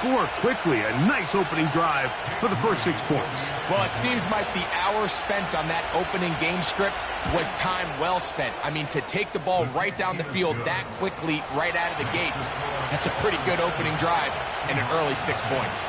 score quickly. A nice opening drive for the first 6 points. Well, it seems like the hour spent on that opening game script was time well spent. I mean, to take the ball right down the field that quickly right out of the gates, that's a pretty good opening drive and an early 6 points.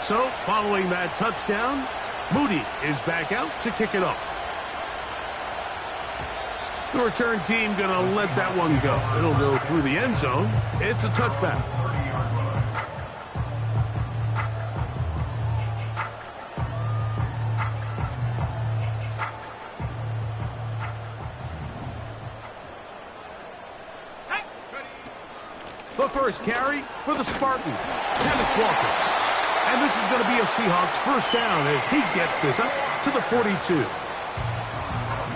So, following that touchdown, Moody is back out to kick it off. The return team going to let that one go. It'll go through the end zone. It's a touchback. The first carry for the Spartan, Kenneth Walker. And this is going to be a Seahawks first down as he gets this up to the 42.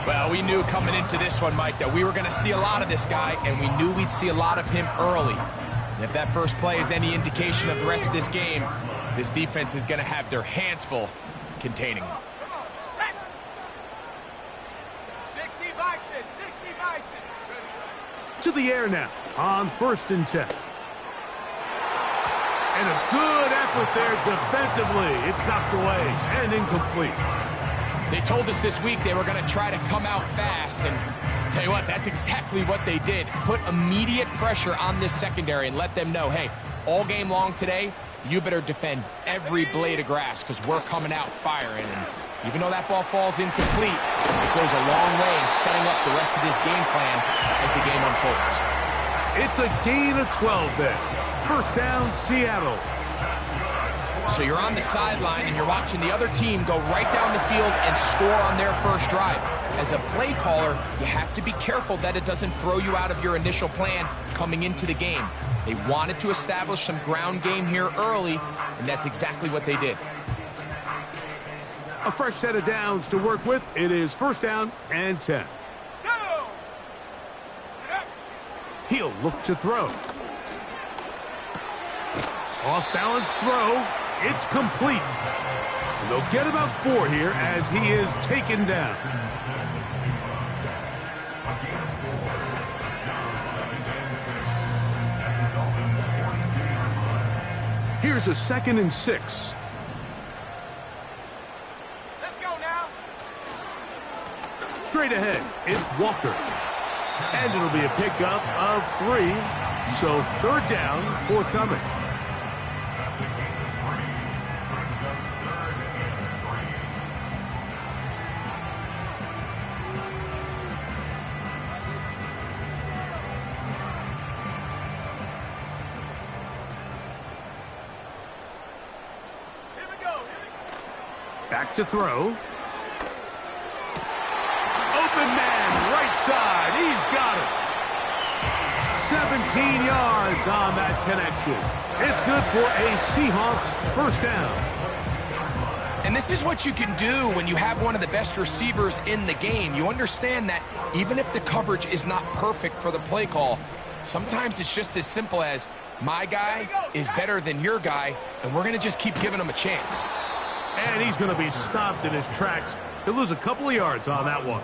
Well, we knew coming into this one, Mike, that we were going to see a lot of this guy, and we knew we'd see a lot of him early. And if that first play is any indication of the rest of this game, this defense is going to have their hands full containing him. 60 Bison, 60 Bison. To the air now on 1st and 10. And a good effort there defensively. It's knocked away and incomplete. They told us this week they were going to try to come out fast, and tell you what, that's exactly what they did. Put immediate pressure on this secondary and let them know, hey, all game long today, you better defend every blade of grass because we're coming out firing. And even though that ball falls incomplete, it goes a long way in setting up the rest of this game plan as the game unfolds. It's a gain of 12 there. First down, Seattle. So you're on the sideline and you're watching the other team go right down the field and score on their first drive. As a play caller, you have to be careful that it doesn't throw you out of your initial plan coming into the game. They wanted to establish some ground game here early, and that's exactly what they did. A fresh set of downs to work with. It is first down and 10. He'll look to throw. Off-balance throw. It's complete. And they'll get about 4 here as he is taken down. Here's a 2nd and 6. Let's go now. Straight ahead, it's Walker. And it'll be a pickup of 3. So 3rd down, forthcoming. Back to throw. Open man, right side. He's got it. 17 yards on that connection. It's good for a Seahawks first down. And this is what you can do when you have one of the best receivers in the game. You understand that even if the coverage is not perfect for the play call, sometimes it's just as simple as my guy is better than your guy, and we're going to just keep giving him a chance. And he's going to be stopped in his tracks. He'll lose a couple of yards on that one.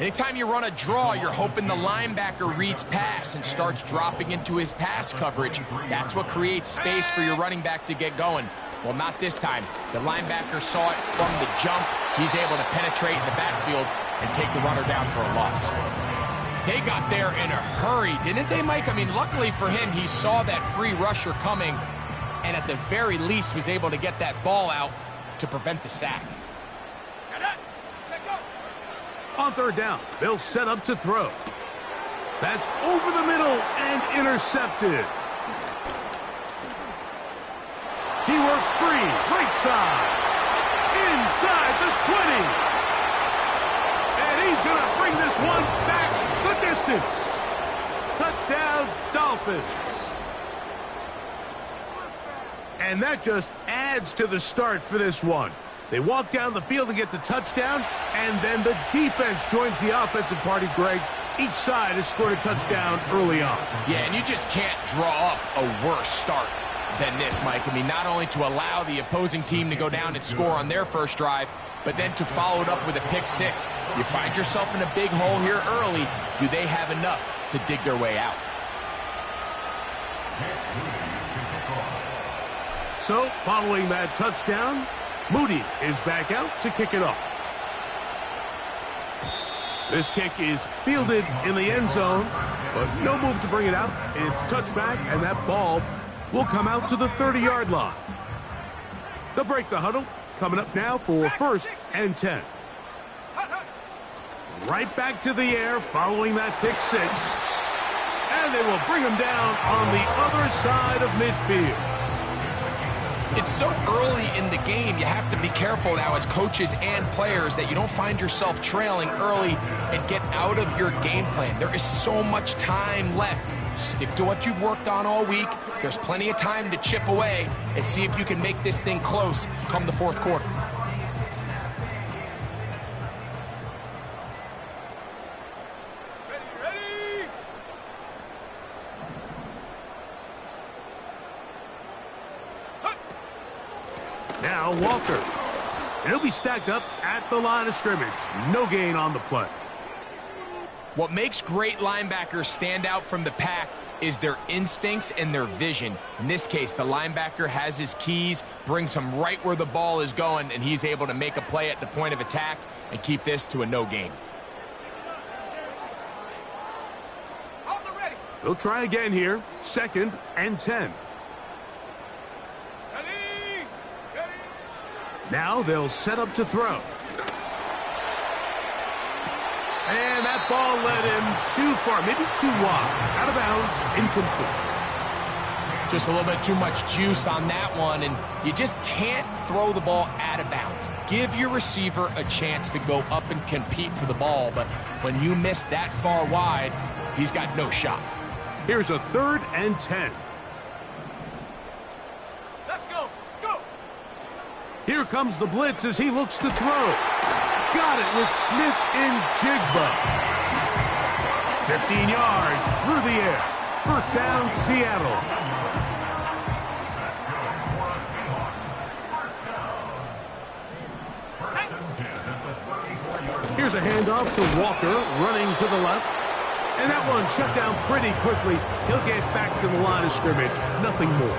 Anytime you run a draw, you're hoping the linebacker reads pass and starts dropping into his pass coverage. That's what creates space for your running back to get going. Well, not this time. The linebacker saw it from the jump. He's able to penetrate in the backfield and take the runner down for a loss. They got there in a hurry, didn't they, Mike? I mean, luckily for him, he saw that free rusher coming and at the very least was able to get that ball out to prevent the sack. On 3rd down, they'll set up to throw. That's over the middle and intercepted. He works free, right side, inside the 20. And he's going to bring this one back the distance. Touchdown, Dolphins. And that just adds to the start for this one. They walk down the field and get the touchdown, and then the defense joins the offensive party, Greg. Each side has scored a touchdown early on. Yeah, and you just can't draw up a worse start than this, Mike. I mean, not only to allow the opposing team to go down and score on their first drive, but then to follow it up with a pick six. You find yourself in a big hole here early. Do they have enough to dig their way out? So, following that touchdown, Moody is back out to kick it off. This kick is fielded in the end zone, but no move to bring it out. It's touchback, and that ball will come out to the 30-yard line. They'll break the huddle. Coming up now for 1st and 10. Right back to the air following that pick six. And they will bring him down on the other side of midfield. It's so early in the game, you have to be careful now as coaches and players that you don't find yourself trailing early and get out of your game plan. There is so much time left. Stick to what you've worked on all week. There's plenty of time to chip away and see if you can make this thing close come the fourth quarter. Ready! Now Walker. And he'll be stacked up at the line of scrimmage. No gain on the play. What makes great linebackers stand out from the pack is their instincts and their vision. In this case, the linebacker has his keys, brings him right where the ball is going, and he's able to make a play at the point of attack and keep this to a no gain. Hold the ready. They'll try again here. 2nd and 10. Ready! Ready! Now they'll set up to throw. And that ball led him too far, maybe too wide. Out of bounds, incomplete. Just a little bit too much juice on that one, and you just can't throw the ball out of bounds. Give your receiver a chance to go up and compete for the ball, but when you miss that far wide, he's got no shot. Here's a 3rd and 10. Let's go! Go! Here comes the blitz as he looks to throw. Got it with Smith in Jigba. 15 yards through the air. 1st down, Seattle. Here's a handoff to Walker, running to the left. And that one shut down pretty quickly. He'll get back to the line of scrimmage. Nothing more.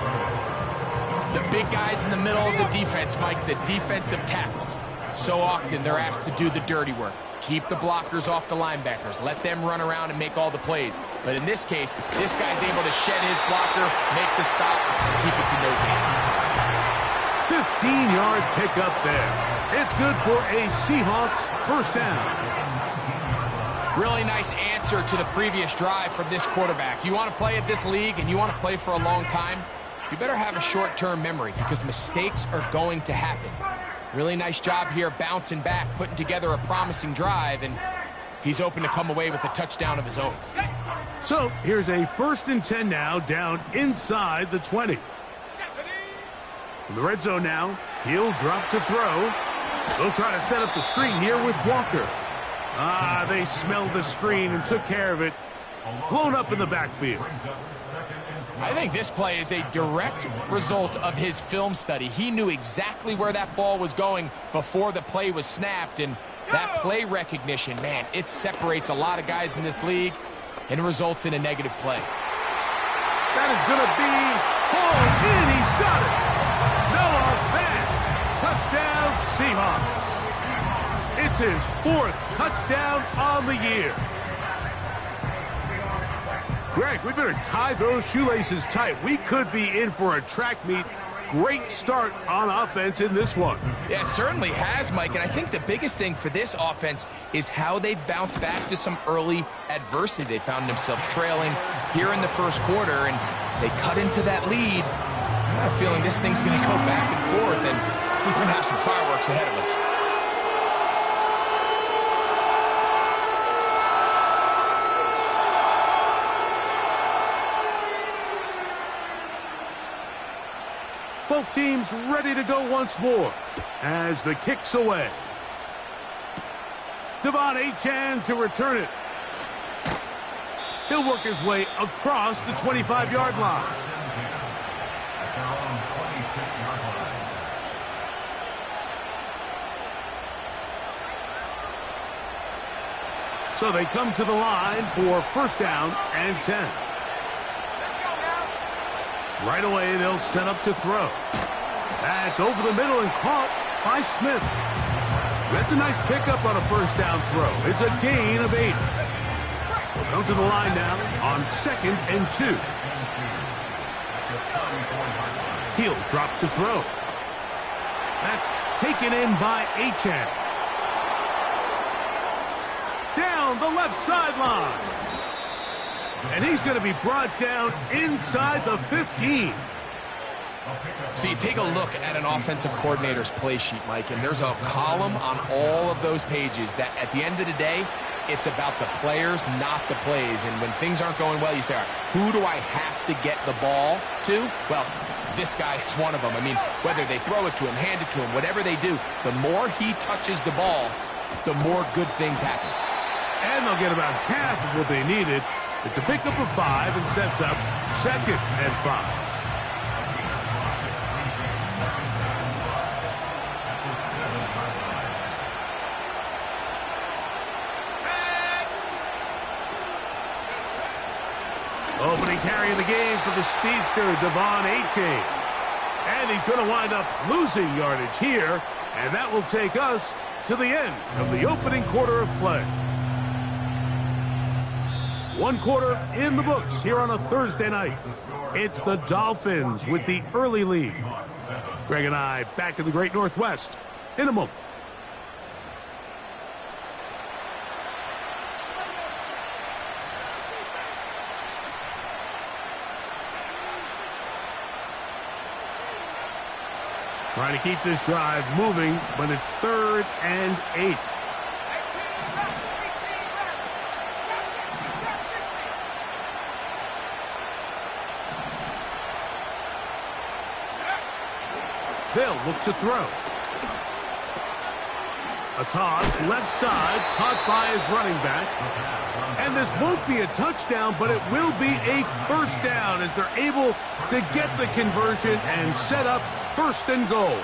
The big guys in the middle of the defense, Mike, the defensive tackles. So often they're asked to do the dirty work. Keep the blockers off the linebackers. Let them run around and make all the plays. But in this case, this guy's able to shed his blocker, make the stop, keep it to no gain. 15-yard pickup there. It's good for a Seahawks 1st down. Really nice answer to the previous drive from this quarterback. You want to play at this league and you want to play for a long time, you better have a short-term memory because mistakes are going to happen. Really nice job here bouncing back, putting together a promising drive, and he's open to come away with a touchdown of his own. So here's a 1st and 10 now, down inside the 20. In the red zone now, he'll drop to throw. They'll try to set up the screen here with Walker. They smelled the screen and took care of it. Blown up in the backfield. I think this play is a direct result of his film study. He knew exactly where that ball was going before the play was snapped, and that play recognition, man, it separates a lot of guys in this league and results in a negative play. That is going to be hauled in. He's got it. Noah Fant. Touchdown, Seahawks. It's his 4th touchdown on the year. Greg, we better tie those shoelaces tight. We could be in for a track meet. Great start on offense in this one. Yeah, it certainly has, Mike, and I think the biggest thing for this offense is how they've bounced back to some early adversity. They found themselves trailing here in the first quarter, and they cut into that lead. I have a feeling this thing's going to go back and forth, and we're going to have some fireworks ahead of us. Both Both teams ready to go once more as the kick's away. Devon Achane to return it. He'll work his way across the 25-yard line. So they come to the line for first down and 10. Right away, they'll set up to throw. That's over the middle and caught by Smith. That's a nice pickup on a first down throw. It's a gain of 8. They'll come to the line now on 2nd and 2. He'll drop to throw. That's taken in by Achane. Down the left sideline. And he's going to be brought down inside the 15. So you take a look at an offensive coordinator's play sheet, Mike, and there's a column on all of those pages that at the end of the day, it's about the players, not the plays. And when things aren't going well, you say, all right, who do I have to get the ball to? Well, this guy is one of them. I mean, whether they throw it to him, hand it to him, whatever they do, the more he touches the ball, the more good things happen. And they'll get about half of what they needed. It's a pickup of 5 and sets up 2nd and 5. Opening carry of the game for the speedster, Devon Achane. And he's going to wind up losing yardage here, and that will take us to the end of the opening quarter of play. One quarter in the books here on a Thursday night. It's the Dolphins with the early lead. Greg and I back in the Great Northwest in a moment. Trying to keep this drive moving, but it's 3rd and 8. They'll look to throw. A toss, left side, caught by his running back. And this won't be a touchdown, but it will be a first down as they're able to get the conversion and set up 1st and goal.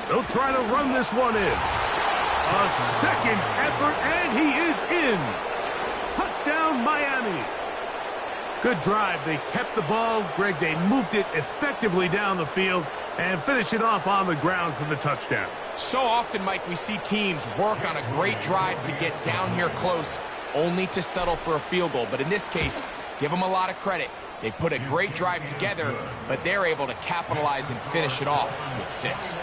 They'll try to run this one in. A second effort, and he is in. Touchdown, Miami. Good drive. They kept the ball. Greg, they moved it effectively down the field and finish it off on the ground for the touchdown. So often, Mike, we see teams work on a great drive to get down here close, only to settle for a field goal. But in this case, give them a lot of credit. They put a great drive together, but they're able to capitalize and finish it off with 6.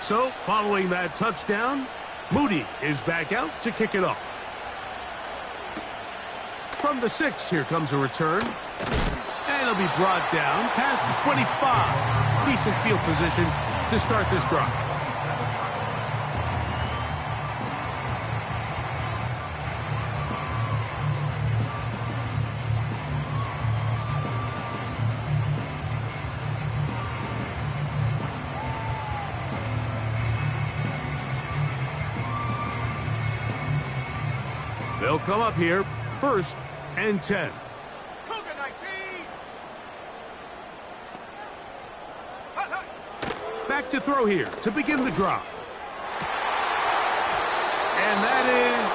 So, following that touchdown, Moody is back out to kick it off. From the 6, here comes a return. And it'll be brought down past the 25. Decent field position to start this drive. They'll come up here, 1st and 10. Back to throw here to begin the drive. And that is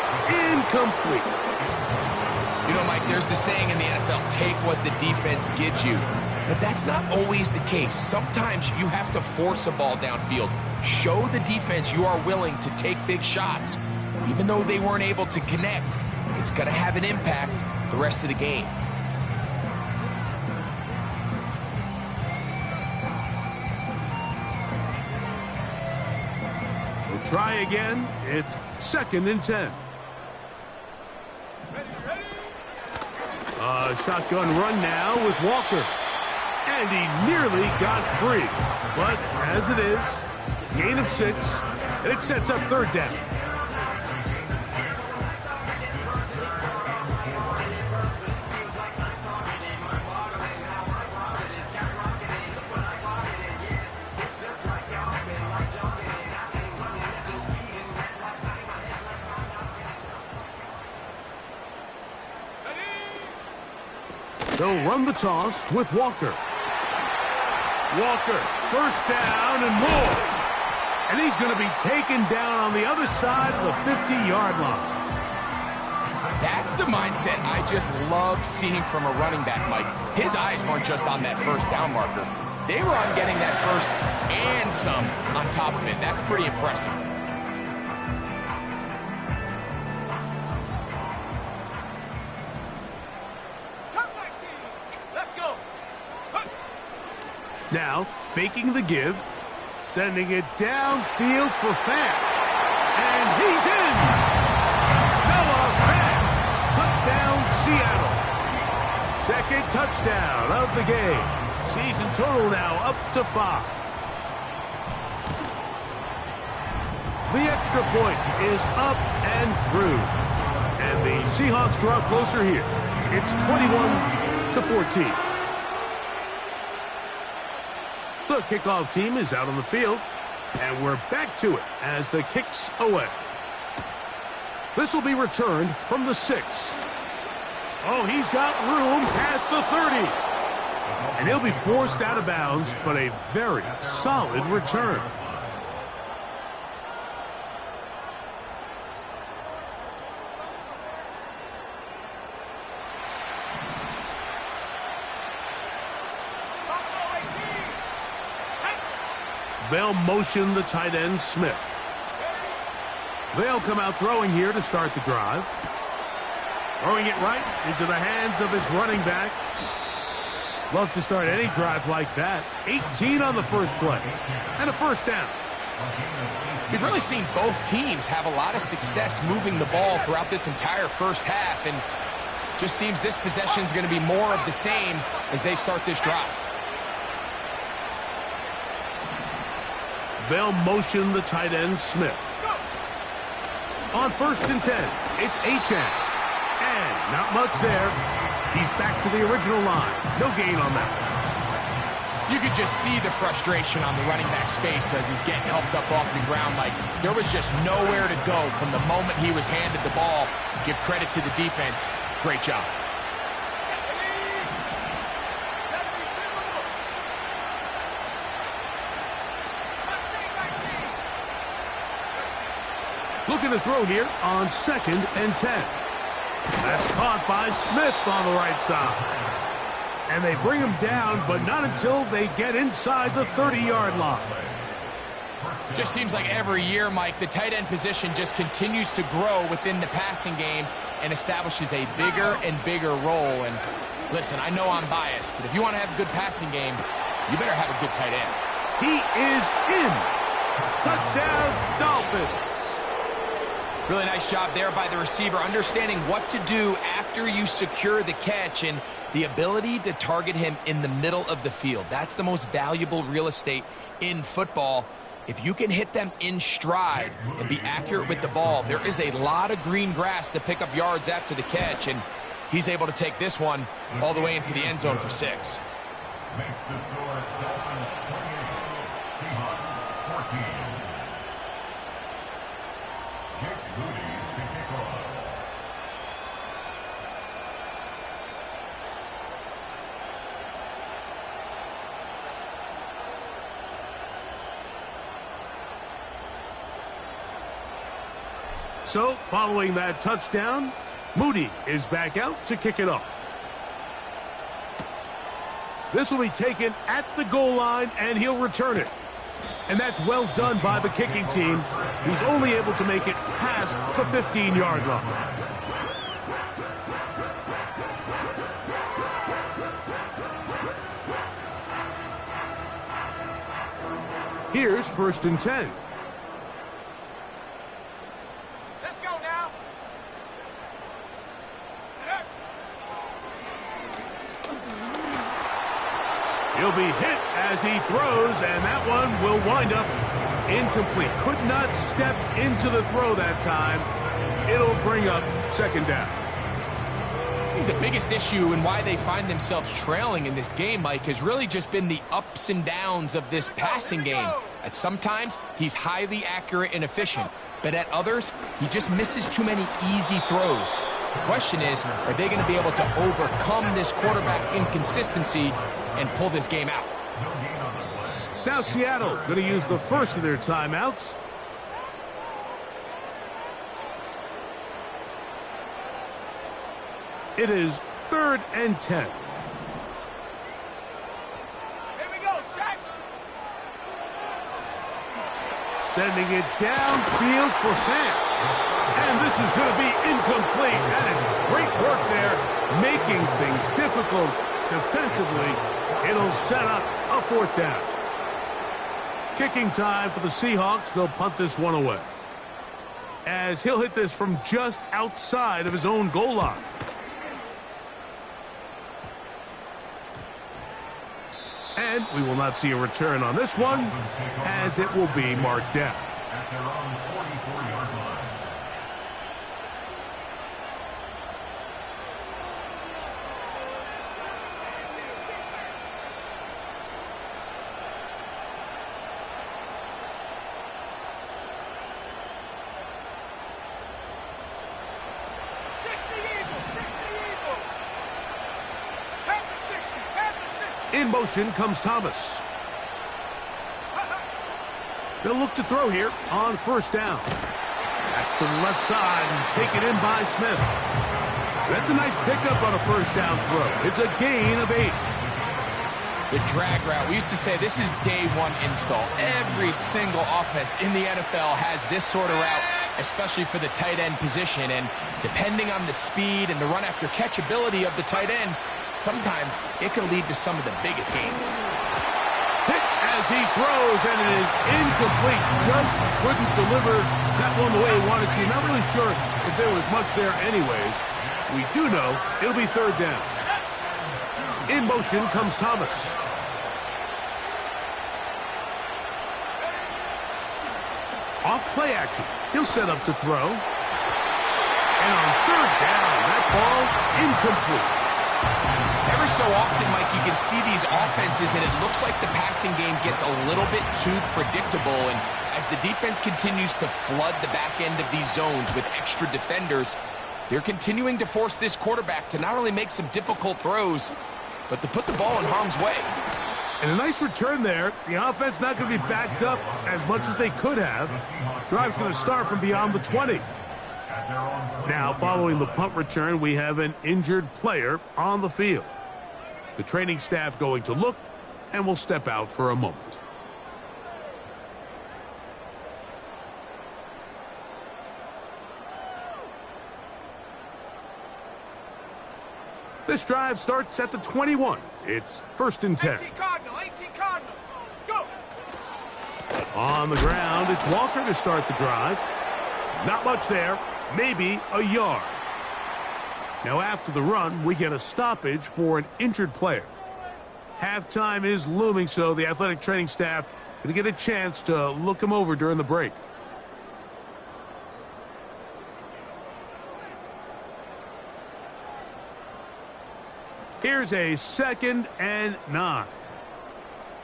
incomplete. You know, Mike, there's the saying in the NFL, take what the defense gives you. But that's not always the case. Sometimes you have to force a ball downfield. Show the defense you are willing to take big shots. Even though they weren't able to connect, it's going to have an impact the rest of the game. We'll try again. It's 2nd and 10. Shotgun run now with Walker. And he nearly got free. But as it is, gain of 6, and it sets up third down. They'll run the toss with Walker. Walker, first down and more. And he's going to be taken down on the other side of the 50-yard line. That's the mindset I just love seeing from a running back, Mike. His eyes weren't just on that first down marker. They were on getting that first and some on top of it. That's pretty impressive. Now, faking the give, sending it downfield for Fant. And he's in! Noah Fant! Touchdown, Seattle. Second touchdown of the game. Season total now up to 5. The extra point is up and through. And the Seahawks draw closer here. It's 21-14. The kickoff team is out on the field, and we're back to it as the kick's away. This will be returned from the 6. Oh, he's got room past the 30. And he'll be forced out of bounds, but a very solid return. They'll motion the tight end, Smith. They'll come out throwing here to start the drive. Throwing it right into the hands of his running back. Love to start any drive like that. 18 on the first play. And a first down. We've really seen both teams have a lot of success moving the ball throughout this entire first half. And just seems this possession is going to be more of the same as they start this drive. They'll motion the tight end, Smith. On 1st and 10, it's Achane. And not much there. He's back to the original line. No gain on that. You could just see the frustration on the running back's face as he's getting helped up off the ground. Like there was just nowhere to go from the moment he was handed the ball. Give credit to the defense. Great job. Looking to throw here on 2nd and 10. That's caught by Smith on the right side. And they bring him down, but not until they get inside the 30-yard line. Just seems like every year, Mike, the tight end position just continues to grow within the passing game and establishes a bigger and bigger role. And listen, I know I'm biased, but if you want to have a good passing game, you better have a good tight end. He is in. Touchdown, Dolphins. Really nice job there by the receiver, understanding what to do after you secure the catch and the ability to target him in the middle of the field. That's the most valuable real estate in football. If you can hit them in stride and be accurate with the ball, there is a lot of green grass to pick up yards after the catch, and he's able to take this one all the way into the end zone for 6. So, following that touchdown, Moody is back out to kick it off. This will be taken at the goal line, and he'll return it. And that's well done by the kicking team. He's only able to make it past the 15-yard line. Here's 1st and 10. He'll be hit as he throws, and that one will wind up incomplete. Could not step into the throw that time. It'll bring up second down. The biggest issue and why they find themselves trailing in this game, Mike, has really just been the ups and downs of this passing game. At sometimes, he's highly accurate and efficient, but at others, he just misses too many easy throws. The question is, are they going to be able to overcome this quarterback inconsistency and pull this game out? Now Seattle going to use the first of their timeouts. It is 3rd and 10. Here we go, Shaq. Sending it downfield for Fant. And this is going to be incomplete. That is great work there, making things difficult defensively. It'll set up a 4th down. Kicking time for the Seahawks. They'll punt this one away, as he'll hit this from just outside of his own goal line. And we will not see a return on this one, as it will be marked down. At their own 44-yard line. In motion comes Thomas. They'll look to throw here on 1st down. That's to the left side and taken in by Smith. That's a nice pickup on a 1st down throw. It's a gain of 8. The drag route. We used to say this is day one install. Every single offense in the NFL has this sort of route, especially for the tight end position. And depending on the speed and the run after catch ability of the tight end, sometimes it can lead to some of the biggest gains. Hit as he throws, and it is incomplete. Just couldn't deliver that one the way he wanted to. Not really sure if there was much there anyways. We do know it'll be 3rd down. In motion comes Thomas. Off play action. He'll set up to throw. And on 3rd down, that ball incomplete. Every so often, Mike, you can see these offenses, and it looks like the passing game gets a little bit too predictable. And as the defense continues to flood the back end of these zones with extra defenders, they're continuing to force this quarterback to not only make some difficult throws, but to put the ball in harm's way. And a nice return there. The offense not going to be backed up as much as they could have. Drive's going to start from beyond the 20. Now, following the punt return, we have an injured player on the field. The training staff going to look, and will step out for a moment. This drive starts at the 21. It's 1st and 10. 18 Cardinal. Go. On the ground, it's Walker to start the drive. Not much there. Maybe a yard. Now after the run, we get a stoppage for an injured player. Halftime is looming, so the athletic training staff going to get a chance to look him over during the break. Here's a 2nd and 9.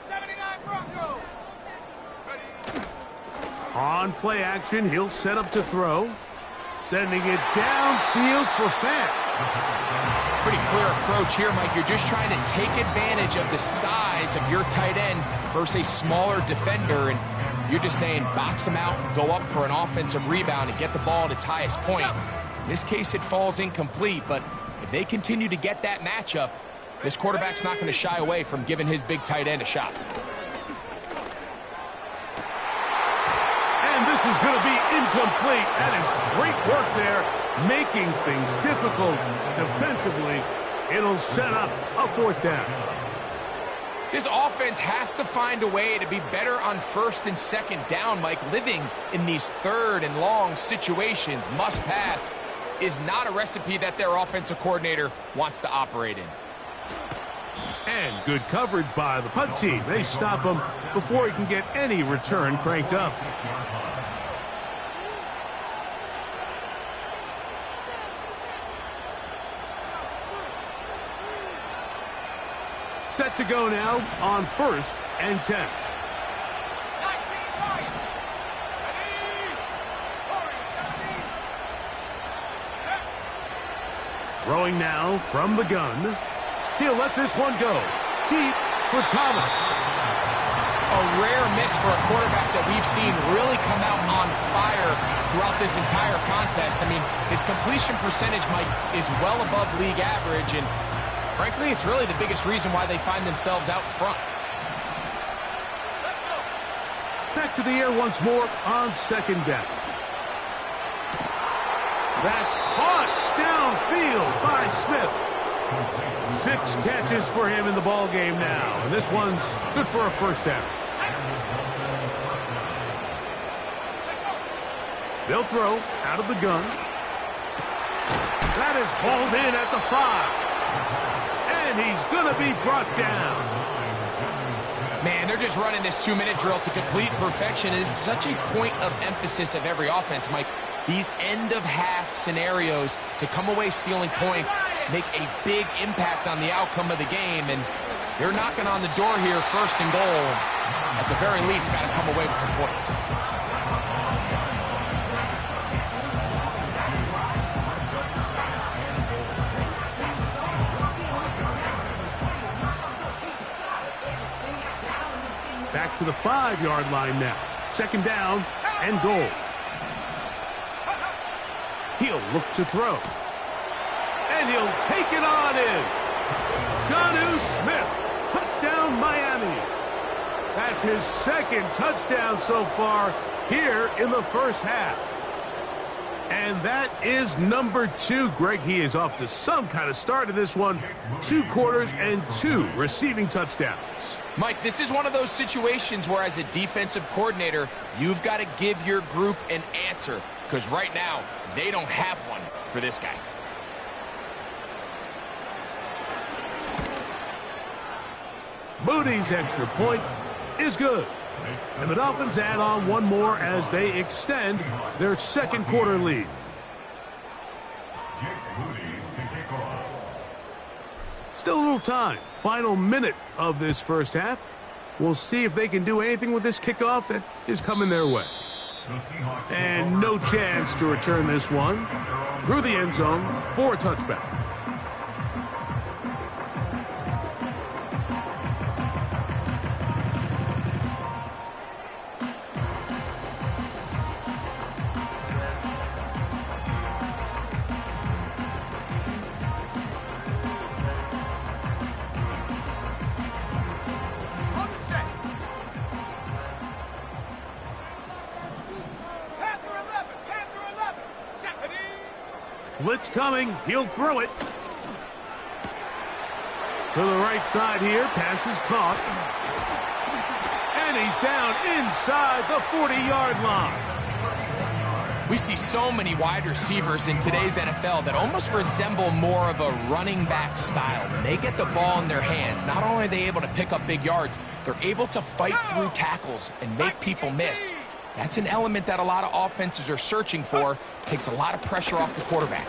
79 Bronco. Ready. On play action, he'll set up to throw. Sending it downfield for Fant. Pretty clear approach here, Mike. You're just trying to take advantage of the size of your tight end versus a smaller defender, and you're just saying box him out, go up for an offensive rebound, and get the ball at its highest point. In this case, it falls incomplete, but if they continue to get that matchup, this quarterback's not going to shy away from giving his big tight end a shot. And this is going to be incomplete. That is great work there, making things difficult defensively. It'll set up a 4th down. This offense has to find a way to be better on 1st and 2nd down, Mike. Living in these 3rd and long situations, must pass, is not a recipe that their offensive coordinator wants to operate in. And good coverage by the punt team. They stop him before he can get any return cranked up. Set to go now on 1st and 10. 19 right. Ready. 40, 17. Throwing now from the gun. He'll let this one go. Deep for Thomas. A rare miss for a quarterback that we've seen really come out on fire throughout this entire contest. I mean, his completion percentage, Mike, is well above league average, and frankly, it's really the biggest reason why they find themselves out front. Let's go. Back to the air once more on 2nd down. That's caught downfield by Smith. 6 catches for him in the ball game now, and this one's good for a 1st down. They'll throw out of the gun. That is hauled in at the 5, and he's going to be brought down. Man, they're just running this 2-minute drill to complete perfection. It is such a point of emphasis of every offense, Mike. These end-of-half scenarios to come away stealing points make a big impact on the outcome of the game, and they're knocking on the door here, 1st and goal. At the very least, got to come away with some points. Back to the 5-yard line now. 2nd down and goal. He'll look to throw. And he'll take it on in. Jonnu Smith. Touchdown, Miami. That's his 2nd touchdown so far here in the 1st half. And that is number 2. Greg, he is off to some kind of start in this one. 2 quarters and 2 receiving touchdowns. Mike, this is one of those situations where as a defensive coordinator, you've got to give your group an answer, because right now, they don't have one for this guy. Moody's extra point is good. And the Dolphins add on one more as they extend their 2nd quarter lead. Still a little time. Final minute of this 1st half. We'll see if they can do anything with this kickoff that is coming their way. And no chance to return this one through the end zone for a touchback. On the set. Panther 11. Set. Ready. Blitz coming. He'll throw it. To the right side here. Pass is caught. And he's down inside the 40-yard line. We see so many wide receivers in today's NFL that almost resemble more of a running back style. When they get the ball in their hands, not only are they able to pick up big yards, they're able to fight through tackles and make people miss. That's an element that a lot of offenses are searching for. Takes a lot of pressure off the quarterback.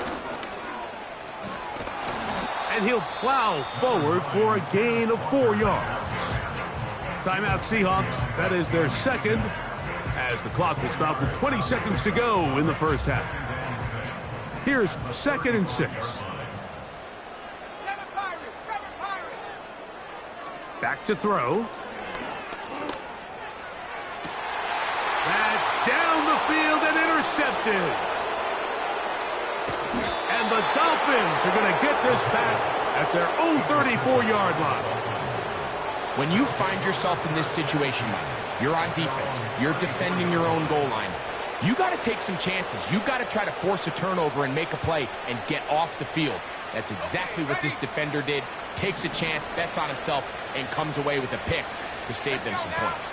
And he'll plow forward for a gain of 4 yards. Timeout Seahawks. That is their 2nd, as the clock will stop with 20 seconds to go in the 1st half. Here's 2nd and 6. 7 Pirates. Back to throw. That's down the field and intercepted. And the Dolphins are going to get this back at their own 34-yard line. When you find yourself in this situation, Mike, you're on defense, you're defending your own goal line, you got to take some chances. You got to try to force a turnover and make a play and get off the field. That's exactly what this defender did. Takes a chance, bets on himself, and comes away with a pick to save them some points.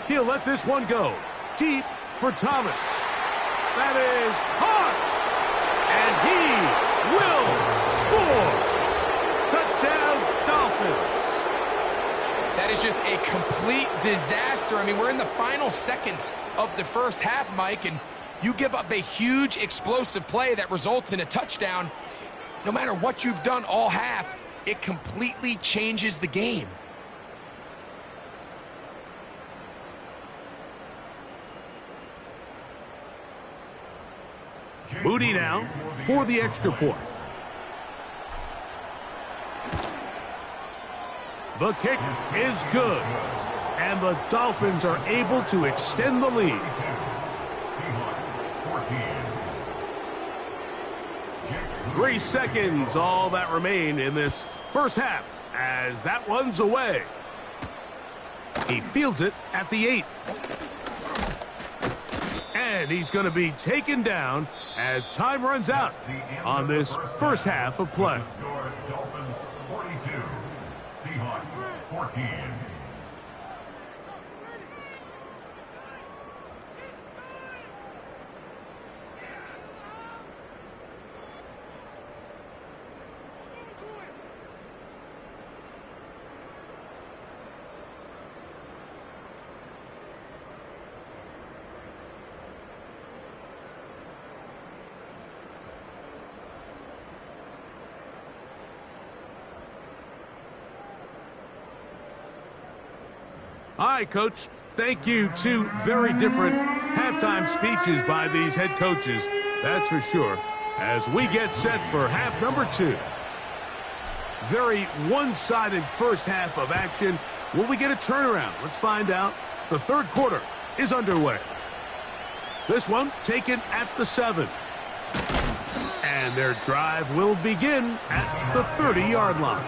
He'll let this one go. Deep for Thomas. That is caught. And he will score. That is just a complete disaster. I mean, we're in the final seconds of the first half, Mike, and you give up a huge explosive play that results in a touchdown. No matter what you've done all half, it completely changes the game. Moody now for the extra point. The kick is good, and the Dolphins are able to extend the lead. 3 seconds, all that remain in this first half, as that one's away. He fields it at the 8. And he's going to be taken down as time runs out on this first half of play. Dolphins 42, Seahawks 14. All right, Coach. Thank you. 2 very different halftime speeches by these head coaches. That's for sure. As we get set for half number 2. Very one-sided first half of action. Will we get a turnaround? Let's find out. The third quarter is underway. This one taken at the 7. And their drive will begin at the 30-yard line.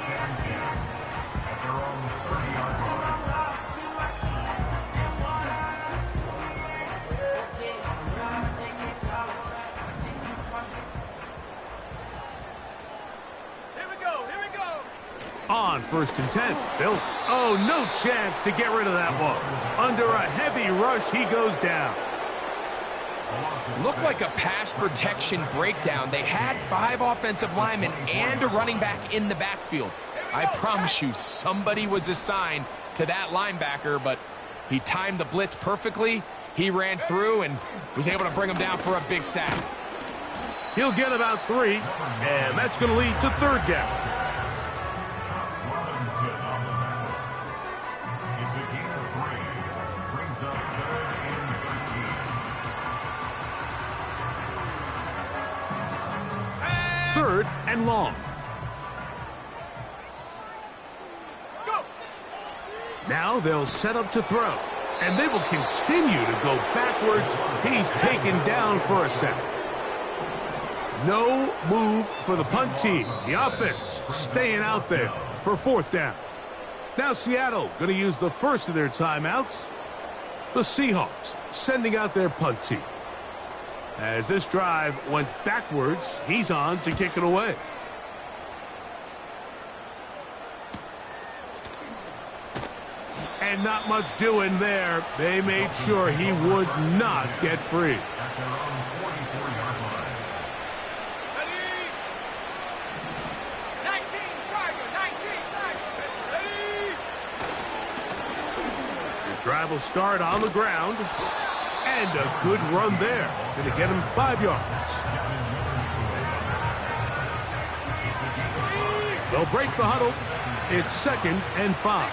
On 1st and 10, Bills. Oh, no chance to get rid of that ball. Under a heavy rush, he goes down. Looked like a pass protection breakdown. They had 5 offensive linemen and a running back in the backfield. I promise you, somebody was assigned to that linebacker, but he timed the blitz perfectly. He ran through and was able to bring him down for a big sack. He'll get about 3, and that's going to lead to 3rd down. Third and long. Go. Now they'll set up to throw, and they will continue to go backwards. He's taken down for a sack. No move for the punt team. The offense staying out there for 4th down. Now Seattle going to use the first of their timeouts. The Seahawks sending out their punt team. As this drive went backwards, he's on to kick it away. And not much doing there. They made sure he would not get free. At their own 44-yard line. Ready. 19, Tiger. 19, Tiger. Ready. His drive will start on the ground. And a good run there. Going to get him 5 yards. They'll break the huddle. It's 2nd and 5.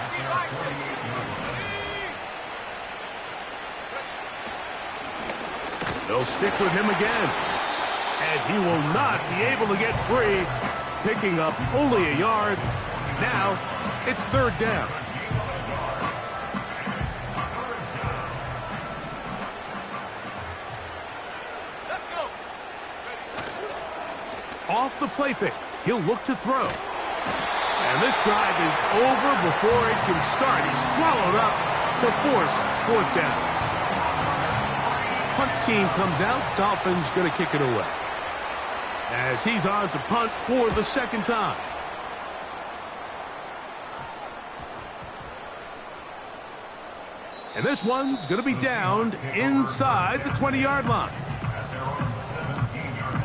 They'll stick with him again. And he will not be able to get free. Picking up only a yard. Now it's 3rd down. Off the play fake. He'll look to throw. And this drive is over before it can start. He's swallowed up to force 4th down. Punt team comes out. Dolphins going to kick it away. As he's on to punt for the 2nd time. And this one's going to be downed inside the 20-yard line. At their own 17-yard line.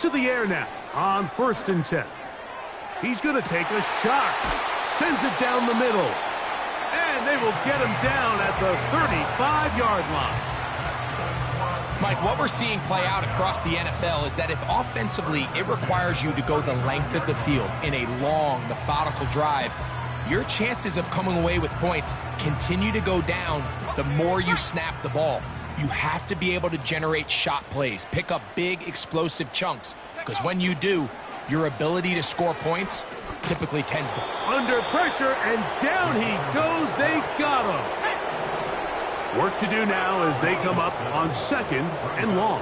To the air now on 1st and 10. He's going to take a shot. Sends it down the middle. And they will get him down at the 35-yard line. Mike, what we're seeing play out across the NFL is that if offensively it requires you to go the length of the field in a long, methodical drive, your chances of coming away with points continue to go down the more you snap the ball. You have to be able to generate shot plays, pick up big, explosive chunks, because when you do, your ability to score points typically tends to... Under pressure, and down he goes. They got him. Work to do now as they come up on 2nd and long.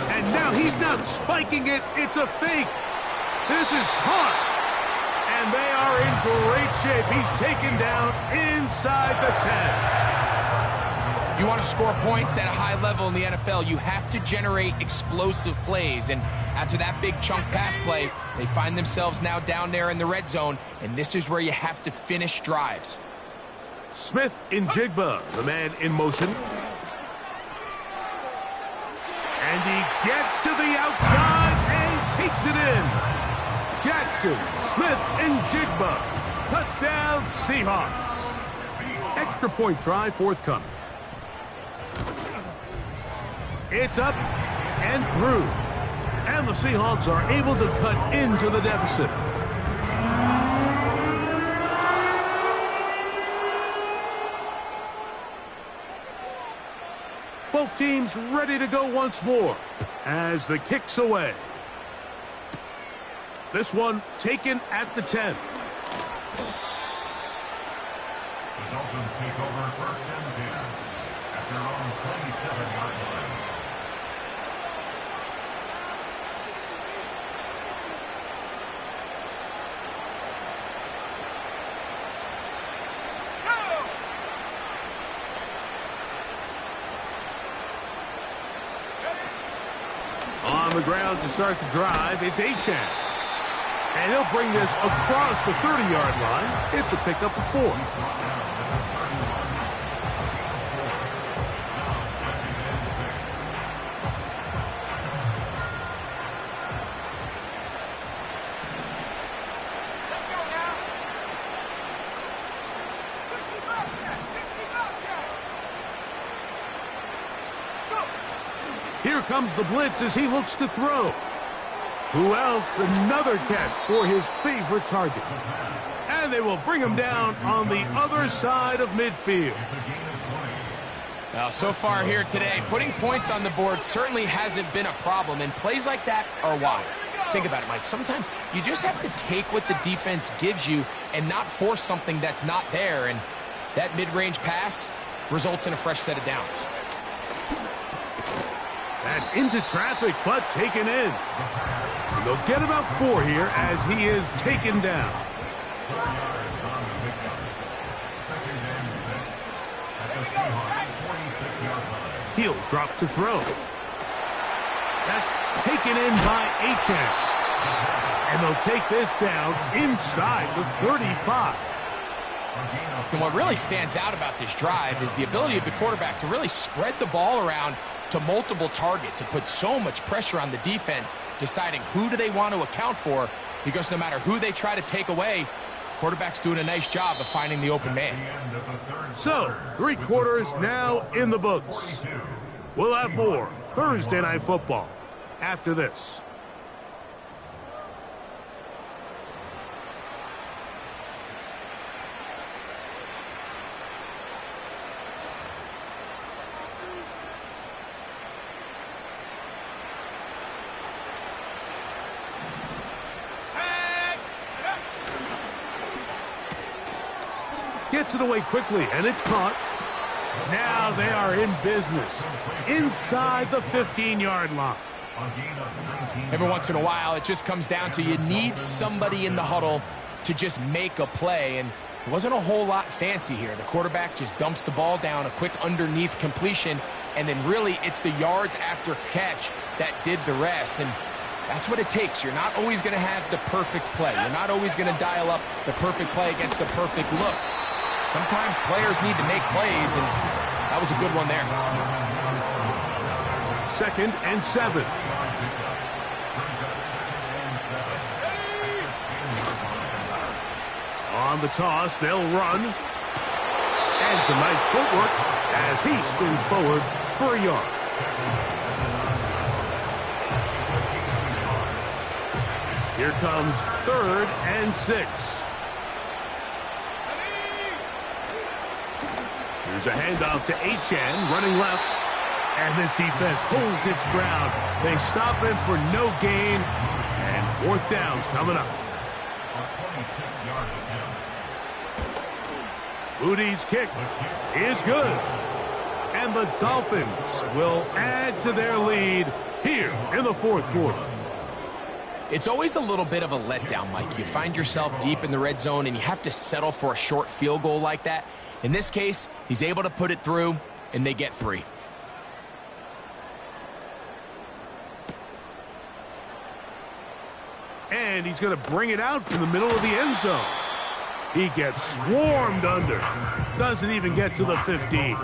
And now he's not spiking it. It's a fake. This is caught. And they are in great shape. He's taken down inside the 10. If you want to score points at a high level in the NFL, you have to generate explosive plays. And after that big chunk pass play, they find themselves now down there in the red zone. And this is where you have to finish drives. Smith in Jigba, the man in motion. And he gets to the outside and takes it in. Jackson, Smith, and Jigba. Touchdown, Seahawks. Extra point try forthcoming. It's up and through. And the Seahawks are able to cut into the deficit. Both teams ready to go once more as the kick's away. This one taken at the 10. The Dolphins take over 1st and 10 at their own 27-yard line. On the ground to start the drive, it's Achane. And he'll bring this across the 30-yard line. It's a pickup of 4. Let's go now. 60 Bobcat, 60 Bobcat. Go. Here comes the blitz as he looks to throw. Who else? Another catch for his favorite target. And they will bring him down on the other side of midfield. Now, so far here today, putting points on the board certainly hasn't been a problem, and plays like that are why. Think about it, Mike. Sometimes you just have to take what the defense gives you and not force something that's not there, and that mid-range pass results in a fresh set of downs. That's into traffic, but taken in. And they'll get about 4 here as he is taken down. 4 yards on the pickup. 2nd and 6 at the Seahawks 46-yard line. He'll drop to throw. That's taken in by Achane. And they'll take this down inside the 35. And what really stands out about this drive is the ability of the quarterback to really spread the ball around to multiple targets and put so much pressure on the defense, deciding who do they want to account for, because no matter who they try to take away, quarterback's doing a nice job of finding the open man. So, 3 quarters now in the books. We'll have more Thursday Night Football after this. Gets it away quickly, and it's caught. Now they are in business inside the 15-yard line. Every once in a while, it just comes down to you need somebody in the huddle to just make a play, and it wasn't a whole lot fancy here. The quarterback just dumps the ball down, a quick underneath completion, and then really it's the yards after catch that did the rest, and that's what it takes. You're not always going to have the perfect play. You're not always going to dial up the perfect play against the perfect look. Sometimes players need to make plays, and that was a good one there. 2nd and 7. On the toss, they'll run. And some nice footwork as he spins forward for a yard. Here comes 3rd and 6. Here's a handoff to Achan, running left. And this defense holds its ground. They stop him for no gain. And 4th down's coming up. Moody's kick is good. And the Dolphins will add to their lead here in the 4th quarter. It's always a little bit of a letdown, Mike. You find yourself deep in the red zone and you have to settle for a short field goal like that. In this case, he's able to put it through, and they get 3. And he's going to bring it out from the middle of the end zone. He gets swarmed under. Doesn't even get to the 15.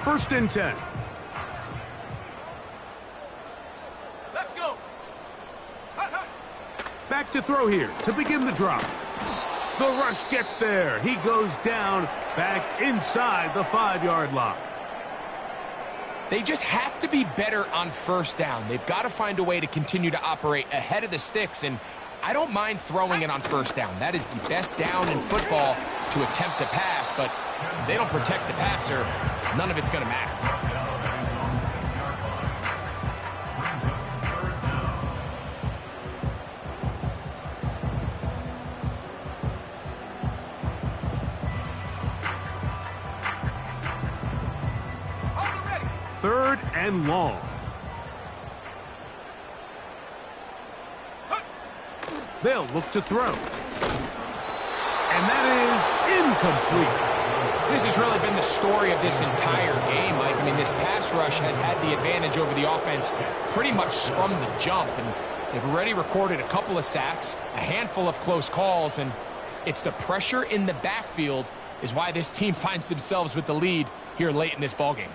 First and 10. Let's go. Back to throw here to begin the drive. The rush gets there. He goes down back inside the 5-yard line. They just have to be better on 1st down. They've got to find a way to continue to operate ahead of the sticks, and I don't mind throwing it on 1st down. That is the best down in football to attempt to pass, but if they don't protect the passer, none of it's going to matter. Ready. 3rd and long. They'll look to throw. And that is incomplete. This has really been the story of this entire game, Mike. I mean, this pass rush has had the advantage over the offense pretty much from the jump. And they've already recorded a couple of sacks, a handful of close calls, and it's the pressure in the backfield is why this team finds themselves with the lead here late in this ballgame.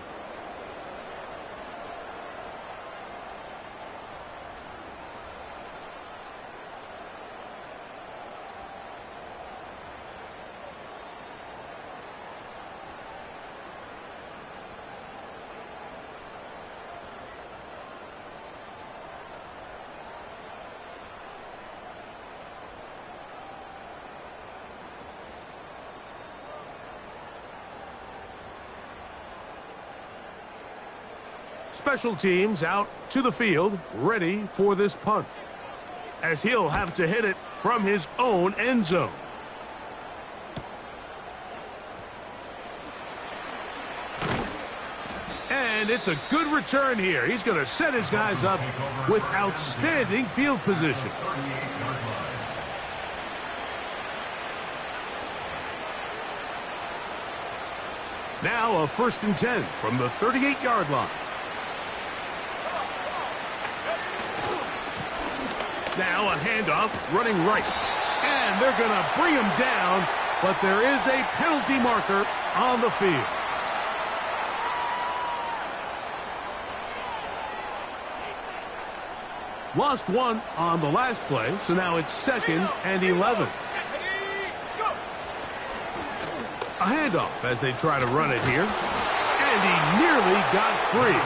Special teams out to the field, ready for this punt, as he'll have to hit it from his own end zone. And it's a good return here. He's going to set his guys up with outstanding field position. Now a 1st and 10 from the 38-yard line. Now a handoff, running right. And they're going to bring him down, but there is a penalty marker on the field. Lost one on the last play, so now it's 2nd and 11. A handoff as they try to run it here. And he nearly got free.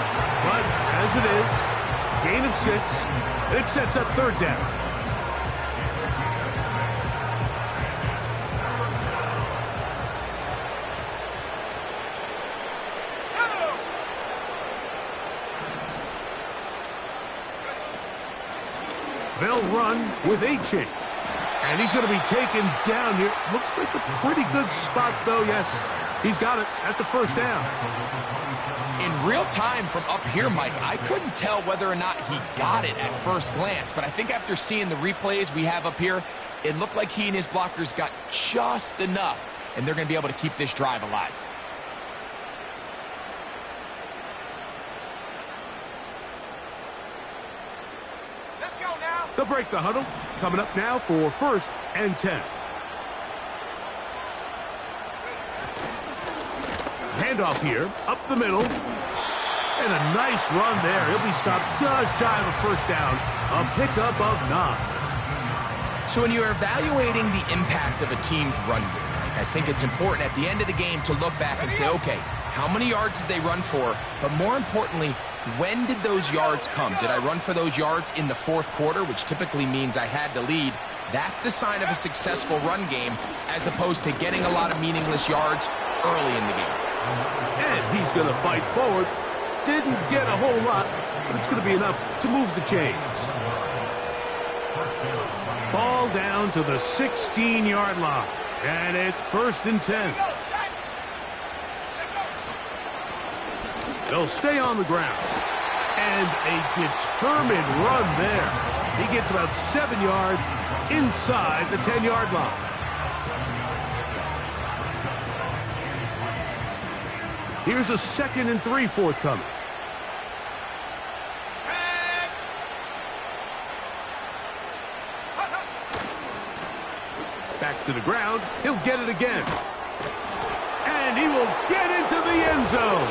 But as it is, gain of 6. It sets up 3rd down. They'll run with Achan. And he's going to be taken down here. Looks like a pretty good spot, though. Yes, he's got it. That's a 1st down. In real time from up here, Mike, I couldn't tell whether or not he got it at first glance. But I think after seeing the replays we have up here, it looked like he and his blockers got just enough. And they're going to be able to keep this drive alive. They'll break the huddle. Coming up now for 1st and 10. Handoff here, up the middle. And a nice run there. He'll be stopped just shy of a 1st down. A pickup of 9. So when you're evaluating the impact of a team's run game, I think it's important at the end of the game to look back and say, okay, how many yards did they run for? But more importantly, when did those yards come? Did I run for those yards in the 4th quarter, which typically means I had to lead? That's the sign of a successful run game, as opposed to getting a lot of meaningless yards early in the game. And he's going to fight forward. Didn't get a whole lot, but it's going to be enough to move the chains. Ball down to the 16-yard line. And it's 1st and 10. They'll stay on the ground. And a determined run there. He gets about 7 yards inside the 10-yard line. Here's a 2nd and 3 forthcoming. Back to the ground. He'll get it again. And he will get into the end zone.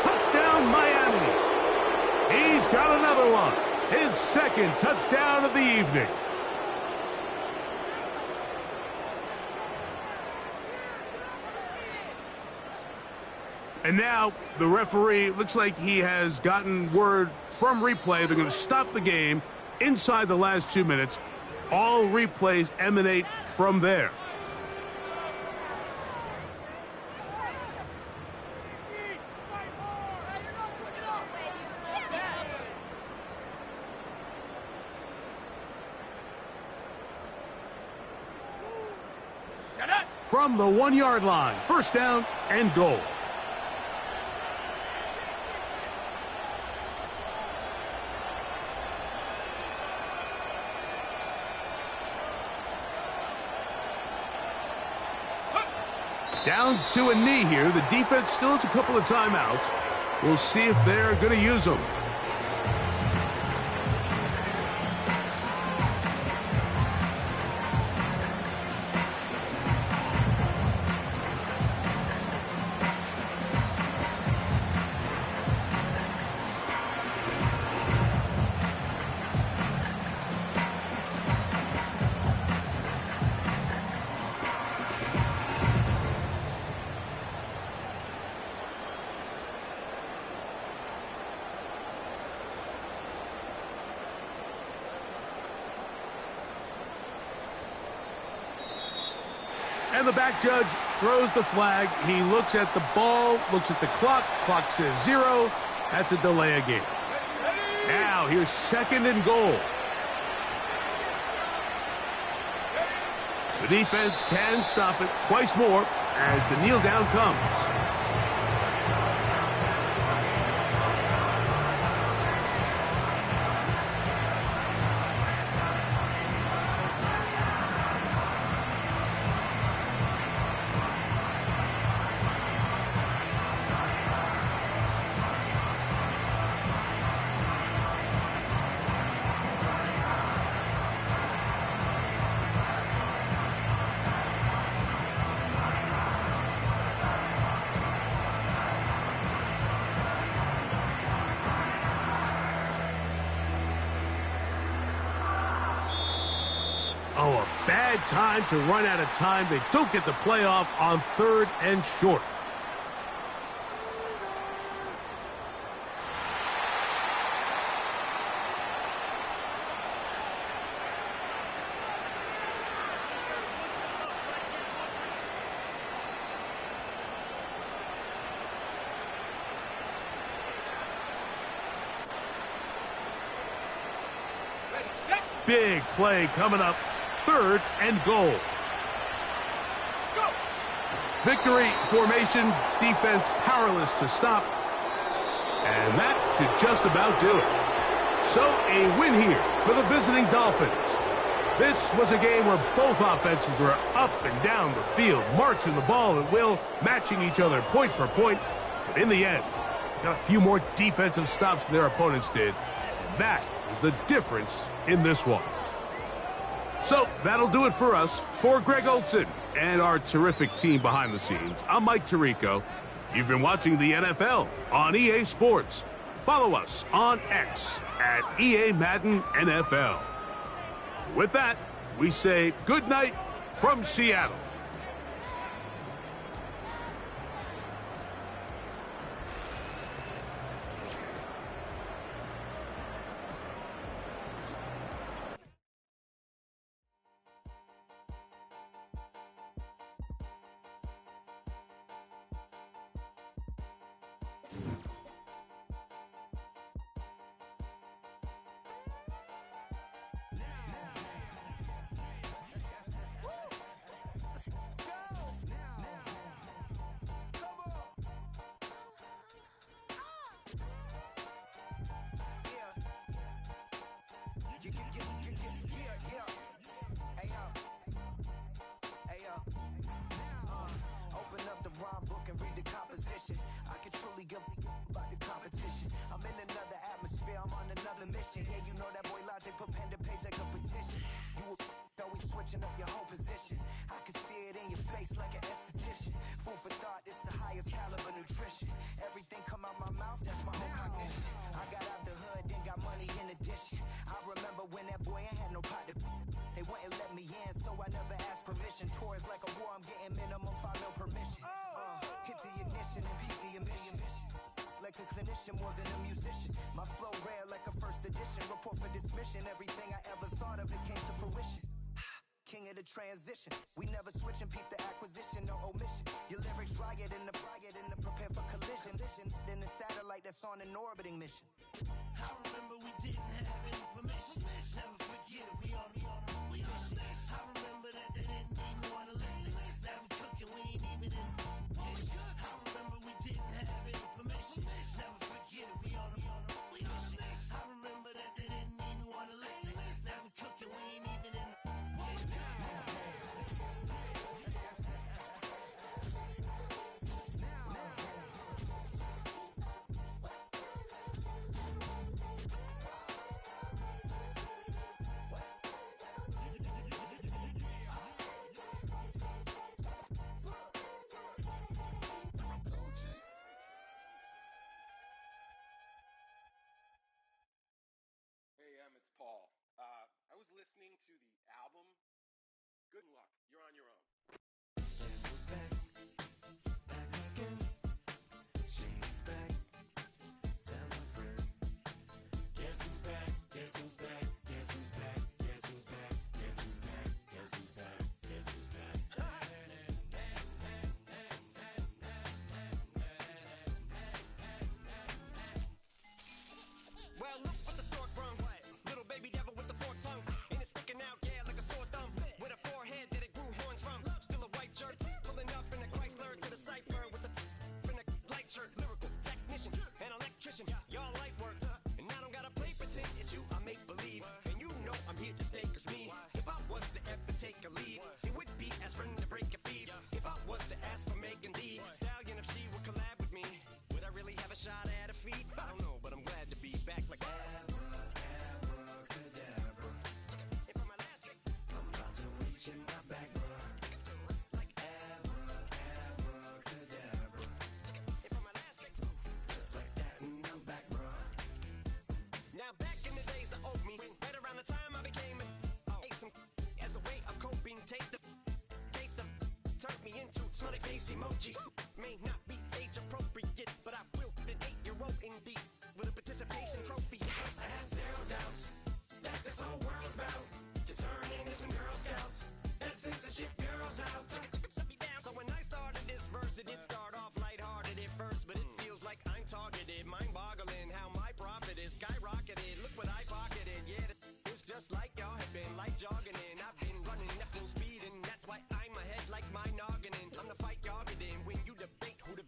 Touchdown, Miami. He's got another one. His 2nd touchdown of the evening. And now the referee looks like he has gotten word from replay. They're going to stop the game inside the last 2 minutes. All replays emanate from there. From the 1-yard line, 1st down and goal. Down to a knee here. The defense still has a couple of timeouts. We'll see if they're going to use them. And the back judge throws the flag. He looks at the ball, looks at the clock. Clock says 0. That's a delay of game. Now here's 2nd and goal. The defense can stop it twice more as the kneel down comes. Oh, a bad time to run out of time. They don't get the playoff on 3rd and short. Big play coming up. 3rd and goal. Go. Victory formation, defense powerless to stop. And that should just about do it. So a win here for the visiting Dolphins. This was a game where both offenses were up and down the field, marching the ball at will, matching each other point for point. But in the end, got a few more defensive stops than their opponents did. And that is the difference in this one. So that'll do it for us. For Greg Olson and our terrific team behind the scenes, I'm Mike Tirico. You've been watching the NFL on EA Sports. Follow us on X at EA Madden NFL. With that, we say good night from Seattle. Open up the rhyme book and read the composition. I can truly give about the competition. I'm in another atmosphere, I'm on another mission. Yeah, you know that boy Logic put pen to page like a petition. You always switching up your whole position. I can see it in your face like an esthetician. Food for thought, it's the highest caliber nutrition. Everything come out my mouth, that's my own cognition. I got out the hood, then got money in addition. I remember when that boy ain't had no pot to. They wouldn't let me in, so I never asked permission. Tours like a war, I'm getting minimum 5 mil permission. Hit the ignition and beat the emission. Like a clinician more than a musician. My flow rare like a first edition. Report for dismission. Everything I ever thought of, it came to fruition. King of the transition. We never switch and peep the acquisition, no omission. Your lyrics dry it in the prepare for collision. Then the satellite that's on an orbiting mission. I remember we didn't have any permission. Never forget we on the mission. I remember that they didn't even want to listen. Now we cooking, we ain't even in the kitchen. I remember we didn't have any permission. Never forget we on the mission. I remember that they didn't even want to listen. Now we cooking, we ain't even in the kitchen. It's Paul. I was listening to the album. Good luck. You're on your own. Guess who's back? Back again. She's back. Tell a friend. Guess who's back? Guess who's back? Guess who's back? Guess who's back? Guess who's back? Guess who's back? Guess who's back? Well, look what the stork brung. Little baby devil with the forked tongue. And it's sticking out, yeah, like a sore thumb. With a forehead that it grew horns from. Still a white shirt. Pulling up in a Chrysler to the cipher with a in a light shirt. Lyrical technician, an electrician. Y'all light work. And I don't gotta play pretend. It's you, I make believe. And you know I'm here to stay, cause me, if I was to ever take a leave, it would be aspirin to break a feed. If I was to ask for Megan D Stallion, if she would collab with me, would I really have a shot at her feet? I don't know, but I'm glad to be back like abracadabra. And for my last trick, I'm about to reach in my back, bruh. Like abracadabra. And for my last trick, just like that, and I'm back, bruh. Now back in the days of old me, right around the time I became ate some as a way of coping. Take the case of turned me into smiley face emoji. May not be age appropriate, but I will fit an 8-year-old indeed with a participation trophy. Yes, I have zero doubts that this whole world's about to turn into some Girl Scouts and censorship girls out. So when I started this verse, it did start off lighthearted at first, but it feels like I'm targeted, mind-boggling how my profit is skyrocketed. Look what I pocketed, yeah, it's just like y'all have been like jogging in. I've been running at full speed, and that's why I'm ahead like my noggin. I'm the fight y'all get in when you debate who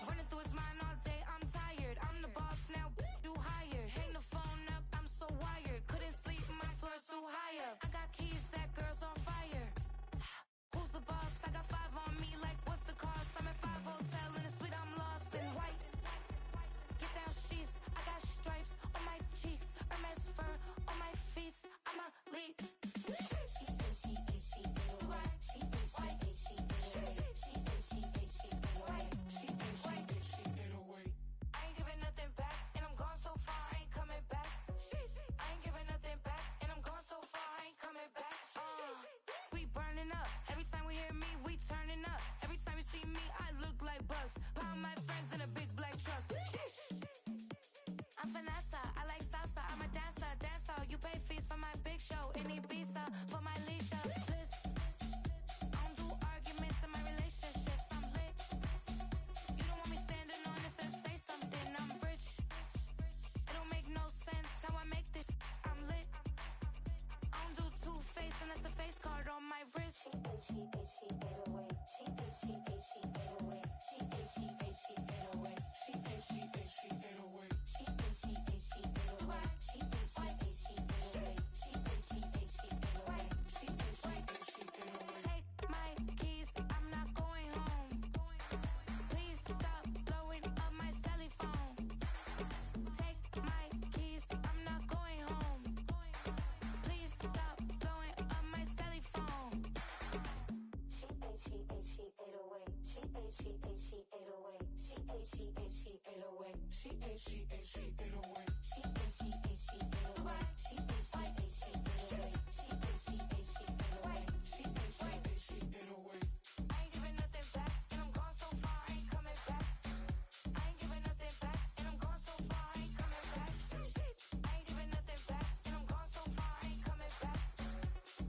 Running through his mind all day, I'm tired. I'm the boss now, do higher. Hang the phone up, I'm so wired. Couldn't sleep, my floor's too high up. I got keys, that girl's on fire. Who's the boss? I got 5 on me, like what's the cost? I'm at 5 hotel in a suite, I'm lost in white. Get down sheets, I got stripes on my cheeks, Hermes fur on my feet. I'm a lead. I ain't giving nothing back, and I'm gone so far, I ain't coming back. I ain't giving nothing back, and I'm gone so far, I ain't coming back. We burning up. Every time we hear me, we turning up. Every time you see me, I look like bugs. Pound my friends in a big black truck. I'm Vanessa, I like salsa, I'm a dancer, You pay fees for my big show in Ibiza, for my leisure. Bliss. I don't do arguments in my relationships, I'm lit. You don't want me standing on this, then say something, I'm rich. It don't make no sense how I make this, I'm lit. I don't do two-face unless the face card on my wrist. Take my keys, I'm not going home. Please stop blowing up my celly phone. Take my keys, I'm not going home. Please stop blowing up my celly phone. She 808. I ain't giving nothing back, and I'm gone so far, I ain't coming back. I ain't giving nothing back, and I'm gone so far, I ain't coming back. I ain't giving nothing back, and I'm gone so far, I ain't coming back.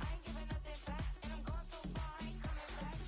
I ain't giving nothing back, and I'm gone so far, I ain't coming back.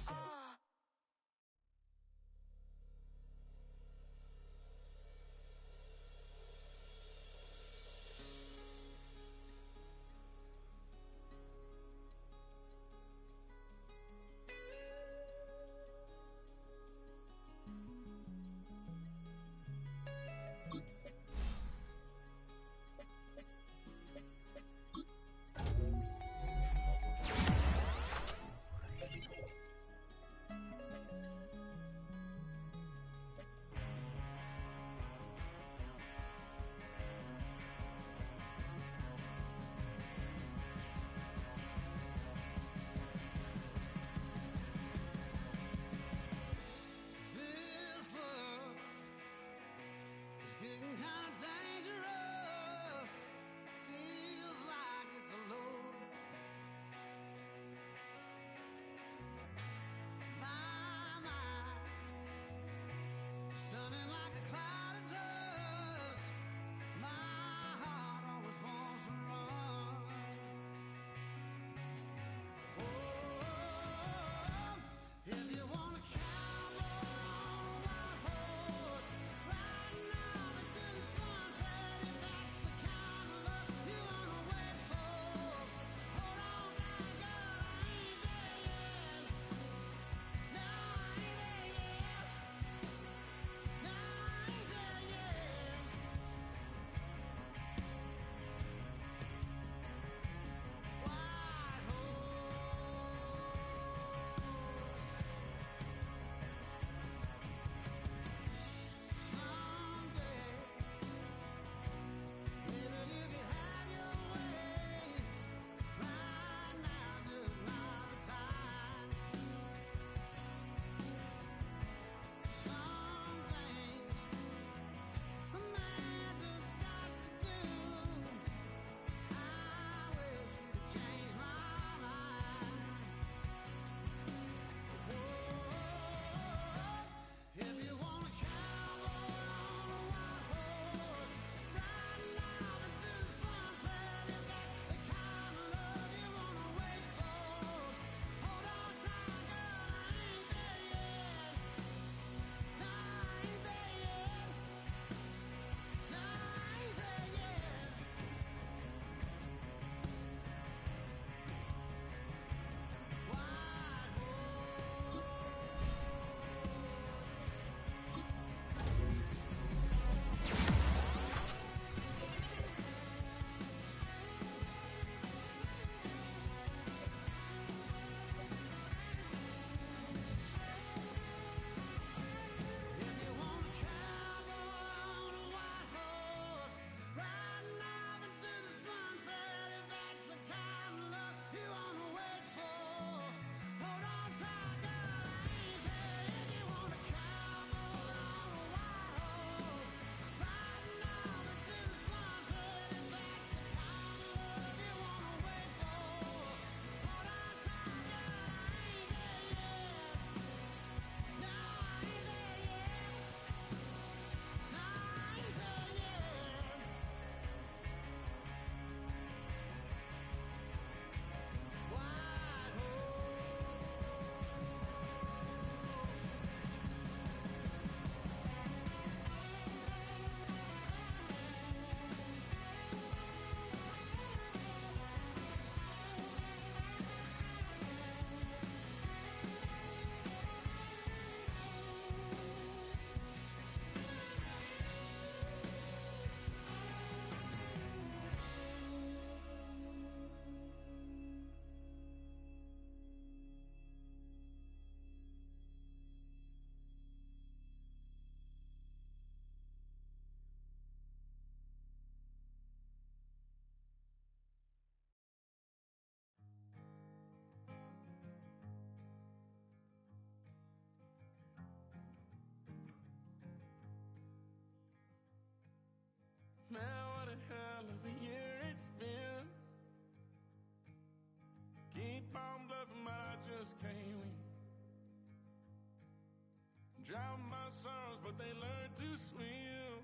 but they learned to swim.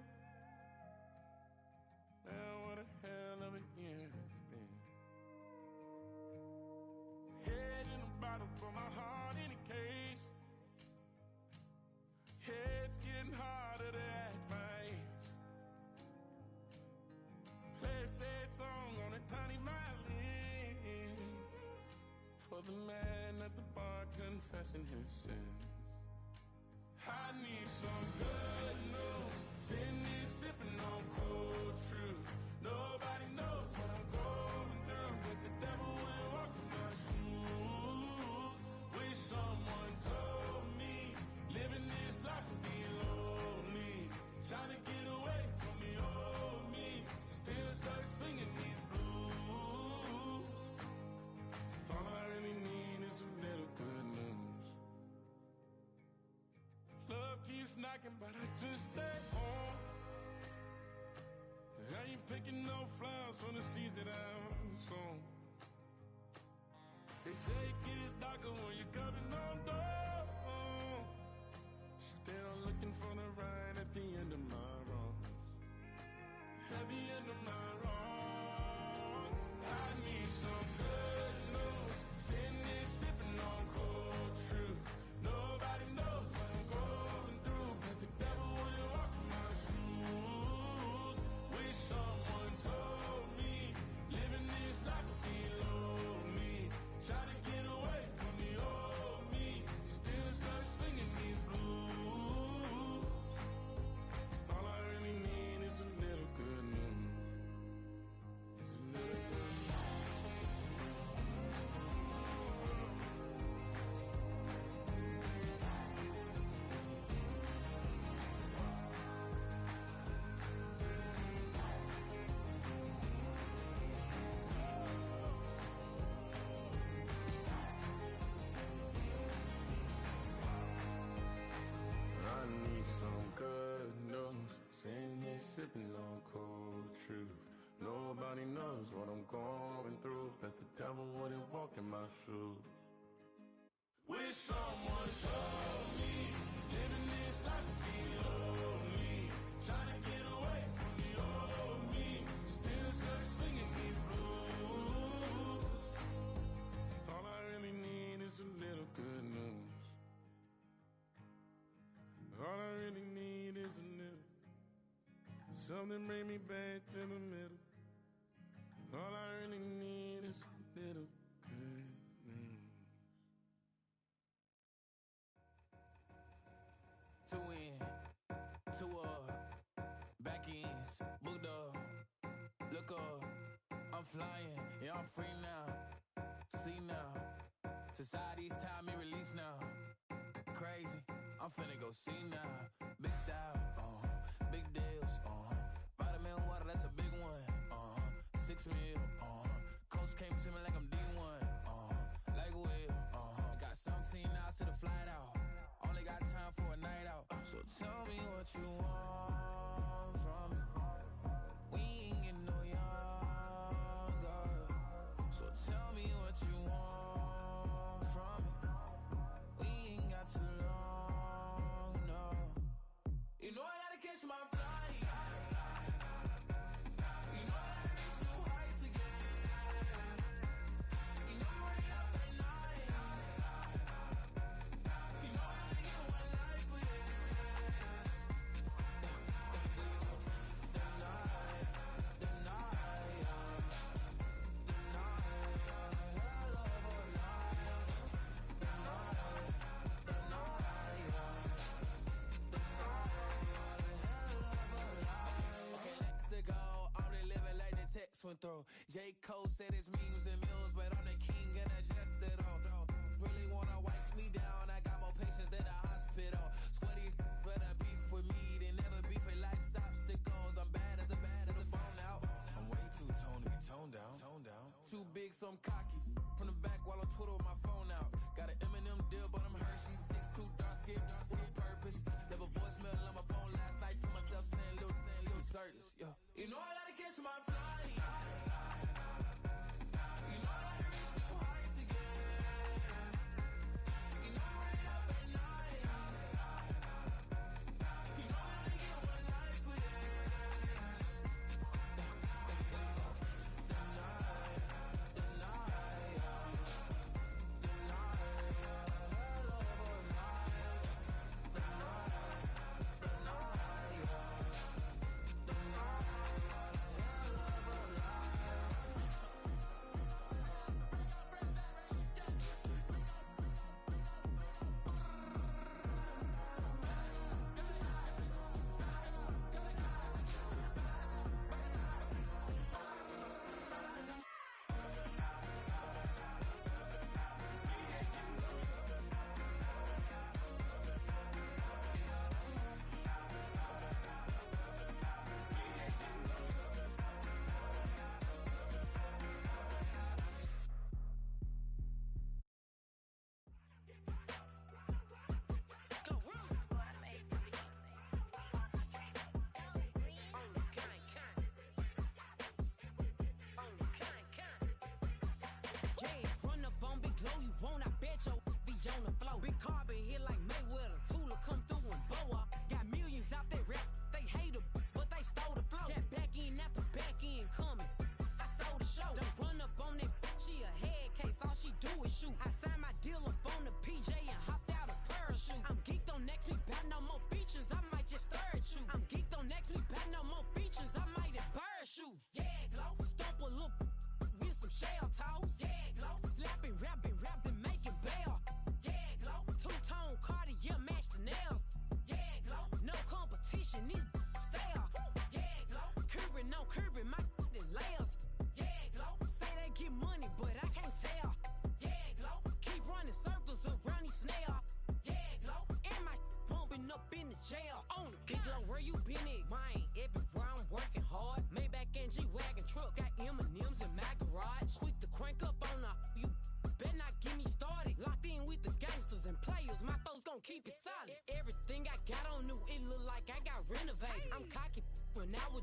Man, what a hell of a year it's been. Head in the bottom for my heart in a case. It's getting harder to act my age. Play a sad song on a tiny violin for the man at the bar confessing his sins. I need some good news. Sitting here sipping on cold truth. Nobody knows what I'm going through, but the devil will walk in my shoes. Wish someone told me living this life would be lonely. Trying to get away from the old me. Still stuck singing these blues. All I really need is a little good news. Love keeps knocking, but I just stay home. I ain't picking no flowers from the seeds that I've sown. They say it gets darker when you're coming on door. Still looking for the right at the end of my wrongs. At the end of my wrongs. I need some good news. Sitting here sipping on cold truth. Nobody knows what I'm going through, but the devil will walk in my shoes. Wish someone told me living this life would be lonely. Try to get away from the old me. Still stuck singing these blues. All I really need is a little good news. It's a little good news. I need some good news. Sitting here sipping on cold truth. Nobody knows what I'm going through, but the devil wouldn't walk in my shoes. Wish someone told me living this life would be lonely. Trying to get away from the old me. Still stuck singing these blues. All I really need is a little good news. All I really need is a little. Something bring me back to the middle. All I really need is a little good news. Two in, two back ends, booked up. Look up, I'm flying, yeah, I'm free now. See now, society's time me release now. Crazy, I'm finna go see now. Big style, big deals, vitamin water, that's a big one. 6 mil, coach came to me like I'm D1, like Will, got 17 hours to the flight out. Only got time for a night out. So tell me what you want from me. We ain't getting no younger. So tell me what you want from me. We ain't got too long, no. You know I gotta catch my flight. You know I gotta reach new heights again. You know I'm running up at night. You know I only get one life for this. Okay, let's go. I'm really living like the text went through. J. Cole said it's memes and mills, but I'm the king and adjusted all. Really wanna wipe me down. I got more patience than a hospital. Swear these better beef with me than never beef with life's obstacles. I'm bad as a bone out. I'm way too toned to be toned down. Too big, so I'm cocky. From the back while on Twitter with my phone out. Got an Eminem deal, but I'm Hershey. 6'2", dark skin, with a purpose. Never voicemail on my phone last night to myself saying Lil Curtis. Yeah. You know I gotta catch my flight. You know I gotta reach new heights again. You know I'm running up at night. You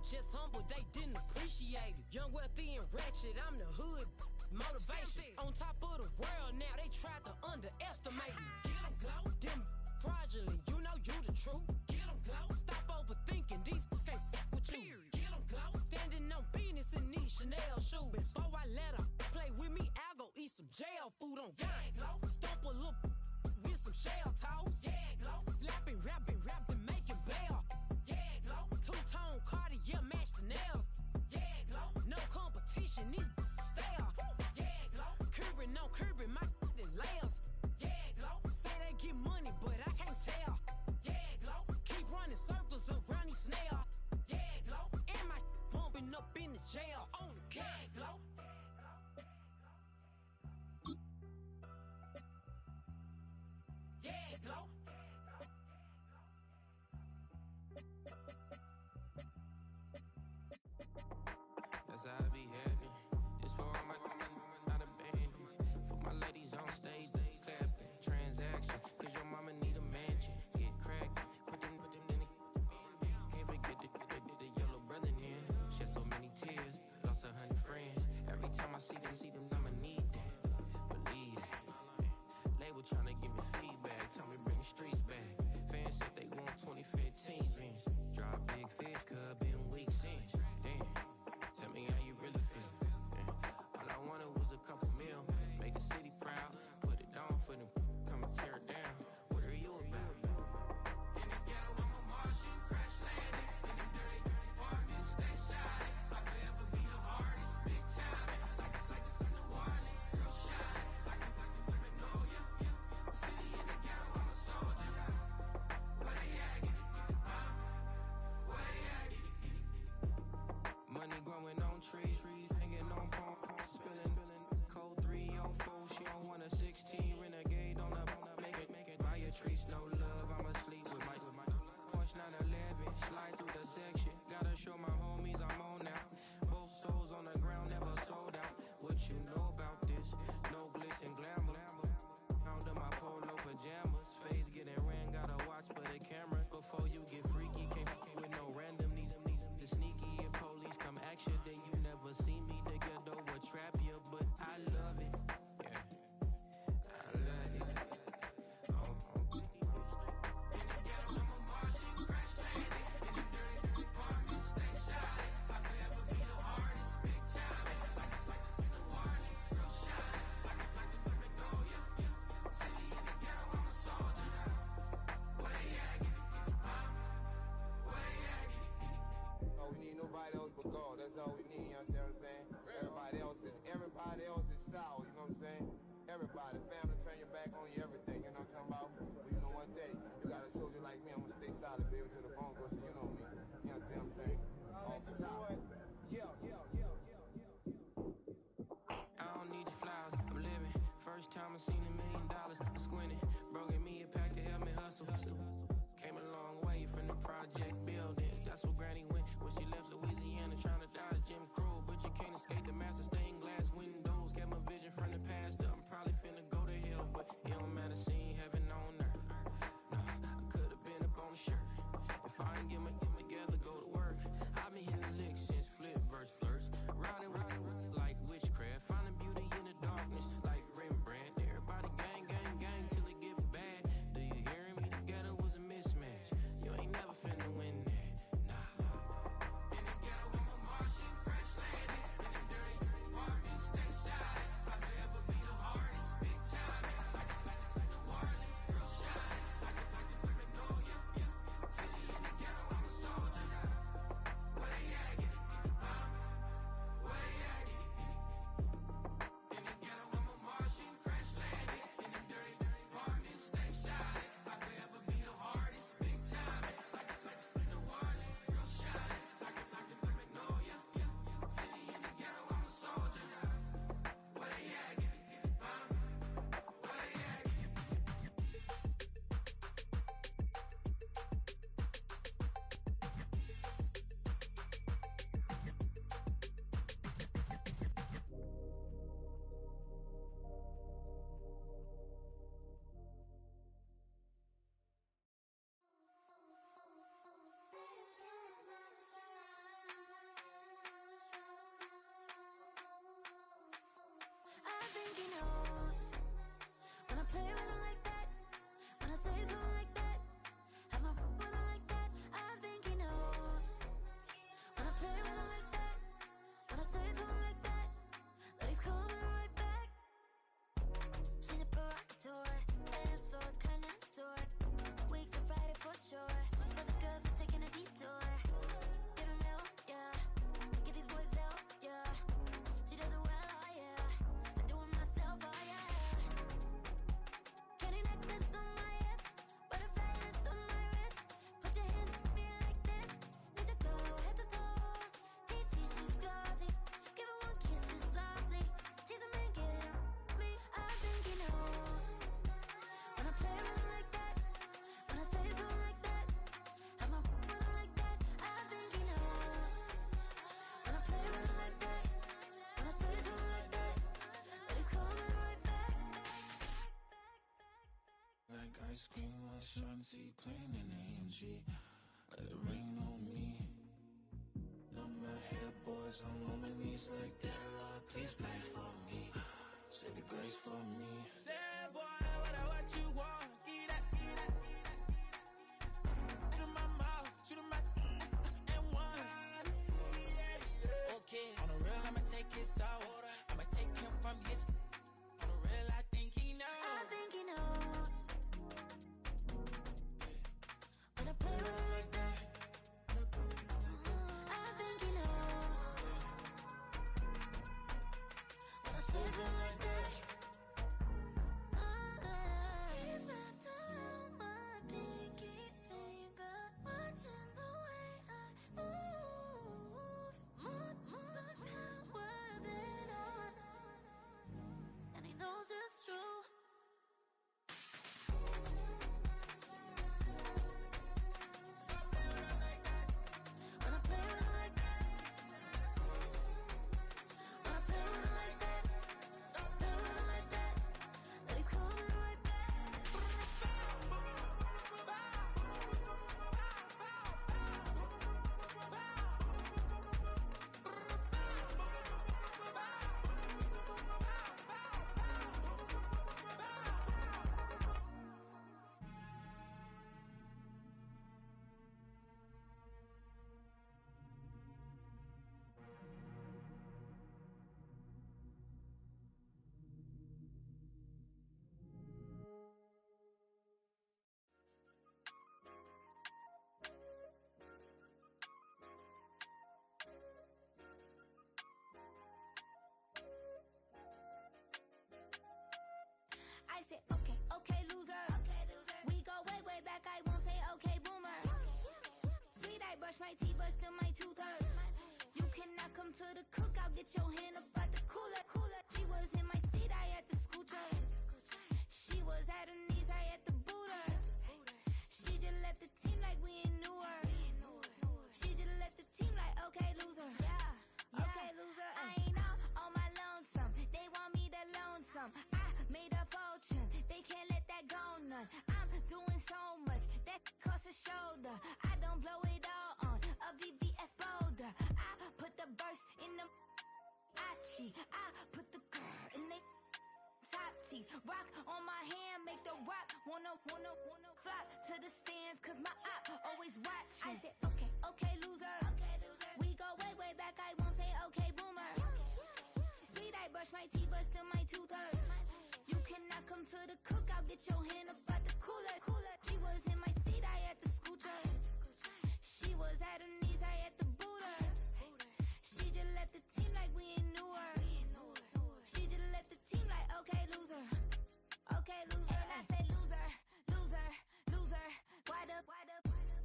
just humble, they didn't appreciate it. Young, wealthy, and ratchet, I'm the hood motivation. On top of the world now, they tried to underestimate me. Get 'em glow, them fraudulent, you know you the truth. Get 'em glow, stop overthinking, these can't fuck with you. Get 'em glow, standing on business in these Chanel shoes. Before I let her play with me, I'll go eat some jail food on gang. Glow, stomp a little with some shell toes. Yeah, glow, slapping, rapping, making bail. Yeah, glow, two-tone Cartier match the nails. Yeah, glow, no competition, these stale. Yeah, glow, curbing my layers. Yeah, glow, say they get money, but I can't tell. Yeah, glow, keep running circles around these snails. Yeah, glow, and my bumping up in the jail on the gag, glow. Yeah, glow. That's how I be happening. This for all my not abandoned. For my ladies on stage, they clapping. Transaction, cause your mama need a mansion. Get crackin', put them in the. Can't forget the yellow brother in. Shed so many tears, lost 100 friends. Every time I see them, I'ma need that. Believe that. Label tryna give me feedback, tell me bring the streets back. Fans said they want 2015 Vince. Drop big fish, cuz been weak since. Damn. Tell me how you really feel. Yeah. All I wanted was a couple mil. Make the city proud. Put it on for them. Come and tear it down. What are you about? In the ghetto, I'm a Martian. Crash landing. In the dirty apartments. Stay shining. I'll forever be the hardest. Big time. Like the New Orleans. Real shine. Like the women know you. City in the ghetto, I'm a soldier. Where they at? Get it. Where they at? Get it. Money growing on trees, hanging on palm, spilling, code 304. She don't want a 16, renegade on up, make it. Buy a tree, no love, I'ma sleep with my Porsche 911, slide through the section. Gotta show my homies I'm on now. Both souls on the ground, never sold out. What you know about this? No glitz and glamour. Under my polo pajamas, face getting ran, gotta watch for the cameras. Before you get freaky, can't with no random these the sneaky. If police come action, then you never see me. The ghetto will trap you, but I love it. Yeah, I love it. Oh. In the ghetto, I'm a Martian, crash landing. In the dirty apartments, stay shining. I'll forever be the hardest, big time. Like the New Orleans, real shine. Like the women know you. City in the ghetto, I'm a soldier. Where they at? Get it. Where they at? Get it. Oh, we need nobody else but God. That's all we need, you understand what I'm saying? Everybody else is sour, you know what I'm saying? Everybody, family, turn your back on you, everything, you know what I'm talking about? But you know one day, you got a soldier like me, I'm gonna stay solid, baby, to the bone, bro, so you know me. You understand what I'm saying? Off the top. Yeah. I don't need your flowers, I'm living. First time I seen $1 million, I squinted. Bro, give me a pack to help me hustle. Came a long way from the project buildings. That's where Granny went when she left Louisiana, trying to dodge Jim Crow. But you can't escape the master stained glass windows. Got my vision from the past. I'm probably finna go to hell, but it don't matter, seeing heaven on earth. No, I could've been up on the shirt. If I ain't get my together, go to work. I've been hitting licks since flip verse flirts. Riding like witchcraft, finding beauty in the darkness like Rembrandt. Everybody gang till it get bad. Do you hear me? The ghetto was a mismatch. You ain't never finna win that. Nah. In the ghetto, I'm a Martian, crash landing. In the dirty apartments, stay shining. I'll forever be the hardest, big time. Like the New Orleans, tour. Dance floor, connoisseur. Weeks of Friday for sure. Tell the girls we're taking a detour. Give 'em hell, yeah. Get these boys out, yeah. She does it well, oh yeah. I do it myself, oh yeah. Candy necklace on my hips, butterfly lips on my wrist. Put your hands up me like this. Need to go head to toe. PT, she's glossy. Give her one kiss just softly. Tease him and get him. Me, I think he knows. When I play with him like that, when I say it to him like that, have my with him like that. I think he knows. When I play with him like that, when I say it to him like that, that he's coming right back. Like ice cream on Shanti, playing in AMG. Let it rain on me. Love my hair, boys, I'm on my knees like that. Lord, please pray for me. Save your grace for me. Say, boy, what you want? Get that, get that, get that. Shoot in my mouth, shoot in my and one. Okay, on the real, I'ma take his soul. I'ma take him from his. On the real, I think he knows. I think he knows. When I play with him like that, I think he knows. When I say it to him like that, he's wrapped around my pinky finger, watching the way I move. More power than on, and he knows it's true. When I play with him like that, when I play with him like that, play with him like that, that he's coming right back. I said, okay, okay, loser. We go way, way back. I won't say okay, boomer. Sweet, I brush my teeth, but still my tooth hurt. You cannot come to the cookout. Get your hand up out the cooler. She was in my seat. I had to scoot her. She was at her knees. I had to boot her. She just left the team like we ain't knew her. She just left the team like, okay, loser. Yeah, okay, loser. I ain't on my lonesome. They want me to loan some. I made a fortune. They can't let that go none. I'm doing so much that costs a shoulder. I don't blow it all on a VVS boulder. I put the verse in the Achi. I put the girl in the top teeth. Rock on my hand, make the rock wanna flock to the stands, cause my op always watching. I said, okay, okay, loser. We go way, way back. I won't say okay, boomer. Sweet, I brush my teeth, but still my tooth hurt. You cannot come to the cookout. Get your hand up out the cooler. She was in my seat. I had to scoot her. She was at her knees. I had to boot her. She just left the team like we ain't knew her. She just left the team like, okay, loser. Okay, loser. And I say loser, loser, loser. Why the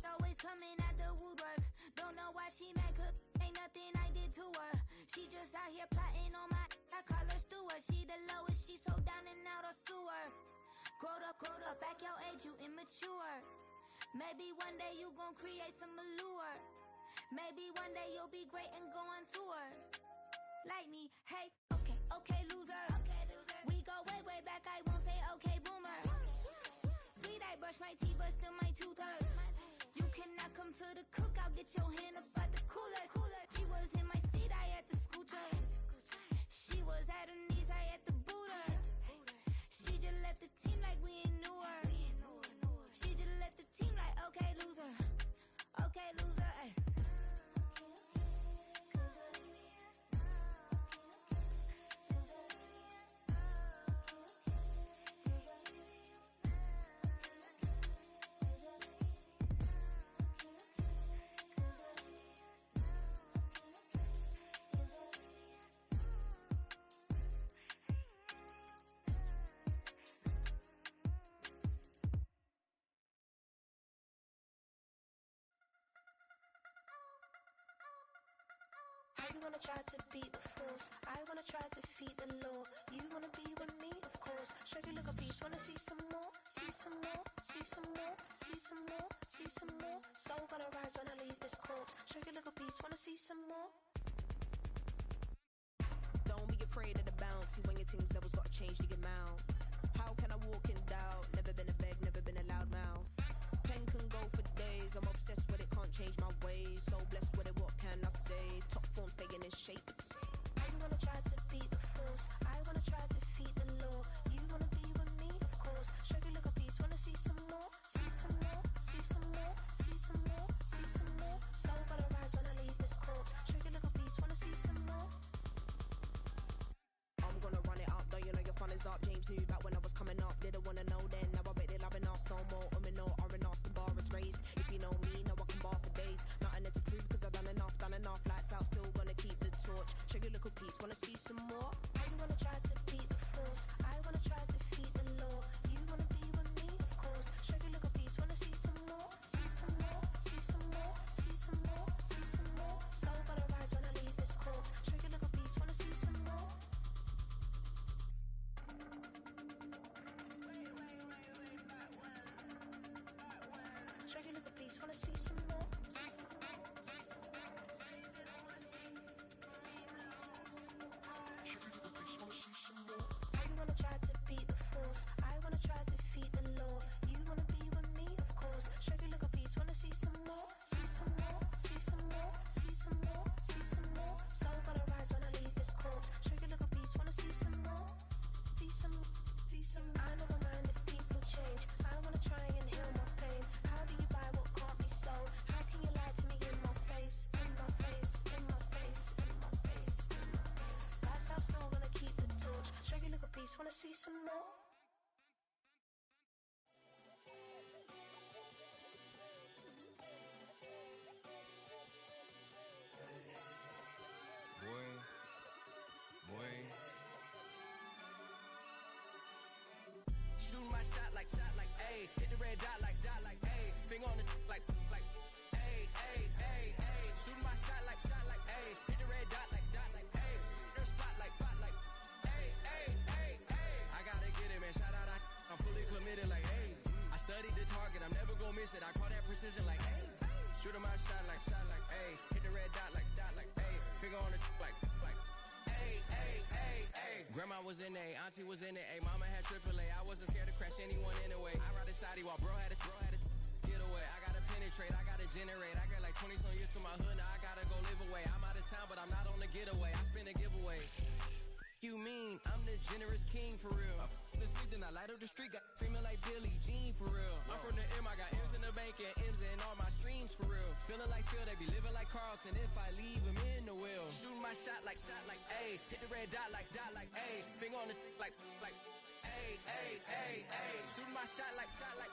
always coming out the woodwork? Don't know why she mad, cause ain't nothing I did to her. She just out here plotting on my, I call her steward. She the lowest, she so down and out of sewer. Growed up, back your age, you immature. Maybe one day you gon' create some allure. Maybe one day you'll be great and go on tour. Like me, hey, okay, okay, loser. We go way, way back, I won't say okay, boomer. Sweet, I brush my teeth, but still my tooth hurt. You cannot come to the cookout. Get your hand up out the cooler. She was in my seat. I had to scoot her. She was at her knees. I had to boot her. She just left the team like we ain't knew her. She just left the team like, okay, loser. Okay, loser. Ay. wanna try to beat the force. I wanna try to defeat the law. You wanna be with me, of course. Show you look a piece, wanna see some more, see some more, see some more, see some more, see some more. Soul gonna rise when I leave this corpse. Show you look a piece, wanna see some more. Don't be afraid of the bounce. See when your things levels gotta change to your mouth. How can I walk in doubt? Never been a beg, never been a loud mouth. Pen can go for days. I'm obsessed with it, can't change my ways. So blessed with it, what can I say? Top form staying in shape. I wanna try to beat the force. I wanna try to defeat the law. You wanna be with me, of course. Show you look a piece, wanna see some more, see some more, see some more, see some more, see some more. Soul gonna rise when I leave this corpse. Show you look a piece, wanna see some more. I'm gonna run it up, though you know your fun is up. James knew back when I was coming up. Didn't wanna know then, now I bet they loving us no more. No R&R, the bar is raised. If you know me, now I can bar for days. Nothing left to prove, cause I've done enough. Lights out, still gonna keep the torch. Show you look a piece, wanna see some more? I wanna try to beat the force. I wanna try to defeat the law. You wanna be with me, of course. Show you look a piece, wanna see some more, see some more, see some more, see some more, see some more. Soul gonna rise when I leave this corpse. Show you look a piece, wanna see some more. Show you look a piece, wanna see some more. I wanna try to beat the force. I wanna try to defeat the law. You wanna be with me, of course. Show you look a piece, wanna see some more, see some more, see some more, see some more, see some more. Soul gonna rise when I leave this corpse. Show you look a piece, wanna see some more, see some, see some. I never mind if people change. I wanna try and heal my pain. How do you buy what can't be sold? How can you lie to me in my face, in my face, in my face, in my face, in my face? That's how I'm still gonna keep the torch. Show you look a piece, wanna see some more. Shoot my shot like ayy. Hit the red dot like ayy. Finger on the like ayy, ayy, ayy, ayy. Shoot my shot like ayy. Hit the red dot like ayy. Their spot like ayy, ayy, ayy, ayy. I gotta get it, man. Shout out, I'm fully committed like ayy. I studied the target, I'm never gonna miss it. I call that precision like ayy. Shooting my shot like ayy. Hit the red dot like ayy. Finger on the like ayy, ayy, ayy, ayy. Grandma was in A, auntie was in it, ayy. Mama had AAA. I wasn't scared to crash anyone anyway. I ride a shotty while bro had a get away. I gotta penetrate, I gotta generate. I got like 20 some years to my hood, now I gotta go live away. I'm out of town, but I'm not on the getaway. I spin a giveaway. You mean I'm the generous king for real? I the sleep, then I light up the street, got screaming like Billie Jean for real. I'm from the M, I got M's in the bank and M's in all my streams for real. Feeling like Phil, they be living like Carlton if I leave him in the wheel. Shoot my shot like ayy. Hit the red dot like ayy. Finger on the like ayy, ayy, ayy, ayy. Shoot my shot like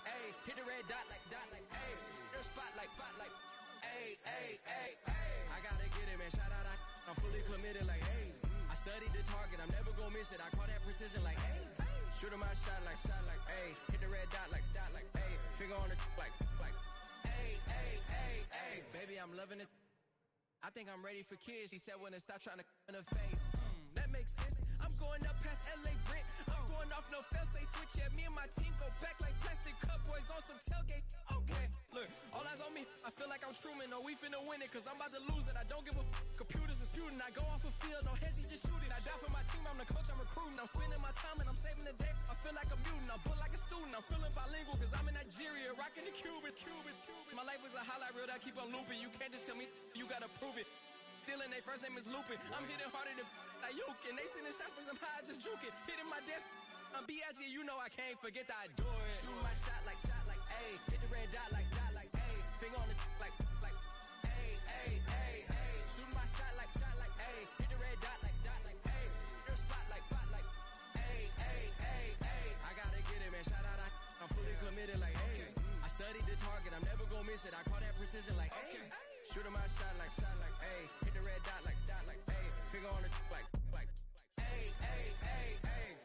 ayy. Hit the red dot like ayy. Their spot like ayy, ayy, ayy, ayy. I gotta get it, man. Shout out, I'm fully committed like ayy. I studied the target, I'm never gonna miss it. I call that precision like ayy. Shooting my shot like ayy. Hit the red dot like ayy. Finger on the like ayy, ayy, ayy, ayy. Baby, I'm loving it. I think I'm ready for kids. She said when to stop trying to in her face. That makes sense. I'm going up past LA Brent. I'm going off no fail, say switch. Yeah, me and my team go back like plastic cup boys on some tailgate. Okay, look, all eyes on me. I feel like I'm Truman. No, we finna win it, cause I'm about to lose it. I don't give a computers disputing. I go off a field, no heads, he just shooting. I die for my team, I'm the coach, I'm recruiting. I'm spending my time and I'm saving the day. I feel like a mutant, I'm built like a student. I'm feeling bilingual, cause I'm in Nigeria, rocking the Cubans. My life is a highlight reel that I keep on looping. You can't just tell me, you gotta prove it. Stealing, they first name is Lupin. I'm hitting harder than like Yukin. They sending shots for some high, just juking. Hitting my desk, I'm B.I.G. You know I can't forget that I do it. Shoot my shot like ayy. Hit the red dot like ayy. Finger on the like ayy, ayy, ayy, ayy. Shoot my shot like ayy. Hit the red dot like ayy. Their spot like ayy, ayy, ayy, ayy. I gotta get it, man. Shout out, I'm fully committed like ayy. I studied the target, I'm never gonna miss it. I call that precision like ayy. Shooting my shot like ayy. Hit the red dot like ayy. Finger on the like ayy, ayy, ayy, ayy.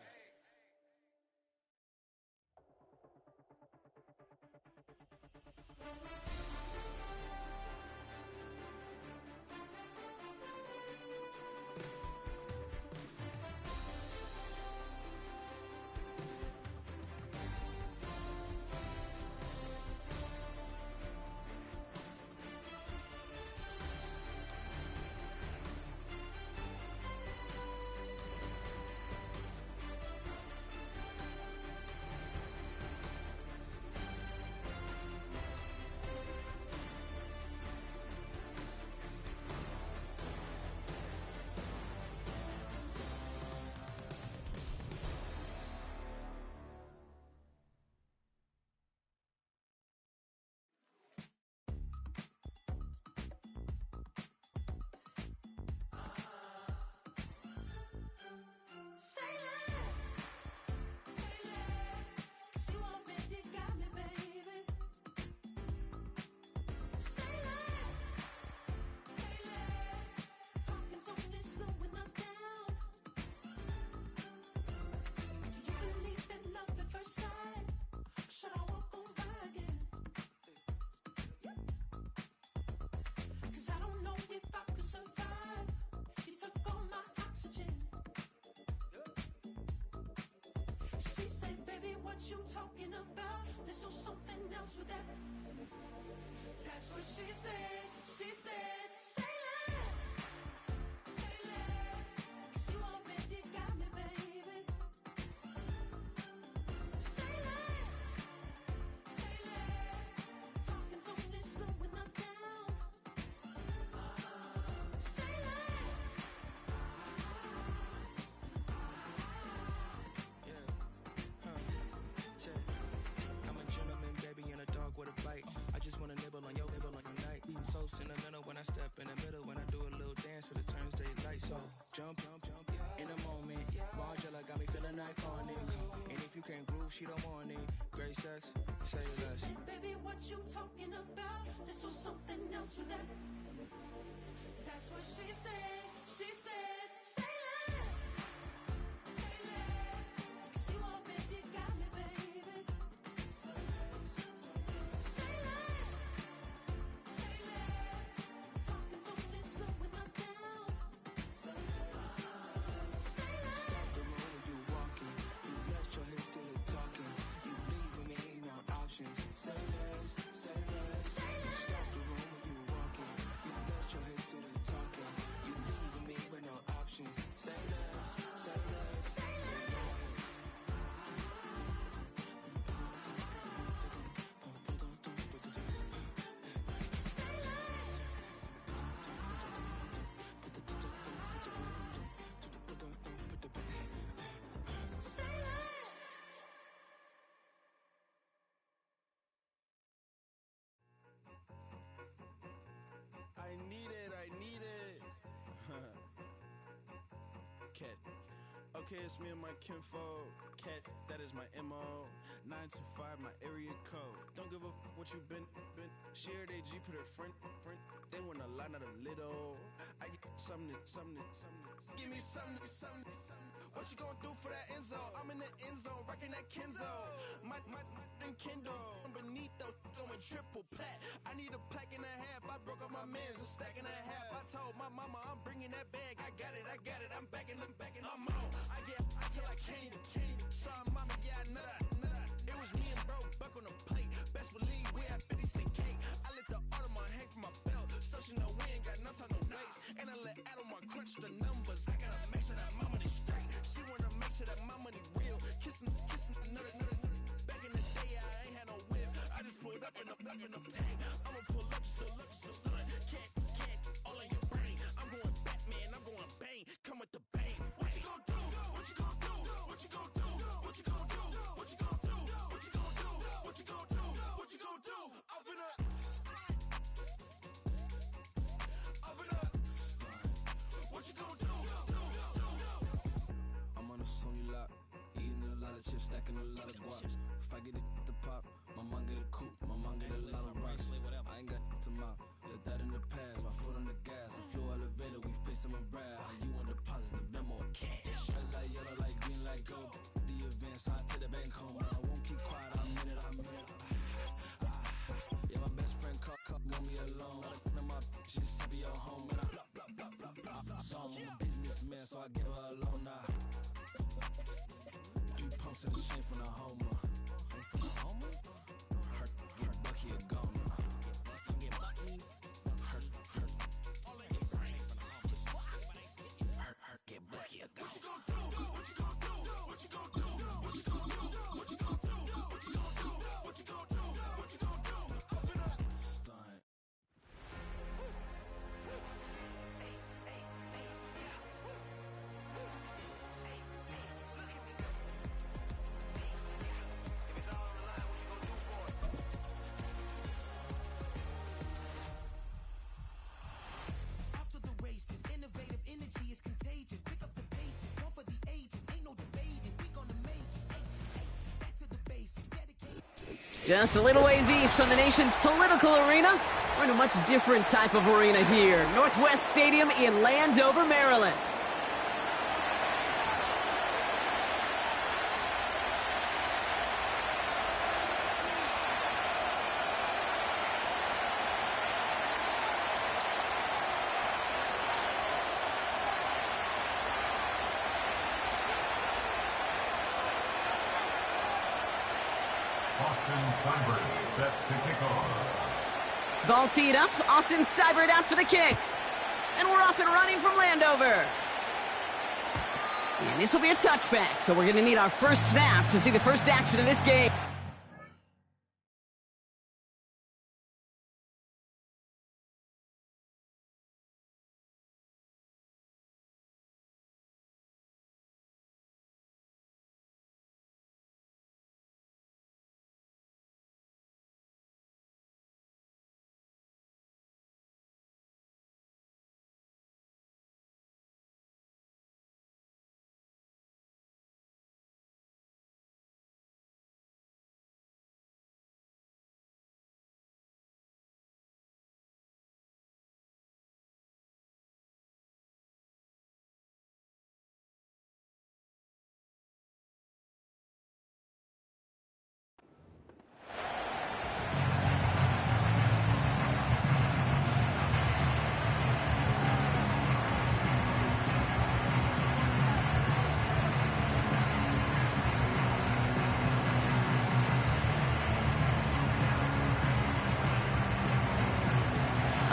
you talking about. Let's do something else with that. That's what she said. She said, say less. Say less. 'Cause you already got me, baby. Say less. Say less. Talking's only slowing us down. Say less. I'm a gentleman, baby, and a dog with a bite. I just wanna nibble on your night. So sentimental when I step in the middle. When I do a little dance, it turns daylight. So jump, in a moment. Margella got me feeling iconic. And if you can't groove, she don't want it. Great sex, say less. She said, baby, what you talking about? Let's do something else with that. That's what she said. She said, say less. Say less. 'Cause you already got me, baby. Say less. Say less. Say less. Talking's only slowing us down. Say less. Say less. Stop the room when you walking. You let your head still talking. You leaving me no options. Say less, say less. Say less. Stop the room when you walking. You let your head still talking. You leaving me with no options. Say less, say less. Say less. Say less. Say less. I need it. Cat. Okay, it's me and my kinfolk. Cat, that is my MO. 925, my area code. Don't give a what you been. Shared AG, put her front. They want a lot, not a little. I get something. Give me something. What you gonna do for that Enzo? I'm in the end zone, rocking that Kenzo. My Kindle. I'm beneath though, going triple plat. I need a pack and a half. I broke up my mans, a stack and a half. I told my mama I'm bringing that bag. I got it. I'm backing. I'm on. I till I can't. Sorry, mama, yeah, I nut. It was me and bro, buck on the plate. Best believe we had 50 cent cake. I let the Audemars hang from my belt, so she know we ain't got no time to waste. And I let Audemars crunch the numbers. I gotta make sure that my money straight. She wanna make sure that my money real. Kissing another. Back in the day, I ain't had no whip. I just pulled up in the tank. I'ma pull up just to stunt. Can't, all in your brain. I'm going Batman, I'm going bang. Come with the bang. What you gon' do? What you gon' do? What you gon' do? What you gon' do? What you gon' do? What you gon' do? What you gon' do? What you gon' do? Up in up. What you gon' do? I'm on a Sony lot, eating a lot of chips, stacking a lot of guaps. If I get it the pop, my mom get a coupe, my mom get a lot of rocks. I ain't got to mouth, let that in the past. My foot on the gas, the floor elevator, we face some brad. How you want deposit the memo or cash? Red light, yellow light, green light, gold. The event, so I take the bank home. I won't keep quiet, I'm in it. Yeah, my best friend called, want me alone. None of my bitches be your home, and I I'm a businessman, so I give her a loan now. 3 pumps in the chain from the Homer. Hurt Bucky a goner. Hurt. Get Bucky a goner. What you gon' do? What you gon' do? What you gon' do? What you gon' do? What you gon' do? What you gon' do? What you gon' do? What you gon' do? Open up. Stunt. After the races, innovative energy is contagious. Pick up the paces, one for the ages. Ain't no debating, we gonna make it. Back to the basics, dedicated. Just a little ways east from the nation's political arena, we're in a much different type of arena here. Northwest Stadium in Landover, Maryland. Austin Seibert set to kick off. Ball teed up. Austin Seibert out for the kick. And we're off and running from Landover. And this will be a touchback, so we're going to need our first snap to see the first action of this game.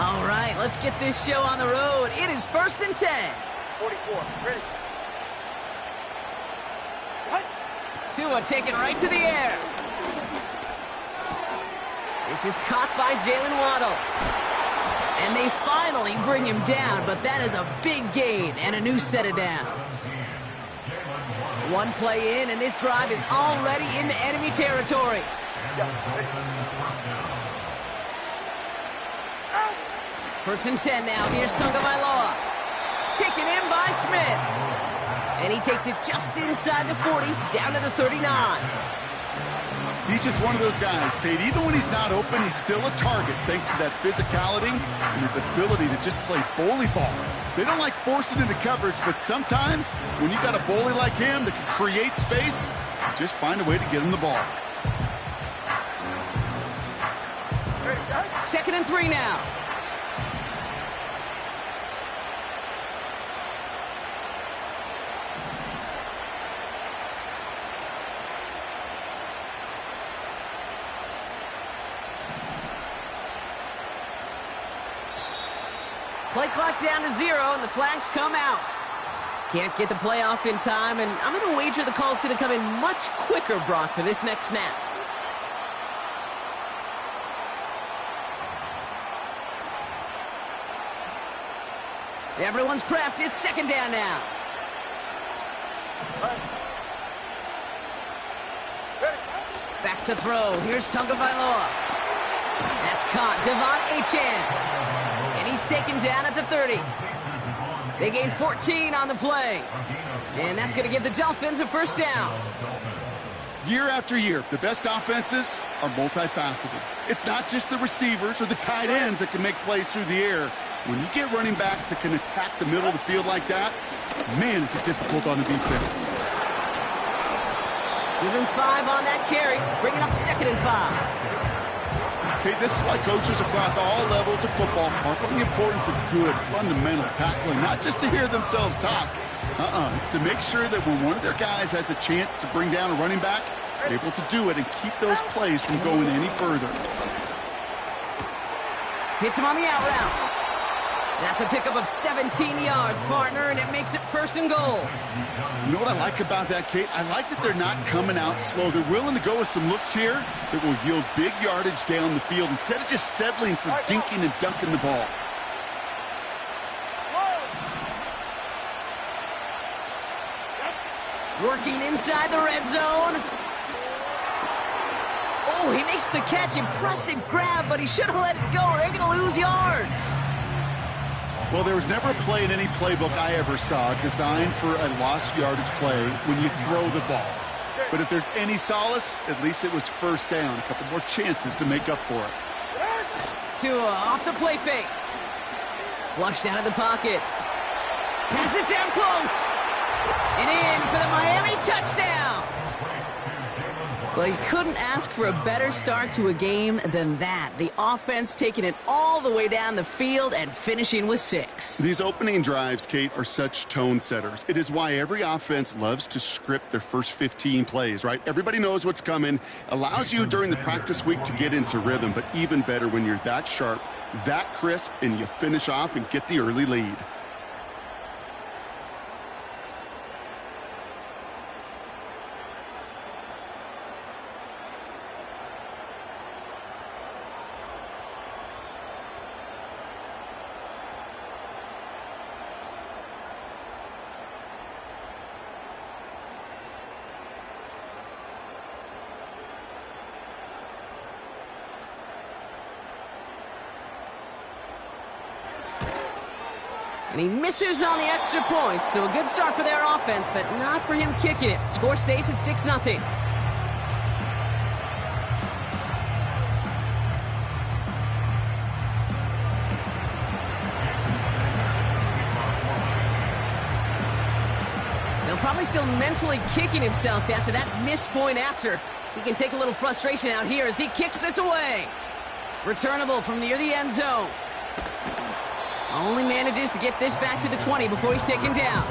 All right, let's get this show on the road. It is 1st and 10. 44, ready. Tua taken right to the air. This is caught by Jalen Waddle. And they finally bring him down, but that is a big gain and a new set of downs. One play in, and this drive is already into enemy territory. First and 10 now. Here's Tagovailoa. Taken in by Smith. And he takes it just inside the 40, down to the 39. He's just one of those guys, Kate. Even when he's not open, he's still a target thanks to that physicality and his ability to just play bully ball. They don't like forcing into coverage, but sometimes when you got a bully like him that can create space, just find a way to get him the ball. 2nd and 3 now. Play clock down to 0, and the flags come out. Can't get the play off in time, and I'm going to wager the call's going to come in much quicker, Brock, for this next snap. Everyone's prepped. It's 2nd down now. Back to throw. Here's Tagovailoa. That's caught. Devon Achane. And he's taken down at the 30. They gain 14 on the play. And that's going to give the Dolphins a first down. Year after year, the best offenses are multifaceted. It's not just the receivers or the tight ends that can make plays through the air. When you get running backs that can attack the middle of the field like that, man, is it difficult on the defense. Give him 5 on that carry, bringing up 2nd and 5. Okay, this is why coaches across all levels of football harp on the importance of good, fundamental tackling, not just to hear themselves talk. It's to make sure that when one of their guys has a chance to bring down a running back, they're able to do it and keep those plays from going any further. Hits him on the out route. That's a pickup of 17 yards, partner, and it makes it 1st and goal. You know what I like about that, Kate? I like that they're not coming out slow. They're willing to go with some looks here that will yield big yardage down the field instead of just settling for dinking and dunking the ball. Working inside the red zone. Oh, he makes the catch. Impressive grab, but he should have let it go. They're going to lose yards. Well, there was never a play in any playbook I ever saw designed for a lost yardage play when you throw the ball. But if there's any solace, at least it was 1st down. A couple more chances to make up for it. Tua off the play fake. Flushed out of the pocket. Pass it down close. And in for the Miami touchdown. Well, you couldn't ask for a better start to a game than that. The offense taking it all the way down the field and finishing with 6. These opening drives, Kate, are such tone setters. It is why every offense loves to script their first 15 plays, right? Everybody knows what's coming. Allows you during the practice week to get into rhythm, but even better when you're that sharp, that crisp, and you finish off and get the early lead. And he misses on the extra point, so a good start for their offense, but not for him kicking it. Score stays at 6-0. He'll probably still mentally kicking himself after that missed point after. He can take a little frustration out here as he kicks this away. Returnable from near the end zone. Only manages to get this back to the 20 before he's taken down.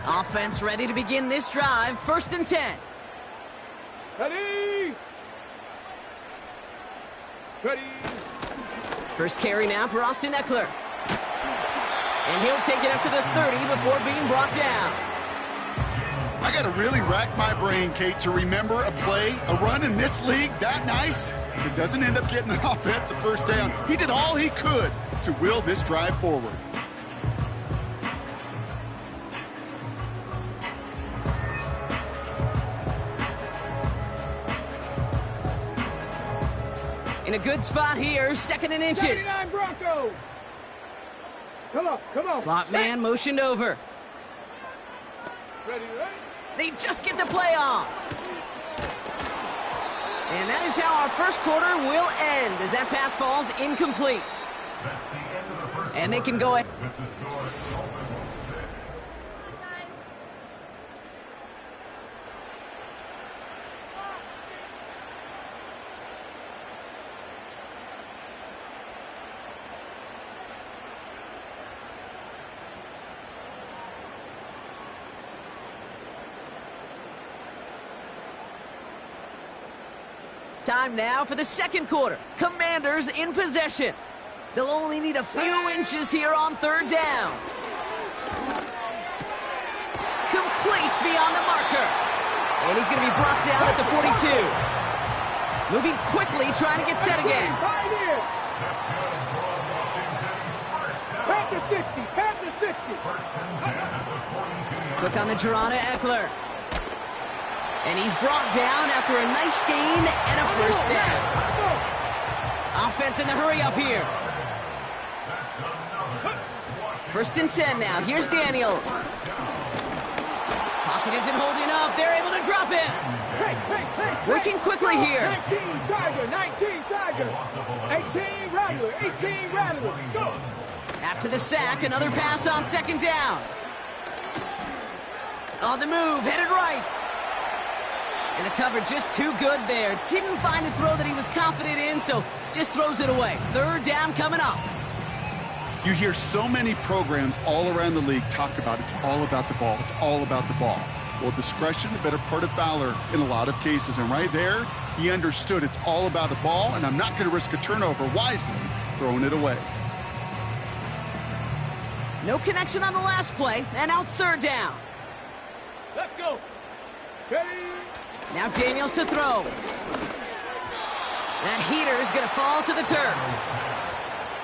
Offense ready to begin this drive. 1st and 10. Ready! Ready! First carry now for Austin Eckler. And he'll take it up to the 30 before being brought down. I got to really rack my brain, Kate, to remember a play, a run in this league that nice that doesn't end up getting an offensive first down. He did all he could to will this drive forward. In a good spot here, 2nd and inches. Broncos. Come on. Slot man motioned over. Ready. They just get the play off. And that is how our first quarter will end as that pass falls incomplete. And they can go ahead. Time now for the second quarter. Commanders in possession. They'll only need a few inches here on 3rd down. Complete beyond the marker. And he's going to be brought down at the 42. Moving quickly, trying to get set again. Pat the 60. Quick on the Gerard Eckler. And he's brought down after a nice gain and a first down. Offense in the hurry up here. 1st and 10 now. Here's Daniels. Pocket isn't holding up. They're able to drop him. Working quickly here. 19 Tiger. 18 Rattler. Go. After the sack, another pass on 2nd down. On the move, headed right. And the coverage just too good there. Didn't find a throw that he was confident in, so just throws it away. 3rd down coming up. You hear so many programs all around the league talk about it's all about the ball. It's all about the ball. Well, discretion, the better part of valor in a lot of cases. And right there, he understood it's all about the ball, and I'm not going to risk a turnover, wisely throwing it away. No connection on the last play, and now it's 3rd down. Let's go. Ready. Now Daniels to throw. That heater is going to fall to the turf.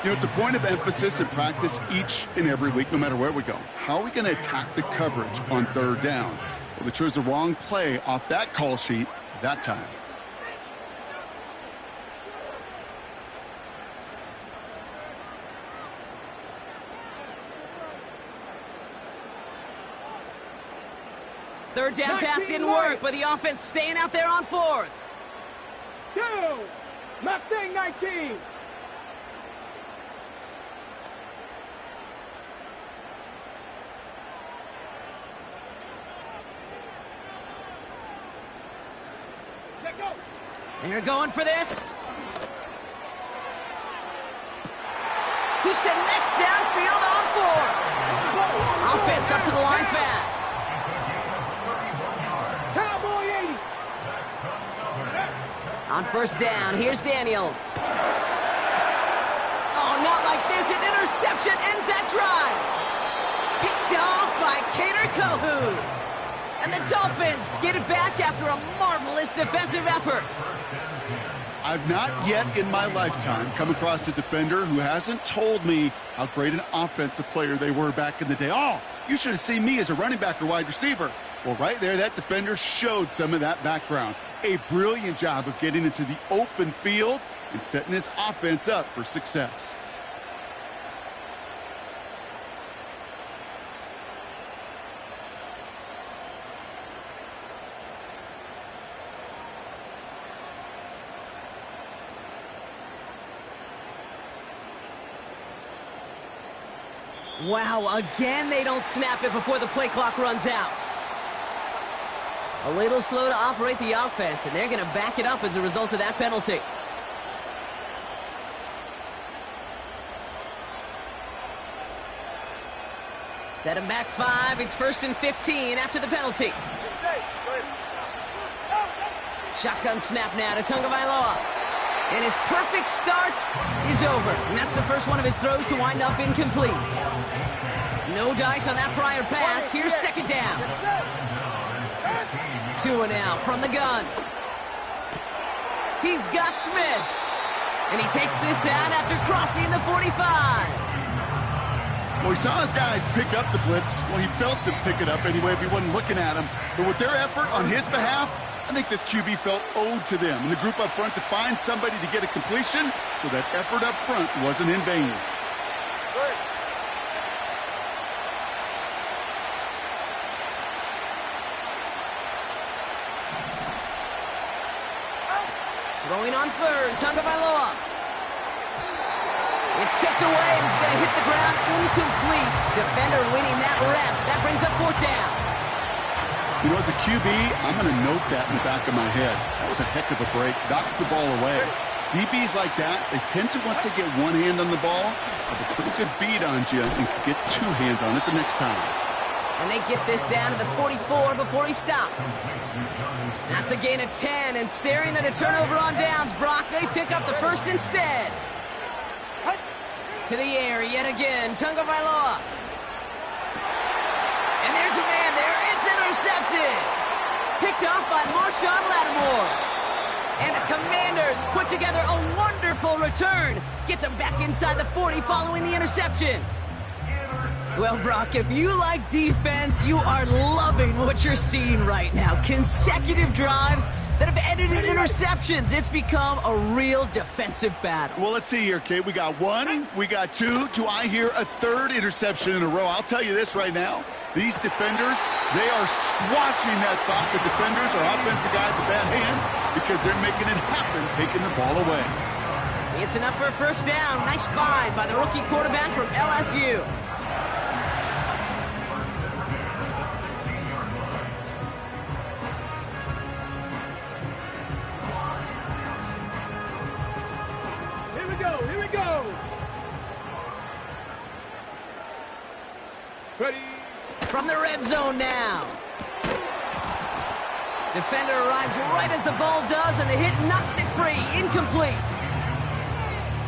You know, it's a point of emphasis in practice each and every week, no matter where we go. How are we going to attack the coverage on 3rd down? Well, they chose the wrong play off that call sheet that time. Third down pass didn't work, but the offense staying out there on fourth. 2, Mustang 19. Let go. They're going for this. He connects downfield on fourth. Offense up to the line fast. Cowboy 80. On first down, here's Daniels. Oh, not like this. An interception ends that drive. Picked off by Kader Kohu. And the Dolphins get it back after a marvelous defensive effort. I've not yet in my lifetime come across a defender who hasn't told me how great an offensive player they were back in the day. Oh, you should have seen me as a running back or wide receiver. Well, right there, that defender showed some of that background. A brilliant job of getting into the open field and setting his offense up for success. Wow, again they don't snap it before the play clock runs out. A little slow to operate the offense, and they're going to back it up as a result of that penalty. Set him back 5. It's 1st and 15 after the penalty. Shotgun snap now to Tagovailoa. And his perfect start is over. And that's the first one of his throws to wind up incomplete. No dice on that prior pass. Here's second down. 2 and out from the gun. He's got Smith. And he takes this out after crossing the 45. Well, he saw his guys pick up the blitz. Well, he felt them pick it up anyway if he wasn't looking at him. But with their effort on his behalf, I think this QB felt owed to them and the group up front to find somebody to get a completion, so that effort up front wasn't in vain. Throwing on third, Tagovailoa. It's tipped away and it's going to hit the ground incomplete. Defender winning that rep. That brings up 4th down. You know, as a QB, I'm going to note that in the back of my head. That was a heck of a break. Knocks the ball away. DBs like that, they tend to, once they get one hand on the ball, have a pretty good beat on you and can get 2 hands on it the next time. And they get this down to the 44 before he stopped. That's a gain of 10, and staring at a turnover on downs, Brock, they pick up the first instead. To the air yet again, Tagovailoa. And there's a man there. It's intercepted. Picked off by Marshawn Lattimore. And the Commanders put together a wonderful return. Gets him back inside the 40 following the interception. Well, Brock, if you like defense, you are loving what you're seeing right now. Consecutive drives that have ended in interceptions. It's become a real defensive battle. Well, let's see here, Kate. We got 1, we got 2. Do I hear a 3rd interception in a row? I'll tell you this right now. These defenders, they are squashing that thought that defenders are offensive guys with bad hands because they're making it happen, taking the ball away. It's enough for a first down. Nice find by the rookie quarterback from LSU. Here we go. Ready. From the red zone now. Defender arrives right as the ball does, and the hit knocks it free. Incomplete.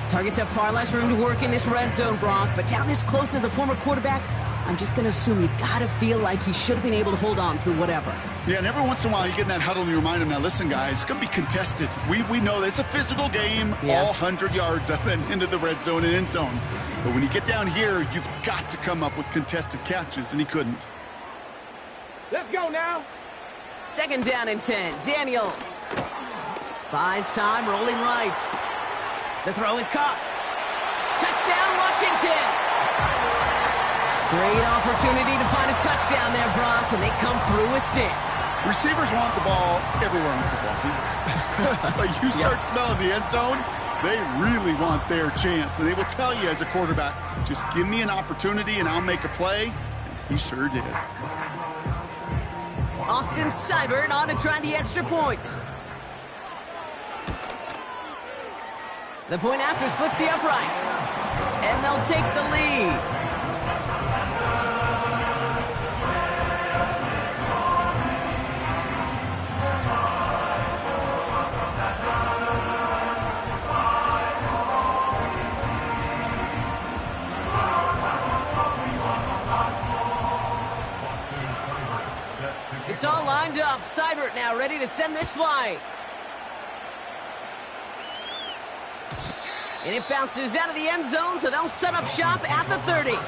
Targets have far less room to work in this red zone, Brock, but down this close as a former quarterback, I'm just going to assume you got to feel like he should have been able to hold on through whatever. Yeah, and every once in a while you get in that huddle and you remind him, now listen, guys, it's going to be contested. We know this. It's a physical game, all 100 yards up and into the red zone and end zone. But when you get down here, you've got to come up with contested catches, and he couldn't. Let's go now. 2nd down and 10. Daniels buys time, rolling right. The throw is caught. Touchdown, Washington. Great opportunity to find a touchdown there, Brock, and they come through with 6. Receivers want the ball everywhere on the football field. But you start smelling the end zone, they really want their chance. And they will tell you as a quarterback, just give me an opportunity and I'll make a play. And he sure did. Austin Seibert on to try the extra point. The point after splits the uprights. And they'll take the lead. It's all lined up. Seibert now ready to send this flight. And it bounces out of the end zone, so they'll set up shop at the 30.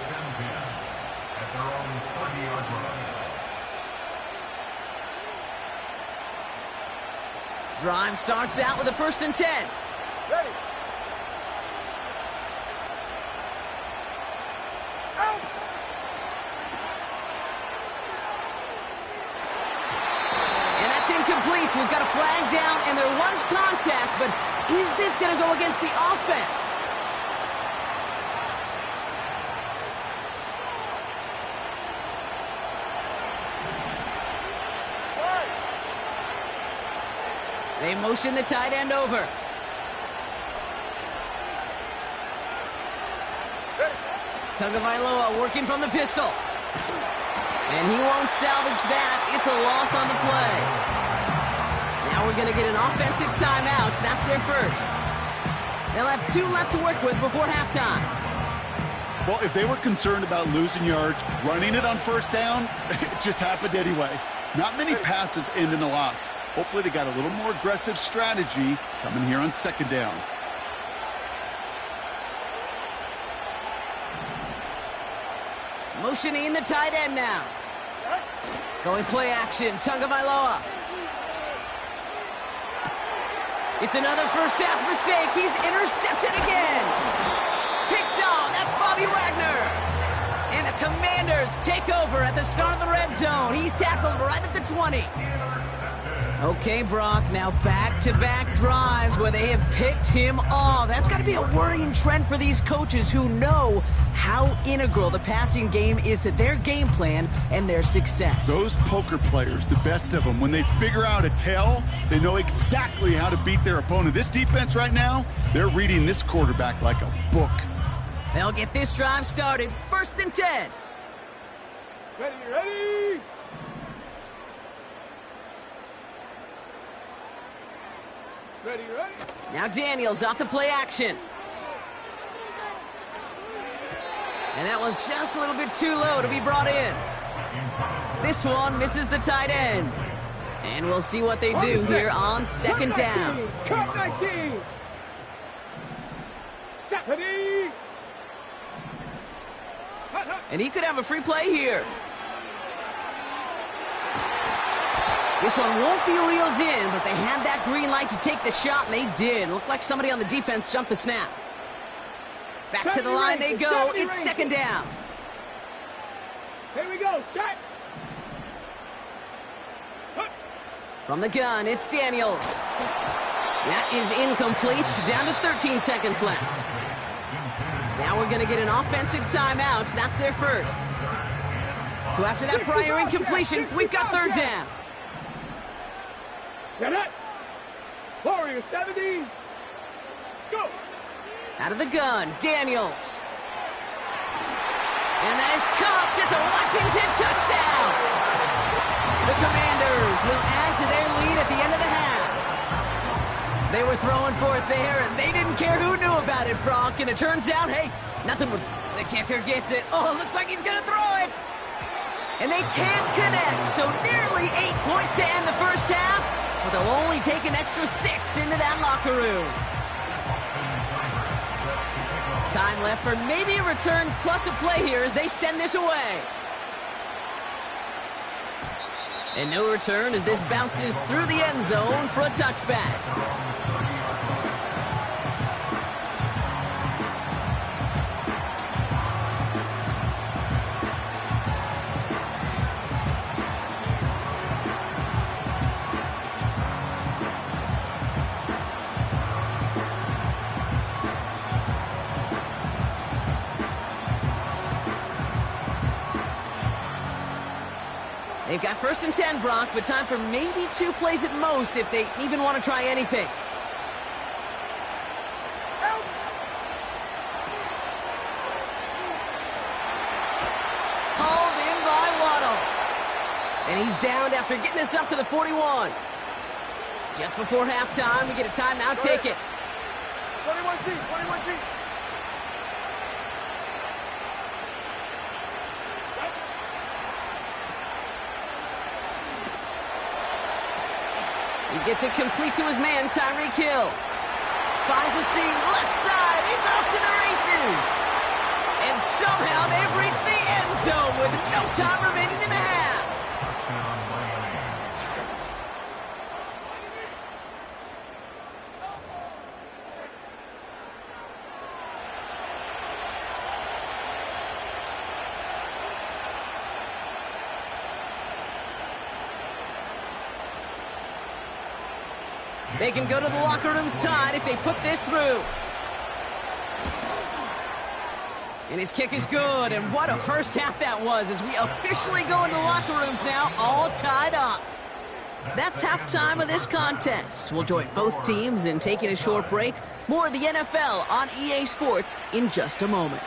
Drive starts out with a 1st and 10. Ready. Out. And that's incomplete. We've got a flag down, and there was contact, but is this going to go against the offense? They motion the tight end over. Tagovailoa working from the pistol. And he won't salvage that. It's a loss on the play. Now we're going to get an offensive timeout. That's their first. They'll have 2 left to work with before halftime. Well, if they were concerned about losing yards, running it on 1st down, it just happened anyway. Not many passes end in a loss. Hopefully they got a little more aggressive strategy coming here on 2nd down. Motioning the tight end now. Going play action, Tagovailoa. It's another first half mistake. He's intercepted again. Picked off. That's Bobby Wagner. And the Commanders take over at the start of the red zone. He's tackled right at the 20. Okay, Brock, now back-to-back drives where they have picked him off. That's got to be a worrying trend for these coaches who know how integral the passing game is to their game plan and their success. Those poker players, the best of them, when they figure out a tell, they know exactly how to beat their opponent. This defense right now, they're reading this quarterback like a book. They'll get this drive started. 1st and 10. Ready, ready. Ready, ready. Now Daniels off the play action. And that was just a little bit too low to be brought in. This one misses the tight end. And we'll see what they do here on 2nd down. Cut 19. Ready. And he could have a free play here. This one won't be reeled in, but they had that green light to take the shot, and they did. Looked like somebody on the defense jumped the snap. Back to the line they go. It's 2nd down. Here we go. Set. From the gun, it's Daniels. That is incomplete. Down to 13 seconds left. Now we're going to get an offensive timeout. That's their first. So after that prior incompletion, we've got 3rd down. Get it. Warrior 70. Go. Out of the gun, Daniels. And that is caught. It's a Washington touchdown. The Commanders will add to their lead at the end of the half. They were throwing for it there, and they didn't care who knew about it, Brock. And it turns out, hey, nothing was... The kicker gets it. Oh, it looks like he's going to throw it. And they can't connect, so nearly 8 points to end the first half, but they'll only take an extra 6 into that locker room. Time left for maybe a return plus a play here as they send this away. And no return as this bounces through the end zone for a touchback. They've got 1st and 10, Brock, but time for maybe 2 plays at most if they even want to try anything. Hauled in by Waddle. And he's downed after getting this up to the 41. Just before halftime, we get a timeout. Take it. 21G, 21G. He gets it complete to his man, Tyreek Hill. Finds a seam, left side, he's off to the races. And somehow they've reached the end zone with no time remaining in the half. They can go to the locker rooms tied if they put this through. And his kick is good, and what a first half that was as we officially go into locker rooms now, all tied up. That's halftime of this contest. We'll join both teams in taking a short break. More of the NFL on EA Sports in just a moment.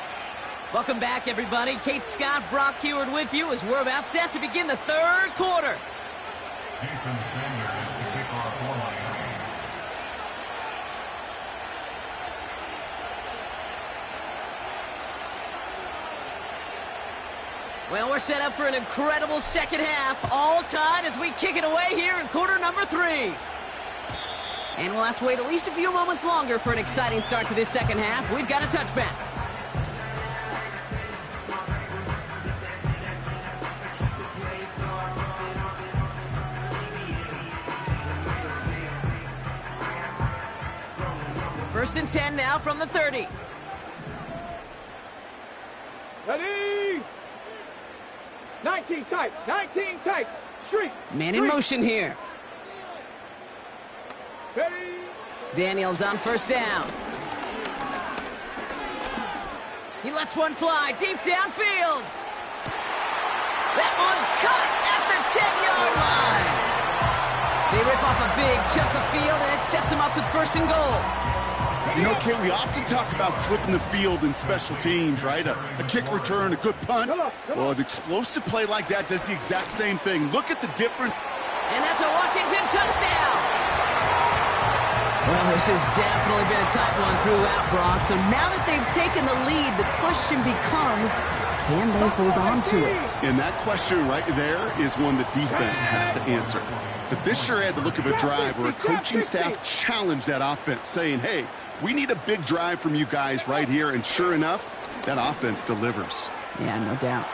Welcome back, everybody. Kate Scott, Brock Heward with you as we're about set to begin the 3rd quarter. Jason Sanders is the kickoff for Miami. Well, we're set up for an incredible second half, all tied as we kick it away here in quarter number 3. And we'll have to wait at least a few moments longer for an exciting start to this second half. We've got a touchback. First and 10 now from the 30. Ready? 19 tight, 19 tight, street. Man in motion here. Ready? Daniels on first down. He lets one fly deep downfield. That one's caught at the 10-yard line. They rip off a big chunk of field, and it sets them up with 1st and goal. You know, Kate, we often talk about flipping the field in special teams, right? A kick return, a good punt. Well, an explosive play like that does the exact same thing. Look at the difference. And that's a Washington touchdown. Well, this has definitely been a tight one throughout, Brock. So now that they've taken the lead, the question becomes, can they hold on to it? And that question right there is one the defense has to answer. But this sure had the look of a drive where a coaching staff challenged that offense, saying, hey, we need a big drive from you guys right here. And sure enough, that offense delivers. Yeah, no doubt.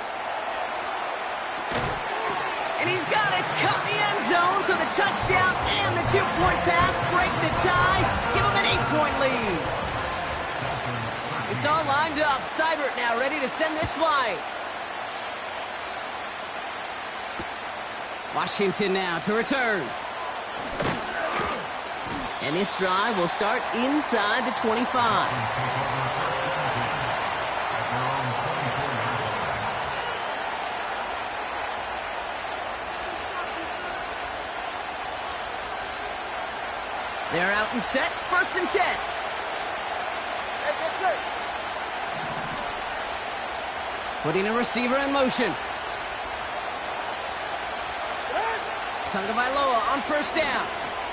And he's got it. Cut the end zone, so the touchdown and the 2-point pass break the tie. Give him an 8-point lead. It's all lined up. Seibert now ready to send this flight. Washington now to return. And this drive will start inside the 25. They're out and set. 1st and 10. Putting a receiver in motion. Tagovailoa on first down.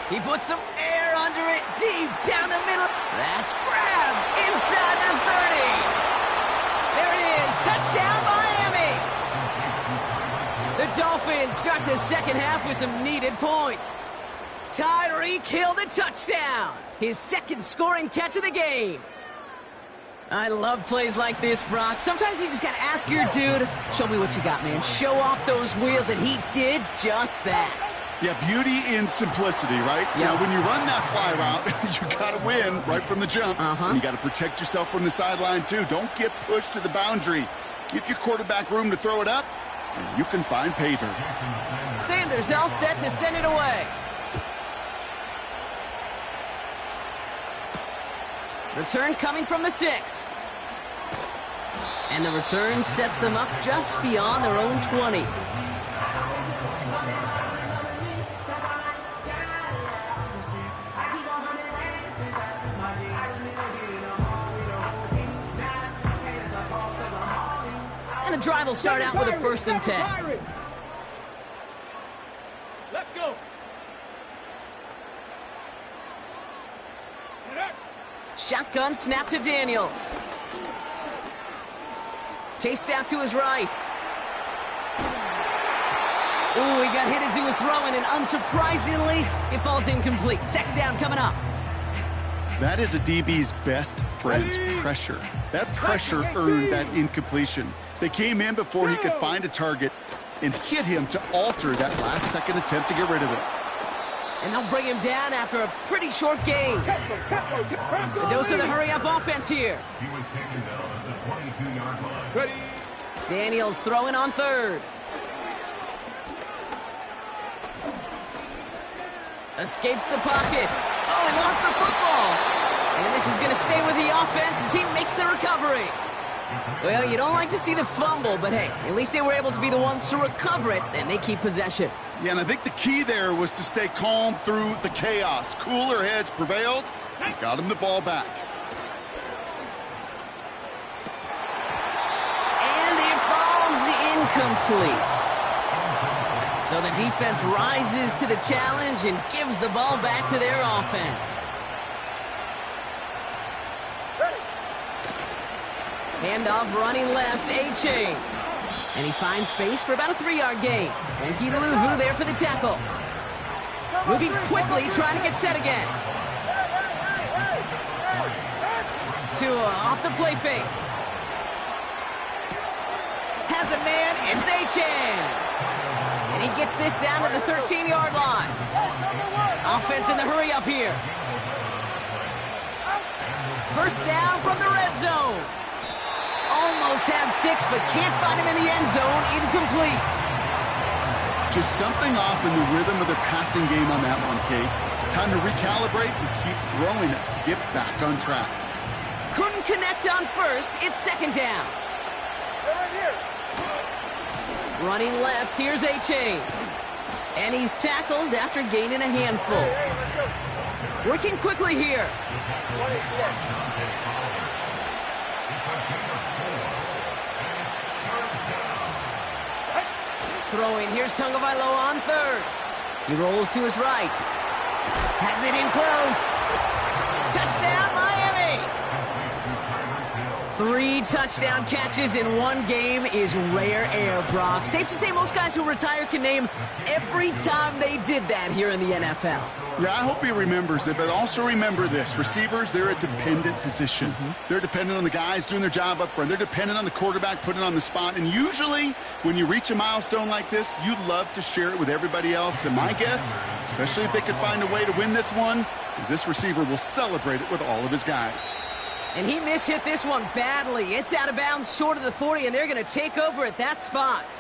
He puts some air under it deep down the middle. That's grabbed inside the 30. There it is. Touchdown, Miami. The Dolphins start the second half with some needed points. Tyreek Hill the touchdown. His 2nd scoring catch of the game. I love plays like this, Brock. Sometimes you just got to ask your dude, show me what you got, man. Show off those wheels, and he did just that. Yeah, beauty in simplicity, right? Yep. Now, when you run that fly route, you got to win right from the jump. And you got to protect yourself from the sideline, too. Don't get pushed to the boundary. Give your quarterback room to throw it up, and you can find pay dirt. Sanders all set to send it away. Return coming from the 6. And the return sets them up just beyond their own 20. And the drive will start out with a 1st and 10. Let's go. Shotgun snap to Daniels. Chased out to his right. Ooh, he got hit as he was throwing, and unsurprisingly, it falls incomplete. 2nd down coming up. That is a DB's best friend, pressure. That pressure earned that incompletion. They came in before he could find a target and hit him to alter that last-second attempt to get rid of it. And they'll bring him down after a pretty short game. A dose of the hurry-up offense here. He was taken down at the 22-yard line. Daniels throwing on 3rd. Escapes the pocket. Oh, he lost the football. And this is going to stay with the offense as he makes the recovery. Well, you don't like to see the fumble, but hey, at least they were able to be the ones to recover it, and they keep possession. Yeah, and I think the key there was to stay calm through the chaos. Cooler heads prevailed, and got him the ball back. And it falls incomplete. So the defense rises to the challenge and gives the ball back to their offense. Handoff running left, A-Chain. And he finds space for about a 3-yard gain. Frankie Luvu there for the tackle. Moving quickly, trying to get set again. Tua off the play fake. Has a man, it's A-Chain. And he gets this down to the 13-yard line. Offense in the hurry up here. 1st down from the red zone. Almost had 6, but can't find him in the end zone. Incomplete. Just something off in the rhythm of their passing game on that one, Kate. Time to recalibrate and keep throwing it to get back on track. Couldn't connect on 1st. It's 2nd down. Running left, here's A-Chain. And he's tackled after gaining a handful. Working quickly here. Throwing, here's Tagovailoa on 3rd. He rolls to his right. Has it in close. Touchdown, Miami! 3 touchdown catches in one game is rare air, Brock. Safe to say most guys who retire can name every time they did that here in the NFL. Yeah, I hope he remembers it, but also remember this. Receivers, they're a dependent position. They're dependent on the guys doing their job up front. They're dependent on the quarterback putting it on the spot. And usually, when you reach a milestone like this, you love to share it with everybody else. And my guess, especially if they could find a way to win this one, is this receiver will celebrate it with all of his guys. And he mishit this one badly. It's out of bounds short of the 40, and they're going to take over at that spot.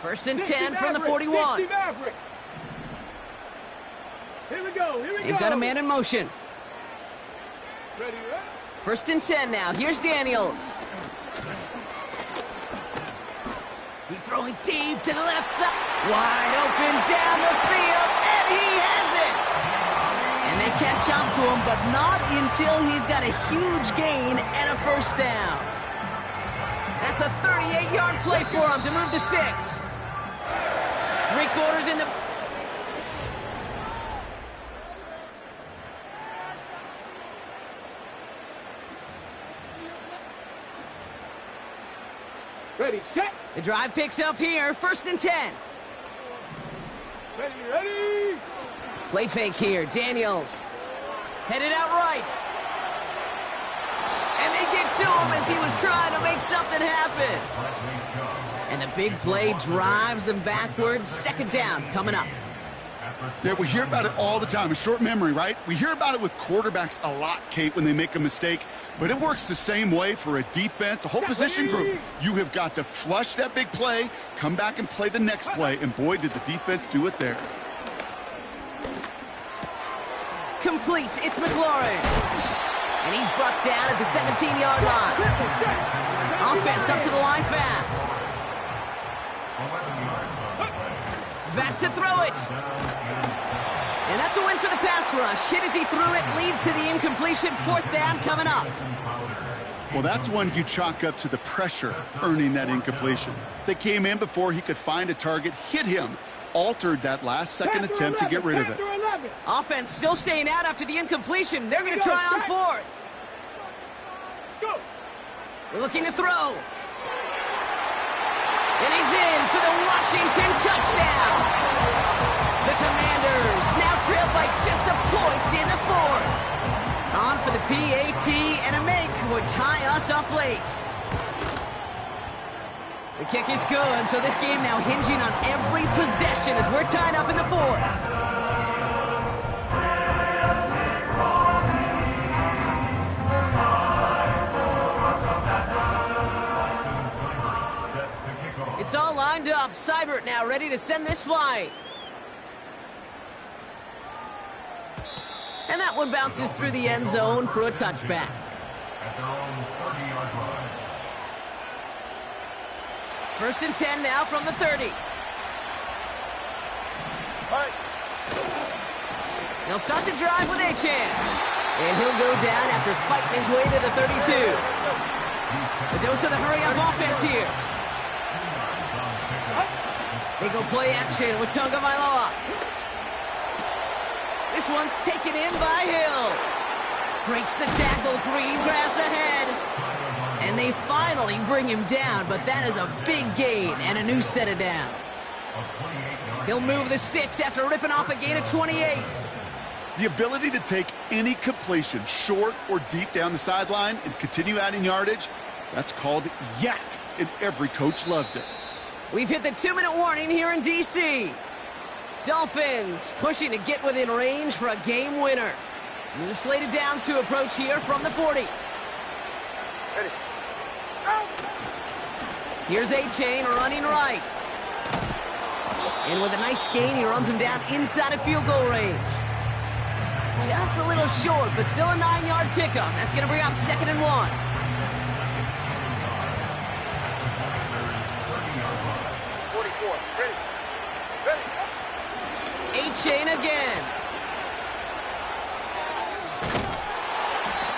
First and 10 from the 41. Here we go. They've got a man in motion. Ready? 1st and 10 now. Here's Daniels. He's throwing deep to the left side. Wide open down the field, and he has it! And they catch up to him, but not until he's got a huge gain and a 1st down. That's a 38-yard play for him to move the sticks. 3/4 in the... Ready, set. The drive picks up here, 1st and 10. Ready. Play fake here, Daniels. Headed out right. And they get to him as he was trying to make something happen. And the big play drives them backwards. 2nd down coming up. Yeah, we hear about it all the time. A short memory, right? We hear about it with quarterbacks a lot, Kate, when they make a mistake. But it works the same way for a defense, a whole position group. You have got to flush that big play, come back and play the next play. And boy, did the defense do it there. Complete. It's McLaurin. And he's brought down at the 17-yard line. Offense up to the line fast. back to throw it. And that's a win for the pass rush. Hit as he threw it, leads to the incompletion. 4th down coming up. Well, that's one you chalk up to the pressure earning that incompletion. They came in before he could find a target, hit him, altered that last-second attempt to get rid of it. Offense still staying out after the incompletion. They're going to try on 4th. Looking to throw. And he's in for the Washington touchdown. The Commanders now trail by just a point in the 4th. On for the PAT, and a make would tie us up late. The kick is good, so this game now hinging on every possession as we're tied up in the 4th. It's all lined up. Seibert now ready to send this flying. And that one bounces through the end zone for a touchback. At their own 30-yard line. 1st and 10 now from the 30. They'll start the drive with Achan. And he'll go down after fighting his way to the 32. A dose of the hurry-up offense here. They go play action with Tonga Mailoa. This one's taken in by Hill. Breaks the tackle, green grass ahead. And they finally bring him down, but that is a big gain and a new set of downs. He'll move the sticks after ripping off a gain of 28. The ability to take any completion, short or deep down the sideline, and continue adding yardage, that's called yak, and every coach loves it. We've hit the 2-minute warning here in D.C. Dolphins pushing to get within range for a game winner. New slated downs to approach here from the 40. Ready. Here's A-Chain running right. And with a nice gain, he runs him down inside of field goal range. Just a little short, but still a 9-yard pickup. That's going to bring up 2nd and 1. A-Chain again.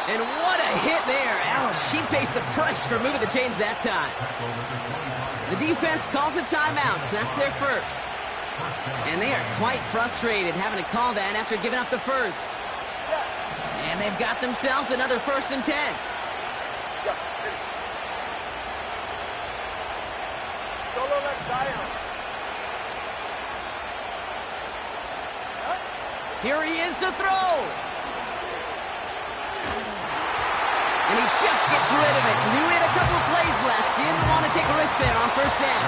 And what a hit there. Ouch, she pays the price for moving the chains that time. The defense calls a timeout, so that's their first. And they are quite frustrated having to call that after giving up the first. And they've got themselves another 1st and 10. Here he is to throw. And he just gets rid of it. Knew he had a couple of plays left. Didn't want to take a risk there on 1st down.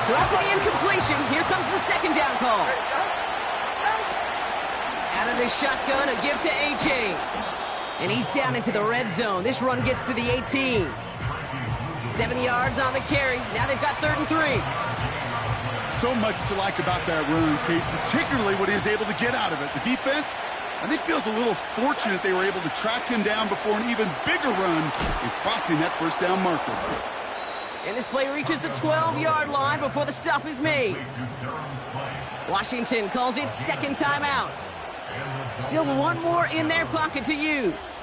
So after the incompletion, here comes the 2nd down call. Out of the shotgun, a give to A-Chain. And he's down into the red zone. This run gets to the 18. 70 yards on the carry. Now they've got 3rd and 3. So much to like about that run, Kate, particularly what he was able to get out of it. The defense, I think, feels a little fortunate they were able to track him down before an even bigger run and crossing that 1st down marker. And this play reaches the 12-yard line before the stop is made. Washington calls it 2nd timeout. Still one more in their pocket to use.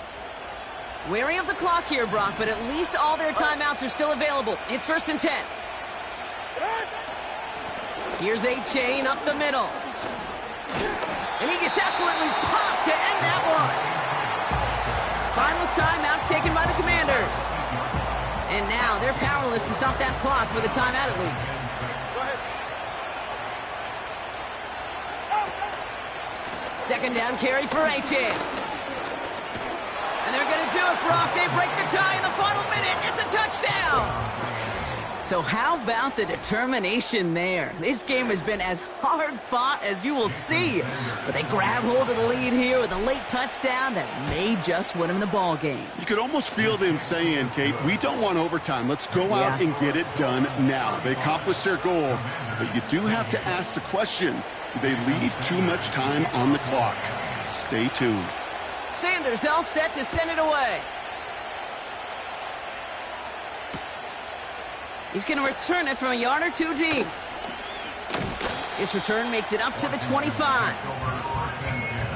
Wary of the clock here, Brock, but at least all their timeouts are still available. It's 1st and 10. Here's A-Chain up the middle. And he gets absolutely popped to end that one. Final timeout taken by the Commanders. And now they're powerless to stop that clock with a timeout at least. Second down carry for A-Chain. And they're going to do it, Brock. They break the tie in the final minute. It's a touchdown. So how about the determination there? This game has been as hard fought as you will see. But they grab hold of the lead here with a late touchdown that may just win them the ball game. You could almost feel them saying, Kate, we don't want overtime. Let's go out and get it done now. They accomplished their goal, but you do have to ask the question, do they leave too much time on the clock? Stay tuned. Sanders all set to send it away. He's going to return it from a yard or two deep. This return makes it up to the 25.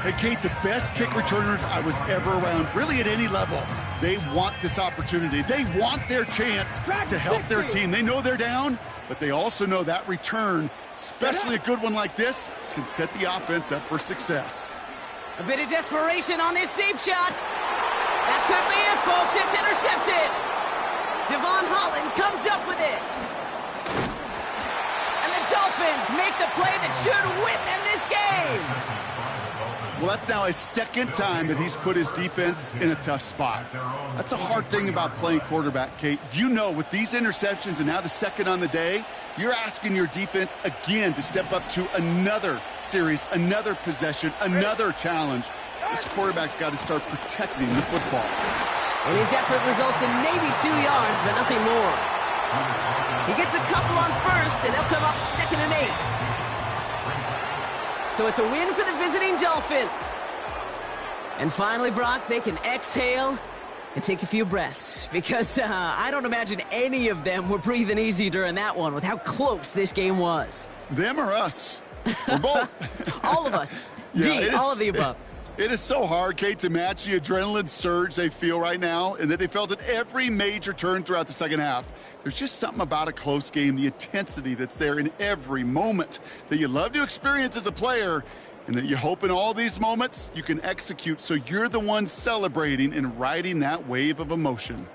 Hey, Kate, the best kick returners I was ever around, really at any level, they want this opportunity. They want their chance to help their team. They know they're down, but they also know that return, especially a good one like this, can set the offense up for success. A bit of desperation on this deep shot. That could be it, folks. It's intercepted. Devon Holland comes up with it. And the Dolphins make the play that should win them this game. Well, that's now a second time that he's put his defense in a tough spot. That's a hard thing about playing quarterback, Kate. You know, with these interceptions and now the second on the day, you're asking your defense again to step up to another series, another possession, another challenge. This quarterback's got to start protecting the football. And his effort results in maybe 2 yards, but nothing more. He gets a couple on first, and they'll come up 2nd and 8. So it's a win for the visiting Dolphins. And finally, Brock, they can exhale and take a few breaths, because I don't imagine any of them were breathing easy during that one with how close this game was. Them or us? We're both. All of us. Yeah, all of the above. It is so hard, Kate, to match the adrenaline surge they feel right now and that they felt at every major turn throughout the second half. There's just something about a close game, the intensity that's there in every moment that you love to experience as a player, and that you hope in all these moments you can execute so you're the one celebrating and riding that wave of emotion.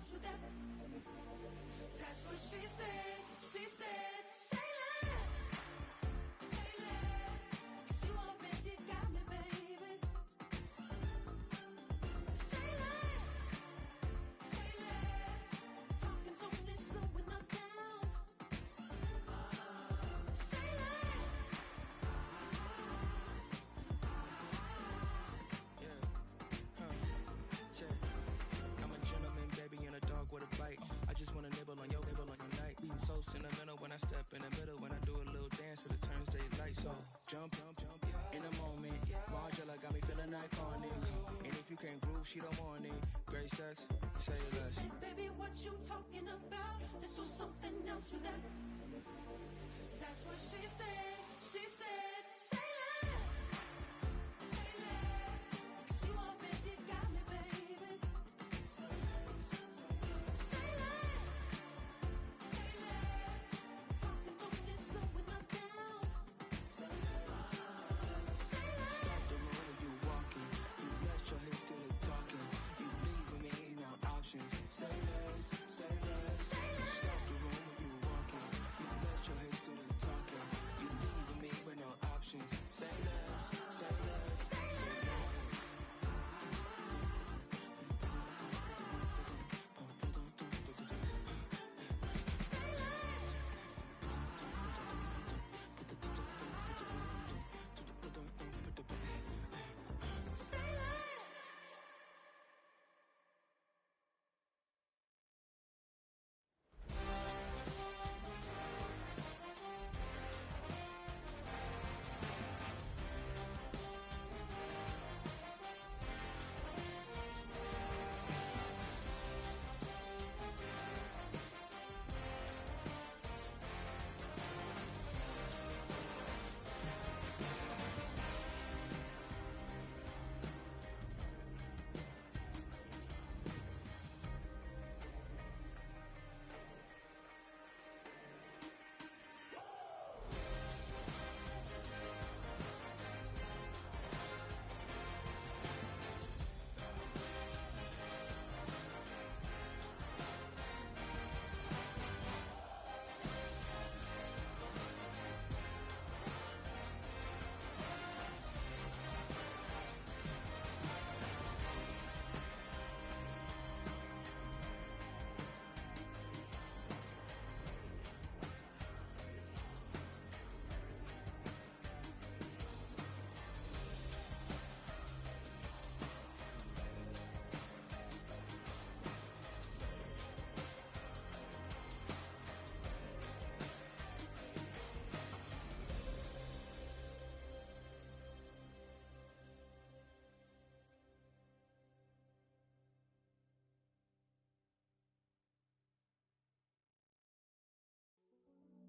else with that. That's what she said. She said, say less. Say less. 'Cause you already got me, baby. Say less. Say less. Talking's only slowing us down. Say less. Check. I'm a gentleman, baby, and a dog with a bite. I just wanna nibble on your night. So sentimental when I step in the middle. When I do a little dance, till it turns daylight. So jump, in a moment. Margella got me feeling iconic. And if you can't groove, she don't want it. Great sex, say less. Said, baby, what you talking about? This was something else with that. That's what she said. She said, say less. Say less. 'Cause you already got me, baby. Say less. Say less. Talking's only slowing us down. Say less. Say less. Stop the room when you walking. You rest your hips to the talking. You leaving me no options. Say less, say less. Say less. Stop the room when you walking. You rest your hips to the talking. You leaving me with no options. Say less, say less, say less. Say less.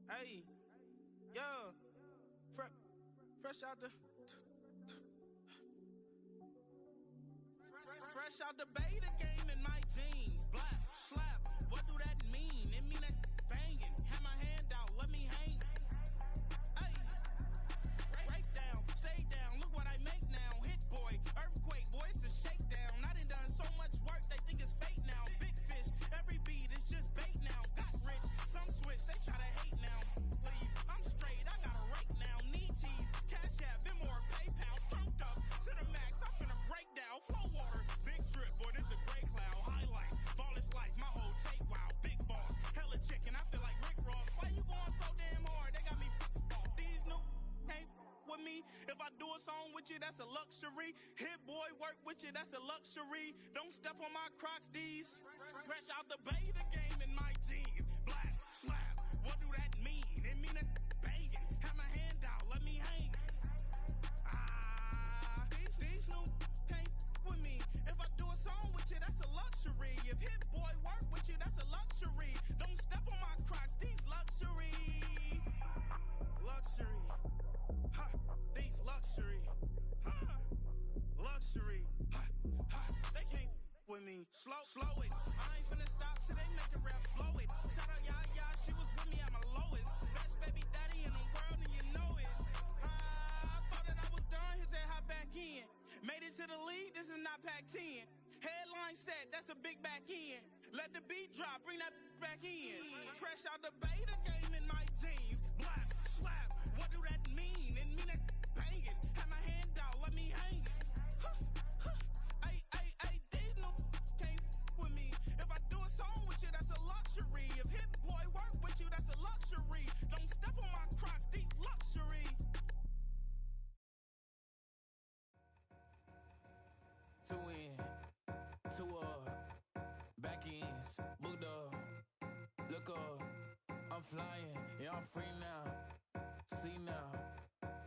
Hey, yo, fresh out the beta game in my jeans. Black slap, what do that mean? It mean that banging. Have my hand out, let me hang. Hey, break down, stay down. Look what I make now. Hit boy, earthquake, boy, it's a shakedown. I done so much work, they think it's fake now. Big fish, every beat is just bait now. Got rich, some switch, they try to hate now. Leave, I'm straight, I got a rake now. Need cheese, cash app, Venmo or PayPal. Turned up to the max, I'm finna break down. Flow water, big trip, boy, this a gray cloud. Highlights, ball is life, my whole take, wow. Big boss, hella chicken, I feel like Rick Ross. Why you going so damn hard? They got me off. These new can't with me. If I do a song with you, that's a luxury. Hit boy, work with you, that's a luxury. Don't step on my Crocs, these. Fresh out the beta game in my jeans. Black slap, what do that mean? It mean that banging. Have my hand out, let me hang. These new can't with me. If I do a song with you, that's a luxury. If hit boy work with you, that's a luxury. Don't step on my Crocs, these luxury. Luxury. Ha, these luxury. Ha, luxury. Ha, ha, they can't with me. Slow it. I ain't finna stop till they make the rap blow it. Shout out Yaya, she was with me at my lowest. Best baby daddy in the world and you know it. I thought that I was done, he said hop back in. Made it to the league, this is not Pac-10. Headline mindset, that's a big back end. Let the beat drop, bring that back in. Fresh out the beta game in my jeans. Black, slap, what do that mean? It mean that banging. Have my hand out, let me hang it. These no can't with me. If I do a song with you, that's a luxury. If Hit Boy work with you, that's a luxury. Don't step on my Crocs, these luxury. Two in, two back ends, booked up. Look up, I'm flying, yeah, I'm free now. See now,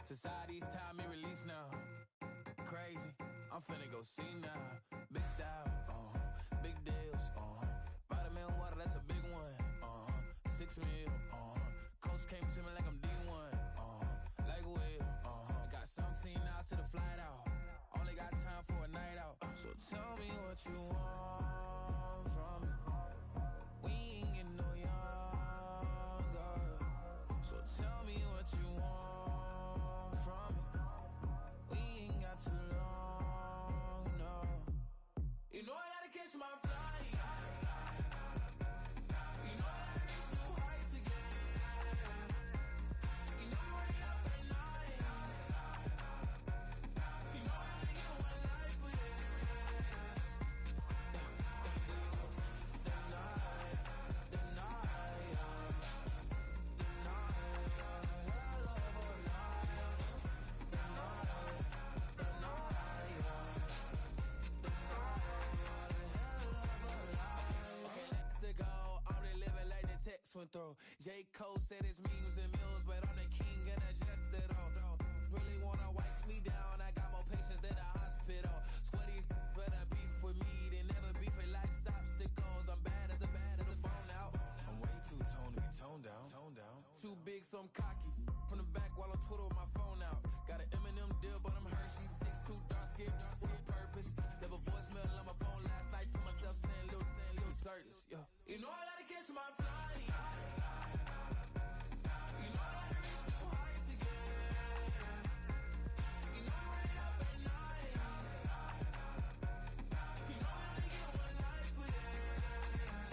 society's time me release now. Crazy, I'm finna go see now. Big style, big deals, vitamin water, that's a big one. 6 mil, coach came to me like I'm D1, like Will. I got 17 hours to the flight out. Only got time for a night out. So tell me what you want from me. We ain't getting no younger. So tell me what you want from me. We ain't got too long, no. You know I gotta catch my flight. You know I gotta reach new heights again. You know you ain't up at night. You know I only get one life for this. Went through. J. Cole said it's memes and mills, but I'm the king and adjust it all. Really wanna wipe me down, I got more patience than a hospital. Sweaty better beef with me than never beef with life's obstacles. I'm bad as a bone out. I'm way too toned to be toned down. Too big, so I'm cocky. From the back while I'm Twitter with my phone out. Got an Eminem deal, but I'm Hershey. 6'2", dark skin with purpose. Never voicemail on my phone last night to myself saying Lil Curtis, yo. You know I gotta catch my flight. You know I gotta reach new heights again. You know you ain't up at night. You know I only get one life for this.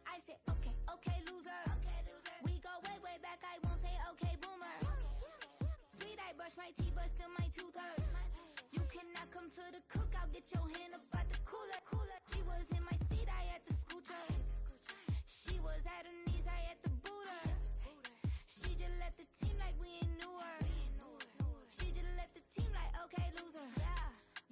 I said, okay, loser. We go way back, I won't say okay, boomer. Sweet, I brush my teeth, but still my tooth hurt. You cannot come to the cookout, get your hand up out the cooler. She was in my seat, I had to scoot her. She was at her knees, I had to boot her. She just left the team like we ain't knew her. She just left the team like, okay, loser.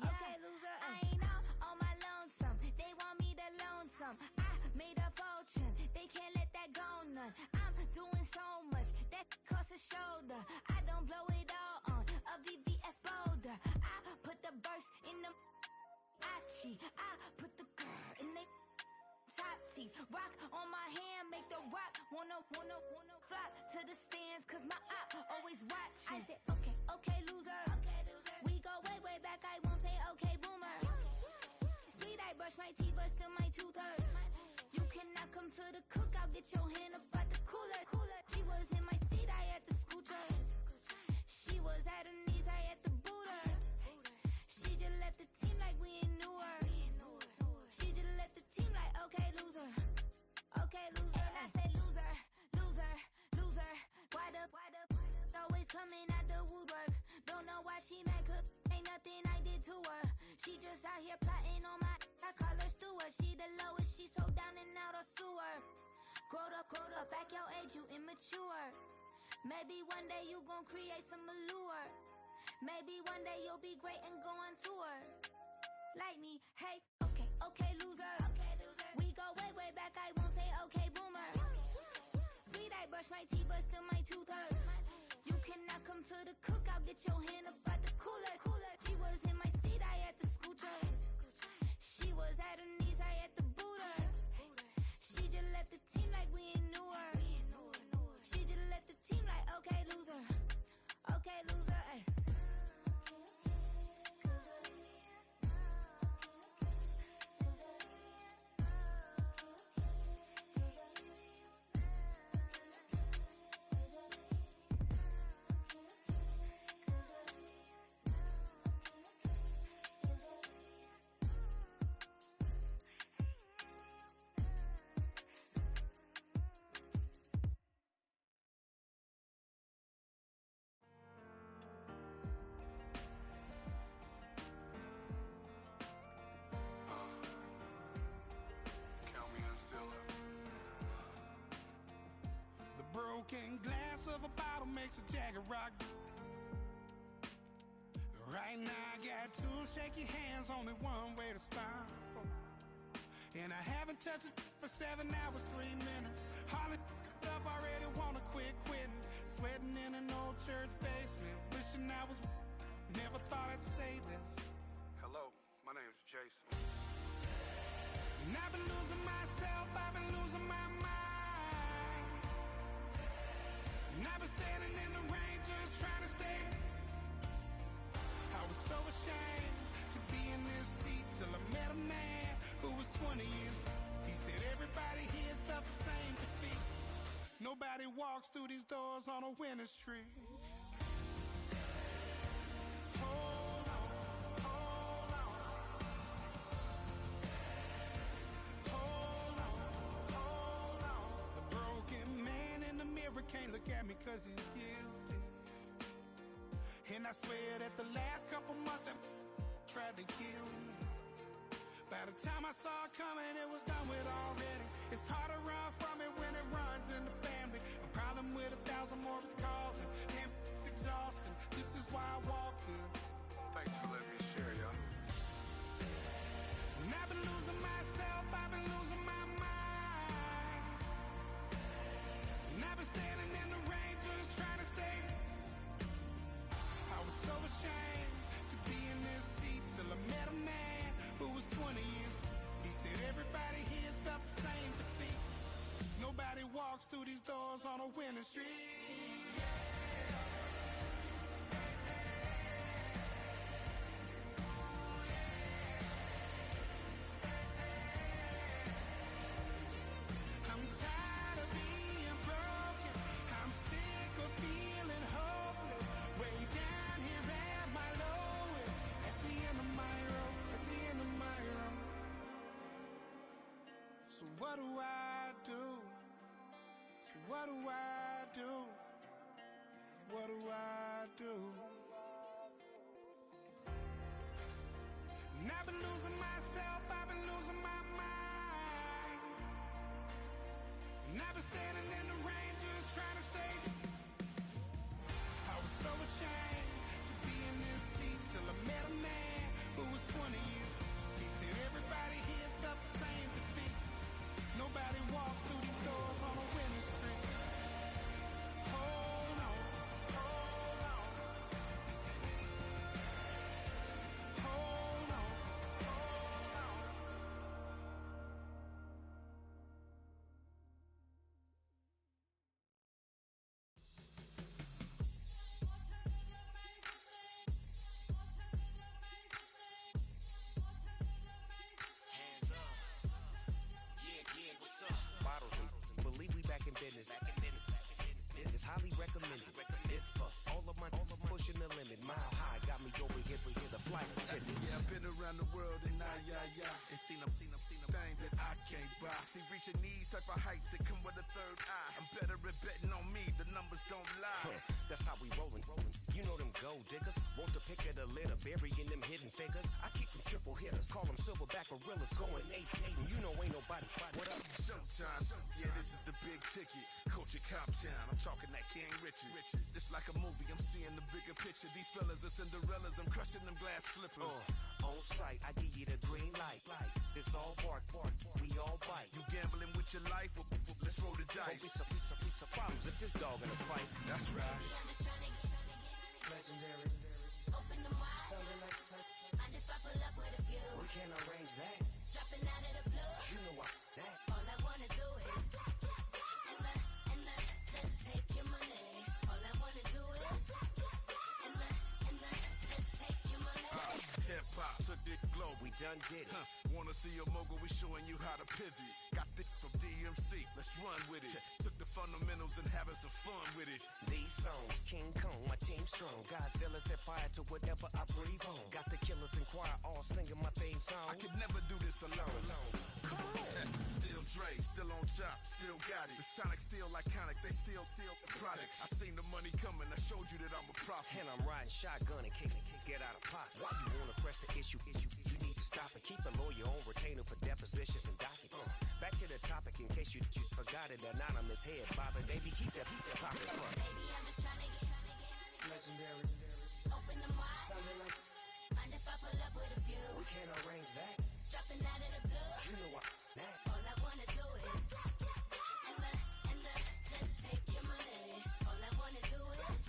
Okay, loser. I ain't on my lonesome. They want me to loan some. I made a fortune. They can't let that go none. I'm doing so much that costs a shoulder. I don't blow it all on a VVS boulder. I put the verse in the Achi. I put the girl in the top teeth. Rock on my hand, make the rock wanna flop to the stands, cause my eye always watching. I said, okay, loser. We go way back, I won't say okay, boomer. Sweet, I brush my teeth, but still my tooth hurt. You cannot come to the cookout, get your hand up out the cooler. She was in my seat, I had to scoot her. She was at her knees, I had to boot her. She just left the team like we ain't knew her. She just left the team like, okay, loser. Okay, loser. And I say loser. Why the always coming out the woodwork? Don't know why Telos out here plotting on my. I call her steward. She the lowest. She so down and out of sewer. Growed up, back your age, you immature. Maybe one day you gon' create some allure. Maybe one day you'll be great and go on tour. Like me, hey, okay, loser. We go way back, I won't say okay, boomer. Sweet, I brush my teeth, but still my tooth hurt. You cannot come to the cookout, get your hand up at the cooler. She was in my seat, I had to scoot her. She was at her knees, I had to boot her. She just let the team like we ain't knew her. She just let the team like, okay, loser. Okay, loser, ay. Broken glass of a bottle makes a Jagger rock. Right now I got two shaky hands, only one way to stop. And I haven't touched it for 7 hours, 3 minutes. Hardly up, already wanna quit quitting. Sweating in an old church basement, wishing I was. Never thought I'd say this. Hello, my name's Jason. And I've been losing myself, I've been losing my mind. And I've been standing in the rain just trying to stay. I was so ashamed to be in this seat till I met a man who was 20 years. He said everybody here felt the same defeat. Nobody walks through these doors on a winning streak. Hold on, hold on. Hold on, hold on. The broken man in the mirror can't look at me 'cause he's guilty. And I swear that the last couple months that tried to kill me. By the time I saw it coming, it was done with already. It's hard to run from it when it runs in the family. A problem with 1,000 more it's causing. Damn, it's exhausting. This is why I walked in. Thanks for letting me share, y'all. And I've been losing myself, I've been losing my mind. And I've been standing in the rain just trying to stay. I was so ashamed to be in this seat till I met a man who was 20 years. He said everybody here's felt the same defeat. Nobody walks through these doors on a winning streak. I'm tired of being broken. I'm sick of feeling hopeless. Way down here at my lowest. At the end of my road. At the end of my road. So what do I do? So what do I do? What do I do? And I've been losing myself, I've been losing my mind. And I've been standing in the rain just trying to stay. I was so ashamed to be in this seat till I met a man who was 20 years. He said everybody here's felt the same defeat. Nobody walks through these doors on a winning streak. Hold on, hold on. Hold on, hold on. Bottles and believe we back in business. This is highly recommended. This for all of my pushing the limit. Mile high got me over here the flight attendant. Yeah, I've been around the world and and seen a thing that I can't buy. See, reaching these type of heights, it come with a third eye. I'm better at betting on me, the numbers don't lie. That's how we rollin'. You know them gold diggers. Want to pick at a litter, burying them hidden figures. I keep them triple hitters, call them silverback gorillas. Going 8-8, and you know ain't nobody. What up? Showtime, yeah, this is the big ticket. Culture Cop Town, I'm talking that King Richard. This like a movie, I'm seeing the bigger picture. These fellas are Cinderellas, I'm crushing them glass slippers. On sight, I give you the green light. It's all bark, we all bite. You gambling with your life? Well, let's roll the dice. Don't be surprised if this dog in a fight. That's right. I'm just trying to get Legendary. open the wide. Something like Mind if I pull up with a few? we can't arrange that. Dropping out of the blue. You know what that. All I wanna do is and just take your money. All I wanna do is and just take your money. Hip hop took this globe, we done did it. Wanna see a mogul? We showing you how to pivot. Got this from DMC, let's run with it. Took the fundamentals and having some fun with it. These songs, King Kong, my team strong. Godzilla set fire to whatever I breathe on. Got the killers in choir all singing my theme song. I could never do this alone. Still Dre, still on top, still got it. The Sonic still iconic, they still the product. I seen the money coming, I showed you that I'm a prophet. And I'm riding shotgun in case get out of pocket. Why you wanna press the issue? You need to stop and keep a lawyer on retainer for depositions and dockets. Back to the topic in case you forgot it. Anonymous head bobbing, baby, keep that pocket front. Baby, I'm just trying to get Legendary. open the wide. Something like Mind if I pull up with a few? we can't arrange that. Dropping out of the blue. You know what that. All I wanna do is and just take your money. All I wanna do is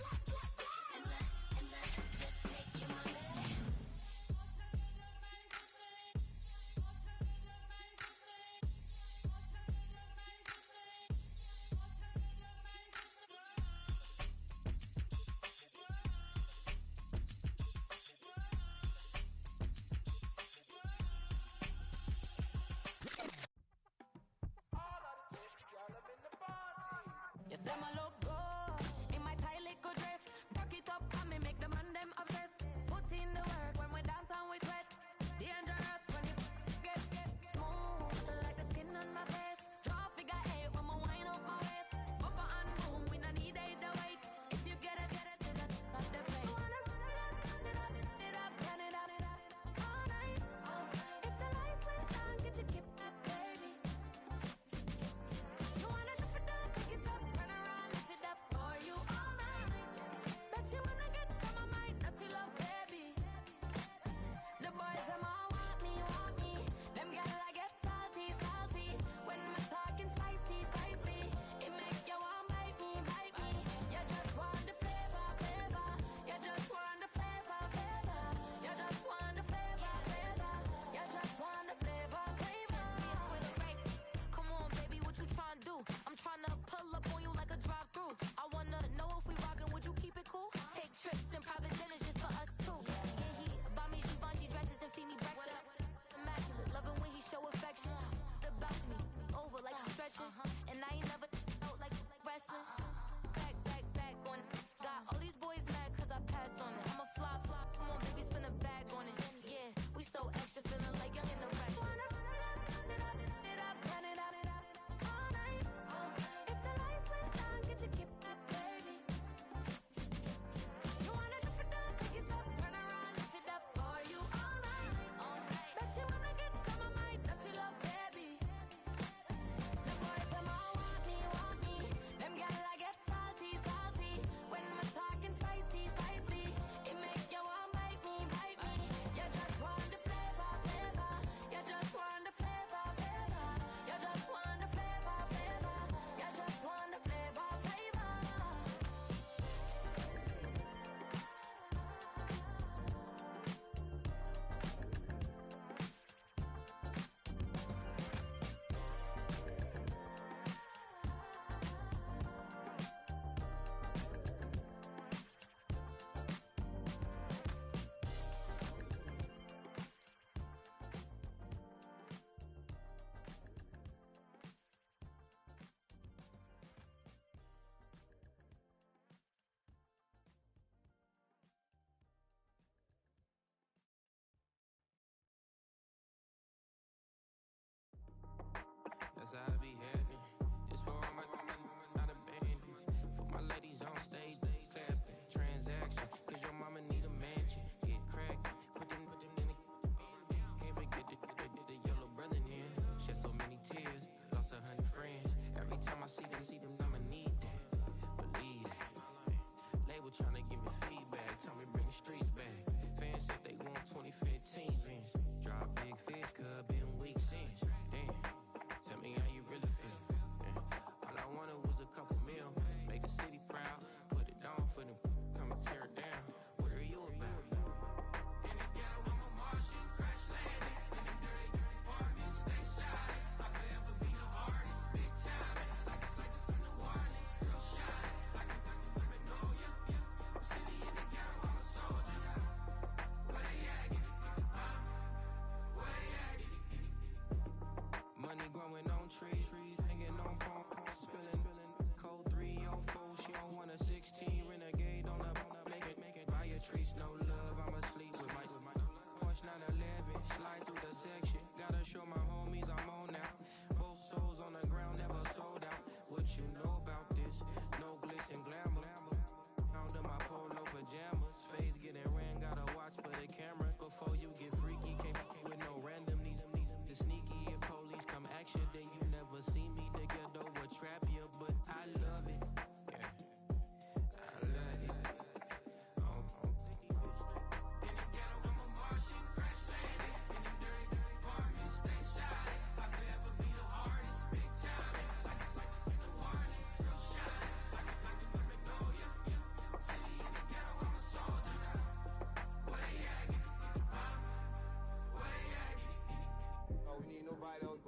and just take your money. You say my look good in my tight little dress. Rock it up and me make the man them obsessed. Put in the work when we dance and we sweat. Dangerous when you get smooth like the skin on my face. Draw figure eight when we wind up my waist. Bumper and boom, we no need the weight. If you get it, not the play. Wanna run it up, turn it up all night. If the lights went down, get your kip up, baby. You wanna drop it down, pick it up, turn around.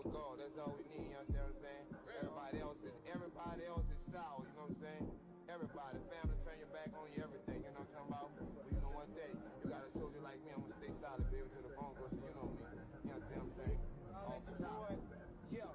the goal. That's all we need, you understand what I'm saying? Everybody else is sour, you know what I'm saying? Everybody, family, turn your back on you, everything, you know what I'm talking about? But you know one thing, you got a soldier like me, I'm gonna stay solid, baby, to the bone, bro, so you know me. You understand what I'm saying? Off the top. Yeah.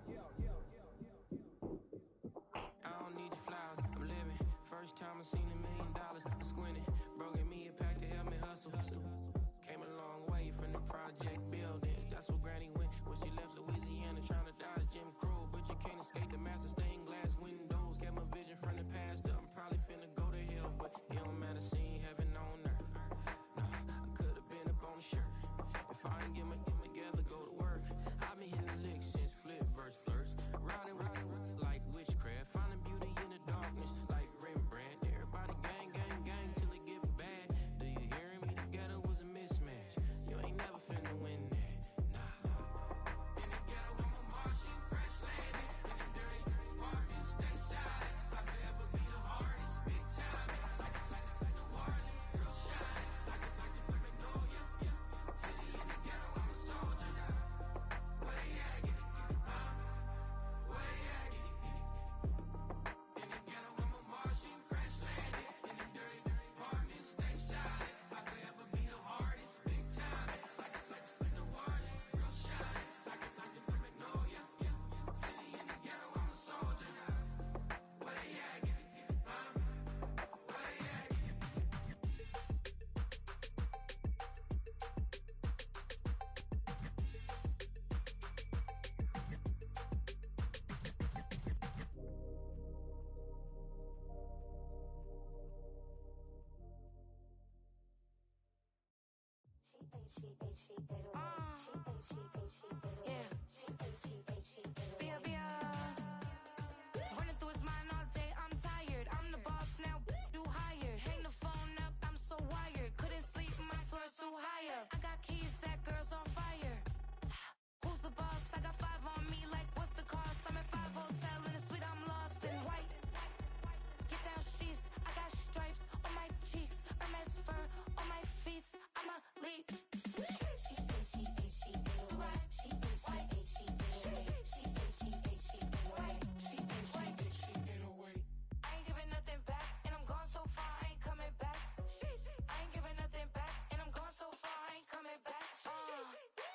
I don't need your flowers, I'm living. First time I seen $1 million, I squinted. Bro, give me a pack to help me hustle. Came a long way from the project buildings. That's where Granny went when she left Louisiana, trying to dodge Jim Crow. But you can't escape the master stained glass windows. Got my vision from the past. I'm probably finna go to hell, but it don't matter, seeing heaven on earth. No, I could have been up on the shirt. If I ain't get my together, go to work. I've been hitting licks since flip verse first. Riding like witchcraft, finding beauty in the darkness like Rembrandt. Everybody gang till it get bad. Do you hear me? The ghetto was a mismatch. You ain't never finna win that. Nah. In the ghetto, I'm a Martian, crash landing. In the dirty apartment, stay silent. I'll forever be the hardest, big time. Like New Orleans, real shine. Like the Magnolia, yeah. City in the ghetto, I'm a soldier. Where they at? Where they at? In the ghetto, I'm a Martian, crash landing. In the dirty apartment, stay silent. I'll forever be the hardest, big time. Like New Orleans, real shine. Like the Magnolia, yeah. City in the ghetto, I'm a soldier. Where they at? Where they at? Running through his mind all day, I'm tired. I'm the boss now, do higher. Hang the phone up, I'm so wired. Couldn't sleep, my floor's too high up. I got keys, that girl's on fire. Who's the boss? I got 5 on me, like what's the cost? I'm at 5 hotel in a suite, I'm lost in white. Get down sheets, I got stripes on my cheeks. Hermes fur on my feet, I'm a lead. I ain't giving nothing back, and I'm gone so far, I ain't coming back. I ain't giving nothing back, and I'm gone so far, I ain't coming back.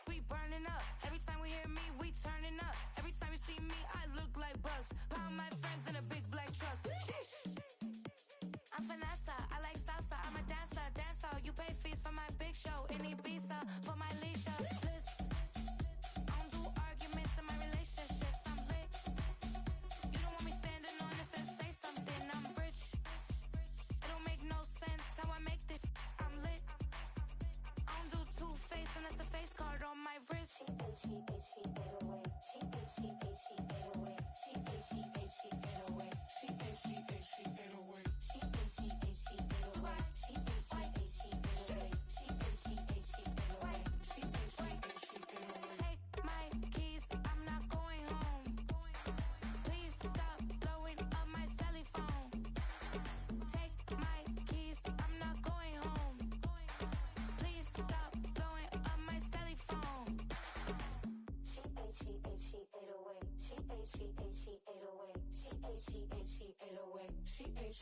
We burning up, every time we hear me, we turning up. Every time you see me, I look like bugs. Pound my friends in a big black truck. I'm Vanessa, I like salsa, I'm a dancer. You pay fees for my big show in Ibiza, for my leisure. I don't do arguments in my relationships, I'm lit. You don't want me standing on this and say something, I'm rich. It don't make no sense how I make this, I'm lit. I don't do two-face unless the face card on my wrist. Take my keys, I'm not going home. Please stop blowing up my celly phone. Take my keys, I'm not going home. Please stop blowing up my celly phone. She ate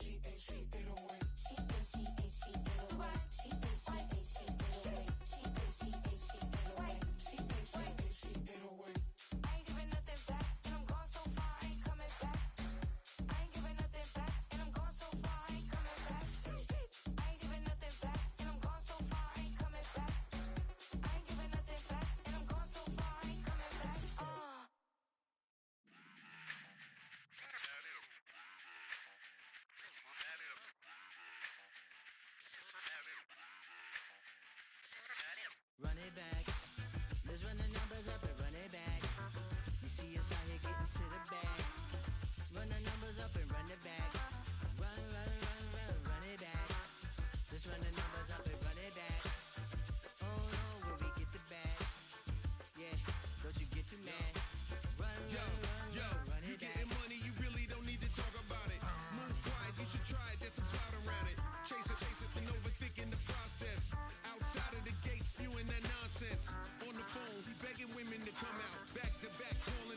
I ain't giving nothing back, and I'm gone so far, I ain't coming back. I ain't giving nothing back, and I'm gone so far, I ain't coming back. I ain't giving nothing back, and I'm gone so far, I ain't coming back. I ain't giving nothing back, and I'm gone so far, I ain't coming back. Run it back. Let's run the numbers up and run it back. You see us out here getting to the bag. Run the numbers up and run it back. Run it back. Let's run the numbers up and run it back. Oh no, where we get the bag. Yeah, don't you get too mad. Run it You back. getting money, you really don't need to talk about it. Move quiet, you should try it, there's some cloud around it. Chase it, and overthinking the process. Outside of the gate, spewing that nonsense. On the phone, he begging women to come out. Back to back, calling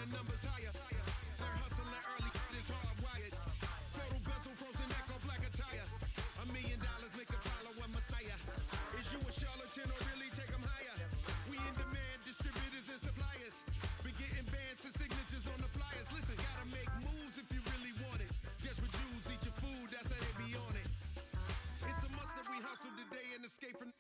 the numbers higher. They're hustling early, it's hardwired. Photo bezel, frozen echo, black attire. $1 million make a follow a messiah. Is you a charlatan or really take them higher? We in demand, distributors and suppliers. Been getting bands and signatures on the flyers. Listen, gotta make moves if you really want it. Desperate Jews eat your food, that's how they be on it. It's a must that we hustle today and escape from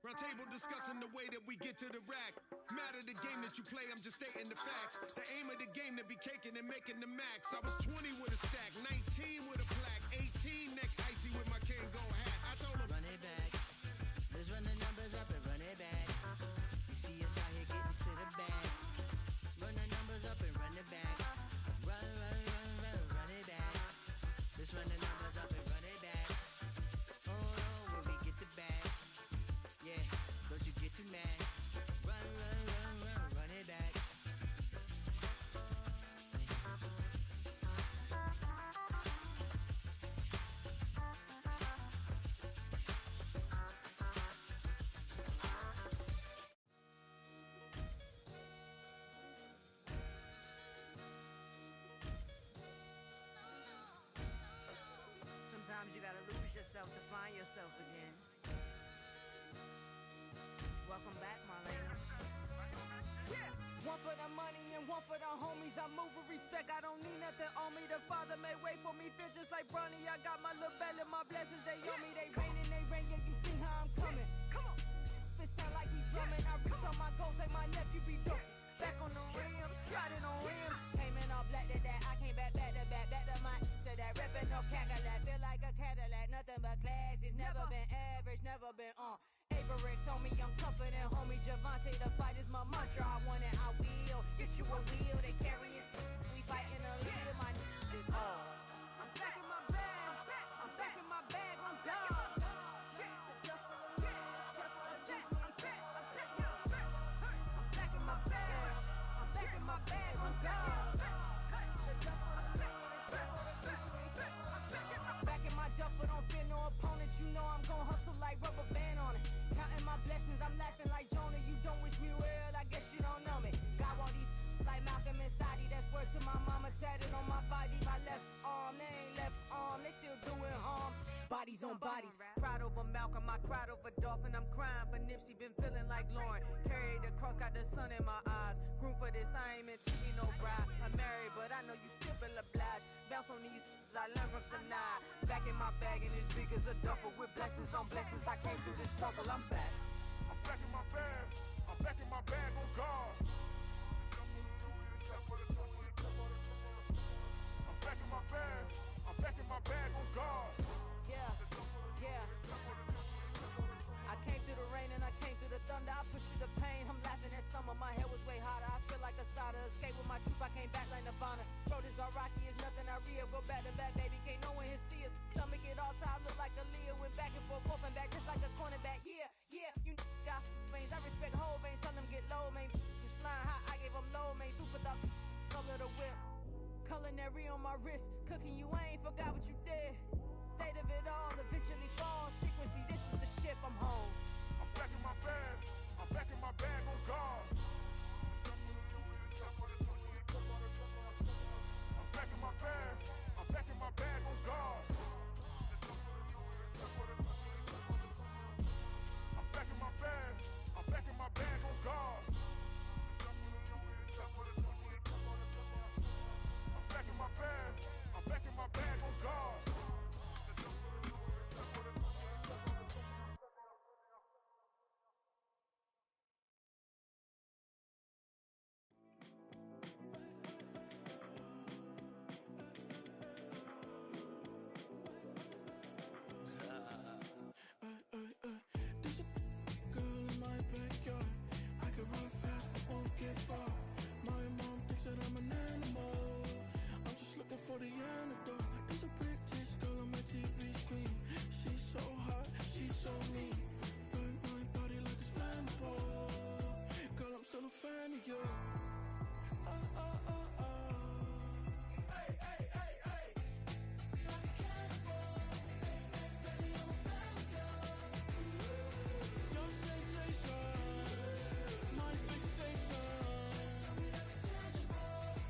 round table discussing the way that we get to the rack. Matter the game that you play, I'm just stating the facts. The aim of the game to be caking and making the max. I was 20 with a stack, 19 with a plaque, 18 neck icy with my Kango hat. I told him, Run it back. Let's run the numbers up and run it back. You see us out here getting to the bag. Run the numbers up and run it back. Run, run, run, run, run it back. Let's run the numbers up and run it back. Oh no, when we get the bag. Yeah, don't you get too mad. Run, run, run, run, run it back. Sometimes you gotta lose yourself to find yourself again. Welcome back, Marlena. Yeah. One for the money and one for the homies. I move with respect. I don't need nothing on me. The Father may wait for me. Feel just like Bronny. I got my little belly. My blessings, they on me. They rain. Yeah, you see how I'm coming. Come on. It sound like he drumming. I reach on my goals like my nephew be dope. Back on the rim, riding on rims. Came in all black to that. I came back to my to that. Ripping off Cadillac. Feel like a Cadillac. Nothing but class. It's never been average. Never been on. Averix on me, I'm tougher than homie Javante. The fight is my mantra. I want it, I will. Get you a wheel. They carry it. We fighting a little. My is all. I'm back in my bag. I'm back in my bag on God. Opponent, you know I'm gon' hustle like rubber band on it. Counting my blessings, I'm laughing like Jonah. You don't wish me well, I guess you don't know me. Got all these like Malcolm and Sadi. That's word to my mama, tatted on my body. My left arm, they ain't left arm, they still doing harm. Bodies on bodies, cried over Malcolm, I cried over Dolphin. I'm crying for Nipsey, been feeling like Lauren. Carried the cross, got the sun in my eyes. Groom for this, I ain't meant to be no bride. I'm married, but I know you still feel obliged. Bounce on these, I learned from Sanaa. Back in my bag and it's big as a duffel. With blessings on blessings, I came through this struggle, I'm back. I'm back in my bag. I'm back in my bag on guard. I'm back in my bag. I'm back in my bag on guard. Yeah, yeah. I came through the rain and I came through the thunder. I pushed through the pain. I'm laughing at summer. My hair was way hotter. I feel like a starter. Escape with my truth. I came back like Nirvana. Throat is all rocky. It's nothing I real. Go back to back, baby. Can't no one here see us. Stomach it all time. Look like a Leah. Went back and forth and back just like a cornerback. Yeah, yeah. You got veins. I respect whole veins. Tell them get low, man. Just flying high. I gave them low, man. Super thought. Color the whip. Culinary on my wrist. Cooking you. I ain't forgot what you did. State of it all eventually falls. Frequency, this is the ship, I'm home. I'm back in my bag. I'm back in my bag on guard. I'm back in my bag. I'm back in my bag on guard. I'm back in my bag. I'm back in my bag on guard. I'm back in my bag. I'm back in my bag on guard. There's a girl in my backyard. I can run fast but won't get far. My mom thinks that I'm an animal. I'm just looking for the antidote. There's a British girl on my TV screen. She's so hot, she's so mean. Burn my body like it's flammable. Girl, I'm still a fan of you. Hey, hey, hey, hey. Like a cannibal. Baby, I'm a fan of you. Your sensation, my fixation. Just tell me that it's tangible.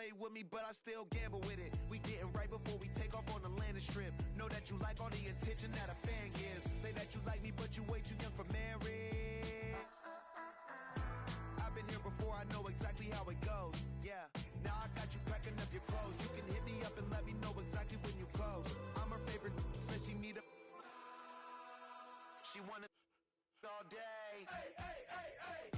play with me, but I still gamble with it. We getting right before we take off on the landing strip. Know that you like all the attention that a fan gives. Say that you like me, but you way too young for marriage. I've been here before, I know exactly how it goes. Yeah, now I got you packing up your clothes. You can hit me up and let me know exactly when you close. I'm her favorite, says she need a... She wanna all day. Hey, hey, hey, hey.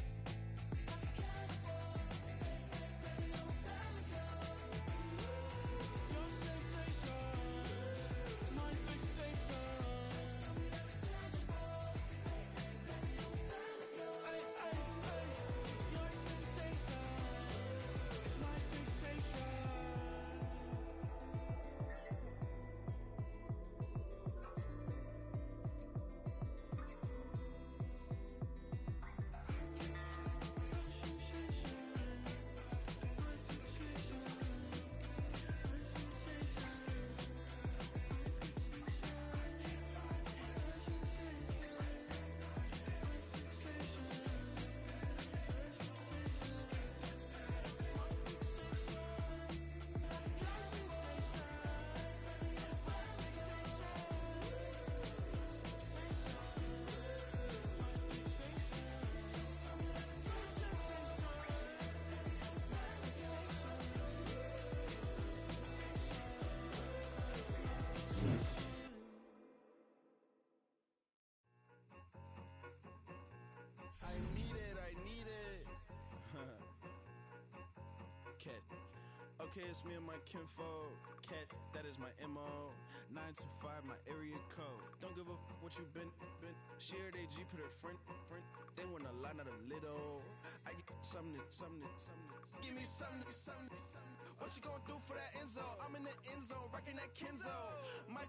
I need it. Cat. Okay, it's me and my kinfolk. Cat, that is my MO. 925, my area code. Don't give a what you been. Shared AG, put her front. They want a lot, not a little. I get something. Give me something. What you gonna do for that Enzo? I'm in the end zone, rocking that Kenzo. My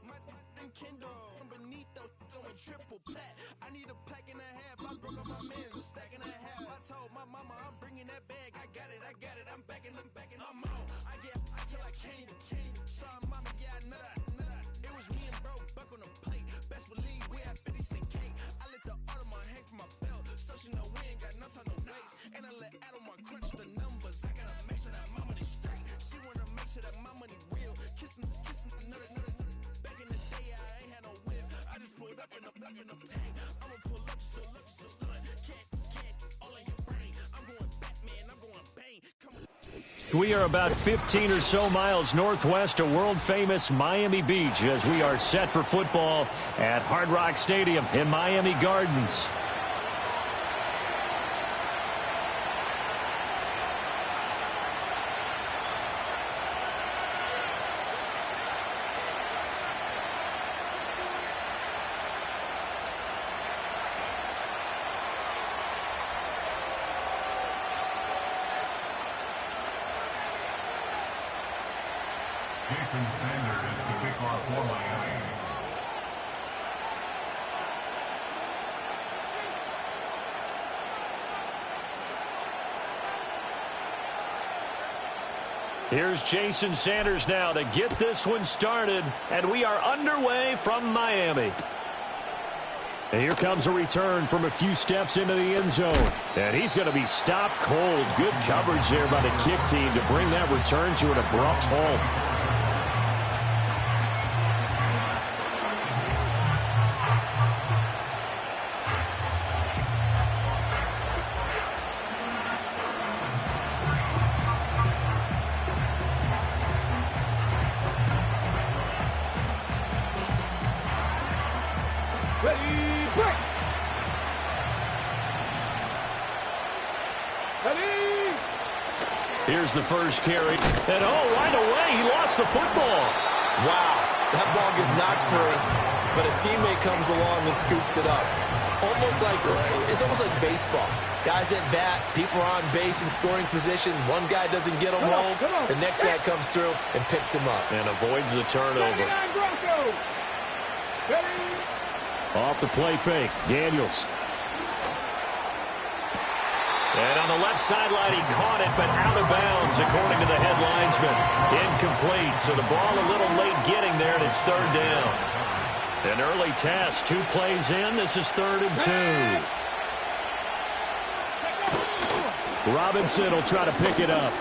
Kindle. From beneath though, going triple plat. I need a pack and a half. I broke up my mans, a stack and a half. I told my mama I'm bringing that bag. I got it. I'm backing. I'm on. I till I can't. Sorry, mama, yeah, I nut. It was me and bro, buck on the plate. Best believe we had 50 cent cake. I let the Audemars hang from my belt. So she know we ain't got no time to waste. And I let Audemars crunch the numbers. I gotta make sure that my money straight. She wanna make sure that my money real. Kissing another. Back in the day, I ain't had no whip. I just pulled up in the tank. I'ma pull up just to stunt. Can't, all in your brain. I'm going Batman, I'm going bang. Come on. We are about 15 or so miles northwest of world-famous Miami Beach as we are set for football at Hard Rock Stadium in Miami Gardens. Jason Sanders, the kickoff for Miami. Here's Jason Sanders now to get this one started, and we are underway from Miami. And here comes a return from a few steps into the end zone. And he's going to be stopped cold. Good coverage there by the kick team to bring that return to an abrupt halt. Here's the first carry. And right away, he lost the football. Wow, that ball gets knocked free, but a teammate comes along and scoops it up. It's almost like baseball. Guys at bat, people are on base in scoring position. One guy doesn't get him home. The next guy comes through and picks him up. And avoids the turnover. Off the play fake, Daniels. And on the left sideline, he caught it, but out of bounds, according to the head linesman. Incomplete, so the ball a little late getting there, and it's third down. An early test, 2 plays in. This is 3rd and 2. Robinson will try to pick it up.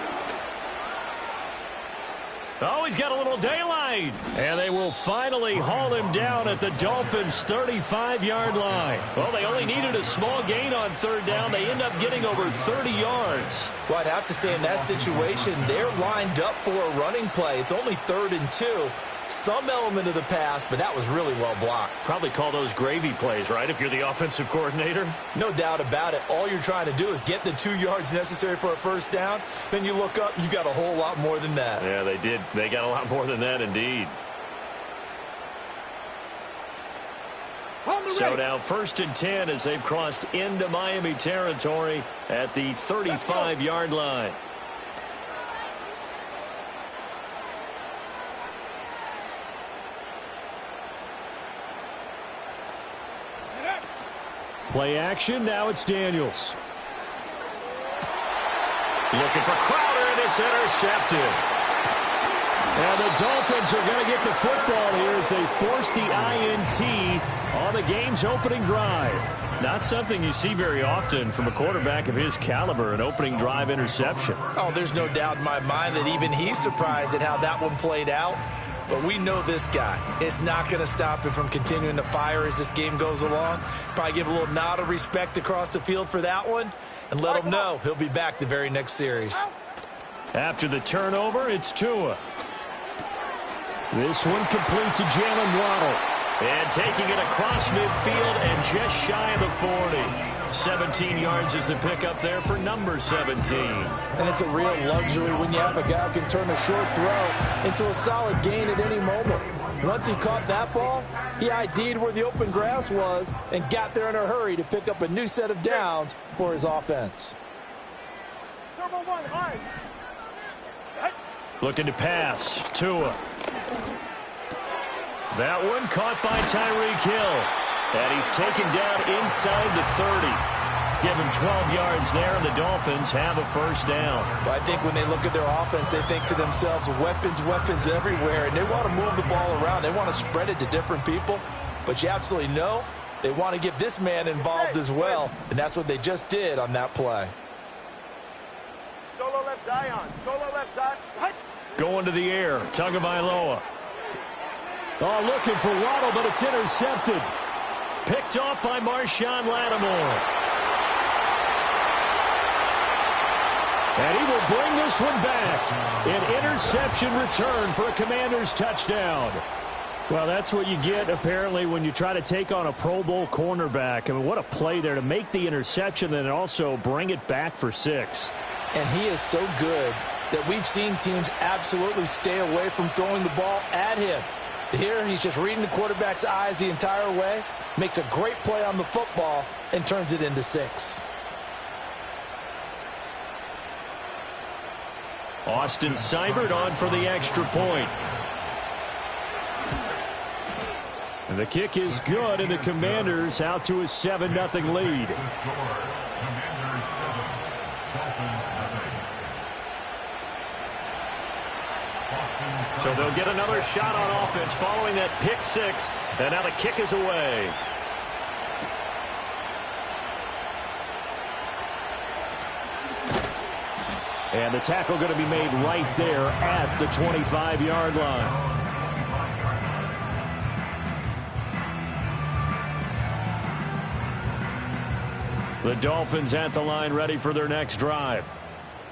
Oh, he's got a little daylight. And they will finally haul him down at the Dolphins' 35-yard line. Well, they only needed a small gain on third down. They end up getting over 30 yards. Well, I'd have to say in that situation, they're lined up for a running play. It's only 3rd and 2. Some element of the pass, but that was really well blocked. Probably call those gravy plays, right, if you're the offensive coordinator? No doubt about it. All you're trying to do is get the 2 yards necessary for a first down. Then you look up, you got a whole lot more than that. Yeah, they did. They got a lot more than that, indeed. So now 1st and 10 as they've crossed into Miami territory at the 35-yard line. Play action, now it's Daniels. Looking for Crowder, and it's intercepted. And the Dolphins are going to get the football here as they force the INT on the game's opening drive. Not something you see very often from a quarterback of his caliber, an opening drive interception. Oh, there's no doubt in my mind that even he's surprised at how that one played out. But we know this guy. It's not going to stop him from continuing to fire as this game goes along. Probably give a little nod of respect across the field for that one and let him know he'll be back the very next series. After the turnover, it's Tua. This one complete to Jalen Waddle. And taking it across midfield and just shy of the 40. 17 yards is the pickup there for number 17. And it's a real luxury when you have a guy who can turn a short throw into a solid gain at any moment. Once he caught that ball, he ID'd where the open grass was and got there in a hurry to pick up a new set of downs for his offense. Looking to pass. Tua. That one caught by Tyreek Hill. And he's taken down inside the 30. Give him 12 yards there, and the Dolphins have a first down. Well, I think when they look at their offense, they think to themselves, weapons, weapons everywhere, and they want to move the ball around. They want to spread it to different people. But you absolutely know they want to get this man involved as well, and that's what they just did on that play. Solo left Zion. Solo left Zion. Going to the air. Tagovailoa. Oh, looking for Waddle, but it's intercepted. Picked off by Marshawn Lattimore. And he will bring this one back. An interception return for a Commanders touchdown. Well, that's what you get, apparently, when you try to take on a Pro Bowl cornerback. I mean, what a play there to make the interception and also bring it back for 6. And he is so good that we've seen teams absolutely stay away from throwing the ball at him. Here, he's just reading the quarterback's eyes the entire way, makes a great play on the football, and turns it into 6. Austin Seibert on for the extra point. And the kick is good, and the Commanders out to a 7-0 lead. So they'll get another shot on offense following that pick 6, and now the kick is away. And the tackle going to be made right there at the 25-yard line. The Dolphins at the line ready for their next drive.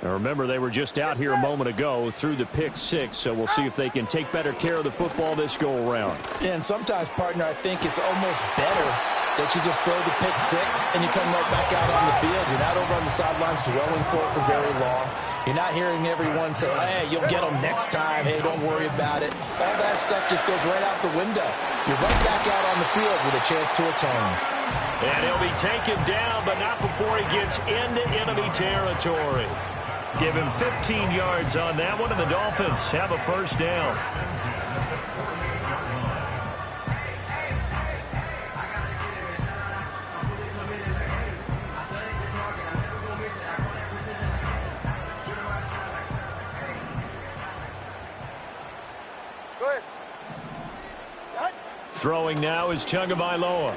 Now remember, they were just out here a moment ago through the pick 6, so we'll see if they can take better care of the football this go-around. Yeah, and sometimes, partner, I think it's almost better that you just throw the pick 6 and you come right back out on the field. You're not over on the sidelines dwelling for it for very long. You're not hearing everyone say, hey, you'll get them next time. Hey, don't worry about it. All that stuff just goes right out the window. You're right back out on the field with a chance to atone. And he'll be taken down, but not before he gets into enemy territory. Give him 15 yards on that one, and the Dolphins have a first down. Throwing now is Tagovailoa.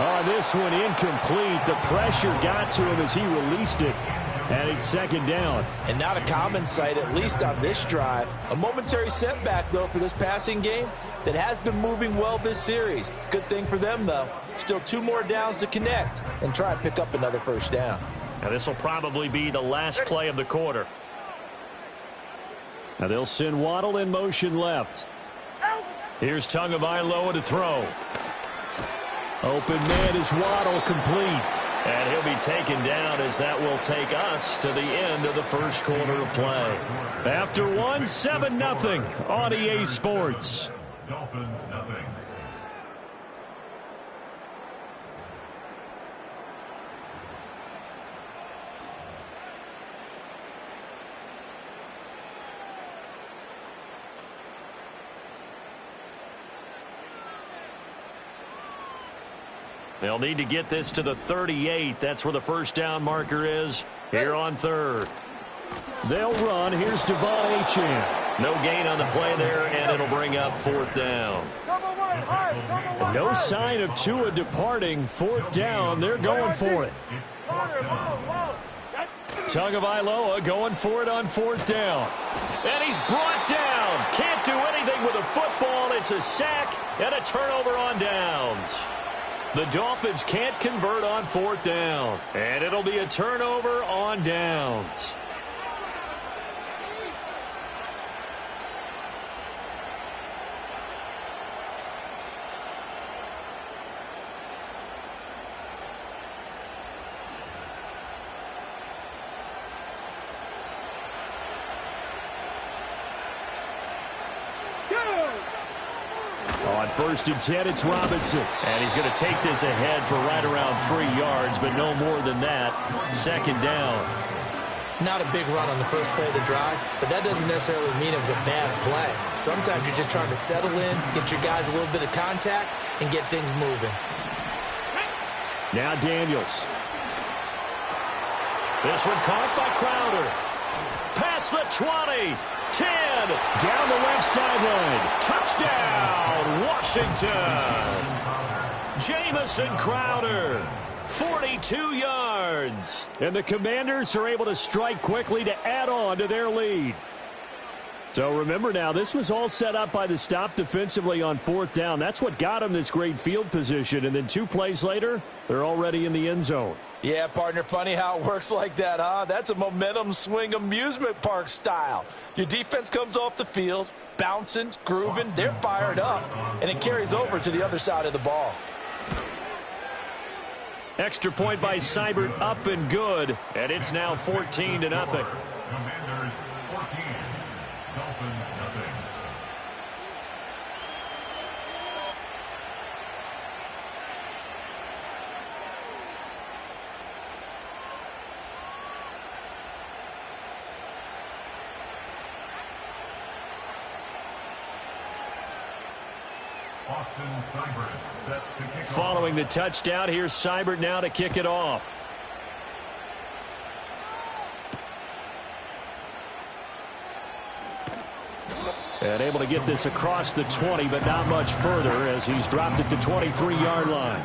Oh, this one incomplete. The pressure got to him as he released it. And it's second down. And not a common sight, at least on this drive. A momentary setback, though, for this passing game that has been moving well this series. Good thing for them, though. Still 2 more downs to connect and try and pick up another first down. Now this will probably be the last play of the quarter. Now they'll send Waddle in motion left. Here's Tagovailoa to throw. Open man is Waddle, complete. And he'll be taken down as that will take us to the end of the first quarter of play. After one, 7-0 on EA Sports. Dolphins, nothing. They'll need to get this to the 38. That's where the first down marker is. Here on third. They'll run. Here's Devon Achane. No gain on the play there, and it'll bring up fourth down. No sign of Tua departing. Fourth down. They're going for it. Tagovailoa going for it on fourth down. And he's brought down. Can't do anything with a football. It's a sack and a turnover on downs. The Dolphins can't convert on fourth down. And it'll be a turnover on downs. On first and 10, it's Robinson. And he's going to take this ahead for right around 3 yards, but no more than that. Second down. Not a big run on the first play of the drive, but that doesn't necessarily mean it was a bad play. Sometimes you're just trying to settle in, get your guys a little bit of contact, and get things moving. Now Daniels. This one caught by Crowder. Past the 20. 10. Down the left sideline. Touchdown, Washington. Jamison Crowder. 42 yards. And the Commanders are able to strike quickly to add on to their lead. So remember now, this was all set up by the stop defensively on fourth down. That's what got them this great field position. And then 2 plays later, they're already in the end zone. Yeah, partner, funny how it works like that, huh? That's a momentum swing amusement park style. Your defense comes off the field, bouncing, grooving, they're fired up, and it carries over to the other side of the ball. Extra point by Seibert, up and good, and it's now 14-0. Commanders 14, Dolphins nothing. Following the touchdown, here's Seibert now to kick it off. And able to get this across the 20, but not much further as he's dropped it to 23-yard line.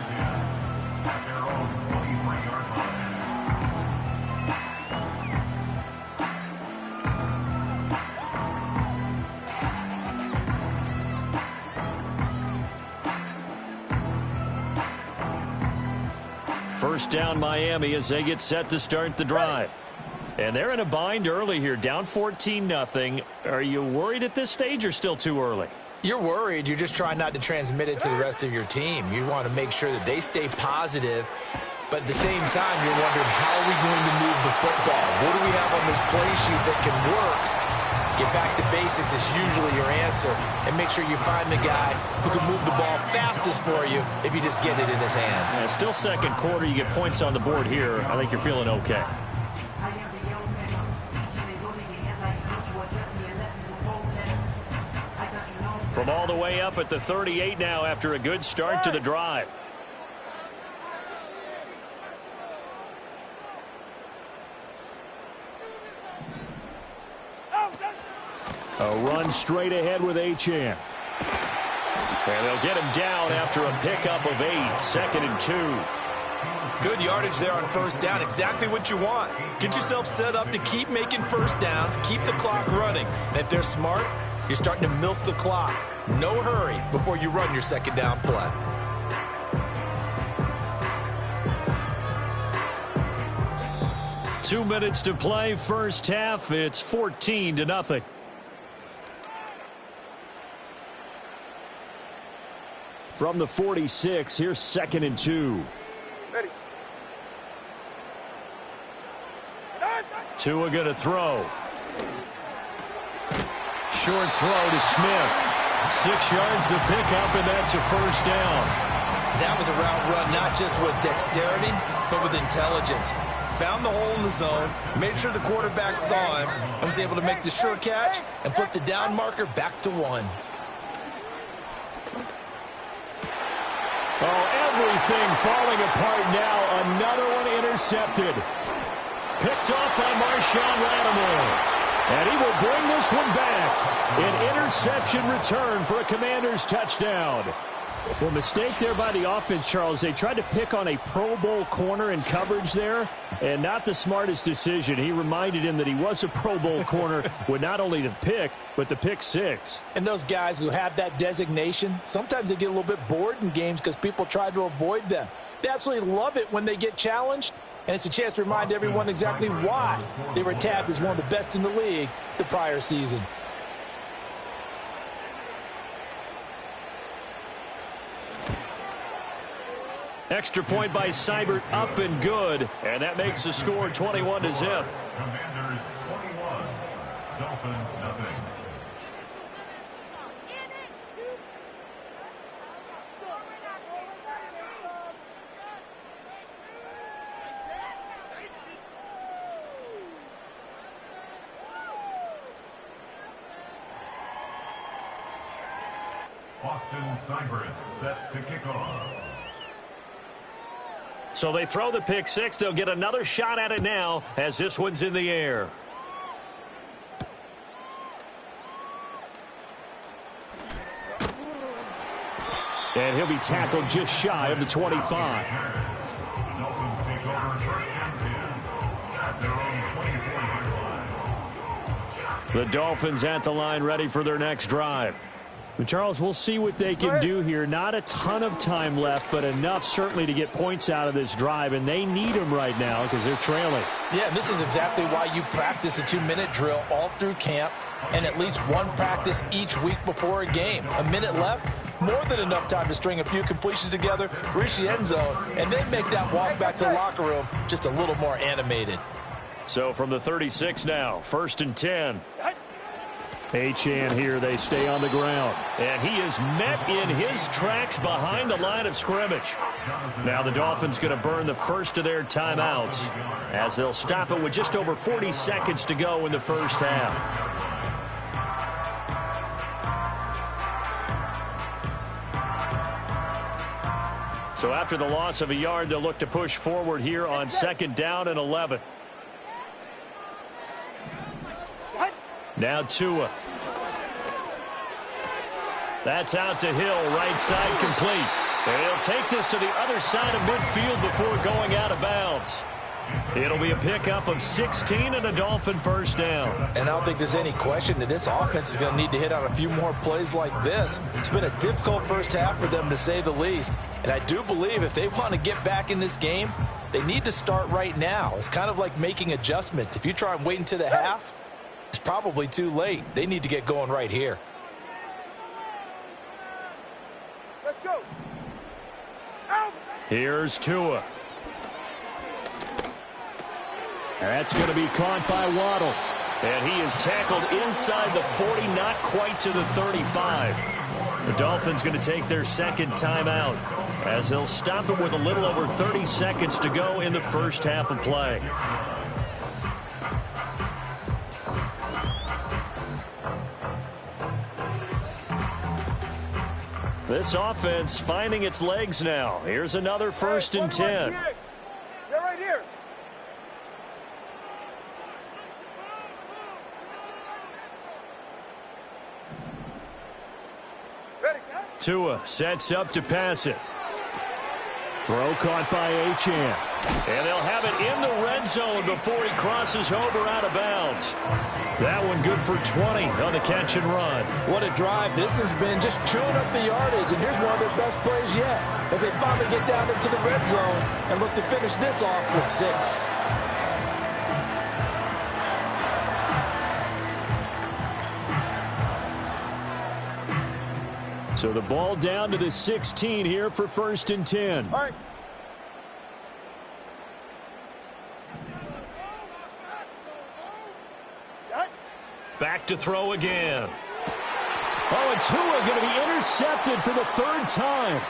First down Miami as they get set to start the drive. And they're in a bind early here, down 14-0. Are you worried at this stage or still too early? You're worried. You're just trying not to transmit it to the rest of your team. You want to make sure that they stay positive. But at the same time, you're wondering, how are we going to move the football? What do we have on this play sheet that can work? Get back to basics is usually your answer. And make sure you find the guy who can move the ball fastest for you if you just get it in his hands. Yeah, still second quarter. You get points on the board here. I think you're feeling okay. From all the way up at the 38 now after a good start to the drive. A run straight ahead with Achane. And they'll get him down after a pickup of 8. 2nd and 2. Good yardage there on first down. Exactly what you want. Get yourself set up to keep making first downs, keep the clock running. And if they're smart, you're starting to milk the clock. No hurry before you run your second down play. Two minutes to play, first half. It's 14-0. From the 46, here's 2nd and 2. Ready. Tua going to throw. Short throw to Smith. 6 yards the pickup, and that's a first down. That was a route run, not just with dexterity, but with intelligence. Found the hole in the zone, made sure the quarterback saw him, and was able to make the sure catch and flip the down marker back to 1. Oh, everything falling apart now. Another one intercepted. Picked off by Marshawn Lattimore. And he will bring this one back. An interception return for a Commanders touchdown. Well, mistake there by the offense, Charles. They tried to pick on a Pro Bowl corner in coverage there, and not the smartest decision. He reminded him that he was a Pro Bowl corner with not only the pick, but the pick 6. And those guys who have that designation, sometimes they get a little bit bored in games because people try to avoid them. They absolutely love it when they get challenged, and it's a chance to remind everyone exactly why they were tabbed as one of the best in the league the prior season. Extra point by Seibert, up and good. And that makes the score 21-0. Commanders 21, Dolphins nothing. Austin Seibert set to kick off. So they throw the pick 6. They'll get another shot at it now as this one's in the air. And he'll be tackled just shy of the 25. Dolphins take over first and 10 at their own 24-yard line. The Dolphins at the line ready for their next drive. But Charles, we'll see what they can do here. Not a ton of time left, but enough certainly to get points out of this drive, and they need them right now because they're trailing. Yeah, and this is exactly why you practice a 2-minute drill all through camp and at least one practice each week before a game. A minute left, more than enough time to string a few completions together, reach the end zone, and then make that walk back to the locker room just a little more animated. So from the 36 now, 1st and 10. Achane here, they stay on the ground. And he is met in his tracks behind the line of scrimmage. Now the Dolphins going to burn the first of their timeouts as they'll stop it with just over 40 seconds to go in the first half. So after the loss of a yard, they'll look to push forward here on 2nd down and 11. Now Tua. That's out to Hill, right side complete. And he'll take this to the other side of midfield before going out of bounds. It'll be a pickup of 16 and a Dolphin first down. And I don't think there's any question that this offense is going to need to hit on a few more plays like this. It's been a difficult first half for them, to say the least. And I do believe if they want to get back in this game, they need to start right now. It's kind of like making adjustments. If you try and wait until the half, it's probably too late. They need to get going right here. Let's go. Out. Here's Tua. That's going to be caught by Waddle. And he is tackled inside the 40, not quite to the 35. The Dolphins going to take their second timeout as they'll stop it with a little over 30 seconds to go in the first half of play. This offense finding its legs now. Here's another 1st and 10. They're right here. Tua sets up to pass it. Throw caught by Achane. And they'll have it in the red zone before he crosses over out of bounds. That one good for 20 on the catch and run. What a drive. This has been just chewing up the yardage, and here's one of their best plays yet as they finally get down into the red zone and look to finish this off with 6. So the ball down to the 16 here for 1st and 10. All right. Back to throw again. Oh, and Tua going to be intercepted for the 3rd time.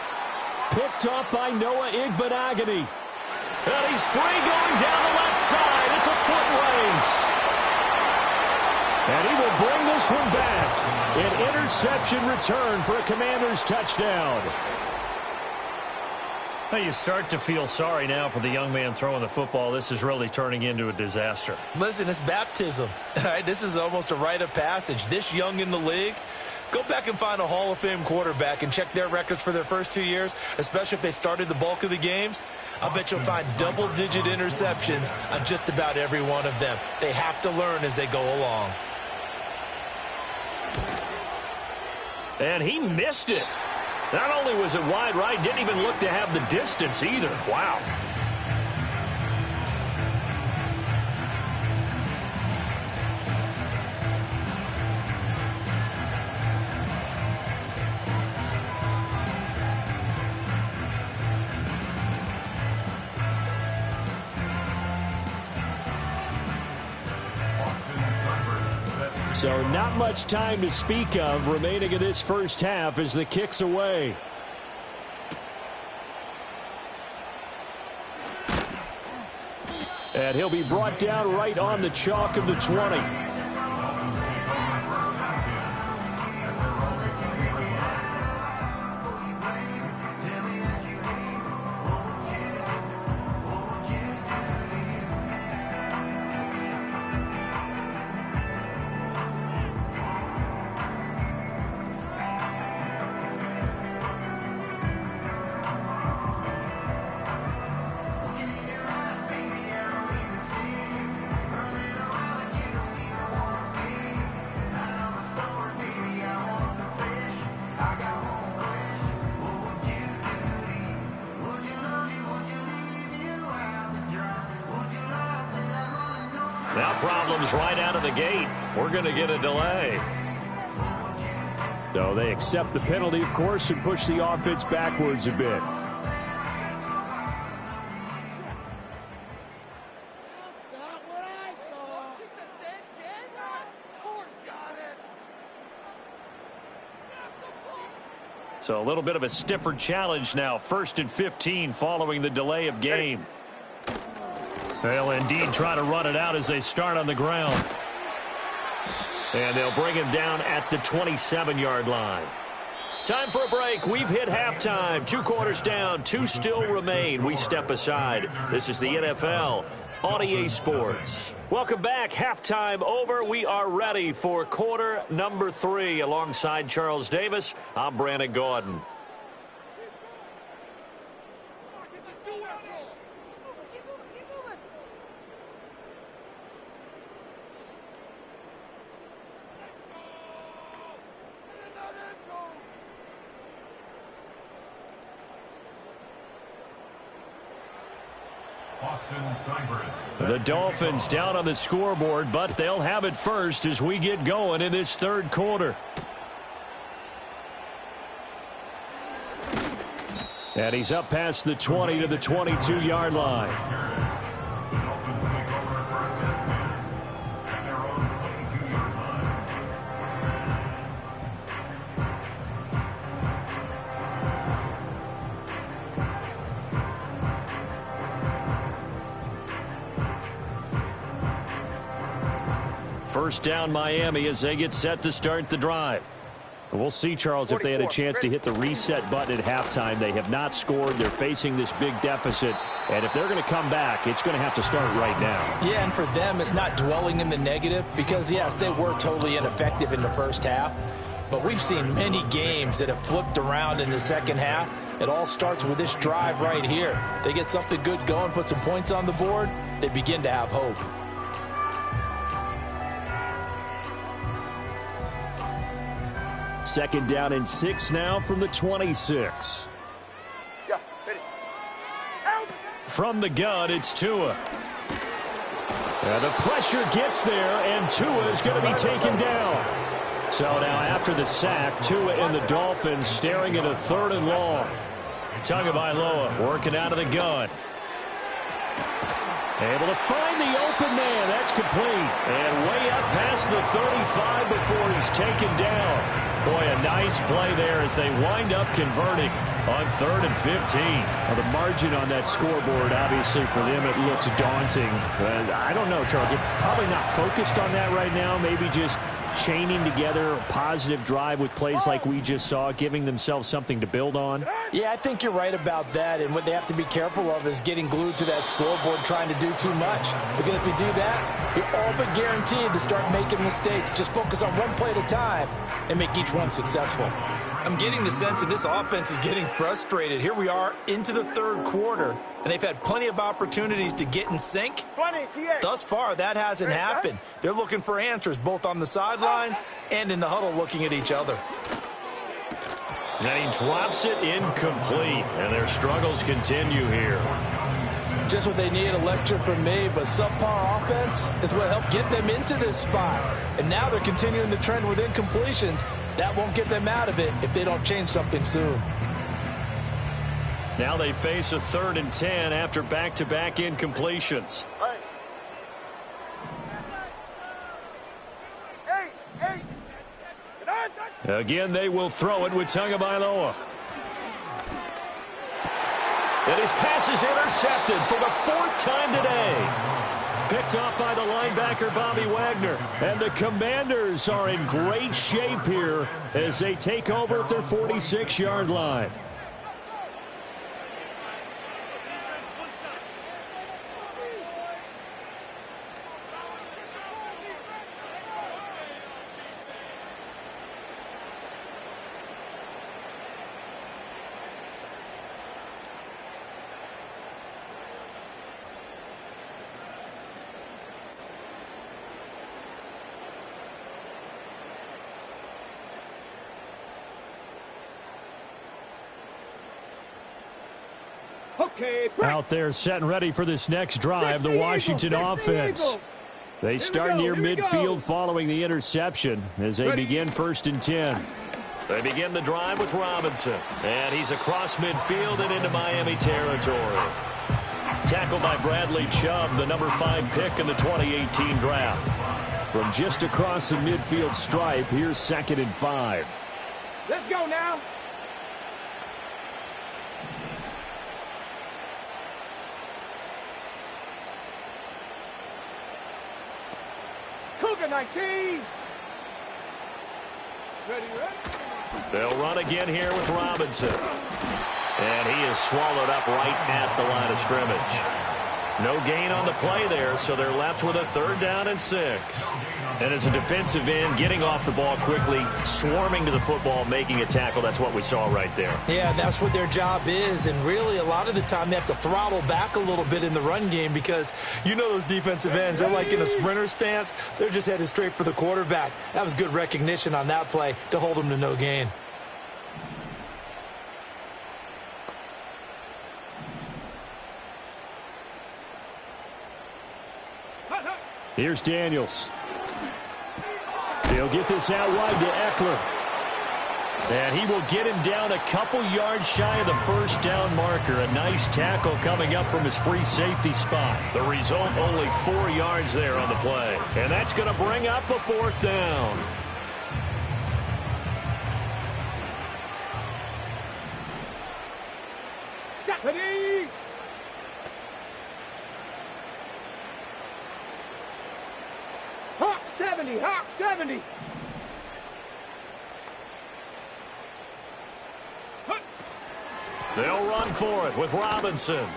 Picked off by Noah Igbenogany. And he's free going down the left side. It's a foot race. And he will bring this one back. An interception return for a Commanders touchdown. Well, you start to feel sorry now for the young man throwing the football. This is really turning into a disaster. Listen, it's baptism. All right, this is almost a rite of passage. This young in the league, go back and find a Hall of Fame quarterback and check their records for their first 2 years, especially if they started the bulk of the games. I bet you'll find double-digit interceptions on just about every one of them. They have to learn as they go along. And he missed it. Not only was it wide right, didn't even look to have the distance either. Wow. So not much time to speak of remaining in this first half as the kick's away. And he'll be brought down right on the chalk of the 20. Now problems right out of the gate. We're going to get a delay. So they accept the penalty, of course, and push the offense backwards a bit. So a little bit of a stiffer challenge now. 1st and 15 following the delay of game. They'll indeed try to run it out as they start on the ground. And they'll bring him down at the 27-yard line. Time for a break. We've hit halftime. 2 quarters down. 2 still remain. We step aside. This is the NFL on EA Sports. Welcome back. Halftime over. We are ready for quarter number 3. Alongside Charles Davis, I'm Brandon Gordon. The Dolphins down on the scoreboard, but they'll have it first as we get going in this 3rd quarter. And he's up past the 20 to the 22-yard line. First down Miami as they get set to start the drive. We'll see, Charles, if they had a chance to hit the reset button at halftime. They have not scored. They're facing this big deficit. And if they're going to come back, it's going to have to start right now. Yeah, and for them, it's not dwelling in the negative because, yes, they were totally ineffective in the first half. But we've seen many games that have flipped around in the second half. It all starts with this drive right here. They get something good going, put some points on the board, they begin to have hope. Second down and 6 now from the 26. Yeah, ready. From the gun, it's Tua. And the pressure gets there, and Tua is going to be taken down. So now after the sack, Tua and the Dolphins staring at a 3rd and long. Tagovailoa working out of the gun. Able to find the open man. That's complete. And way up past the 35 before he's taken down. Boy, a nice play there as they wind up converting on 3rd and 15. Well, the margin on that scoreboard, obviously for them, it looks daunting. But I don't know, Charles. They're probably not focused on that right now. Maybe just chaining together a positive drive with plays like we just saw, giving themselves something to build on. Yeah, I think you're right about that. And what they have to be careful of is getting glued to that scoreboard trying to do too much. Because if you do that, you're all but guaranteed to start making mistakes. Just focus on one play at a time and make each one successful. I'm getting the sense that this offense is getting frustrated. Here we are into the 3rd quarter, and they've had plenty of opportunities to get in sync. Thus far, that hasn't happened. They're looking for answers both on the sidelines and in the huddle looking at each other. And he drops it incomplete, and their struggles continue here. Just what they need, a lecture from me, but subpar offense is what helped get them into this spot. And now they're continuing the trend with incompletions. That won't get them out of it if they don't change something soon. Now they face a 3rd and 10 after back-to-back incompletions. Again, they will throw it with Tagovailoa. And his pass is intercepted for the 4th time today. Picked off by the linebacker, Bobby Wagner. And the Commanders are in great shape here as they take over at their 46-yard line. Out there set and ready for this next drive, the Washington offense. They start near midfield following the interception as they begin 1st and 10. They begin the drive with Robinson, and he's across midfield and into Miami territory. Tackled by Bradley Chubb, the number 5 pick in the 2018 draft. From just across the midfield stripe, here's 2nd and 5. Let's go now. Cougar 19. Ready. They'll run again here with Robinson. And he is swallowed up right at the line of scrimmage. No gain on the play there, so they're left with a 3rd down and 6. And as a defensive end, getting off the ball quickly, swarming to the football, making a tackle, that's what we saw right there. Yeah, that's what their job is. And really, a lot of the time, they have to throttle back a little bit in the run game because you know those defensive ends, they're like in a sprinter stance. They're just headed straight for the quarterback. That was good recognition on that play to hold them to no gain. Here's Daniels. He'll get this out wide to Eckler. And he will get him down a couple yards shy of the 1st down marker. A nice tackle coming up from his free safety spot. The result, only 4 yards there on the play. And that's going to bring up a 4th down. Ready. Hawk 70, Hawk 70. They'll run for it with Robinson.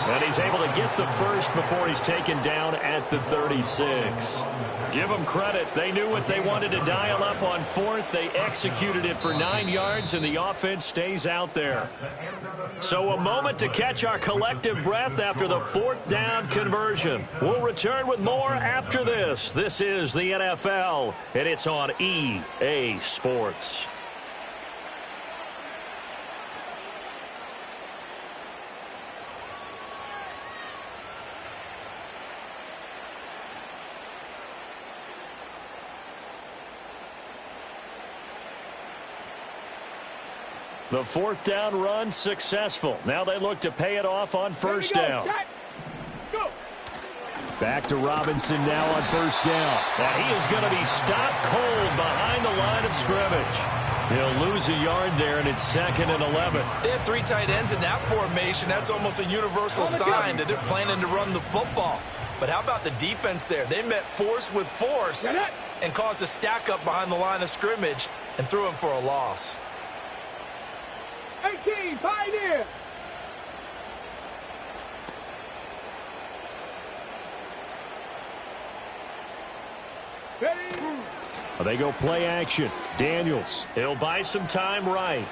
And he's able to get the first before he's taken down at the 36. Give them credit. They knew what they wanted to dial up on fourth. They executed it for 9 yards, and the offense stays out there. So a moment to catch our collective breath after the fourth down conversion. We'll return with more after this. This is the NFL, and it's on EA Sports. The fourth down run successful. Now they look to pay it off on first down. Back to Robinson now on first down. And he is going to be stopped cold behind the line of scrimmage. He'll lose a yard there, and it's 2nd and 11. They had 3 tight ends in that formation. That's almost a universal sign that they're planning to run the football. But how about the defense there? They met force with force and caused a stack up behind the line of scrimmage and threw him for a loss. 18, Pioneer. They go play action. Daniels. He'll buy some time right.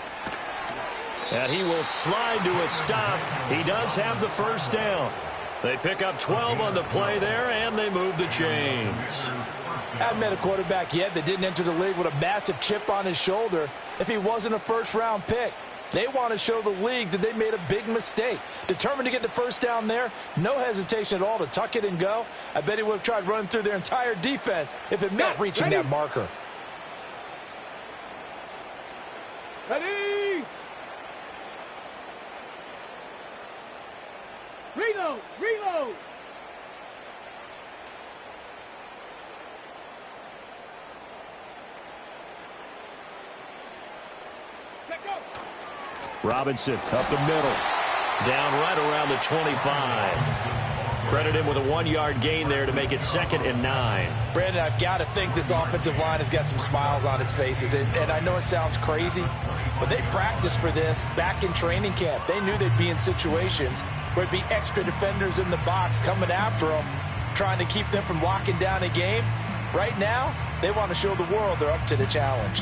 And he will slide to a stop. He does have the first down. They pick up 12 on the play there, and they move the chains. Haven't met a quarterback yet that didn't enter the league with a massive chip on his shoulder if he wasn't a first-round pick. They want to show the league that they made a big mistake. Determined to get the first down there, no hesitation at all to tuck it and go. I bet he would have tried running through their entire defense if it meant reaching that marker. Ready! Reload! Reload! Let go! Robinson up the middle. Down right around the 25. Credit him with a 1-yard gain there to make it 2nd and 9. Brandon, I've got to think this offensive line has got some smiles on its faces. And I know it sounds crazy, but they practiced for this back in training camp. They knew they'd be in situations where it'd be extra defenders in the box coming after them, trying to keep them from locking down a game. Right now, they want to show the world they're up to the challenge.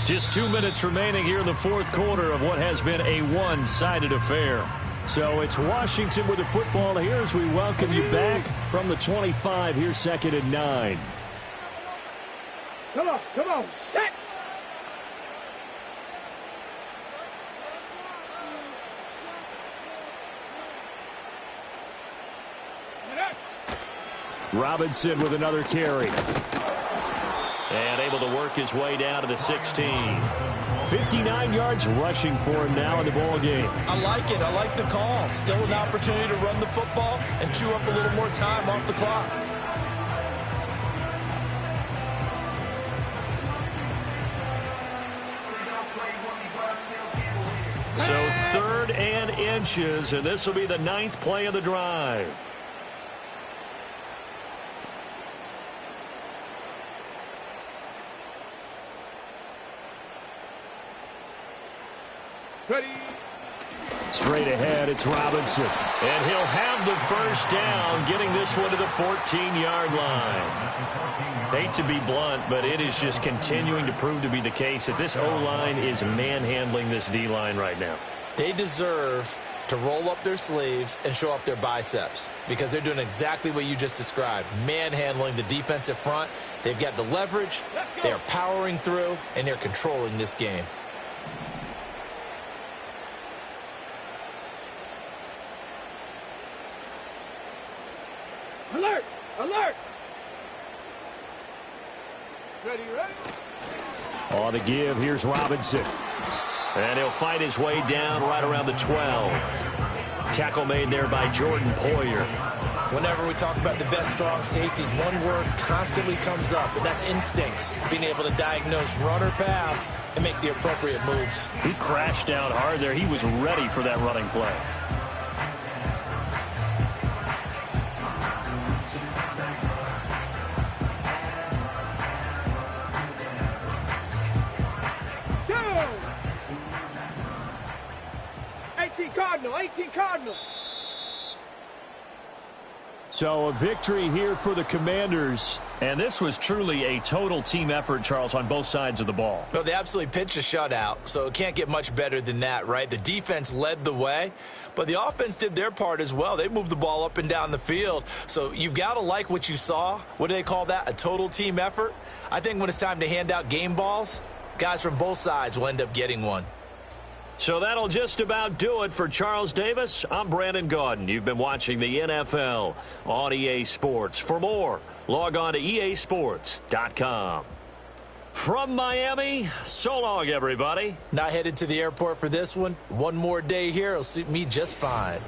Just 2 minutes remaining here in the fourth quarter of what has been a one-sided affair. So it's Washington with the football here as we welcome you back from the 25. Here's 2nd and 9. Come on, set! Robinson with another carry. And able to work his way down to the 16. 59 yards rushing for him now in the ball game. I like it. I like the call. Still an opportunity to run the football and chew up a little more time off the clock. So 3rd and inches, and this will be the 9th play of the drive. Ready. Straight ahead, it's Robinson. And he'll have the first down, getting this one to the 14-yard line. Hate to be blunt, but it is just continuing to prove to be the case that this O-line is manhandling this D-line right now. They deserve to roll up their sleeves and show up their biceps because they're doing exactly what you just described, manhandling the defensive front. They've got the leverage, they're powering through, and they're controlling this game. Alert! Alert! Ready? On the give, here's Robinson. And he'll fight his way down right around the 12. Tackle made there by Jordan Poyer. Whenever we talk about the best strong safeties, one word constantly comes up, and that's instincts. Being able to diagnose run or pass and make the appropriate moves. He crashed down hard there. He was ready for that running play. 18 Cardinals. So a victory here for the Commanders. And this was truly a total team effort, Charles, on both sides of the ball. No, they absolutely pitched a shutout, so it can't get much better than that, right? The defense led the way, but the offense did their part as well. They moved the ball up and down the field. So you've got to like what you saw. What do they call that? A total team effort? I think when it's time to hand out game balls, guys from both sides will end up getting one. So that'll just about do it for Charles Davis. I'm Brandon Gaudin. You've been watching the NFL on EA Sports. For more, log on to easports.com. From Miami, so long, everybody. Not headed to the airport for this one. One more day here will suit me just fine.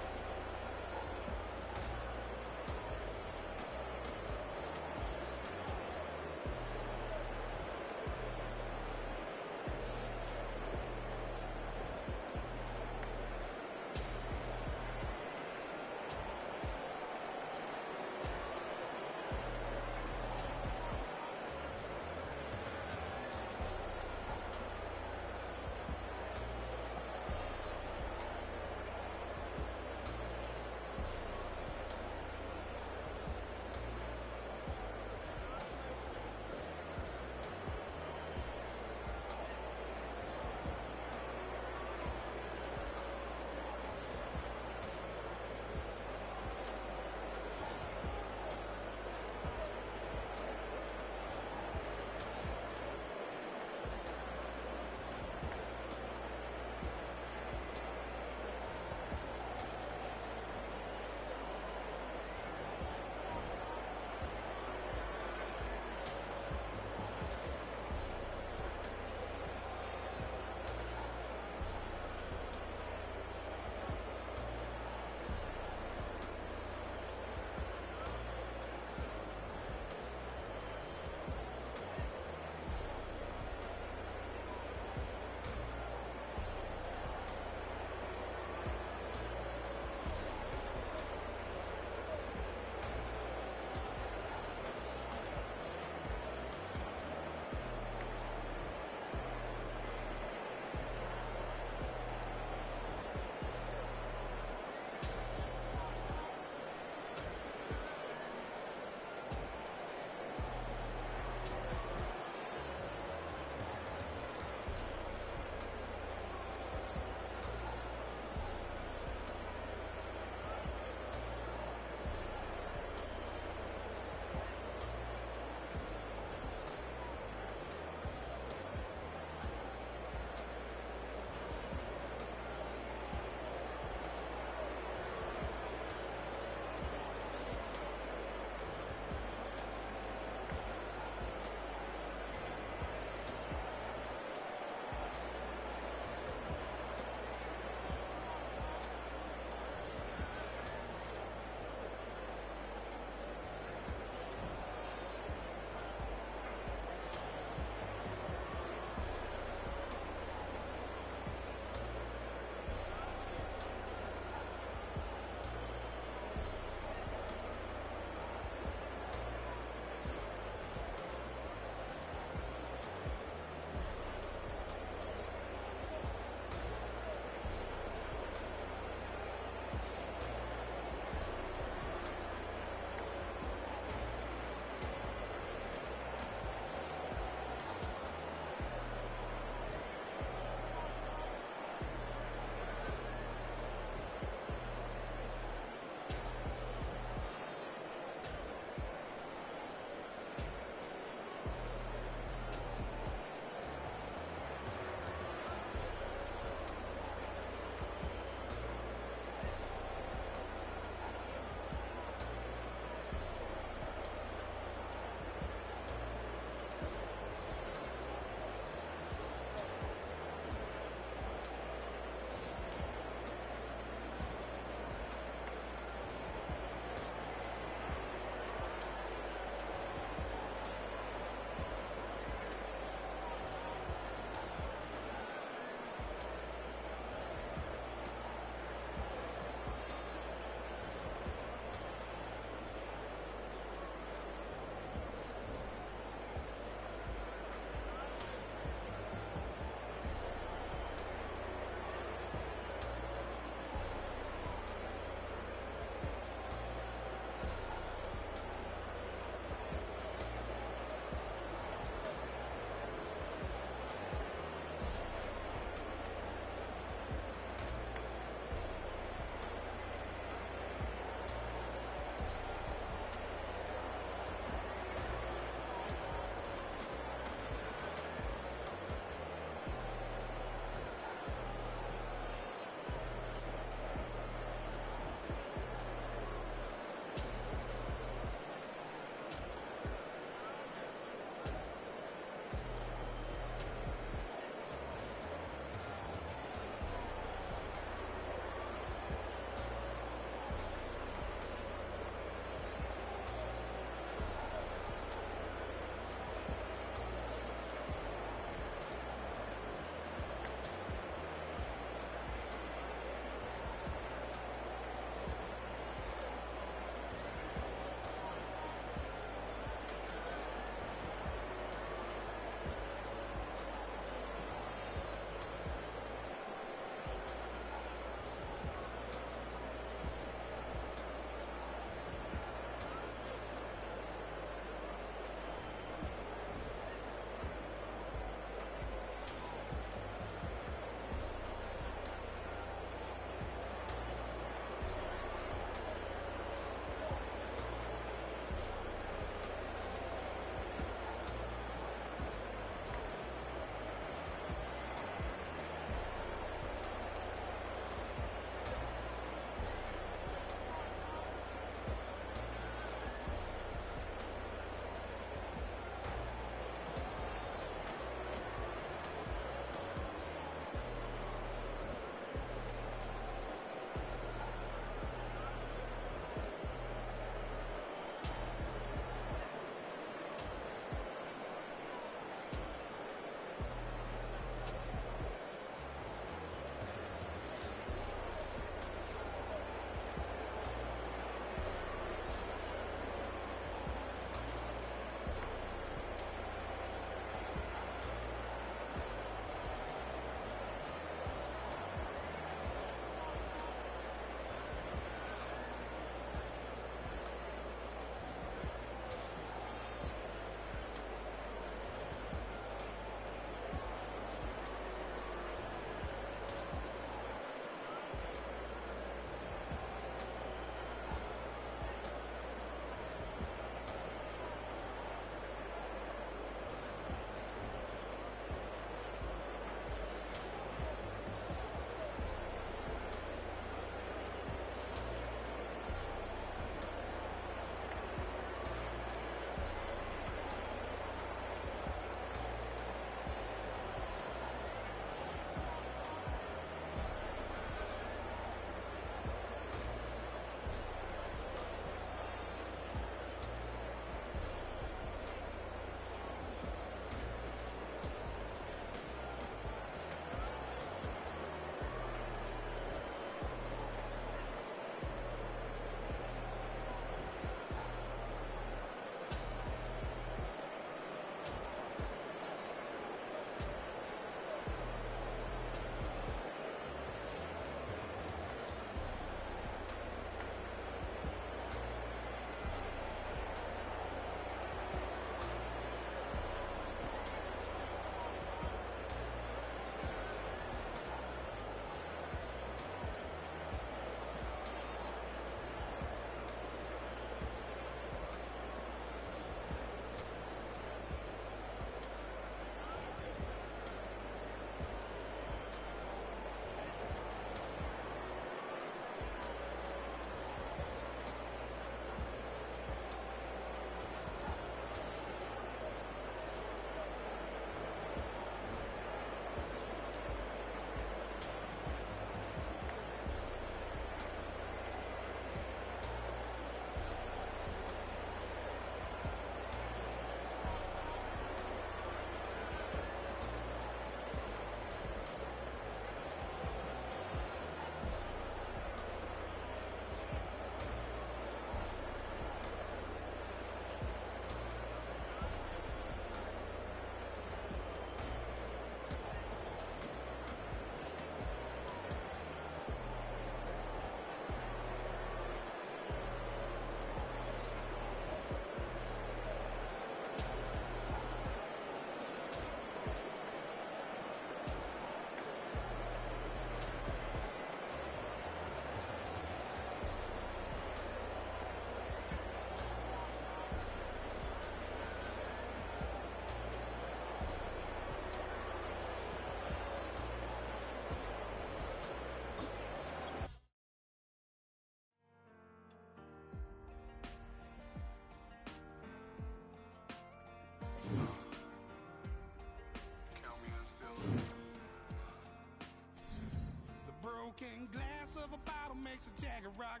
makes a Jagger rock.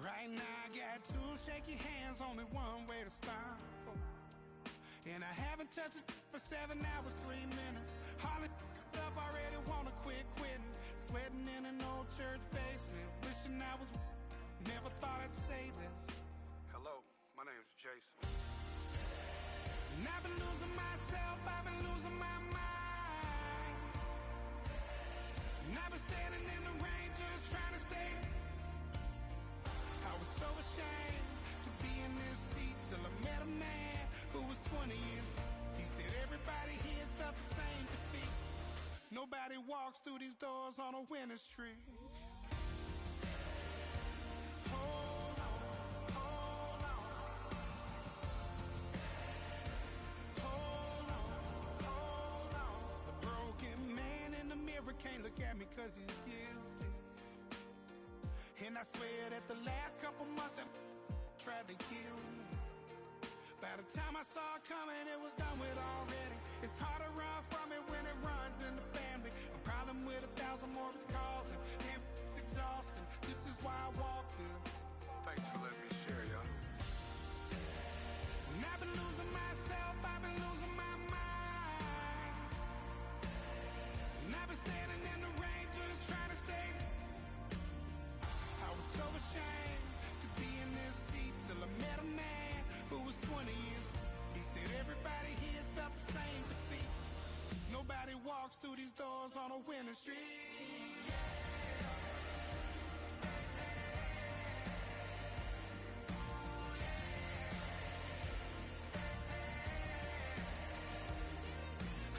Right now I got two shaky hands, only one way to stop. And I haven't touched it for 7 hours, 3 minutes. Hardly up, already wanna quitting. Sweating in an old church basement, wishing I was. Never thought I'd say this. Hello, my name's Jason. And I've been losing myself, I've been losing my mind. And I've been standing in the rain just trying to stay. I was so ashamed to be in this seat till I met a man who was 20 years. He said everybody here's felt the same defeat. Nobody walks through these doors on a winning streak. Hold on, hold on. Hold on, hold on. The broken man in the mirror can't look at me 'cause he's guilty. And I swear that the last couple months that tried to kill me. By the time I saw it coming, it was done with already. It's hard to run from it when it runs in the family. A problem with 1,000 more it's causing. Damn, it's exhausting. This is why I walked in. Thanks for letting me share, y'all. And I've been losing myself, I've been losing my mind. And I've been standing in the rain just trying to stay. I was so ashamed to be in this seat till I met a man who was 20 years. He said everybody here's felt the same defeat. Nobody walks through these doors on a winning streak.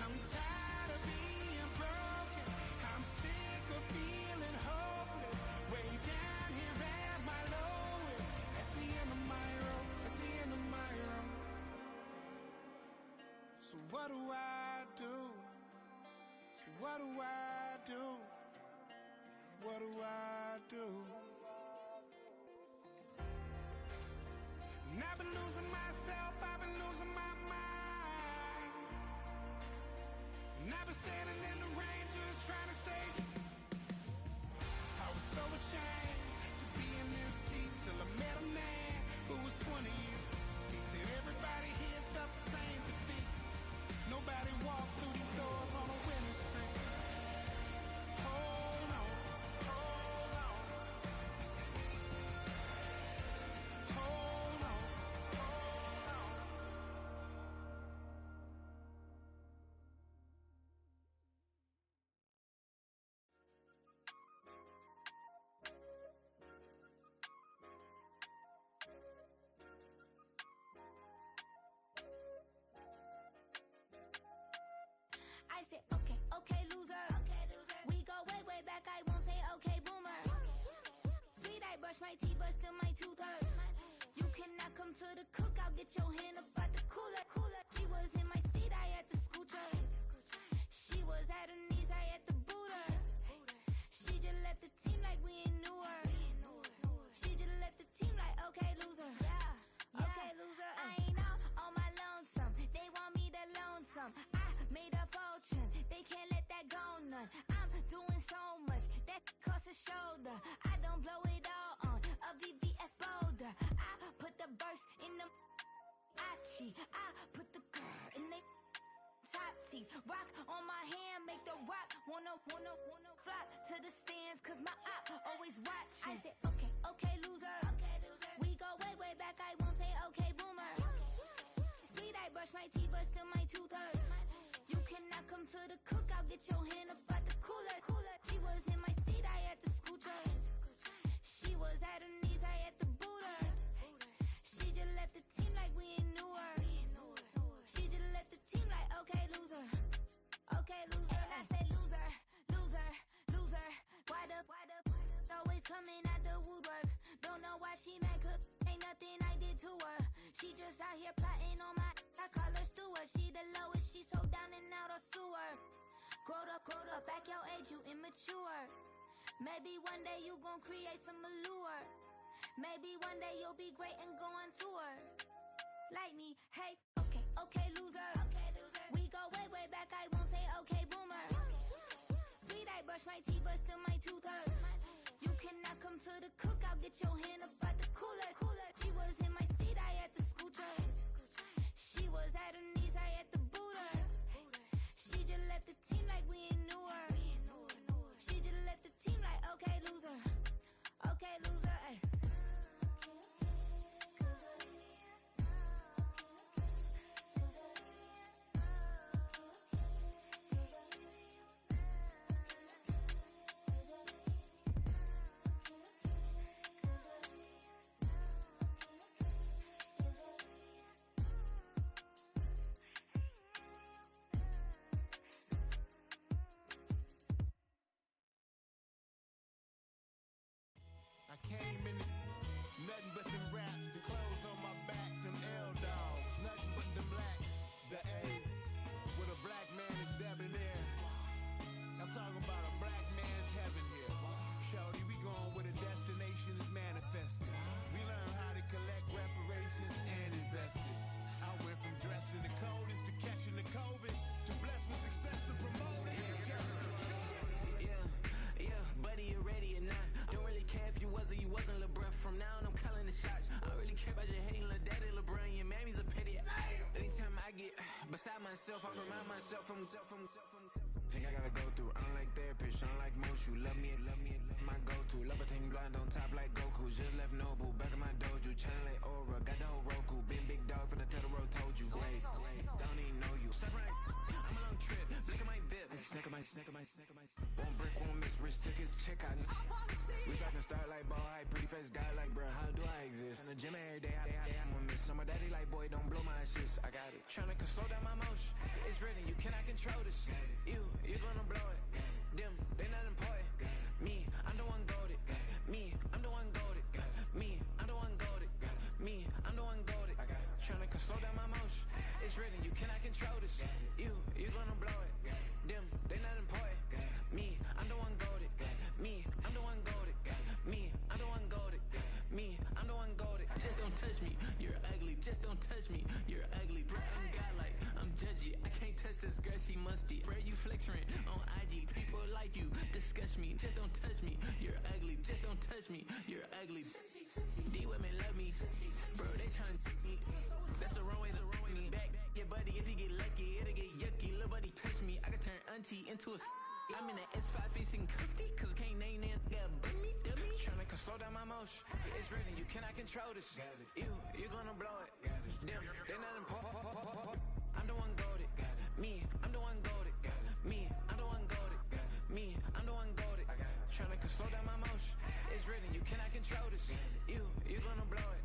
I'm tired of being broken. I'm sick of feeling hopeless. Way down here at my lowest. At the end of my road, at the end of my road. So what do I do? So what do I do? What do I do? And I've been losing myself, I've been losing my mind. And I've been standing in the rain just trying to stay. I was so ashamed to be in this seat till I met a man who was 20 years. He said everybody here's felt the same defeat. Nobody walks through these doors on a winning streak. Hold on, hold on. Hold on, hold on. I said, okay, okay, loser. We go way, way back. I won't say okay, boomer. Sweet, I brush my teeth, but still my tooth hurt. You cannot come to the cookout, get your hand up at the cooler. She was in my seat, I had to scoot her. She was at her knees, I had to boot her. She just left the team like we ain't knew her. She just left the team like, okay, loser. Yeah, okay, loser. I ain't out on my lonesome. They want me to loan some. I made a fortune. They can't let that go none. I'm doing so much that costs a shoulder. I don't blow it all on a VVS boulder. I put the verse in the Achi. I put the girl in the top teeth. Rock on my hand, make the rock wanna flock to the stands, 'cause my op always watching. I said, okay, okay, loser. We go way, way back. I won't say okay, boomer. Sweet, I brush my teeth, but still my tooth hurt. You cannot come to the cookout, get your hand up at the cooler. She was in my seat, I had to scoot her. She was at her knees, I had to boot her. She just left the team like we ain't knew her. She just left the team like, okay, loser. Okay, loser. And I said, loser, loser, loser. Why the always coming out the woodwork? Don't know why she mad, 'cause ain't nothing I did to her. She just out here plotting on my, I call her steward. She the lowest, she so down and out of sewer. Growed up, back your age, you immature. Maybe one day you gon' create some allure. Maybe one day you'll be great and go on tour. Like me, hey, okay, okay, loser. We go way, way back, I won't say okay, boomer. Sweet, I might brush my teeth, but still my tooth hurt. You cannot come to the cookout, get your hand up out the cooler. She was in my seat, I had to scoot her. She was at her knees, I had to boot her. She just left the team like we ain't knew her. She just left the team like, okay, loser. Okay, loser, ay. I came in nothing but them raps, the clothes on my back, them L dogs, nothing but them blacks. The A, with a black man is debonair. I'm talking about a black man's heaven here. Shorty, we going where the destination is manifested. We learn how to collect reparations and invest it. I went from dressing the coldest to catching the COVID, to blessed with success and promoted to just do it. Yeah, buddy, you ready or not? Don't really care if you was or you wasn't LeBron. From now on, I'm calling the shots. I don't really care about your hating little daddy LeBron. Your mammy's a pity. Anytime I get beside myself, I remind myself from think I gotta go through. Unlike therapist, unlike most, you love me, my go-to. Love a thing blind on top like Goku. Just left Noble, back in my dojo. Channel like Aura, got the whole Roku. Been big dog from the Telos, told you. Wait, don't even know you. Step right, I'm a long trip. Blink at my VIP. Snack of my. One brick, one miss. Rich took his check out. We talking start like ball high, pretty face guy like, bruh, how do I exist? In the gym every day, I'm a miss. So my daddy like, boy, don't blow my assist. I got it. Tryna slow down my motion. It's written, you cannot control this. You gonna blow it. Them, they not important. Me, I'm the one goated. Me, I'm the one goated. Me, I'm the one goated. Me, I'm the one goated. Tryna slow down my motion. It's written, you cannot control this. You gonna blow it. Them, they not important. Me, I'm the one goated. Me, I'm the one goated. Me, I'm the one goated. Me, I'm the one goated. Just don't touch me, you're ugly. Just don't touch me, you're ugly. Bro, I'm godlike, I'm judgy. I can't touch this girl, she musty. Bro, you flexing on IG. People like you disgust me. Just don't touch me, you're ugly. Just don't touch me, you're ugly. These women love me, bro. They trying to me. That's the wrong way. Back your buddy, if you get lucky, it'll get yucky. Little buddy touch me, I can turn auntie into a. I'm in the S5 facing comfy, cause can't name that dummy. Tryna slow down my motion. It's written, you cannot control this. You gonna blow it. Them, they not important. I'm the one goated. Me, I'm the one goated. Me, I'm the one goated. Me, I'm the one goated. Tryna slow down my motion. It's written, you cannot control this. You gonna blow it.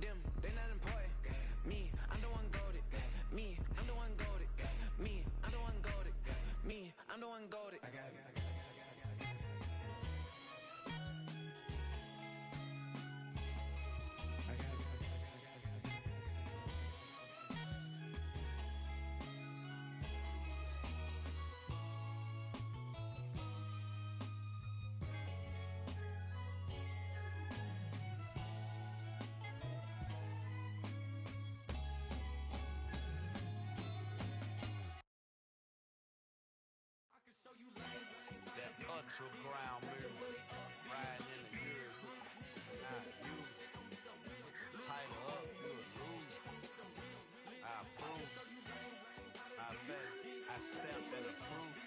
Them, they not important. Me, I'm the one goated. Me, I'm the one goated. Me, I'm the one goated. Me, I'm the one goated. That underground music, riding in the years, not used. Tighten up, you'll lose. I approve. I bet I stamped and approved.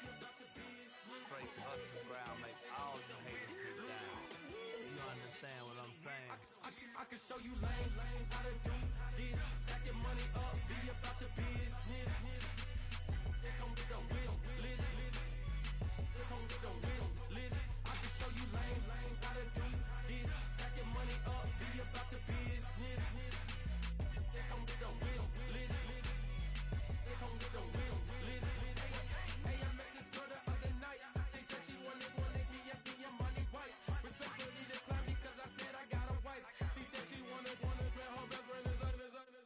Straight underground, make all you haters get down. You understand what I'm saying? I can show you lame, how to do this. Stack your money up, be about your business. They come with a wish list. They come with a wish list. I can show you lame, how to do this. Stack your money up, be about your business. They come with a wish list. They come with a wish list. Hey, I met this girl the other night. She said she wanted me and be a money white. Respectfully declined because I said I got a wife. She said she wanted her best friend is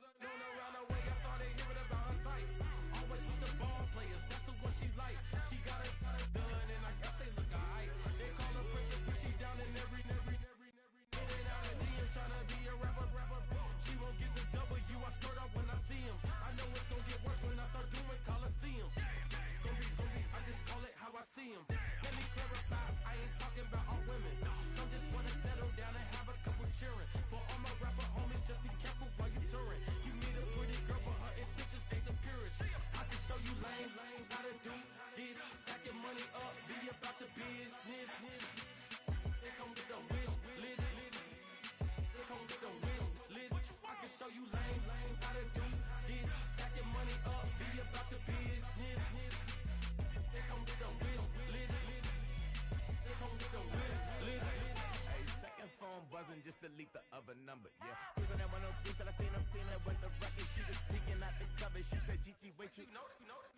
delete the other number, yeah. Cruising at 103 till I seen them Tina with the record. She was peeking out the cover. She said, Gigi, wait, you know.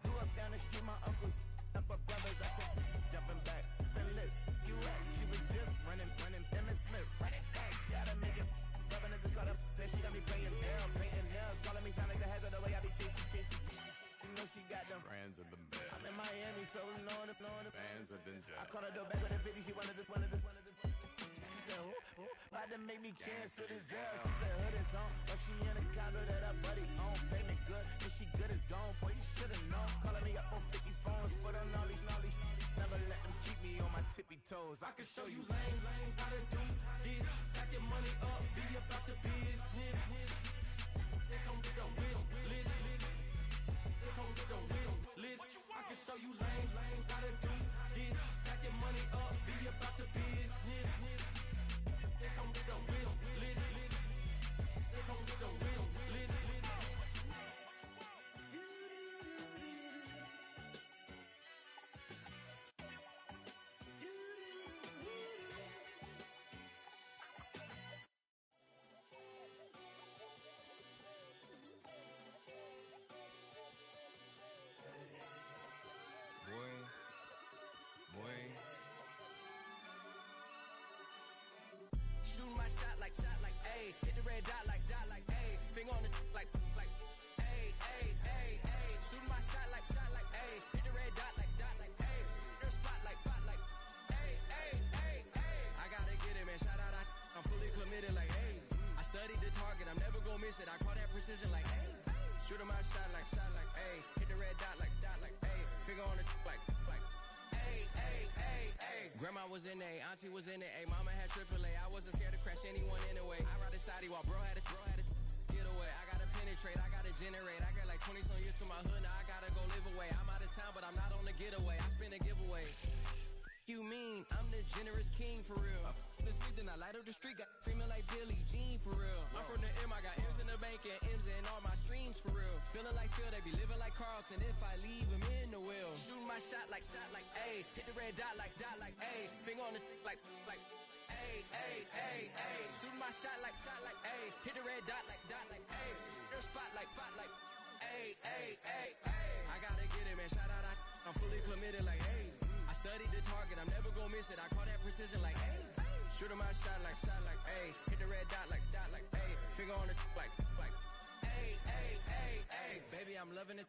Grew up down the street, my uncles up her brothers. I said, jumping back, and lit. You at? She was just running, Emmitt Smith, running back. She had to make it. Rubbing it, just caught up. Then she got me paying down, painting nails. Calling me sound like the heads of the way I be chasing. You know she got them Brands of the best. I'm in Miami, so know the Bands of the I called her door back with a 50, she wanted the She said, who? About to make me cancel this L. She said, hood is on, but she in a condo that her buddy own. Payment good, if she good is gone. Boy, you should've known. Calling me up on 50 phones, foot on all these. Never let them keep me on my tippy toes. I can show you lame, how to do this. Stack your money up, be about your business. They come with a wish list. They come with a wish list. I can show you lame, how to do this. Stack your money up, be about your business. They come with a wish list. They come with a wish list. Shooting my shot like A. Hit the red dot like A. Finger on the like A. Shooting my shot like A. Hit the red dot like A. Your spot like A. I gotta get it, man. Shout out, I'm fully committed like A. I studied the target, I'm never gonna miss it. I call that precision like A. Shooting my shot like A. Hit the red dot like A. Finger on the like A. Grandma was in A, auntie was in A, mama had AAA. I wasn't scared to crash anyone anyway. I ride a side while bro had to get away. I gotta penetrate, I gotta generate. I got like 20 some years to my hood, now I gotta go live away. I'm out of town, but I'm not on the getaway. I spin a giveaway. You mean I'm the generous king for real? The sleep, then I light up the street, got screaming like Billie Jean for real. I'm from the M, I got M's in the bank and M's in all my streams for real. Feeling like Phil, they be living like Carlson if I leave him in the will. Shooting my shot like A, hit the red dot like A, finger on the like A. Shooting my shot like A, hit the red dot like A, your spot like A. I gotta get it, man. Shout out, I'm fully committed like A. I studied the target, I'm never gonna miss it. I call that precision like A. Shooting my shot like A. Hit the red dot like A. Finger on the like A. Baby, I'm loving it.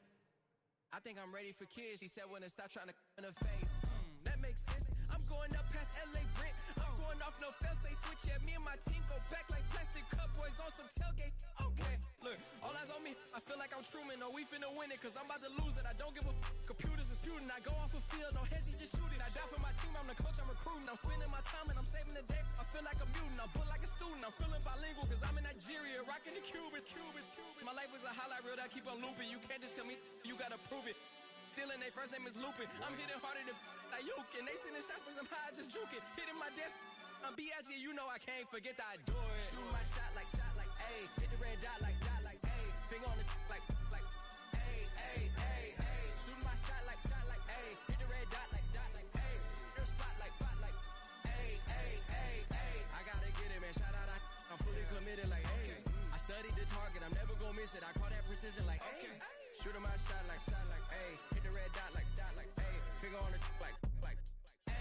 I think I'm ready for kids. She said when to stop trying to in her face. That makes sense. I'm going up past LA Brent. I'm going off no fail, say switch. Yeah, me and my team go back like plastic cup boys on some tailgate. Okay, look, all eyes on me. I feel like I'm Truman. No, we finna win it, cause I'm about to lose it. I don't give a computers disputing. I go off a field, no heads, just shoot it. I die for my team, I'm the coach, I'm recruiting. I'm spending my time and I'm saving the day. I feel like a mutant, I'm built like a student. I'm feeling bilingual, cause I'm in Nigeria, rocking the Cubans. My life is a highlight reel that I keep on looping. You can't just tell me, you gotta prove it. Stealing, their first name is Lupin. I'm hitting harder than Ayuk, and they sending shots, but I'm high, just juke it. Hitting my desk, I'm B.I.G., you know I can't forget that I do it. Shooting my shot like A, hit the red dot like A. Finger on the like A. Shooting my shot like A, hit the red dot like A. Your spot like A. I gotta get it, man. Shout out, I'm fully committed like A. I studied the target, I'm never gonna miss it. I call that precision like A. Shooting my shot like A. Hit the red dot like A. Finger on the like A.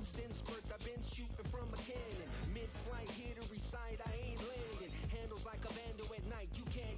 Since birth, I've been shooting from a cannon. Mid-flight, here to recite, I ain't landing. Handles like a vandal at night, you can't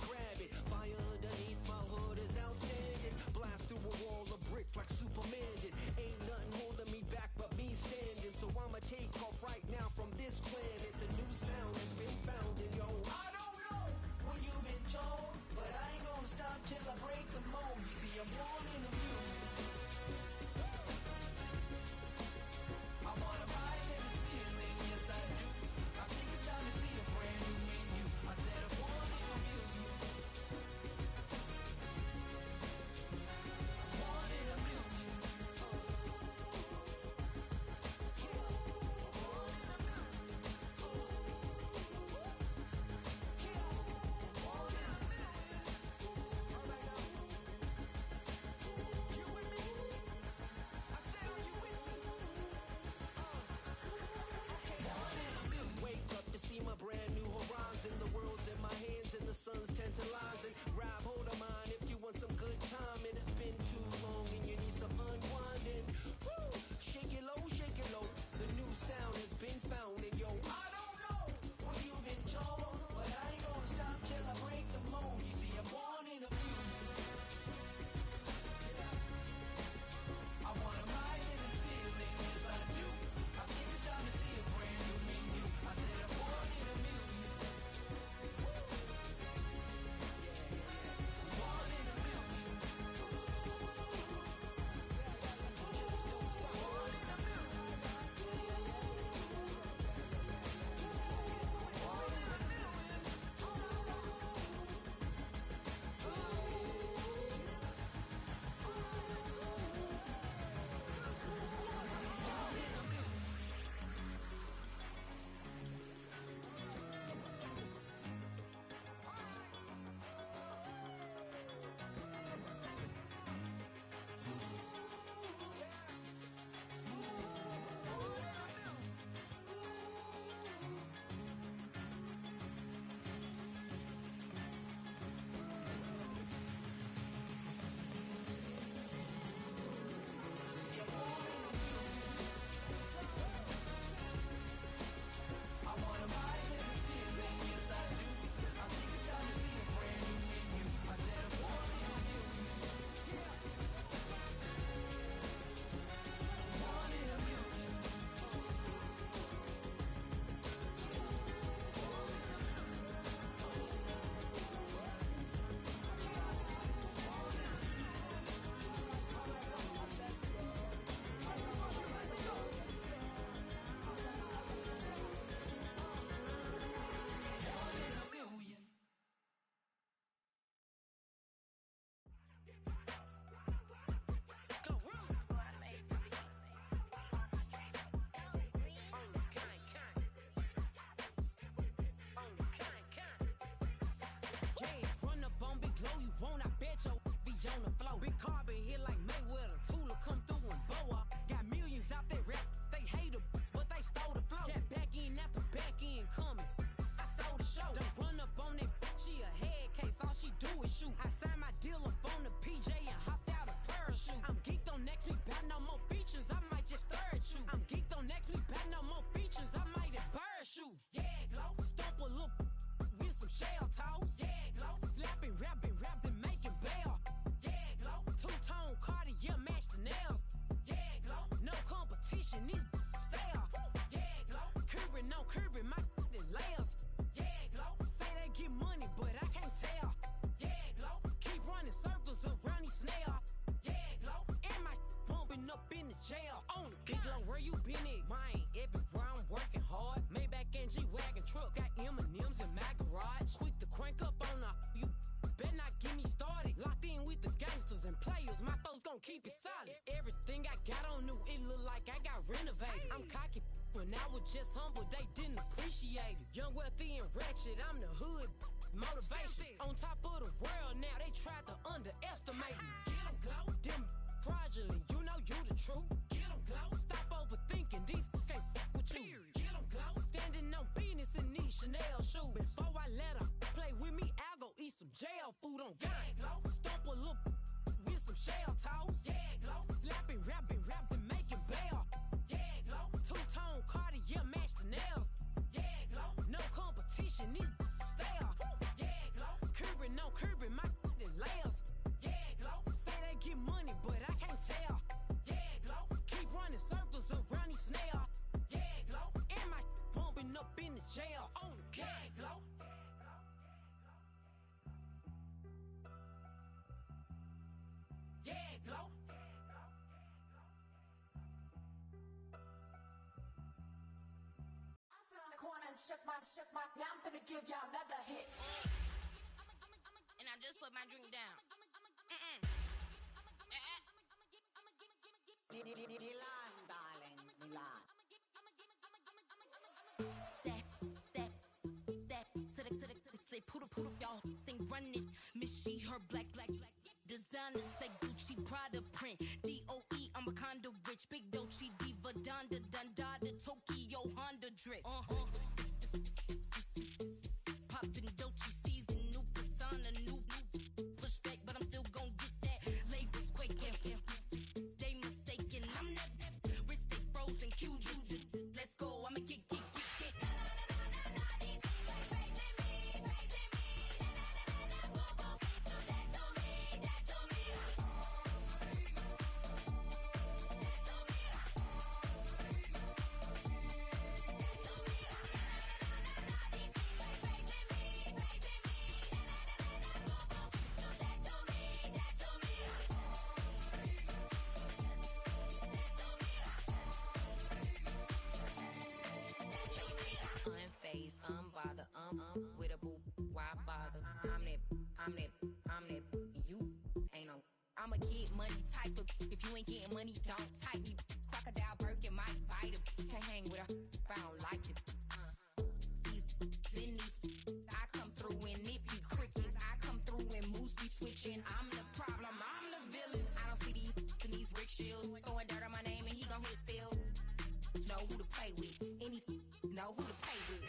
I was just humble, they didn't appreciate it. Young, wealthy, and ratchet, I'm the hood. Motivation. On top of the world now, they tried to underestimate me. Get 'em glow. Them fraudulent, you know you the truth. Get 'em glow. Stop overthinking, these can't with you. Get 'em glow. Standing on business in these Chanel shoes. Before I let her play with me, I'll go eat some jail food on gang. Stomp a little with some shell toes. Yeah, glow. Slapping, rapping, making bail. Yeah, glow. Two-tone Cartier match the nails. Yeah, glow. No competition, these stale. Yeah, glow. Curbing, no curbing, my layers. Yeah, glow. Say they get money, but I can't tell. Yeah, glow. Keep running circles around these snails. Yeah, glow. And my bumping up in the jail on the gang, glow. Yeah, glow. I sit on the corner and shook my, yeah, I'm finna give y'all another hit. And I just put my drink down. Milan, darling, Milan. That, say poodle, y'all think run this. Miss she, her black, designer say Gucci, Prada print. DOE, I'm a condo rich, big Dolce, Diva, Donda, Dundada, Tokyo, Honda drip. Poppin' Dolce season, new persona, new pushback, but I'm still gon' get that. Labels quaking, they mistaken. I'm that wrist stay frozen, Q, let's go, I'ma get. Unfazed, unbothered, with a boo, why bother? I'm that, you ain't no. I'm a get money type of, if you ain't getting money, don't type me. Crocodile Birkin might bite it. Can't hang with her if I don't like it. These, I come through and nip you crickets. I come through and moose be switching. I'm the problem, I'm the villain. I don't see these rickshaws throwing dirt on my name and he gon' hit still. Know who to play with, and these know who to play with.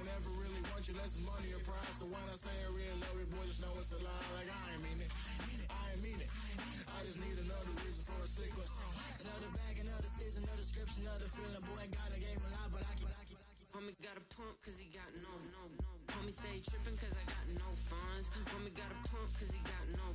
never really want you less is money or pride. So when I say I really love you, boy, just know it's a lie. Like I ain't mean it. I ain't mean it. I just need another reason for a sequence. Another bag, another season, another description, another feeling. Boy, God, I gave him a lot, but I keep. Homie got a pump cause he got no. Homie stay trippin' cause I got no funds. Homie got a pump cause he got no.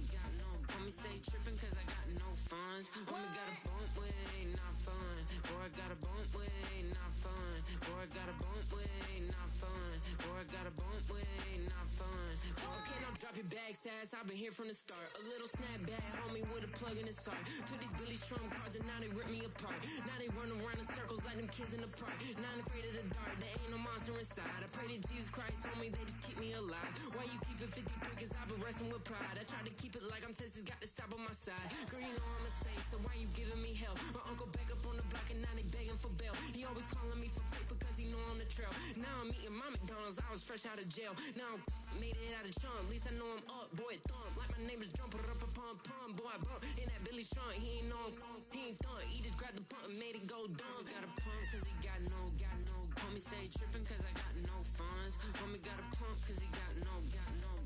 Homie stay trippin' cause I got no funds. Homie got a bump with ain't not fun. Boy, I got a bump with ain't not fun. Boy, I got a bump with ain't not fun. Boy, I got a bump with ain't not fun. Okay, now drop your bag, sass. I've been here from the start. A little snapback, homie, with a plug in his heart. Took these Billy Strum cards and now they rip me apart. Now they run around in circles like them kids in the park. Not afraid of the dark, there ain't no monster inside. I pray to Jesus Christ, homie, they just keep me alive. Why you keep it 53? Cause I've been wrestling with pride. I try to keep it like I'm Texas, got the South on my side. Girl, you know I'm a saint, so why you giving me hell? My uncle back up on the block and now they begging for bail. He always calling me for paper cause he know I'm the trail. Now I'm eating my McDonald's, I was fresh out of jail. Now I'm made it out of chunk, at least I know I'm up, boy, thump. Like my name is Jumper up a pump, boy, I bump. In that Billy Strong, he ain't know, he ain't thump. He just grabbed the pump and made it go dumb. Got a pump cause he got no. Homie stay trippin' cause I got no funds. Homie got a pump cause he got no.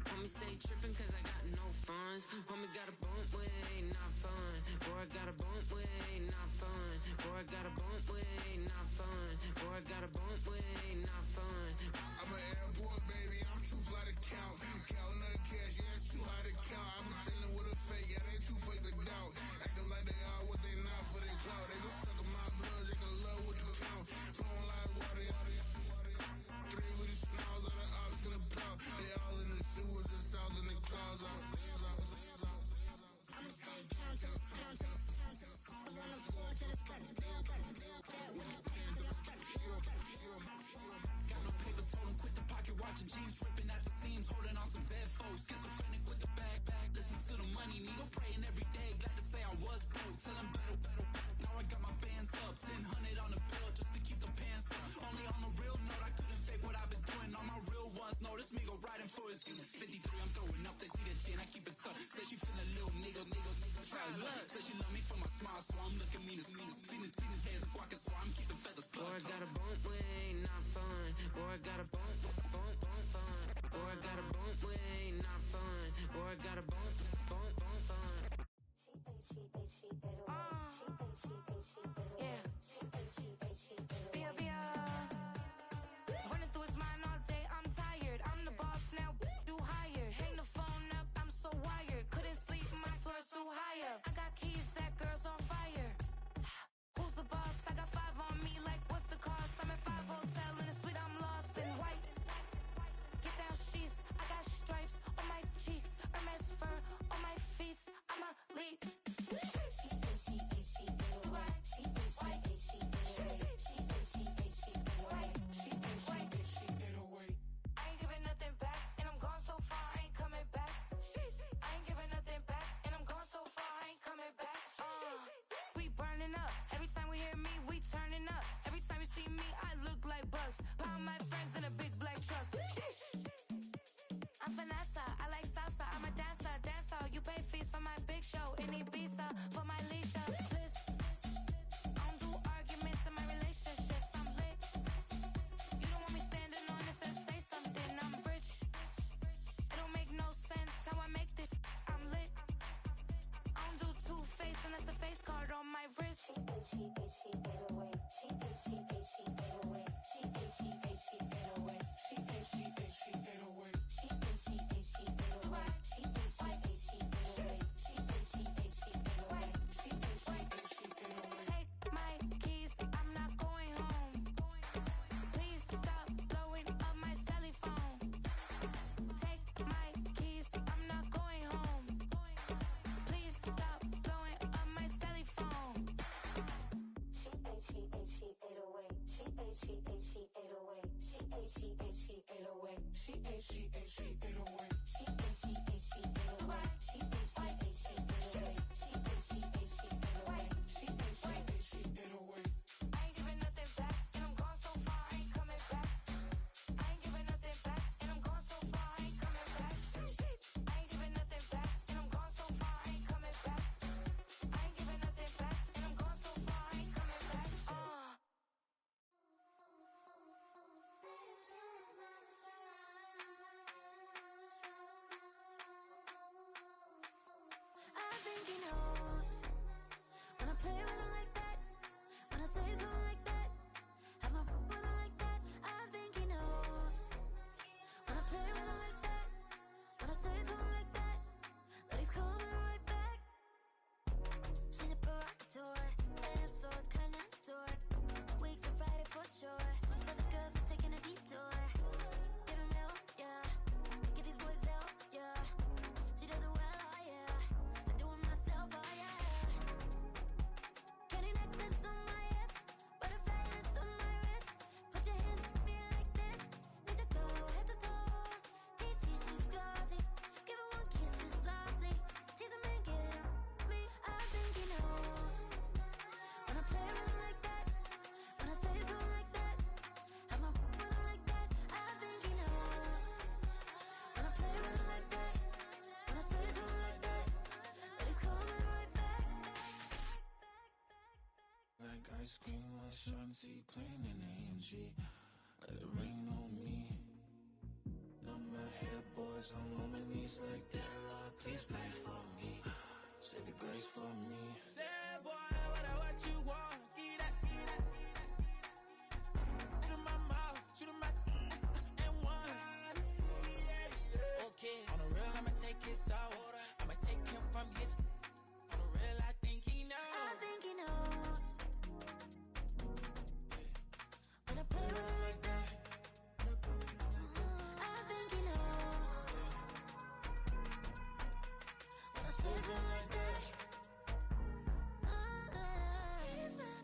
Homie stay trippin' cause I got no funds. Homie got a bump with ain't not fun. Boy, I got a bump with ain't not fun. Boy, I got a bump with ain't not fun. Boy, I got a bump with ain't not fun. I'm an airport baby, I'm too fly to count. Counting the cash, yeah, it's too high to count. I'm dealing with a fake, yeah, they too fake to doubt. Acting like they are what they not for their clout. They just suckin' my blood, they can love what you count. Flowing like water. Three with the smiles on the ops gonna pout. They all in the sewers and south in the clouds. I'ma stay down till the sun, till the sun, till the sun. On the floor till it's cut, bill, cut, bill, cut. With the pen till it's cut, Got no paper, told him quit the pocket watching jeans, ripping at the seams, holding on some dead foes. Schizophrenic with the bag, listen to the money, nigga praying every day. Glad to say I was broke, tell him battle. Now I got my bands up, 1000 on the bill just to keep the pants up. Only on the real note, I couldn't fake what I've been doing. All my real ones know this nigga riding for his unit. 53, I'm throwing up, they see the G and I keep it tough. Say she feeling little nigga, try love. Say she love me for my smile, so I'm looking mean as Seen his heads squawking, so I'm keeping feathers plucked. Boy, I got a bump with ain't not fun. Boy, I got a bump fun. Boy, I got a bump with ain't not fun. Boy, I got a bump fun. Running through his mind all day, I'm tired. I'm the boss now, do higher. Hang the phone up, I'm so wired. Couldn't sleep, my floor's too high up. I got keys, that girl's on fire. Who's the boss? I got 5 on me, like what's the cost? I'm at 5 hotel in a suite, I'm lost in white. Get down sheets, I got stripes on my cheeks, Hermes fur on my feet. I'm a lead. I ain't giving nothing back, and I'm gone so far, I ain't coming back. I ain't giving nothing back, and I'm gone so far, I ain't coming back. We burning up. Every time we hear me, we turning up. Every time you see me, I look like bugs. Pound my friends in a big black truck. I'm Vanessa, I like salsa, I'm a dancer. You pay fees for my big show in Ibiza, for my leisure. I don't do arguments in my relationships, I'm lit. You don't want me standing on this, then say something, I'm rich. It don't make no sense how I make this, I'm lit. I don't do two-face unless the face card on my wrist. Take my keys, I'm not going home. Please stop blowing up my celly phone. Take my keys, I'm not going home. Please stop blowing up my celly phone. I ain't giving nothing back, and I'm gone so far, I ain't coming back. I ain't giving nothing back, and I'm gone so far, I ain't coming back. I ain't giving nothing back, and I'm gone so far, I ain't coming back. I ain't giving nothing back, and I'm gone so far, I ain't coming back. This is my play with her like that, when I say it to him like that, have my with her like that, I think he knows. When I play with her like that, when I say it to him like that, that he's coming right back. She's a provocateur, dance floor connoisseur, weeks of Friday for sure. Tell the girls we're taking a detour. Give him help, yeah. Get these boys help, yeah. She does it well, oh yeah. I do it myself, oh yeah. Candy necklace on my hips, butterflies on my wrist. Put your hands on me like this. Need to go head to toe. PT, she's glossy. Give her one kiss just softly. Tease him and get him. Me, I think he knows. When I play with him like that, when I say it to him like that, have my with him like that, I think he knows. When I play with him like that, when I say it to him like that, that he's coming right back. Like ice cream, like Shanti, playing in AMG. Let it rain on me. Numb my head, boys, I'm on my knees like that. Lord, please pray for me. Save your grace for me. Say, boy, what you want? Get that. Shoot in my mouth, shoot in my and one. Okay, on the real, I'ma take his soul. I'ma take him from his. On the real, I think he knows. I think he knows. When I play with him like that, I think he knows. When I say it to him like that, he's mine.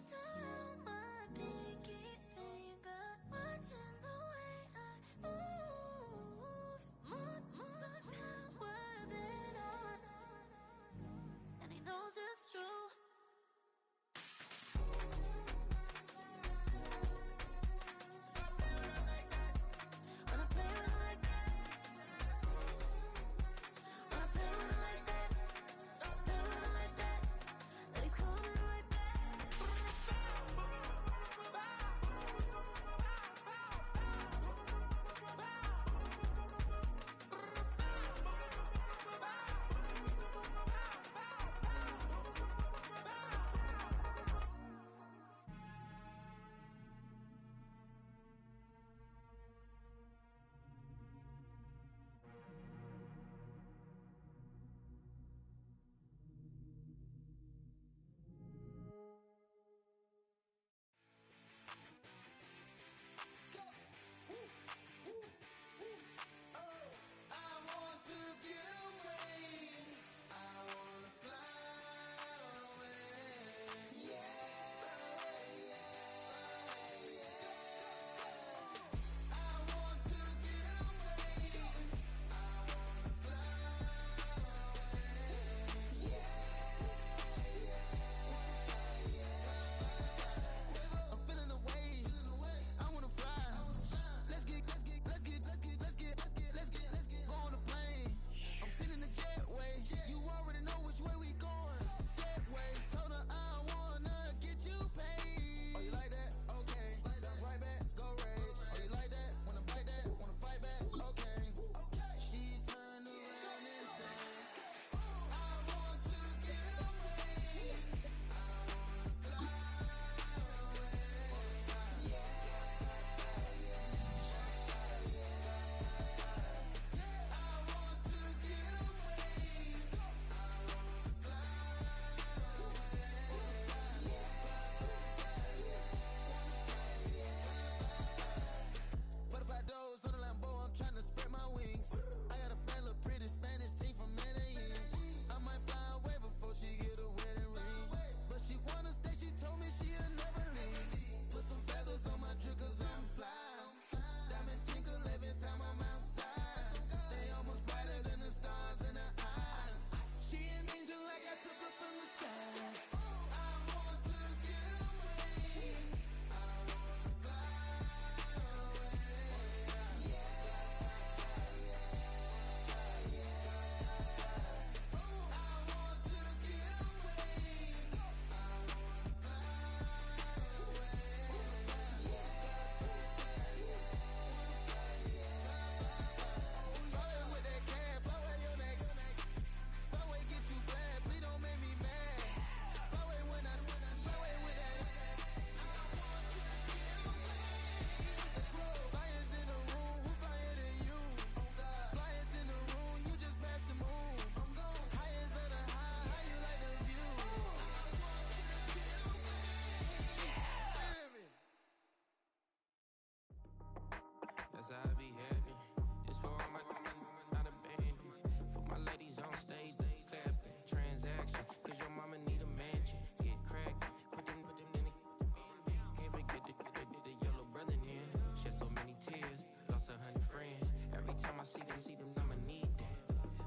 see them, I'ma need that.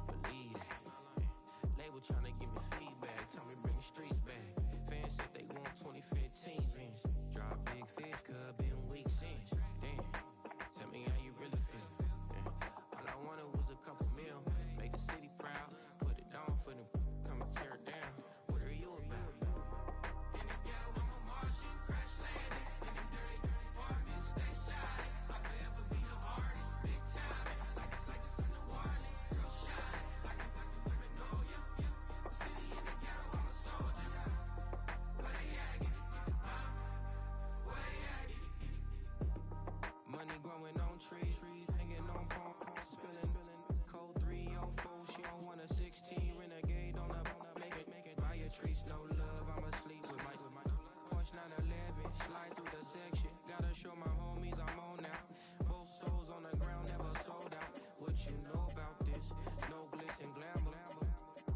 Believe that. Label tryna give me feedback, tell me bring the streets back. Fans said they want 2015 Vince. Drop big fish, cuz been weak since. Damn, tell me how you really feel. Yeah. All I wanted was a couple mil, make the city proud, put it on for them, come and tear it down. What are you about? In the ghetto, I'm a Martian, crash landing. In them dirty apartments, stay shiny. I'll forever be the hardest, big time. Like New Orleans, real shine. Like the women know you. City in the ghetto, I'm a soldier. Where they at? Get it, huh? Where they at? Get it. Money growing on trees, hanging on palm, spilling. Code 304, she don't want a 16. Renegade on up, make it. Buy a trees, no love. I'ma sleep with my Porsche 911, slide through the section. Gotta show my homies I'm on now. Both souls on the ground, never sold out. What you know about this? No glitz and glamour.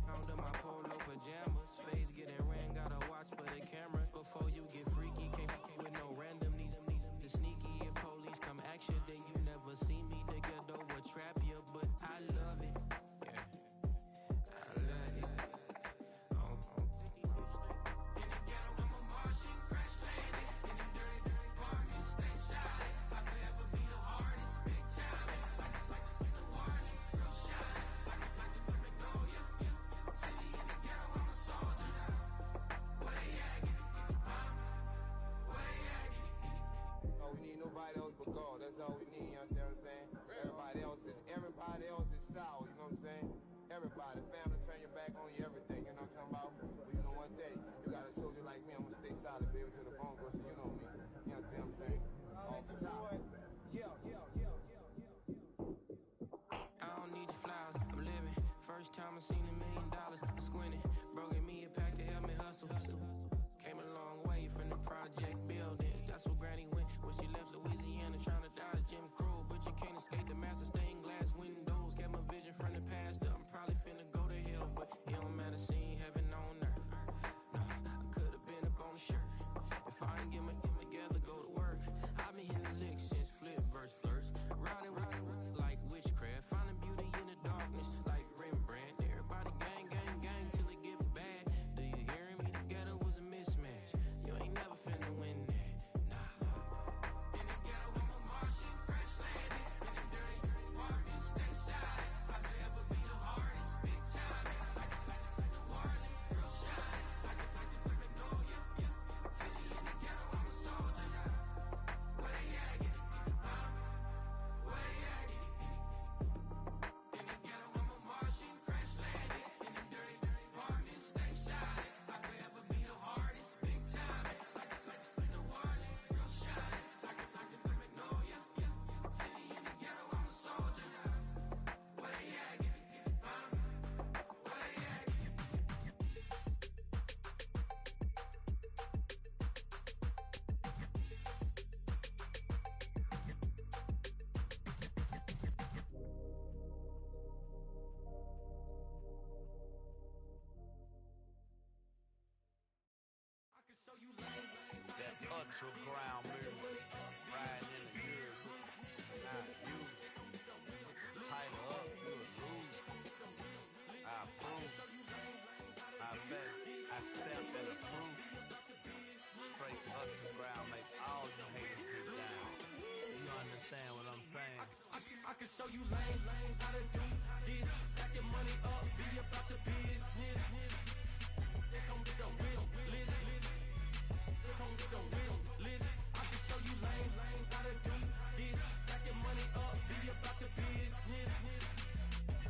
Under my polo pajamas, face getting ran. Gotta watch for the cameras before you get freaky. Can't with no random. The sneaky. If police come action, then you never see me. The ghetto will trap you, but I love it. Yeah, I love it. On 55th Street. In the ghetto, I'm a Martian, crash landing. In them dirty apartments, stay shiny. I'll forever be the hardest, big time. Like New Orleans, real shine. Like the women know you. City in the ghetto, I'm a soldier. Where they at? Get it, huh? Where they at? Get it. Oh, we need nobody else but God. That's all we need, you understand what I'm saying? Everybody else is sour, you know what I'm saying? Everybody, family, turn your back on you, everything, you know what I'm talking about? But you know one thing, you got a soldier like me, I'm gonna stay solid, baby, to the bone, bro, so you know me. You understand what I'm saying? Off the top. Yeah. I don't need your flowers, I'm living. First time I seen $1 million, I squinted. Bro, give me a pack to help me hustle. Came a long way from the project buildings. That's where Granny went when she left Louisiana, trying to dodge Jim Crow. But you can't escape the master stained glass windows. Got my vision from the past. I'm probably finna go to hell, but it don't matter, seeing heaven on earth. No, I could've been up on the shirt. If I ain't get my together, go to work. I've been hitting licks since flip verse flirts. Riding with like witchcraft, finding beauty in the darkness like Rembrandt. Everybody gang till it get bad. Do you hear me? The ghetto was a mismatch. You ain't never finna win that. Nah. In the ghetto, I'm a Martian, crash landing. In them dirty apartments, stay shiny. I'll forever be the hardest, big time. Like New Orleans, real shine. Like the women know you. City in the ghetto, I'm a soldier. Where they at? Get it, huh? Where they at? Get it. In the ghetto, I'm a Martian, crash landing. In them dirty apartments, stay shiny. I'll forever be the hardest, big time. Like New Orleans, real shine. Like the women know you. City in the ghetto, I'm a soldier. Where they at? Get it, huh? Where they at? That underground music, riding in the years, not used. Tighten up, you'll lose. I approve. I bet I stamped and approve. Straight underground, make all you haters get down. You understand what I'm saying? I can show you lame, how to do this. Stack your money up, be about your business. They come with the wish list. They come with the wish list. I can show you lame, how to do this. Stack your money up, be about your business.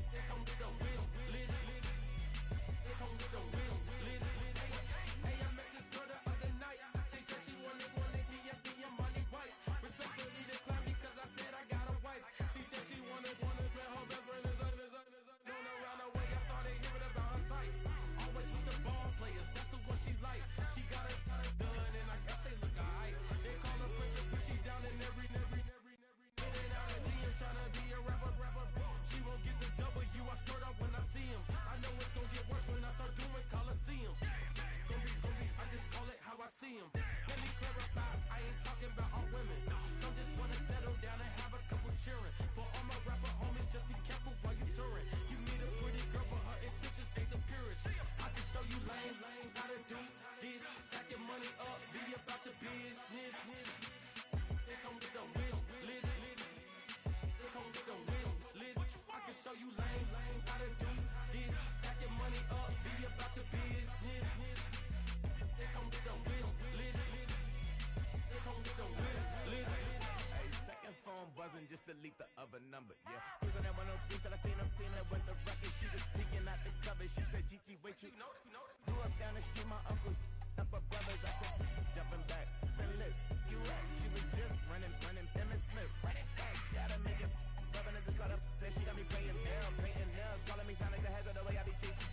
They come with the wish list. They come with the wish list. Hey, I met this girl the other night. She said she wanted DM money white. Respectfully declined because I said I got a wife. She said she wanted her best friend is known around the way. I started hearing about her type. Always with the ball players, that's the one she likes. She got it done, and I guess they look alright. They call her princess, but she down in every. In and out of DMs, tryna be a rapper. She won't get the W, I skirt up when I see him. I know it's gonna get worse when I start doing Coliseums. Gonna be, I just call it how I see him. Let me clarify, I ain't talking about all women. Some just wanna settle down and have a couple cheering. For all my rapper homies, just be and just delete the other number. Yeah, cruising at 103 till I seen them team that went the record. She was peeking out the cover. She said, Gigi, wait, you know. Grew up down the street, my uncles up her brothers. I said, jumping back, been lit. You at? She was just running, Emmett Smith, running back. She gotta make it. Rubbing it, just caught up. Then she got me paying down, painting nails, calling me Sonic the Hedgehog. The way I be chasing.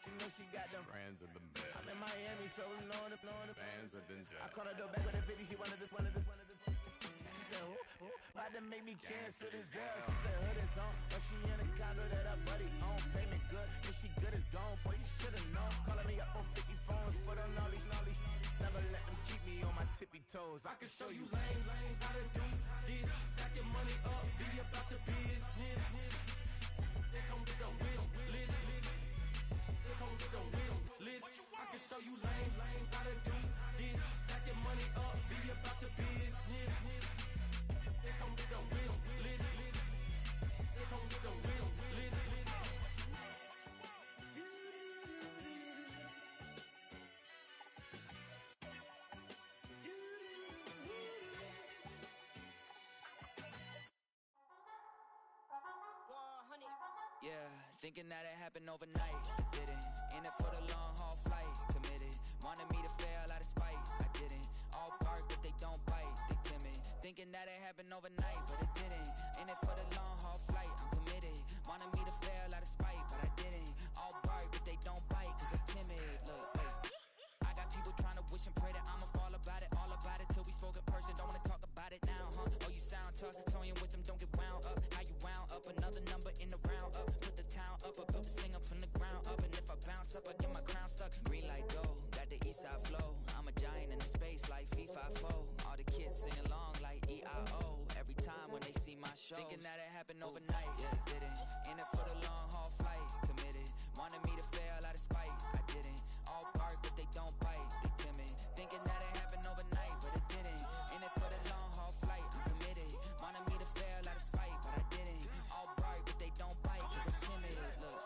You know she got them brands of the bed. I'm in Miami, so knowing the bands of Denzel. I called her door back with a 50. She wanted the. She said, who? About to make me cancel this Zell. She said, hood is on, but she in a condo that her buddy own. Payment good, if she good is gone. Boy, you should've known. Calling me up on 50 phones, foot on all these. Never let them keep me on my tippy toes. I can show you lame, how to do this. Stack your money up, be about your business. They come with a wish list. They come with a wish list. I can show you lame, how to do this. Stack your money up, be about your business. They come with a wish list. They come with a wish list. Yeah, thinking that it happened overnight, I didn't. In it for the long haul flight, committed. Wanted me to fail out of spite, I didn't. All bark but they don't bite, they timid. Thinking that it happened overnight, but it didn't. In it for the long haul flight, I'm committed. Wanted me to fail out of spite, but I didn't. All bark but they don't bite, cause they timid. Look, wait. I got people trying to wish and pray that I'ma fall about it. All about it till we spoke in person, don't wanna talk about it now, huh? Oh, you sound tough, toying with them, don't get wound up. How you wound up, another number in the round up. Put the town up, I built this thing up from the ground up. And if I bounce up, I get my crown stuck. Green light go, got the east side flow. I'm a giant in the space like FIFA 4. All the kids sing along like EIO. Every time when they see my shows. Thinking that it happened overnight, yeah, didn't. In it for the long haul flight, committed. Wanted me to fail out of spite, I didn't. All bark but they don't bite, they timid. Thinking that it happened overnight, but it didn't. In it for the long haul flight, I'm committed. Wanted me to fail out of spite, but I didn't. All bark but they don't bite, cause I'm timid. Look,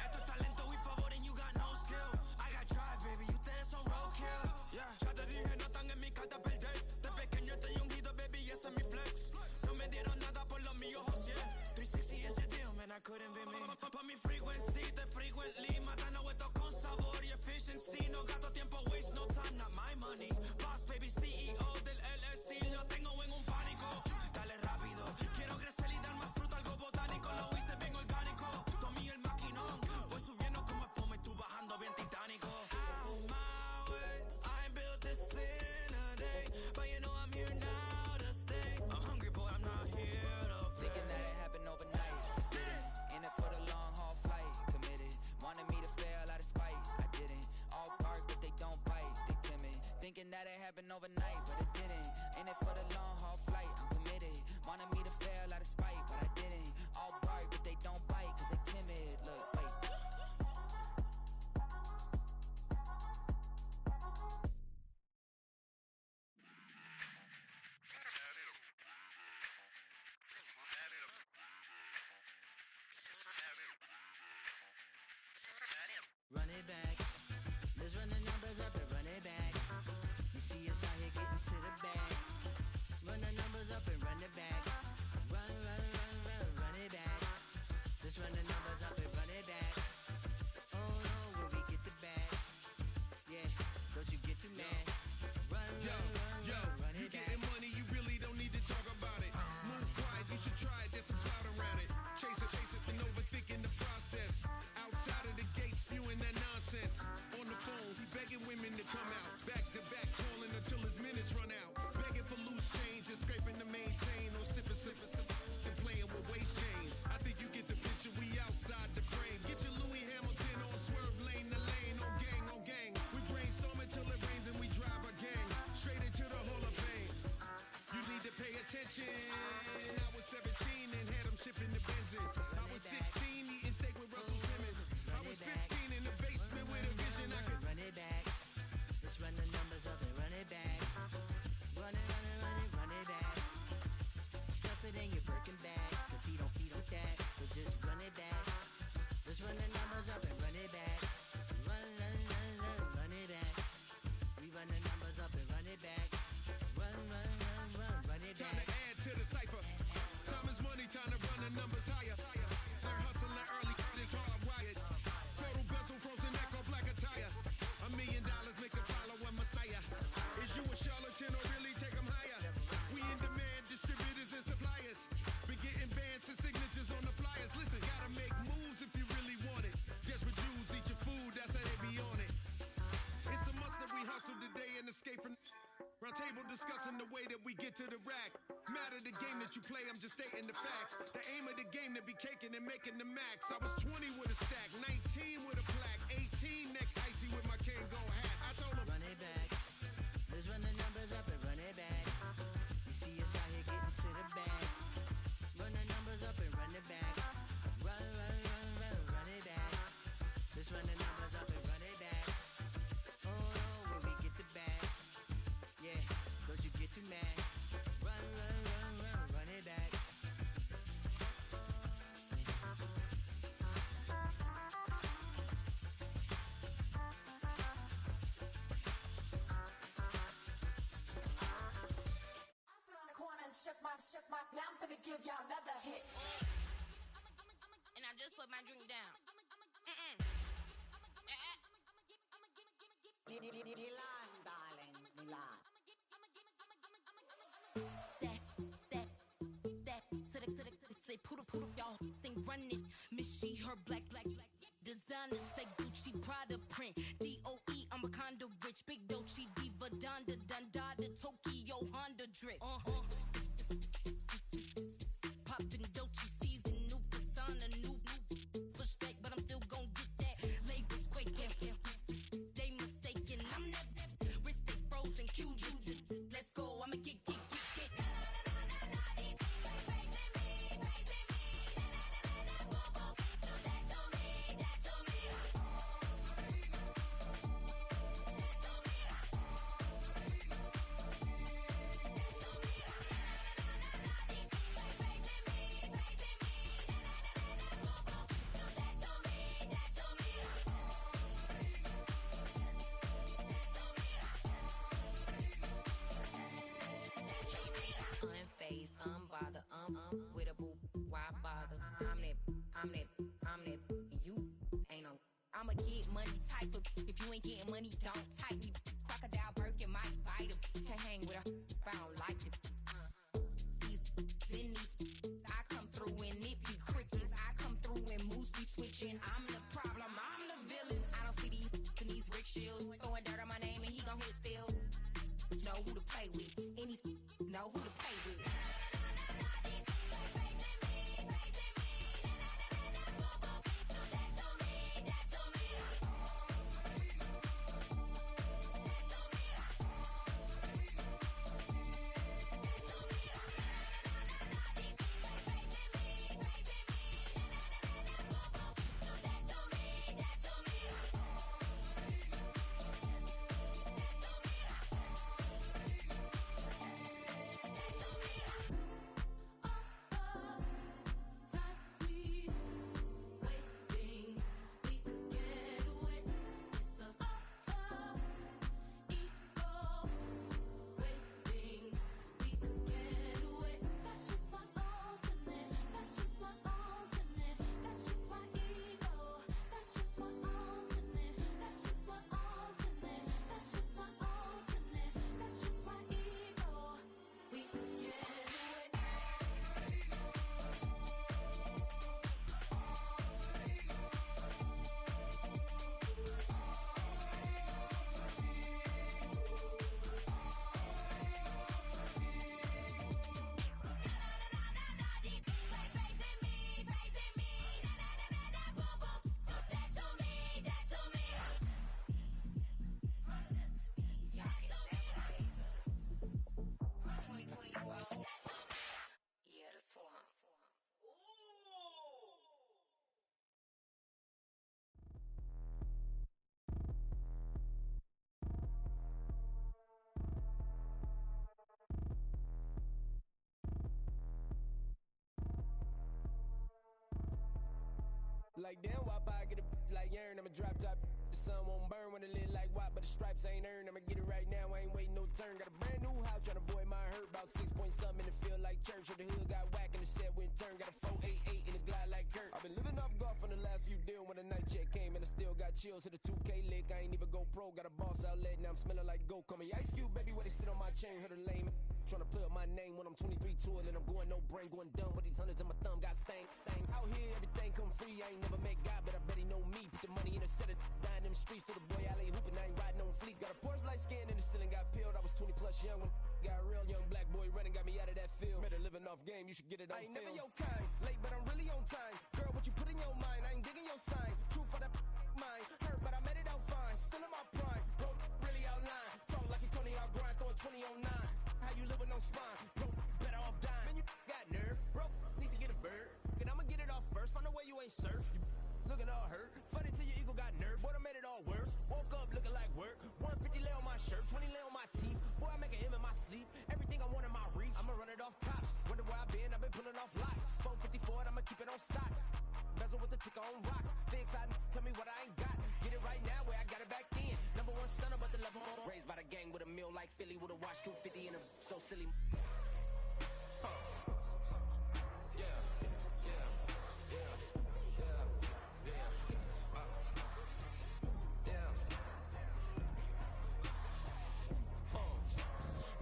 Esto es talento y favor and you got no skill. I got drive, baby, ustedes son roadkill. Yeah, ya te dije, no están en mi carta perder. De pequeño estoy ungido, baby, ese es mi flex. No me dieron nada por lo mío, José. 360 is your deal, man, I couldn't be me. Pa' mi frequency, te frequently. Matando esto con sabor y efficiency. No gasto tiempo, waste no time, not my money. Boss, baby, CEO del LLC. Lo tengo en un pánico. Dale rápido, quiero crecer y dar más fruto, algo botánico. Lo hice bien orgánico. Tomé el maquinón. Voy subiendo como espuma y tú bajando bien titánico. Out my way, I ain't built this in a day. But you know I'm here now to stay. I'm hungry, boy, I'm not here to play. thinking that it happened overnight, I didn't. In it for the long haul flight, committed. Wanted me to fail out of spite, I didn't. All bark but they don't bite, they timid. Thinking that it happened overnight, but it didn't. In it for the long haul flight, I'm committed. Wanted me to fail out of spite, but I didn't. All bark but they don't bite, cause they timid. Look, wait. Run it back. Let's run the numbers up and run it back. You see us out here getting to the bag. Run the numbers up and run it back. Run it back. Let's run the numbers up and run it back. Oh no, will we get the bag? Yeah, don't you get too mad. Run it You back. getting money, you really don't need to talk about it. Move quiet, you should try it, there's some cloud around it. Chase it, and overthinking the process. Outside of the gate, spewing that nonsense. On the phone, he begging women to come out. Back to back, calling until his minutes run out. Begging for loose change and scraping to maintain. Or sipping, and playing with waist chains. I think you get the picture, we outside the frame. Get your Louis Hamilton on swerve lane to lane. On gang. We brainstorm until it rains and we drive our gang straight into the Hall of Fame. You need to pay attention. I was 17 and had them shipping the benzin. I was 16 eating steak with Russell Simmons. I was 15 in the basement with a vision I could run it back. Let's run the numbers up and run it back. Run it back. Stuff it in your Birkin bag, cause he don't feed with that. So just run it back. Let's run the numbers up and run it back. Run it back. We run the numbers up and run it back. Run it trying back. to add to the cipher. table discussing the way that we get to the rack. Matter the game that you play, I'm just stating the facts. The aim of the game to be caking and making the max. I was 20 with a stack, 19 with a plaque, 18 neck icy with my Kango hat. I told him, run it back. Let's run the numbers up and run it back. You see us out here getting to the bag. Run the numbers up and run it back. Run it back. Let's run the numbers up and run it back. Oh no, when we get the bag. Yeah, don't you get too mad. Run it back. Shook my, now I'm finna give y'all another hit. And I just put my drink down. Milan, darling, Milan. That, to the, say, poodle, y'all think run this. Miss she, her black, designer, say Gucci, Prada print. DOE, I'm a condo rich, big Dolce, Diva, Donda, Dundada, Tokyo, Honda drip. Poppin' Dolce season, new persona, new pushback, but I'm still gon' get that. Labels quaking, they mistaken. I'm that wrist stay frozen, QG. Let's go, I'ma get. Unfazed, unbothered, with a boo, why bother? I'm that, you ain't no. I'ma get money type of, if you ain't getting money, don't type me. Crocodile Birkin might bite him. Can't hang with her if I don't like it. These, I come through and it be crickets. I come through and moves be switching. I'm the problem, I'm the villain. I don't see these rickshaws throwing dirt on my name and he gon' hit still. Know who to play with, and he's know who to play with. Like damn, wop, I get a like urn. I'ma drop top. The sun won't burn when it lit like wop, but the stripes ain't earned. I'ma get it right now, I ain't waiting no turn. Got a brand new house, tryna avoid my hurt. About 6 point something in the field like church. Or the hood got whack and the set went turn. Got a 488 in the glide like Kurt. I've been living off golf on the last few deals. When the night check came and I still got chills. Hit a 2K lick, I ain't even go pro. Got a boss outlet, now I'm smelling like gold. Call me Ice Cube, baby, where they sit on my chain. Heard a lame tryna play up my name when I'm 23 to it. And I'm going no brain, going dumb with these hundreds in my thumb. Got stank. Out here, everything come free. I ain't never met God, but I bet he know me. Put the money in a set of dying them streets. Through the boy alley hooping, I ain't riding on fleet. Got a Porsche light scan in the ceiling, got peeled. I was 20 plus young when got real young black boy running, got me out of that field. Better living off game, you should get it on film. I ain't never your kind, late but I'm really on time. Girl, what you put in your mind, I ain't digging your sign. True for that mind, hurt but I made it out fine. Still in my prime, bro, really outline. Talk like you Tony out grind, throwing 20 on 9. How you living on spine, bro, better off dying. Man, you got nerve, bro, need to get a bird. And I'ma get it off first, find a way you ain't surf. You looking all hurt, funny till your ego got nerve. Boy, I made it all worse, woke up looking like work. 150 lay on my shirt, 20 lay on my teeth. Boy, I make a M in my sleep, everything I want in my reach. I'ma run it off tops, wonder where I've been pulling off lots. 454, I'ma keep it on stock. Bezel with the ticker on rocks. Things I tell me what I ain't got. Get it right now where I got it back then. Number one stunner, but the level raised by the gang with a meal like Philly with a watch 250 in a so silly.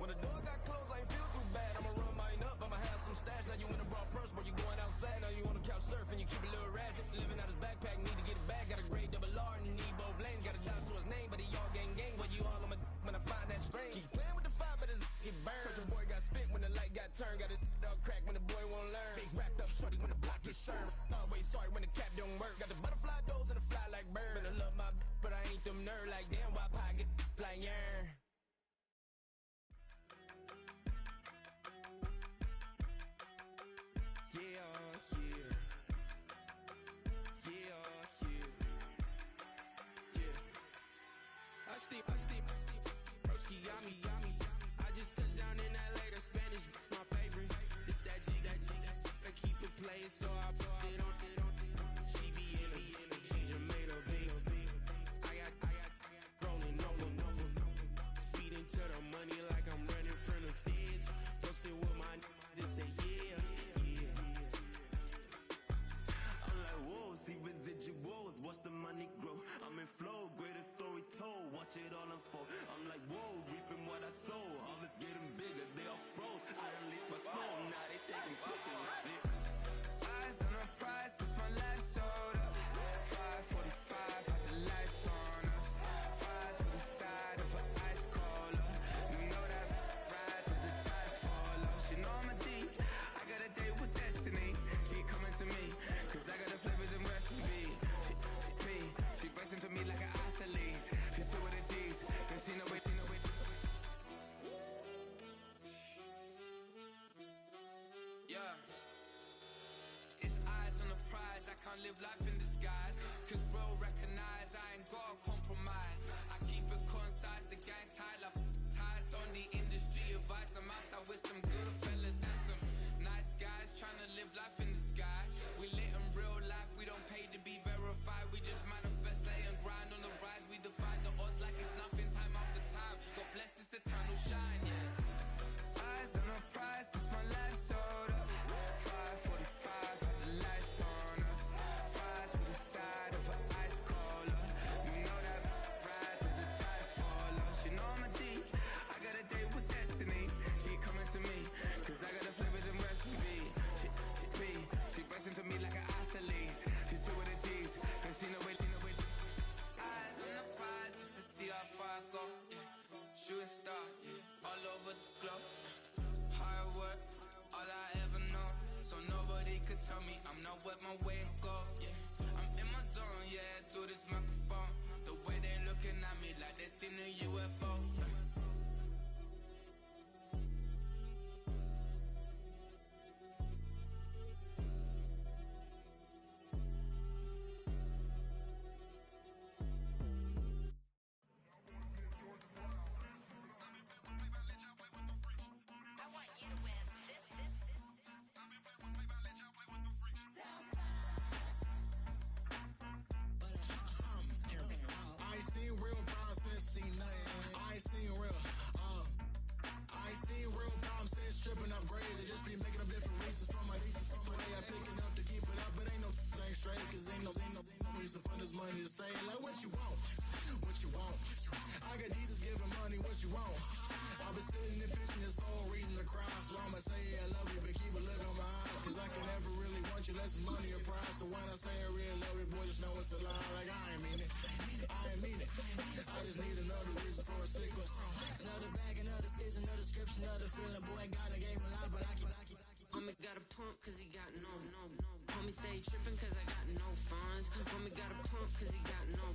When the door got closed, I ain't feel too bad. I'ma run mine up, I'ma have some stash. Now you in a broad purse, but you going outside. Now you on the couch surfing, you keep a little rash. Living out his backpack, need to get it back. Got a grade double R and need both lanes. Got a dollar to his name, but he all gang. Well, you all on my when I find that strange. Keep playing with the fire, but his get burned. But your boy got spit when the light got turned. Got a dog crack when the boy won't learn. Big wrapped up shorty when the block gets served. Always sorry when the cap don't work. Got the butterfly doors and the fly like bird. And I love my but I ain't them nerd like damn. Why pie get like yarn? Broski got me. I just touched down in LA, the Spanish, my favorite. This that G. I keep it playing, so I put it on. She be in it, she just made a beat. I got rolling over. Speeding to the money like I'm running from the feds. Posted with my they say yeah. I'm like, whoa, see residuals, watch the money grow. I'm in flow, greatest story told, watch it all unfold. I'm like, whoa, reaping what I sow. Harvest getting bigger, they all froze. I release my soul, now they taking pictures of it. Eyes on the prize, it's my life sold up. 545, had the lights on us. Fries for the side of an ice cola. You know that ride till the tires fall off. She know I'm a D, I got a date with destiny. She coming to me, cause I got the flavors and recipes. She pressing to me like an athlete. She two with the G's, then she no way. Yeah. It's eyes on the prize, I can't live life in disguise. Cause bro recognize I ain't gotta compromise. I keep it concise, the gang tight like ties. On the industry advice, I'm outside with some good fellas and some nice guys trying to live life in disguise. We lit in real life, we don't pay to be verified. We just manifest, lay and grind on the rise. We defy the odds like it's nothing, time after time. God bless this eternal shine, yeah. Eyes on the prize, it's my life sold up. 545, had the lights on us. Fries for the side of an ice cola. You know that ride till the tires fall off. She know I'm a D, I got a date with destiny. She coming to me, cause I got the flavors and recipes. She pressing to me like an athlete. She two with the G's, and she no way. Eyes on the prize just to see how far I go. Yeah. Shooting star, yeah. All over the globe. Hard work, all I ever know. So nobody could tell me I'm not wet my way and go. Yeah. I'm in my zone, yeah, through this microphone. The way they looking at me like they seen a UFO. I ain't seen real problems since see nothing. I ain't seen real. I ain't seen real problems since stripping off grades. It just be making up different reasons for my way. I pick enough to keep it up, but ain't no thing straight. Cause ain't no reason for this money to stay. Like what you want? What you want? I got Jesus giving money. What you want? I've been sitting and pitching this for a reason to cry. So I'ma say I love you, but keep a look on my eye. Cause I can never really want you unless it's money or pride. So when I say I really love you, boy, just know it's a lie. Like I ain't mean it. I ain't mean it. I just need another reason for a sequence. Another bag, another season, another description, another feeling. Boy, God, I gave him a lot, but I keep. Homie got a pump cause he got no. Homie stay trippin' cause I got no funds. Homie got a pump cause he got no.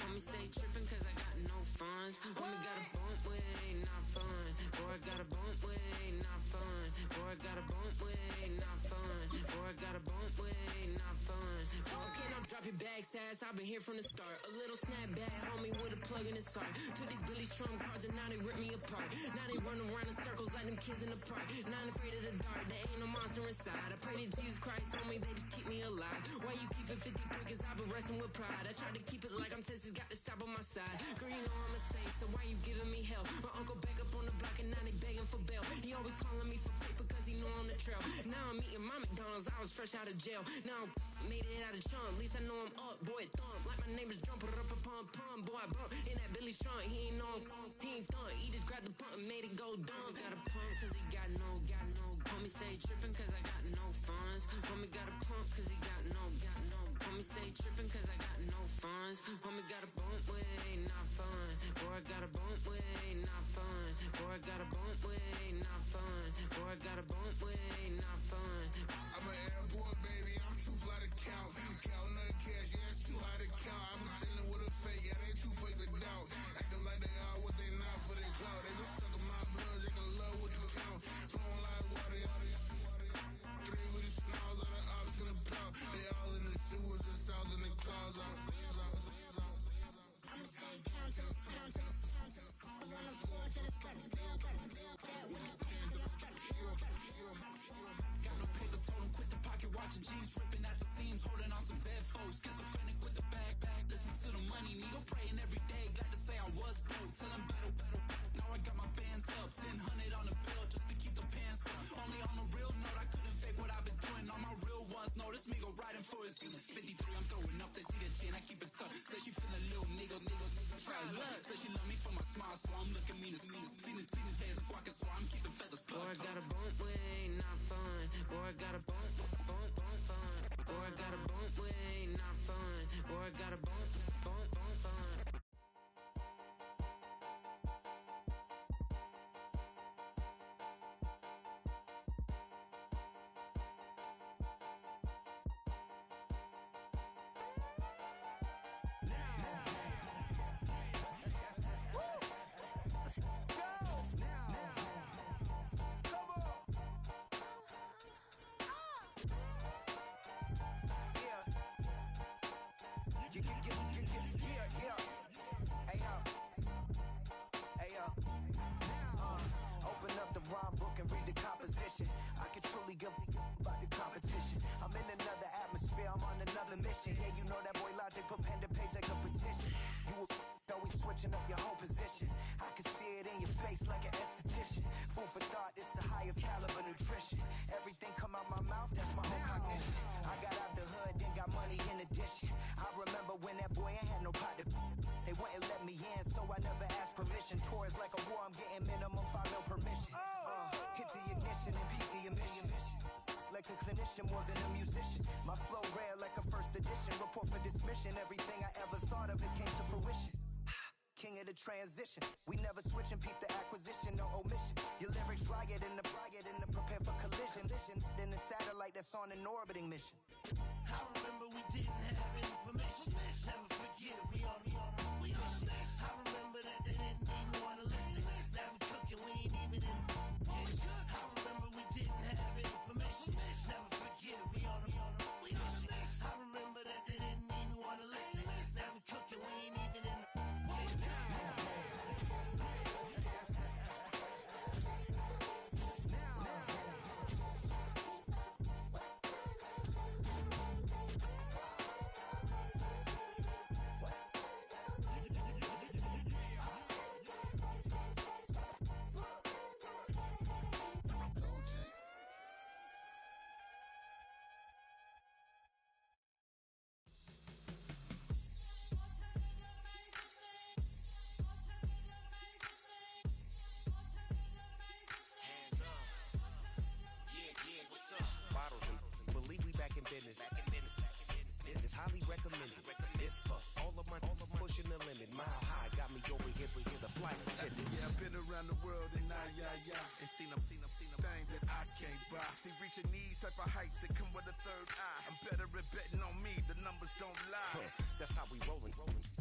Homie stay trippin' cause I got no funds. Homie got a bump with ain't not fun. Boy, I got a bump with ain't not fun. Boy, I got a bump with ain't not fun. Boy, I got a bump with ain't not fun. Okay, now drop your bag, sass. I've been here from the start. A little snapback, homie, with a plug in his heart. Took these Billy Strum cards and now they rip me apart. Now they run around in circles like them kids in the park. Not afraid of the dark, there ain't no monster inside. I pray to Jesus Christ, homie, they just keep me alive. Why you keep it 53? Cause I've been wrestling with pride. I try to keep it like I'm Texas, got the South on my side. Girl, you know I'm a saint, so why you giving me hell? My uncle back up on the block and now they begging for bail. He always calling me for paper cause he know I'm the trail. Now I'm eating my McDonald's, I was fresh out of jail. Now I'm made it out of chunk, at least I know I'm up, boy, thump. Like my neighbors jump, pum, boy, I bump. In that Billy Strong, he ain't know, he ain't thump. He just grabbed the pump and made it go dumb. Homie got a pump cause he got no. Homie stay trippin' cause I got no funds. Homie got a pump cause he got no. Homie stay trippin' cause I got no funds. Homie got a bump with ain't not fun. Boy, I got a bump with ain't not fun. Boy, I got a bump with ain't not fun. Boy, I got a bump with ain't not fun. I'm an airport baby, I'm too fly to count. Counting the cash, yeah, it's too high to count. I'm dealing with a fake, yeah, they too fake to doubt. Acting like they are what they not for their clout. They just suckin' my blood, they can love what you count. Flowing like water, three with the smiles on the ops gonna pout. They all in the sewers and south in the clouds. I'ma stay calm till it's time. On the floor till it's cut. Got no paper, told him quit the pocket watching G's ripping at the seams, holding on some dead foes. Schizophrenic with the bag. Listen to the money, nigga praying every day. Glad to say I was broke. Tell him battle. Now I got my bands up, 1000 on the bill just to keep the pants up. Only on a real note, I couldn't fake what I've been doing. All my real ones know this nigga riding for his 53. I'm throwing up, they see the chain, I keep it tough. Say she feeling little nigga, try love. Say she love me for my smile, so I'm looking mean as Seen his head squawking, so I'm keeping feathers plucked. Boy, I got a bump with ain't not fun. Boy, I got a bump fun. Boy, I got a bump with ain't not fun. Boy, I got a bump fun. Open up the rhyme book and read the composition. I can truly give about the competition. I'm in another atmosphere, I'm on another mission. Yeah, you know that boy Logic put pen to page like a petition. You always switching up your whole position. I can see it in your face like an esthetician. Food for thought, it's the highest caliber nutrition. Everything come out my mouth, that's my own cognition. I got out the hood, then got money in addition. I remember when that boy ain't had no pot to. They wouldn't let me in, so I never asked permission. Tours like a war, I'm getting minimum 5 mil permission. Hit the ignition and peak the emission. Like a clinician more than a musician. My flow rare like a first edition. Report for dismission. Everything I ever thought of, it came to fruition. King of the transition. We never switch and peep the acquisition, no omission. Your lyrics dry it in the prepare for collision. Then the satellite that's on an orbiting mission. I remember we didn't have any permission. Never forget, we on mission. I remember that they didn't even want to listen. Now we cooking, we ain't even in the kitchen. I remember we didn't have any permission. Never forget, we on mission. I remember that they didn't even want to listen. Now we cooking, we ain't even in the kitchen. It's highly recommended. This all of my pushing the limit. Mile high, got me over here, but hear the flight attendant. Yeah, I've been around the world and and seen them thing that I can't buy. See, reaching these type of heights, it come with a third eye. I'm better at betting on me, the numbers don't lie. That's how we rollin'.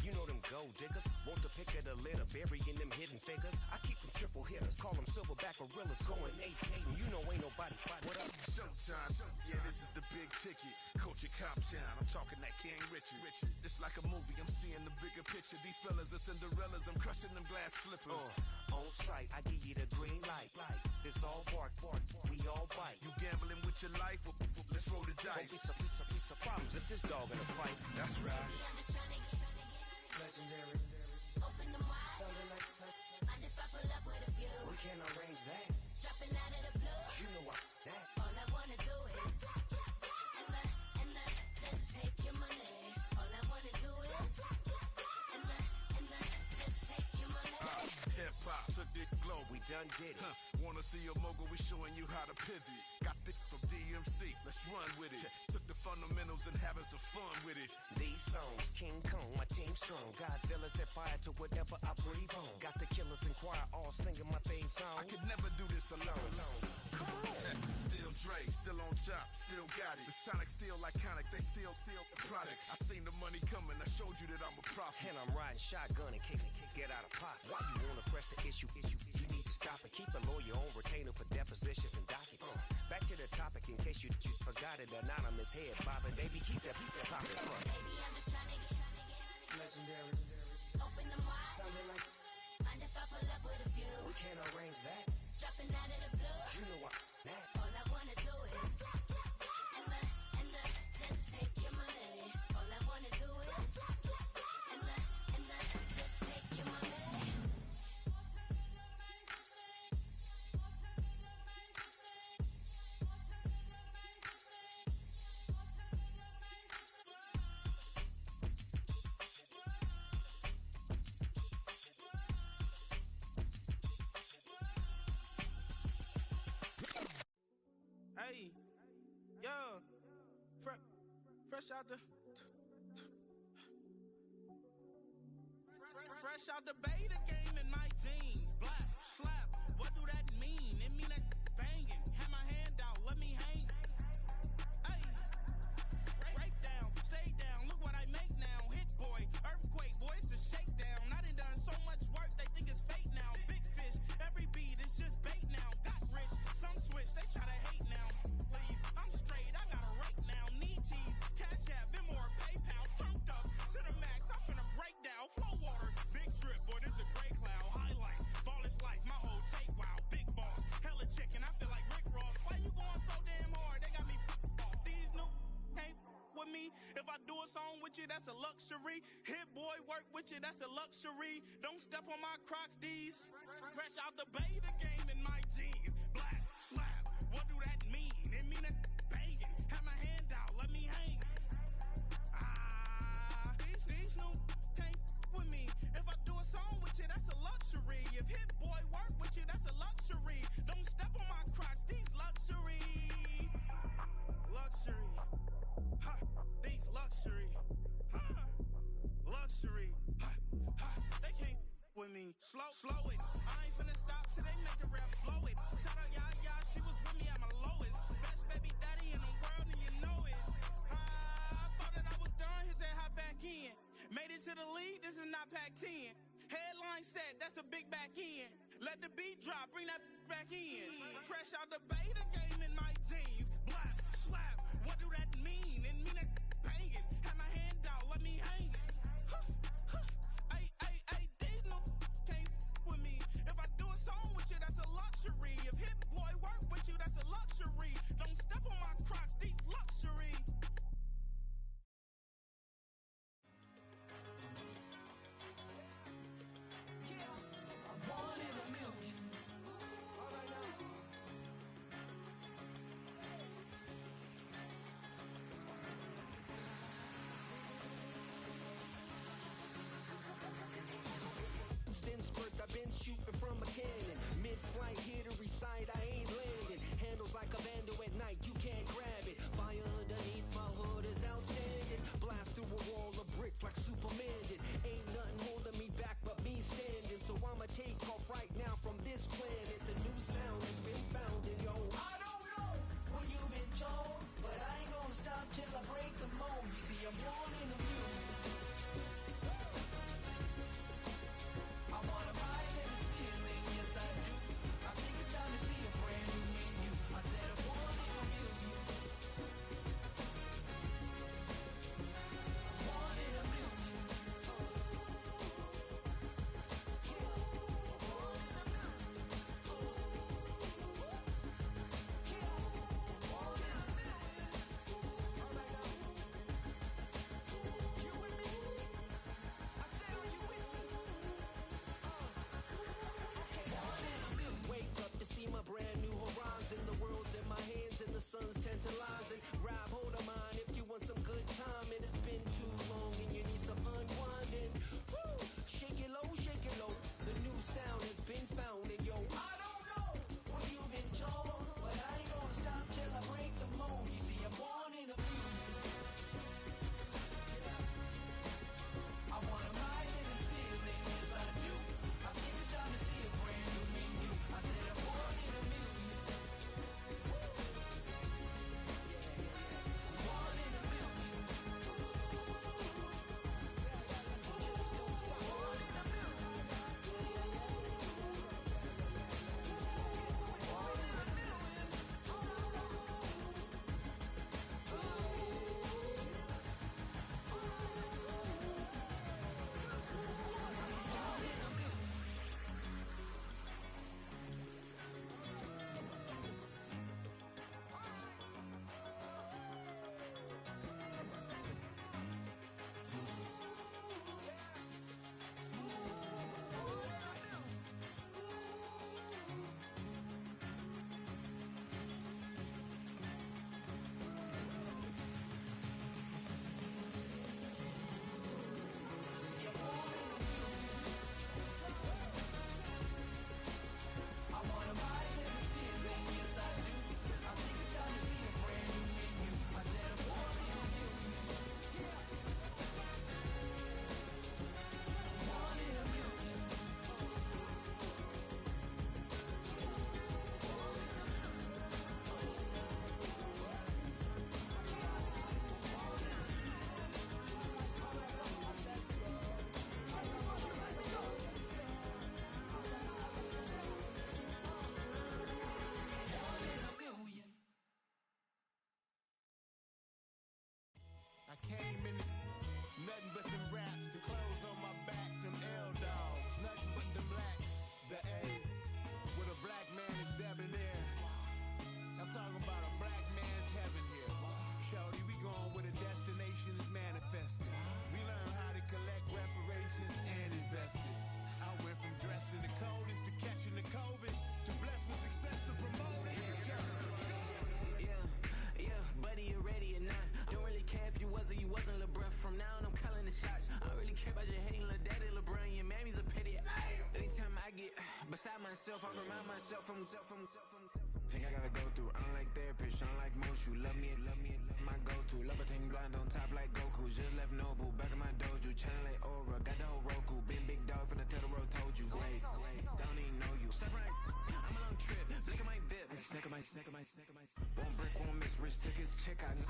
You know them gold diggers, want the pick of the litter, burying them hidden figures. I keep them triple hitters, call them silverback gorillas, going 8-8, and you know ain't nobody. What up? Showtime, yeah, this is the big ticket. Culture Cop Town, I'm talking that King Richard. It's like a movie, I'm seeing the bigger picture. These fellas are Cinderellas, I'm crushing them glass slippers. On sight, I give you the green light. It's all bark, we all bite. You gambling with your life? Well, let's roll the dice. Won't be some problems if this dog in a fight. That's right. I'm just trying to get Legendary. Open the wide. Something like I just I pull up with a few. we can't arrange that. Dropping out of the blue. You know that. All I wanna do is and just take your money. All I wanna do is and just take your money. Hip hop took this globe. We done did it. Wanna see a mogul? We showing you how to pivot. Got this from DMC. Let's run with it. Took the fundamentals and having some fun with it. These songs, King Kong, my team strong. Godzilla set fire to whatever I breathe on. Got the killers in choir all singing my theme song. I could never do this alone. Come on. Still Dre, still on top, still got it. The Sonic still iconic, they still the product. I seen the money coming, I showed you that I'm a prophet. And I'm riding shotgun in case get out of pot. Why you wanna press the issue? You need to stop and keep a lawyer on retainer for depositions and dockets. Back to the topic in case you forgot it. Anonymous head bobbing, baby, keep that poppin' front. Baby, I'm just trying to get Legendary. open the wide. Something like I just I pull up with a few. we can't arrange that. Dropping out of the blue. You know that. All I wanna do is and just take your money. All I wanna do is and just take your money. Hey, yo, fresh out the fresh out the beta game in my jeans. Black slap, what do that mean? It mean that banging. Have my hand out, let me hang. Hey, break down, stay down. Look what I make now. Hit boy, earthquake, boy, it's a shakedown. I done so much work, they think it's fake now. Big fish, every beat is just bait now. Got rich, some switch, they try to hate now. Leave, I'm straight, I got a rake now. Need cheese, cash app, Venmo or PayPal. Turned up to the max, I'm finna break down. Flow water, big trip, boy, this a gray cloud. Highlights, ball is life, my whole take wild. Big boss, hella chicken, I feel like Rick Ross. Why you going so damn hard? They got me off. These new can't with me. If I do a song with you, that's a luxury. Hit boy, work with you, that's a luxury. Don't step on my Crocs, D's. Fresh out the beta game in my jeans. Black slap, what do that mean? It mean that banging. Have my hand out, let me hang. These new can't with me. If I do a song with you, that's a luxury. If hit boy work with you, that's a luxury. Don't step on my Crocs, these luxury. Luxury. Ha, these luxury. Ha, luxury. Ha, ha, they can't with me. Slow it. I ain't finna stop till they make the rap blow it. Shout out Yaya, she was with me at my lowest. Best baby daddy in the world and you know it. I thought that I was done, he said hop back in. Made it to the league, this is not Pac-10. Headline set, that's a big back end. Let the beat drop, bring that back in. Fresh out the beta game in my jeans. Black slap, what do that mean? It mean that banging. Have my hand out, let me hang it. Ay, these no can't with me. If I do a song with you, that's a luxury. If hit boy work with you, that's a luxury. Don't step on my Crocs, these luxury. One in a million. All right now. came in, nothing but them raps, the clothes on my back, them L dogs, nothing but them blacks. The A, with a black man is debonair. I'm talking about a black man's heaven here. Shorty, we going where the destination is manifested. We learn how to collect reparations and invest it. I went from dressing the coldest to catching the COVID, to blessed with success to promote it, to just go. Yeah, buddy, you ready or not? Don't really care if you was or you wasn't LeBron. From now on, I'm calling the shots. I don't really care about your hating little daddy LeBron. Your mammy's a pity. Anytime I get beside myself, I remind myself from Think I gotta go through. I don't like therapists, I don't like most. You love me, my go-to. Love a thing blind on top like Goku. Just left Noble, back in my dojo. Channel like Aura, got the whole Roku. Been big dog from the Telos told you. Wait, don't even know you. Step right, I'm on a trip. Blick at my VIP. Snicker my. One brick, one miss. Rich took his chick, I know.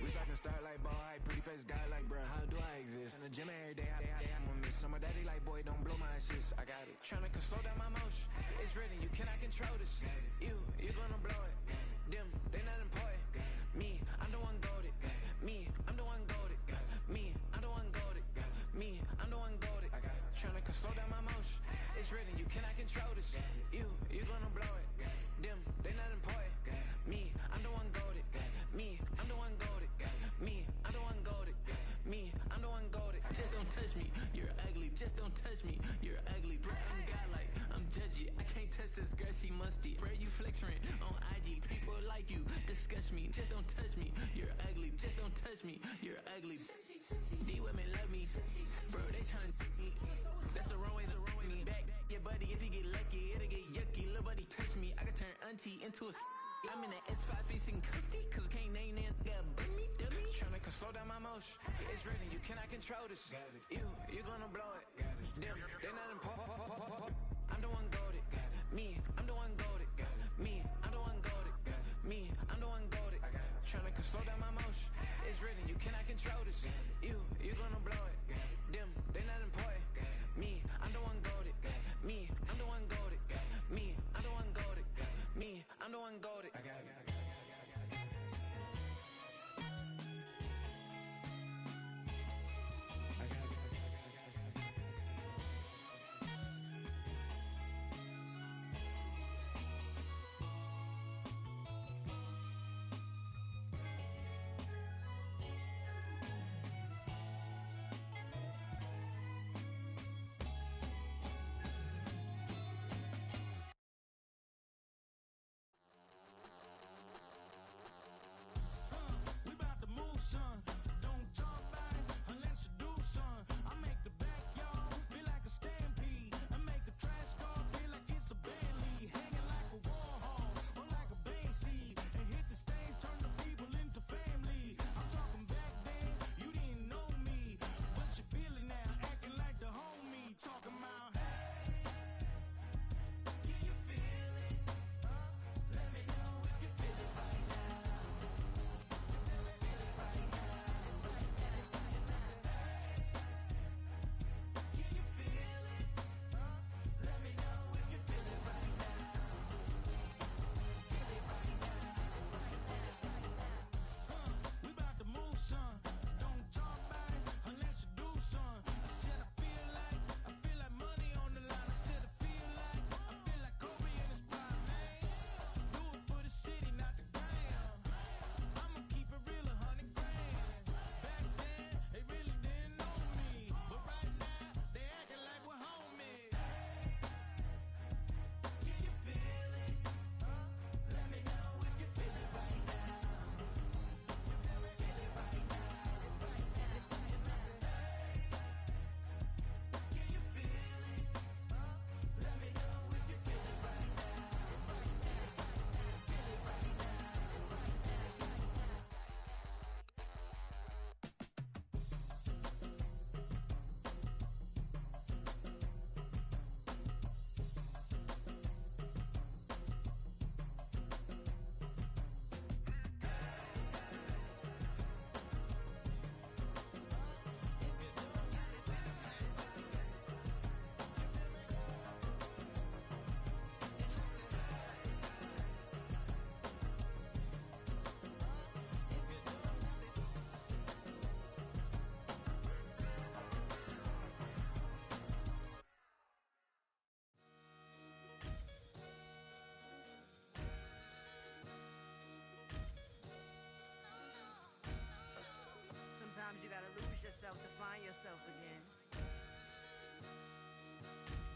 We talking start like ball hype. Pretty face guy like, bruh, how do I exist? In the gym every day, I'm gonna miss. Some of daddy like, boy, don't blow my shit. I got it. Tryna slow down my motion. It's written, you cannot control this. You gonna blow it. Them, they not important. Me, I'm the one goated. Me, I'm the one goated. Me, I'm the one goated. Me, I'm the one goated. Tryna slow down my motion. It's written, you cannot control this. You gonna blow it. Them, they not important. Me, I'm the one goated. Me, I'm the one goated. Me, I'm the one goated. Me, I'm the one goated. Just don't touch me, you're ugly. Just don't touch me, you're ugly. Bro, I'm godlike, I'm judgy. I can't touch this girl, she musty. Bro, you flexing on IG. People like you disgust me. Just don't touch me, you're ugly. Just don't touch me, you're ugly. These women love me, bro. They tryna me. That's the wrong way. Me back, your buddy. If he get lucky, it'll get yucky. Little buddy touch me, I can turn auntie into a. I'm in the S5 facing cuffy, cause I can't name that got me. Tryna slow down my motion. It's written, you cannot control this. You gonna blow it. Them, they not important. I'm the one goated. Me, I'm the one goated. Me, I'm the one goated. Me, I'm the one goated. Tryna slow down my motion. It's written, you cannot control this. You gonna blow it. Them, they not important. Me, I'm the one goated. Me, I'm the one goated. Me, I'm the one goated. Me, I'm the one goated.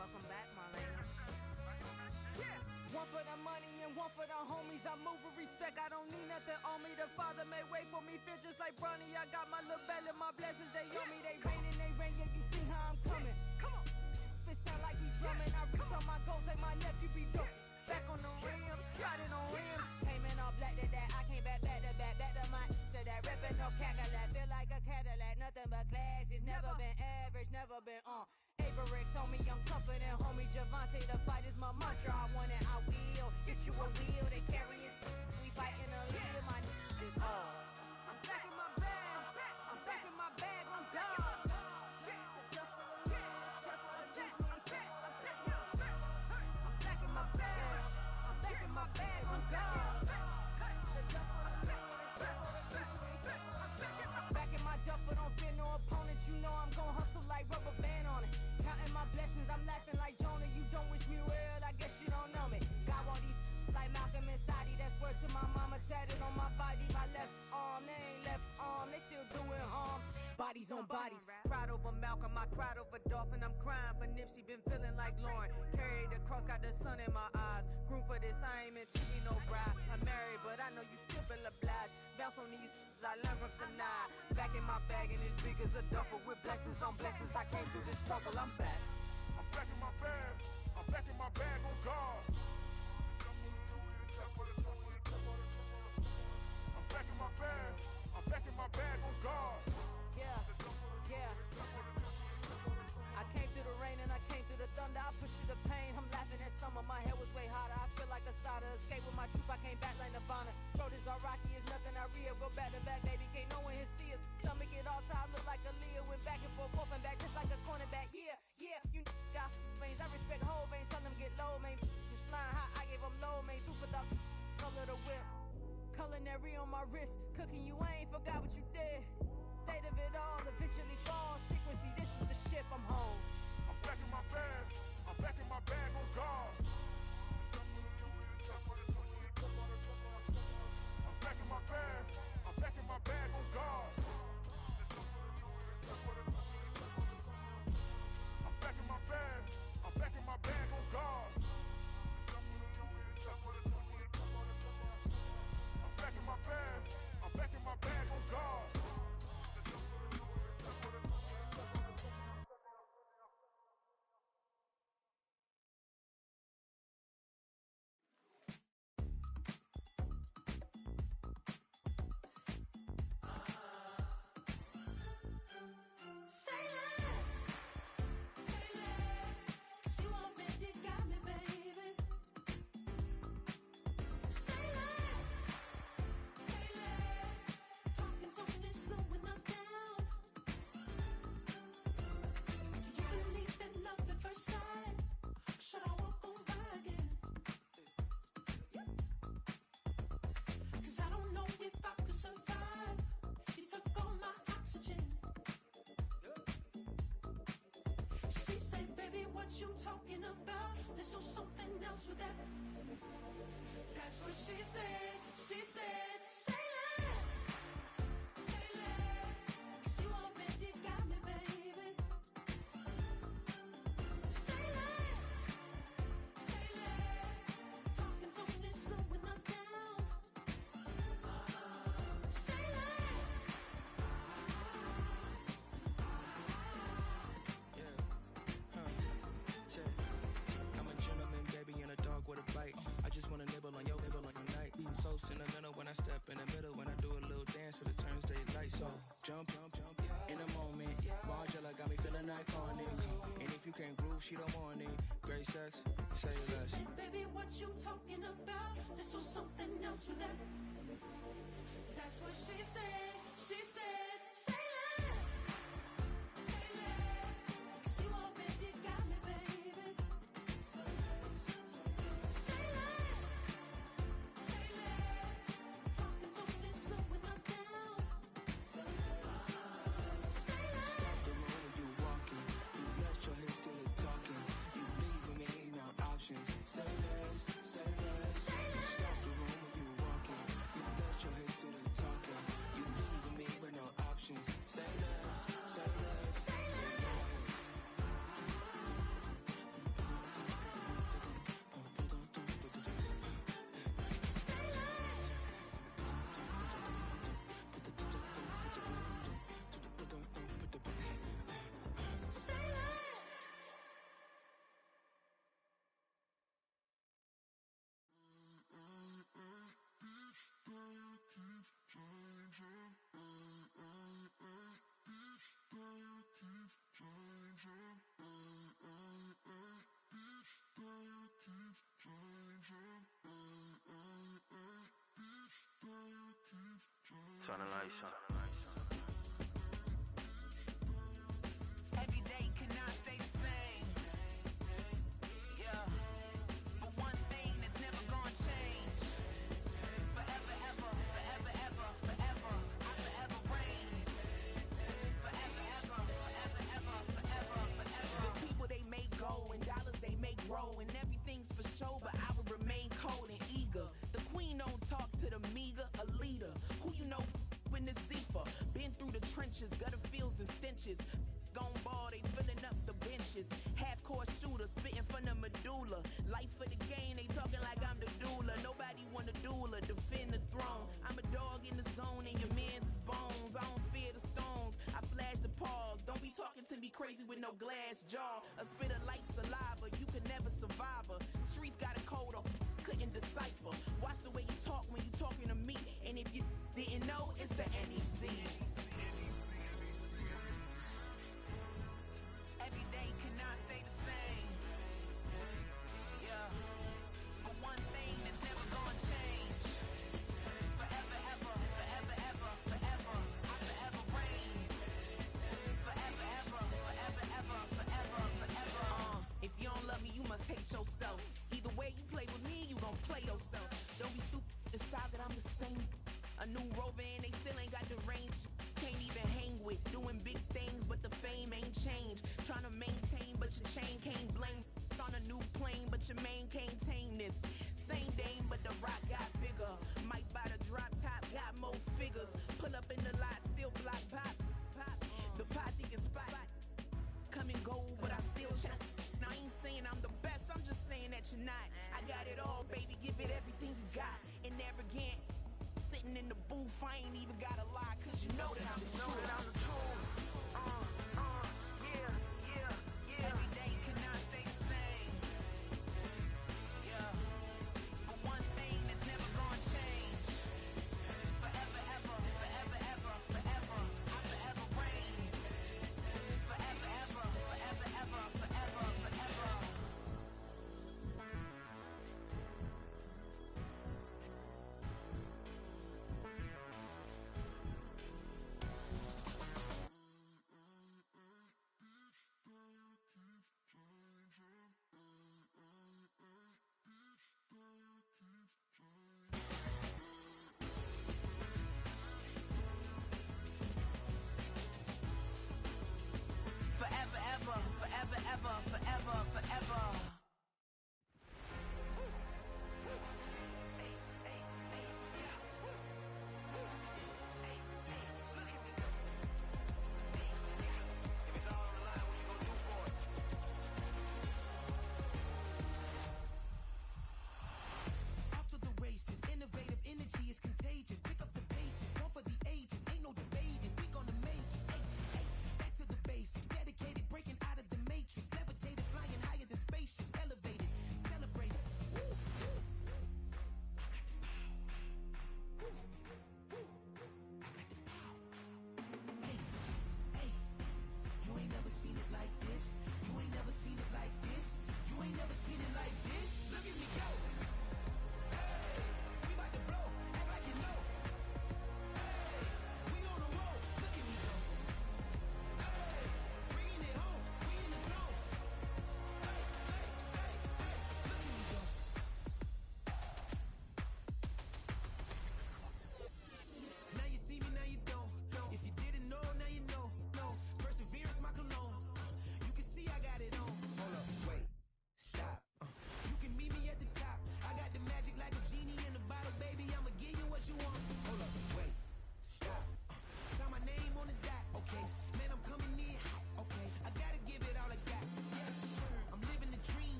Welcome back, Marlena. One for the money and one for the homies. I move with respect, I don't need nothing on me. The Father may wait for me, feel just like Bronny. I got my little belly, my blessings, they on me. They rain, yeah, you see how I'm coming. It sound like we drumming. I reach on my goals like my nephew be dope. Back on the rims, riding on rims. Came in all black to that, I came back to back to my to that. Reppin' no Cadillac, feel like a Cadillac. Nothing but class, it's never been average, never been on. Averex on me, I'm tougher than homie Javante. The fight is my mantra, I want it, I will. Get you a wheel, they carry it. We fightin' a little, my is all. I'm back in my bag, I'm back in my bag on God. Bag on God. Back in my duffel, don't fear no opponent. You know I'm gon' hustle like rubber band on it. Counting my blessings, I'm laughing like Jonah. You don't wish me well, I guess you don't know me. Got all these like Malcolm and Sadie. That's word to my mama, tatted on my body. My left arm, they ain't left arm, they still doing harm. Bodies on bodies, cried over Malcolm, I cried over Dolphin. I'm crying for Nipsey, been feeling like Lauren. Carried the cross, got the sun in my eyes. Room for this, I ain't meant to be no bride. I'm married, but I know you still feel obliged. Bounce on these, I learned from Sanaa. Back in my bag and as big as a duffel. With blessings on blessings, I came through the struggle, I'm back. I'm back in my bag, I'm back in my bag on God. I'm back in my bag, I'm back in my bag on God. Yeah. I came through the rain and I came through the thunder. I push through the pain, I'm laughing at summer. My hair was way hotter, I feel like a cider. Escape with my truth, I came back like Nirvana. Throat is all rocky, it's nothing I real. Go back to back, baby, can't no one here see us. Stomach get all tired, look like a Leah. Went back and forth and back, just like a cornerback. Yeah, you got veins, I respect whole veins. Tell them get low, man. Just flying high, I gave them low, man. Super the color the whip. Culinary on my wrist, cooking you, I ain't forgot what you did. State of it all, eventually falls. Frequency, this is the ship, I'm home. I'm back in my bag, I'm back in my bag on God. I'm back in my bag, I'm back in my bag on God. I'm back in my bag, I'm back in my bag on God. I'm back in my bag, I'm back in my bag on God. You talking about? Let's do something else with that. That's what she said. She said, say less. Say less. 'Cause you already got me, baby. Say less. Say less. Talking so it's slowing us down. Say less. I'm a gentleman, baby, and a dog with a bite. I just wanna nibble on your night. So sentimental when I step in the middle. When I do a little dance, till it turns daylight. So jump, in a moment. Margella got me feeling iconic. And if you can't groove, she don't want it. Great sex, say less. Say, baby, what you talking about? Let's do something else with that. That's what she said. She said, say less. Say less. 'Cause you already got me, baby. Say less. Say less. Talking so it's slowing us down. Say less. Say less. Stop the room when you walking. You left your head still talking. You leaving me no options. Say less. Say less. Stop the room when you walking. trenches, gutter fields and stenches. Gone ball, they filling up the benches. Half-court shooter, spitting from the medulla. Life for the game, they talking like I'm the doula. Nobody want a doula, defend the throne. I'm a dog in the zone and your man's is bones. I don't fear the stones, I flash the paws. Don't be talking to me crazy with no glass jaw. A spit of light saliva, you can never survive her. Streets got a code, couldn't decipher. Watch the way you talk when you talking to me. And if you didn't know, it's the NEC. Every day cannot stay the same. Yeah. But one thing that's never gonna change. Forever, ever, forever, ever, forever. I forever reign. Forever, ever, forever, ever, forever, forever. If you don't love me, you must hate yourself. Either way you play with me, you gon' play yourself. Don't be stupid, decide that I'm the same. A new rover and they still ain't got the range. Can't even hang with, doing big things, but the fame ain't changed. Trying to maintain, but your chain can't blame. On a new plane, but your main can't tame this. Same dame, but the rock got bigger. Might buy the drop top, got more figures. Pull up in the lot, still block pop, pop. The posse can spot. Come and go, but I still check. Now I ain't saying I'm the best, I'm just saying that you're not. I got it all, baby, give it everything you got. And never again. Sitting in the booth, I ain't even gotta lie, cause you know that I'm the truth. Yeah. Every day cannot stay the same. Yeah. But one thing that's never gonna change. Forever, ever, forever, ever, forever. I forever reign. Forever, ever, forever, ever, forever, forever.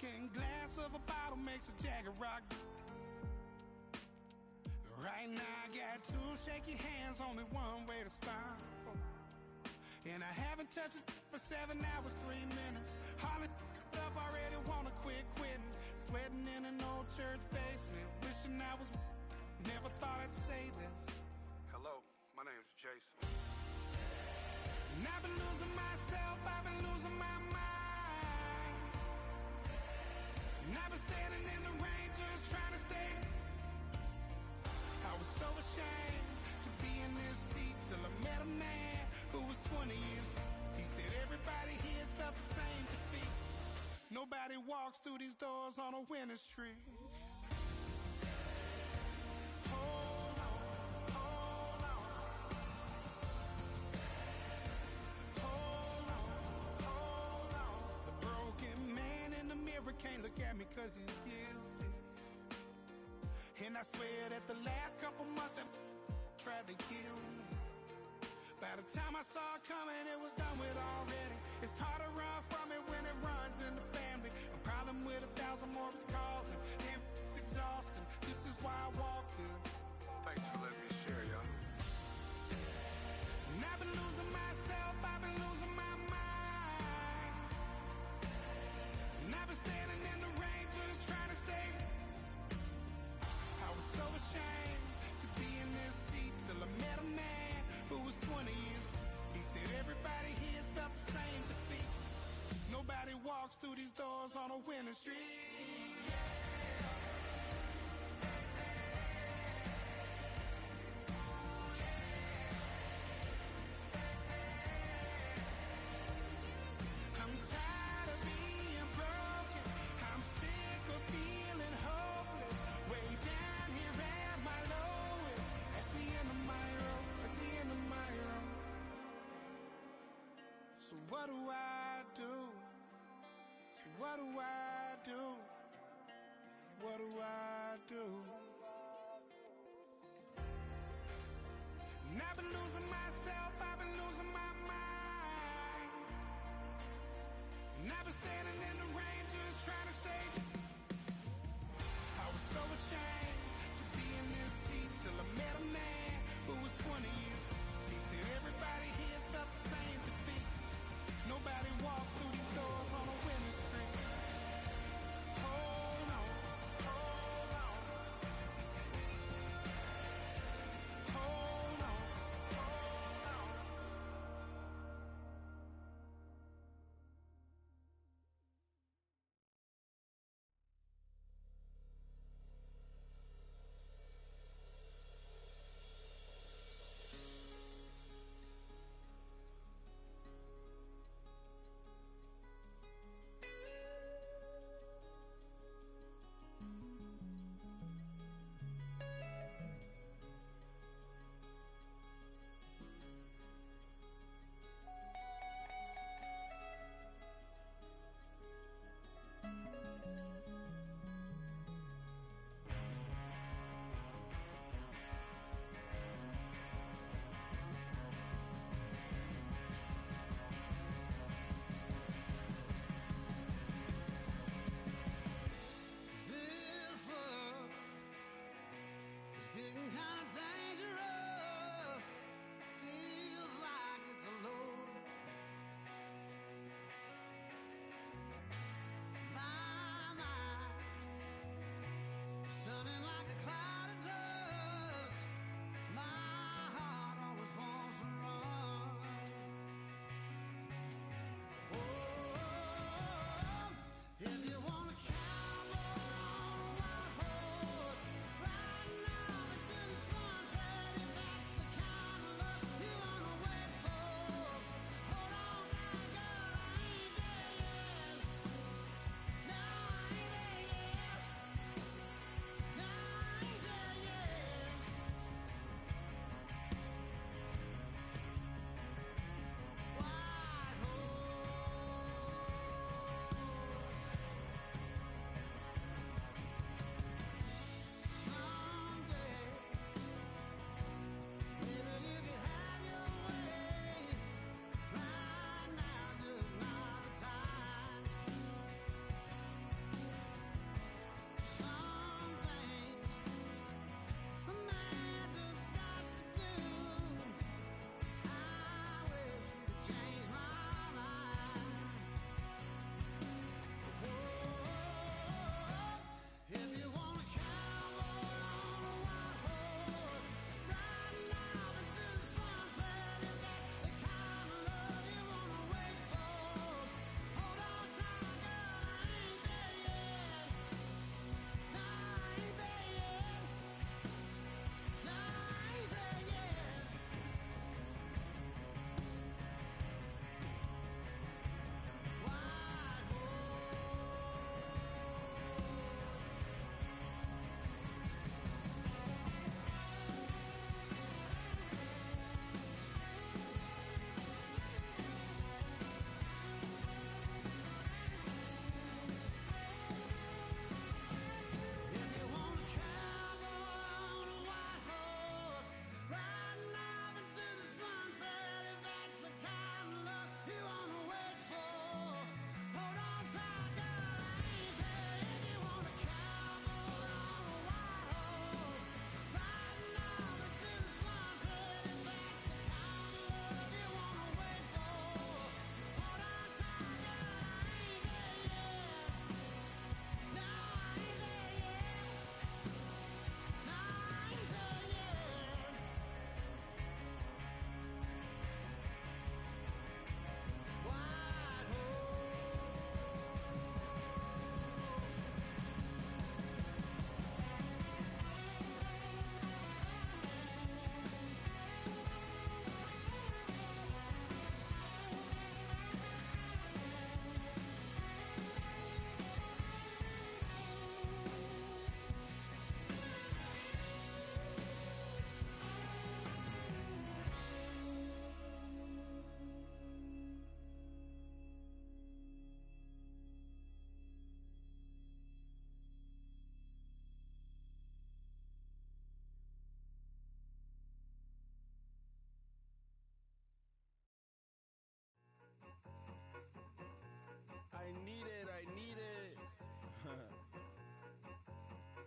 broken glass of a bottle makes a Jagger rock. Right now I got two shaky hands, only one way to stop. And I haven't touched it for 7 hours, 3 minutes. Holly up, already wanna quit quitting. Sweating in an old church basement, wishing I was. Never thought I'd say this. Hello, my name's Jason. And I've been losing myself, I've been losing my mind. And I've been standing in the rain just trying to stay. I was so ashamed to be in this seat till I met a man who was 20 years. He said everybody here felt the same defeat. Nobody walks through these doors on a winning streak. Hold on, hold on. Hold on, hold on. The broken man in the mirror can't look at me 'cause he's guilty. And I swear that the last couple months that tried to kill me. By the time I saw it coming, it was done with already. It's hard to run from it when it runs in the family. A problem with 1,000 more it's causing. Damn, it's exhausting. This is why I walked in. Thanks for letting me share, y'all. And I've been losing myself, I've been losing my mind. And I've been standing in the rain just trying to stay. I was so ashamed to be in this seat till I met a man who was 20 years. He said everybody here's felt the same defeat. Nobody walks through these doors on a winning streak. I'm tired of being broken. I'm sick of feeling hopeless. Way down here at my lowest. At the end of my road, at the end of my road. So what do I do? So what do I do? What do I do? And I've been losing myself, I've been losing my mind. And I've been standing in the rain just trying to stay. I was so ashamed to be in this seat till I met a man who was 20 years. He said everybody here's felt the same defeat. Nobody walks through these doors on a winning streak. Hold on, hold on. Hold on, hold on.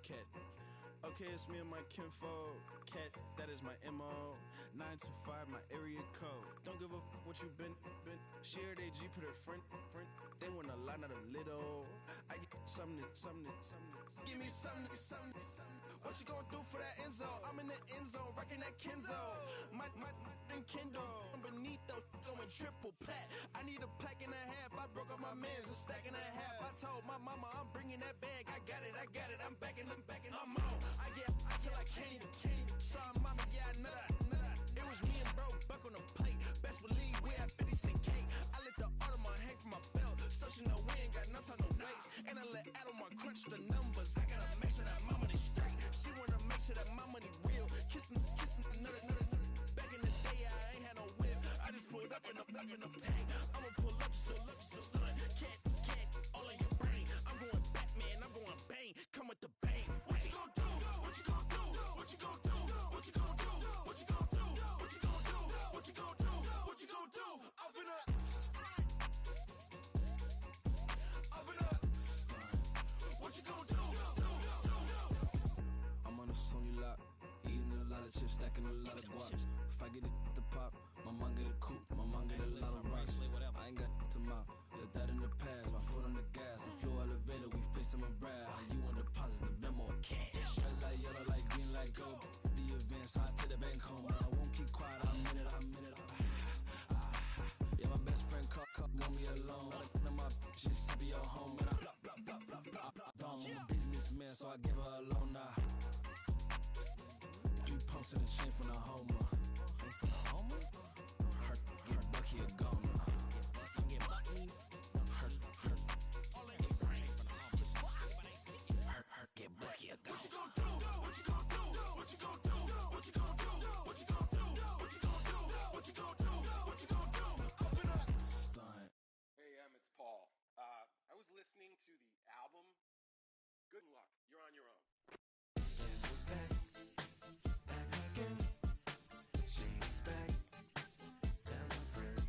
cat. Okay, it's me and my kinfolk. Cat, that is my MO. 925, my area code. Don't give a what you been. Shared AG, put her friend. They want a lot, not a little. I get something. Give me something. What you gonna do for that Enzo? I'm in the end zone, wrecking that Kenzo. My Kindle. I'm beneath though, going triple plat. I need a pack and a half. I broke up my mans, a stack and a half. I told my mama I'm bringing that bag. I got it. I'm backing. I'm on. I till I can't even. Sorry, mama, yeah, I know that. It was me and bro, buck on the plate. Best believe we had 50 cent cake. I let the Audemars hang from my belt, so she know we ain't got no time to waste. And I let Adelmar crunch the numbers. I gotta make sure that my money straight. She wanna make sure that my money real. Kissing another. Back in the day, I ain't had no whip. I just pulled up in a tank. I'ma pull up just to stun. Cat, all in your brain. I'm going Batman, I'm going bang. Come with the bang. What you gon' do? What you gon' do? What you gon' do? What you gon' do? What you gon' do? What you gon' do? What you gon' do? What you gon' do? I'm finna. What you gon' do? I'm on a Sony lot, eating a lot of chips, stacking a lot of guaps. If I get it to pop, my mom get a coupe, my mom get a lot of rocks. I ain't got to mouth, let that in the past. My foot on the gas, I flew elevator, we facing my brad. How you want deposits, the Venmo or cash? Red light, yellow light, green light, gold. The events, I take the bank home. I won't keep quiet, I'm in it. Yeah, my best friend called, want me alone. None of my bitches be your home, and I blah. I'm a businessman, so I give her a loan now. 3 pumps in the chain from the Homer. Hurt, get Bucky a goner. Hurt, get Bucky a goner. What you gon' do? What you gon' do? What you gon' do? What you gon' do? What you gon' do? What you gon' do? What you gon' do? What you gon' do? Open up. Stunt. Hey, it's Paul. I was listening to the album. Good luck. You're on your own. Guess who's back? Back again. She's back. Tell a friend.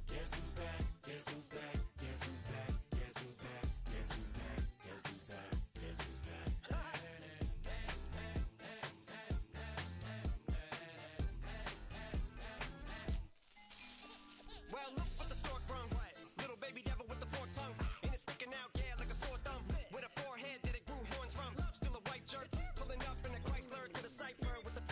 Guess who's back? Guess who's back? Guess who's back? Guess who's back? Guess who's back? Guess who's back? Guess who's back? Well, look what the stork brung. Little baby devil with the forked tongue. And it's sticking out, yeah, like a sore thumb. With a forehead that it grew horns from. Still a white jerk. Pulling up in a Chrysler to the cipher with a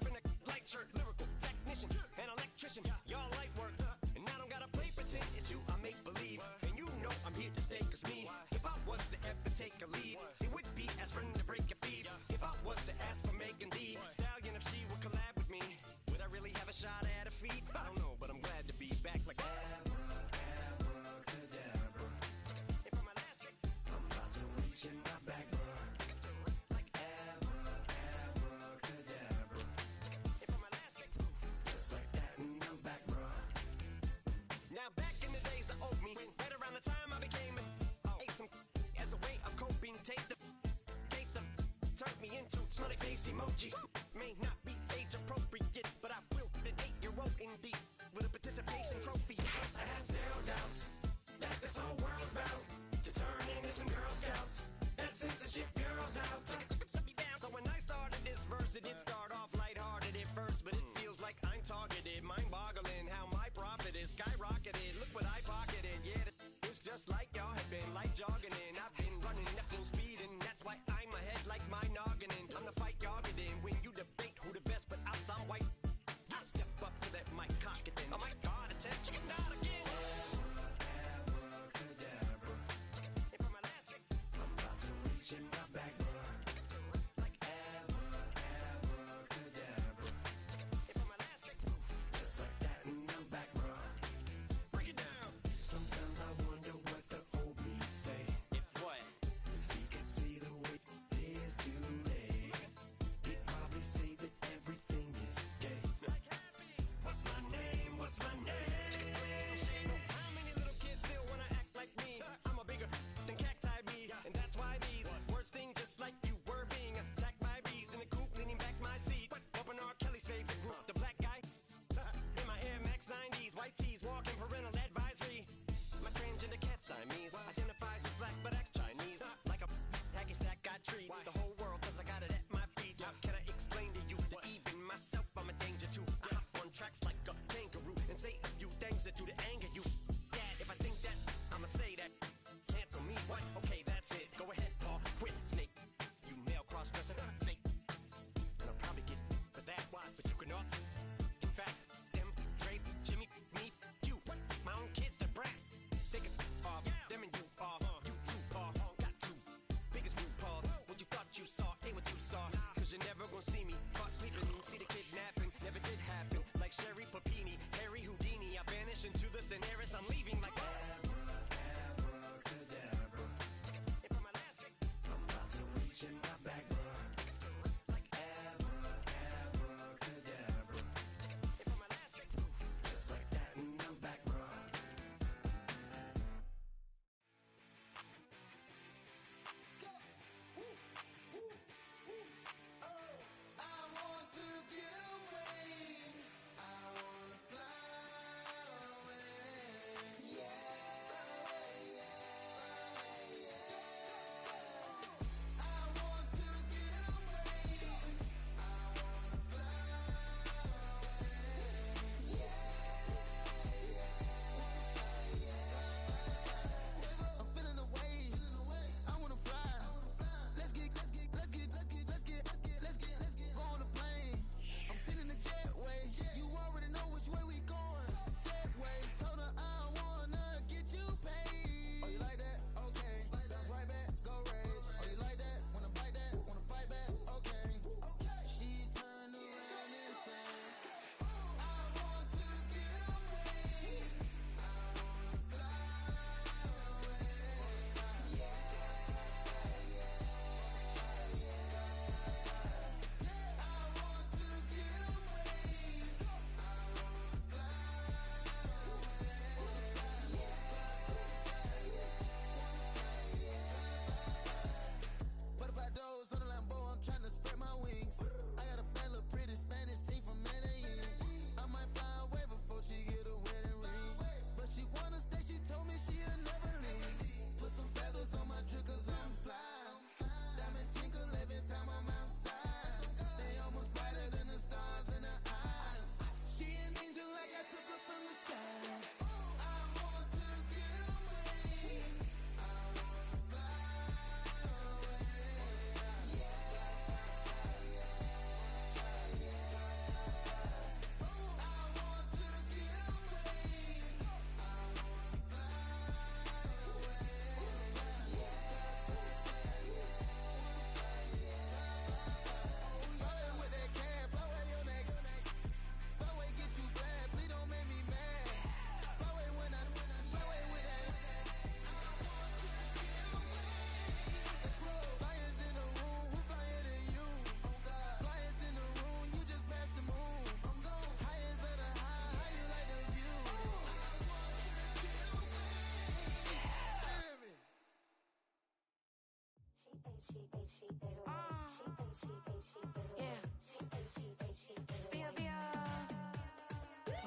in a light shirt. Lyrical technician, an electrician. Y'all light work. And I don't gotta play pretend. It's you, I make believe. And you know I'm here to stay, cause me. If I was to ever take a leave, it would be as friend to break your feet. If I was to ask for Megan D Stallion, if she would collab with me, would I really have a shot at her feet? I don't know, but I'm glad to be back like Abracadabra. And for my last trick, I'm about to reach in my back, bro. Like abracadabra. and for my last trick, Just like that, and I'm back, bro. now back in the days of old me, right around the time I became ate some as a way of coping. Take the case of turned me into smiley face emoji. May not be age appropriate, but I will an 8-year-old indeed with a participation trophy. I have zero doubts that this whole world's bound to turn into some Girl Scouts. That censorship bureau's out. Set me down. So when I started this verse, it did start off lighthearted at first, but it feels like I'm targeted. Mind-boggling how my profit is skyrocketed. Look what I pocketed. Yeah, it's just like y'all have been like jogging in. I've been running at full speed, and that's why I'm ahead like my noggin. I'm the fight y'all get in when you debate who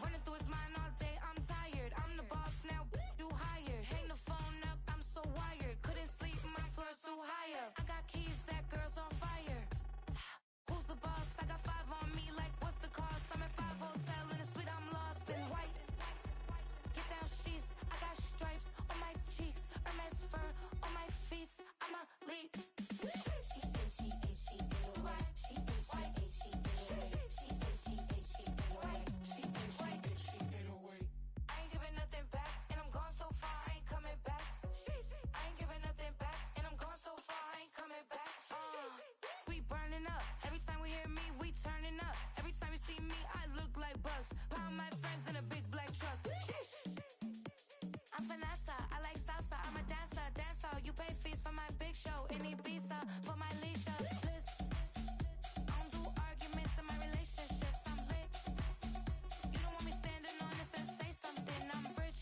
Running through his mind all day, I'm tired. I'm the boss now, do higher. Hang the phone up, I'm so wired. Couldn't sleep, my floor's too high up. I got keys, that girl's on fire. Who's the boss? I got 5 on me, like what's the cost? I'm at 5 hotel in a suite, I'm lost in white. Get down sheets, I got stripes on my cheeks, Hermes fur on my feet. I'm a leap. I ain't giving nothing back, and I'm gone so far, I ain't coming back. I ain't giving nothing back, and I'm gone so far, I ain't coming back. We burning up. Every time we hear me, we turning up. Every time you see me, I look like bugs. Pound my friends in a big black truck. I'm Vanessa, I like salsa, I'm a dancer, You pay fees for my big show in Ibiza, for my leisure. Bliss. I don't do arguments in my relationships, I'm lit. You don't want me standing on this and say something, I'm rich.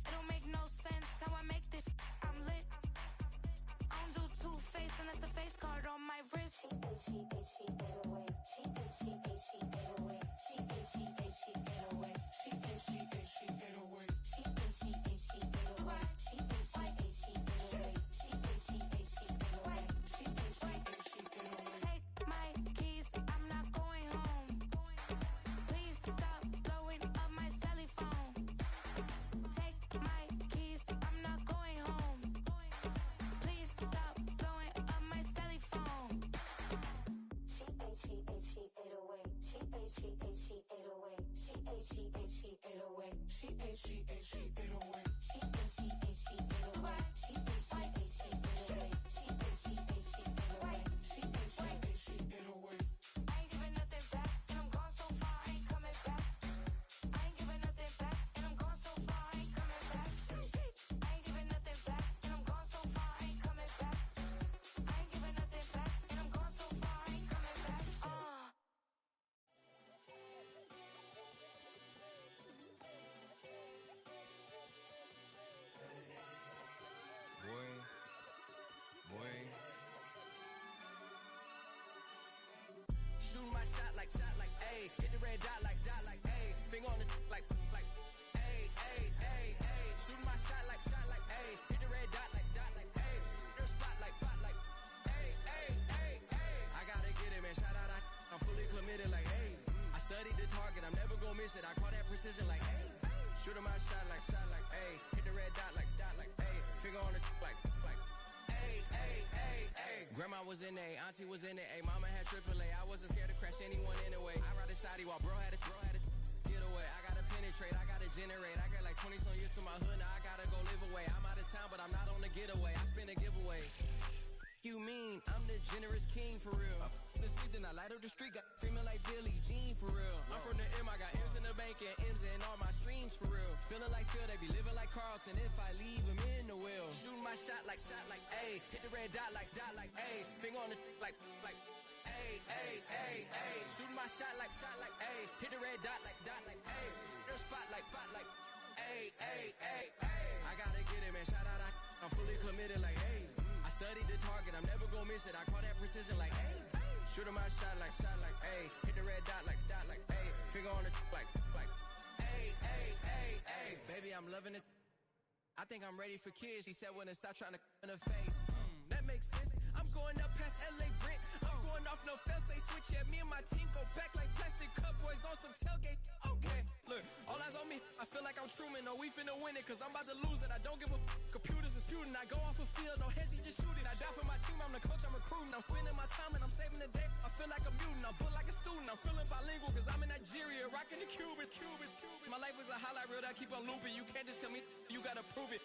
It don't make no sense how I make this, I'm lit. I don't do two-face unless the face card on my wrist. Take my keys, I'm not going home. Please stop blowing up my celly phone. Take my keys, I'm not going home. Please stop blowing up my celly phone. She Shooting my shot like, ayy. Hit the red dot like, ayy. Finger on the like, ayy, ayy, ayy, ayy. Shooting my shot like, ayy. Hit the red dot like, ayy. Your spot like, ayy, ayy, ayy, ayy. I gotta get it, man. Shout out, I'm fully committed like, ayy. I studied the target, I'm never gonna miss it. I call that precision like, ayy. Shooting my shot like, ayy. Hit the red dot like, ayy. Finger on the like, ayy, ayy, ayy, ayy. Grandma was in A, auntie was in it, ayy. Mama had AAA. I wasn't scared to crash anyone anyway. I ride a shotty while bro had a get away. I gotta penetrate, I gotta generate. I got like 20 some years to my hood, now I gotta go live away. I'm out of town, but I'm not on the getaway. I spin a giveaway. You mean I'm the generous king for real? Been sleep, then I light up the street, got screaming like Billie Jean for real. I'm from the M, I got M's in the bank and M's in all my streams for real. Feeling like Phil, they be living like Carlton if I leave him in the will. Shooting my shot like, ayy. Hit the red dot like, ayy. Finger on the like, ayy, ayy, ayy, ayy. Shooting my shot like, ayy. Hit the red dot like, ayy. Your spot like, ayy, ayy, ayy, ayy. I gotta get it, man. Shout out, I'm fully committed like, ayy. I studied the target, I'm never gonna miss it. I call that precision like, ayy. Shooting my shot like, ayy. Hit the red dot like, ayy. Finger on the like, ayy, ayy, ayy, ayy. Baby, I'm loving it. I think I'm ready for kids. She said when to stop trying to in her face. That makes sense. I'm going up past LA Brent. I'm going off no fail, say switch. Yeah, me and my team go back like plastic cup boys on some tailgate. Okay, look, all eyes on me. I feel like I'm Truman. No, we finna win it, cause I'm about to lose it. I don't give a computers disputing. I go off the field, no heads, just shooting. I die for my team, I'm the coach, I'm recruiting. I'm spending my time and I'm saving the day. I feel like a mutant, I'm built like a student. I'm feeling bilingual, cause I'm in Nigeria, rocking the Cubans. My life is a highlight reel that I keep on looping. You can't just tell me, you gotta prove it.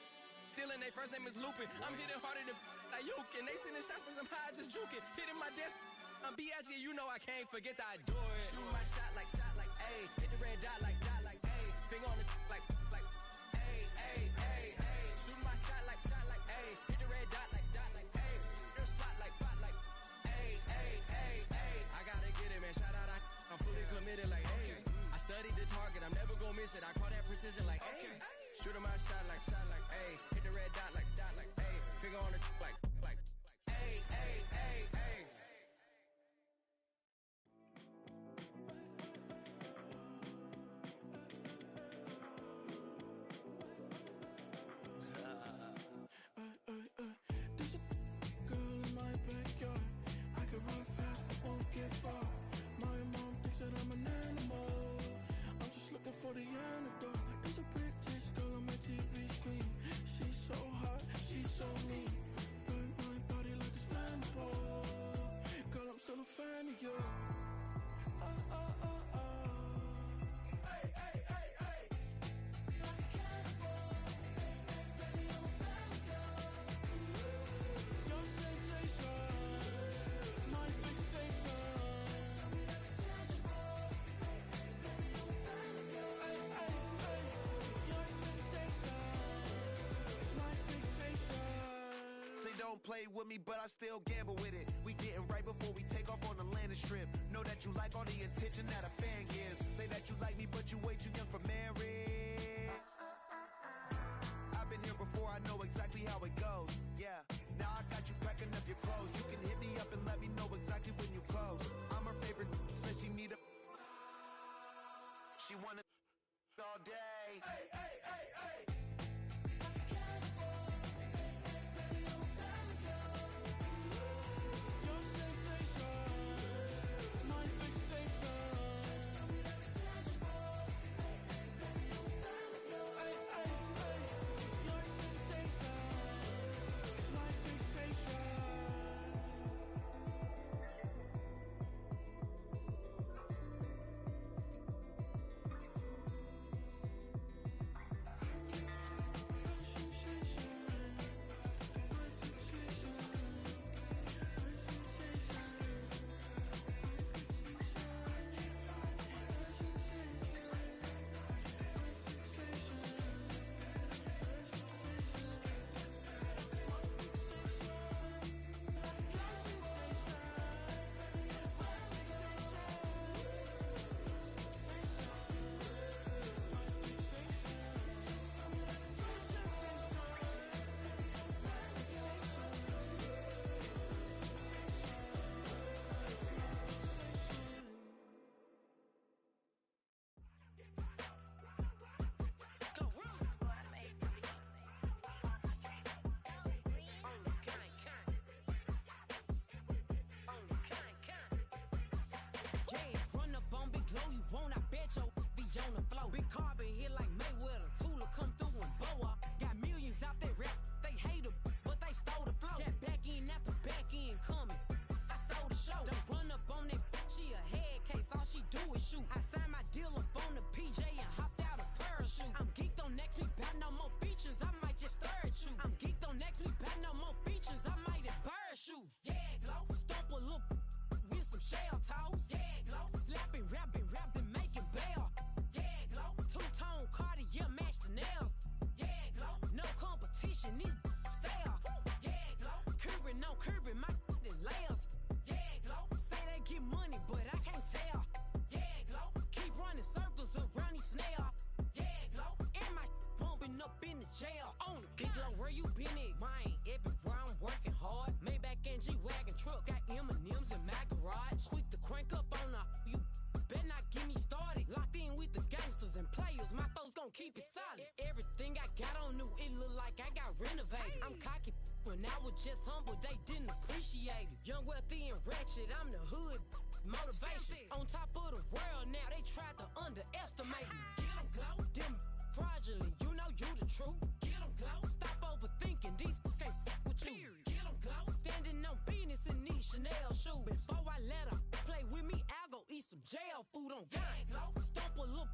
Stealing, their first name is Lupin. I'm hitting harder than Ayuk, and they sending shots for some high, just juking. Hitting my desk, I'm B.I.G., you know I can't forget that I do it. Shooting my shot like, ayy. Hit the red dot like, ayy. Finger on the like, ayy, ayy, ayy, ayy. Shooting my shot like, ayy. Hit the red dot like, ayy. Your spot like, ayy, ayy, ayy, ayy. I gotta get it, man. Shout out, I'm fully committed like, ayy. I studied the target, I'm never gonna miss it. I call that precision like, ayy. Shooting my shot like, ayy. Hit the red dot like, ayy. Finger on the like, ayy, for the antidote. There's a British girl on my TV screen. She's so hot, she's so mean. Burn my body like it's flammable. Girl, I'm still a fan of you. Hey, hey, hey, hey. Like a cannibal. Baby, I'm a fan of you. Your sensation, my fixation. Tell me that it's tangible. Baby, I'm a fan of you. Hey, hey, hey. Your sensation is my fixation. Say don't play with me, but I still gamble with it. We getting right before we take off on the landing strip. Know that you like all the attention that a fan gives. Say that you like me, but you way too young for marriage. I've been here before, I know exactly how it goes. Yeah, now I got you packing up your clothes. You can hit me up and let me know exactly when you close. I'm her favorite, says she need a. She wanna all day. Hey, hey, hey, hey. Like a cannibal. Baby, I'm a fan of you. Your sensation, my fixation. Tell me that it's tangible. Baby, I'm a fan of you. Hey, hey, hey. Your sensation is my fixation. Yeah, run up on Big Glow, you won't, I bet your be on the floor. Big carbon hit like Mayweather, Tula come through and bow up. Got millions out there rap, they hate her, but they stole the flow. Got back in after back in coming, I stole the show. Don't run up on that, she a head case, all she do is shoot. I signed my deal up on the PJ and hopped out a parachute. I'm geeked on next week, got no more features, I might just stir at you. I'm geeked on next week, got no more features, I might embarrass you. Yeah, Glow, stomp a little with some shell toes. Yeah, Glow, slapping, rapping, making bail. Yeah, Glow, two-tone Cartier match the nails. Yeah, Glow, no competition, these stale. Yeah, Glow, curving, no curving, my layers. Yeah, Glow, say they get money, but I can't tell. Yeah, Glow, keep running circles around these snails. Yeah, Glow, and my bumping up in the jail. On the Big Glow, where you been at? Mine, everywhere I'm working hard. Maybach and G-Wagon truck, got M&M's in my garage. Quick to crank up on her, you better not get me started. Locked in with the gangsters and players, my folks gon' keep it solid. Everything I got on new, it look like I got renovated. I'm cocky when I was just humble, they didn't appreciate it. Young, wealthy, and ratchet, I'm the hood motivation. On top of the world now, they tried to underestimate me. Get 'em, Glow, them fraudulent, you know you the truth. Get 'em, Glow, stop overthinking, these can't with you. Get 'em, Glow, standing on business in these Chanel shoes. Before I let her play with me, I'll go eat some jail food on gang. Glow, stomp a little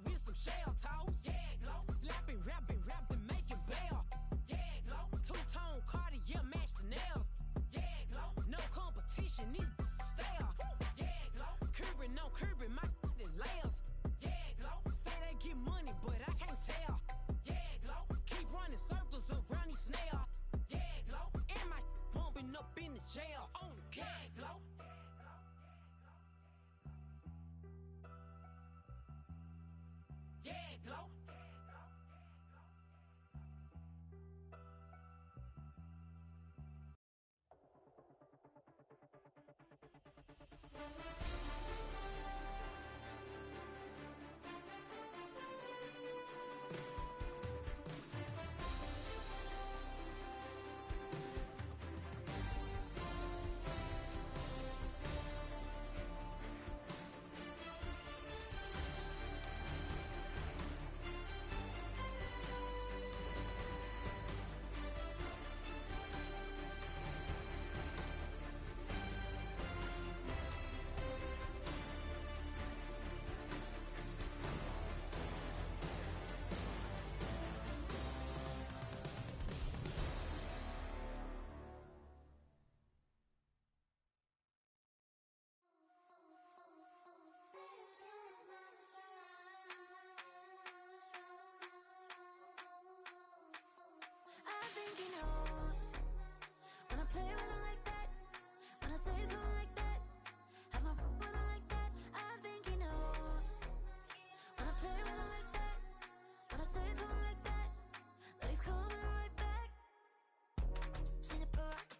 with some shell toes. Yeah, Glow, slapping, rapping, making bail. Yeah, Glow, two-tone Cartier match the nails. Yeah, Glow, no competition, these stale. Yeah, Glow, curving, no curving, my layers. Yeah, Glow,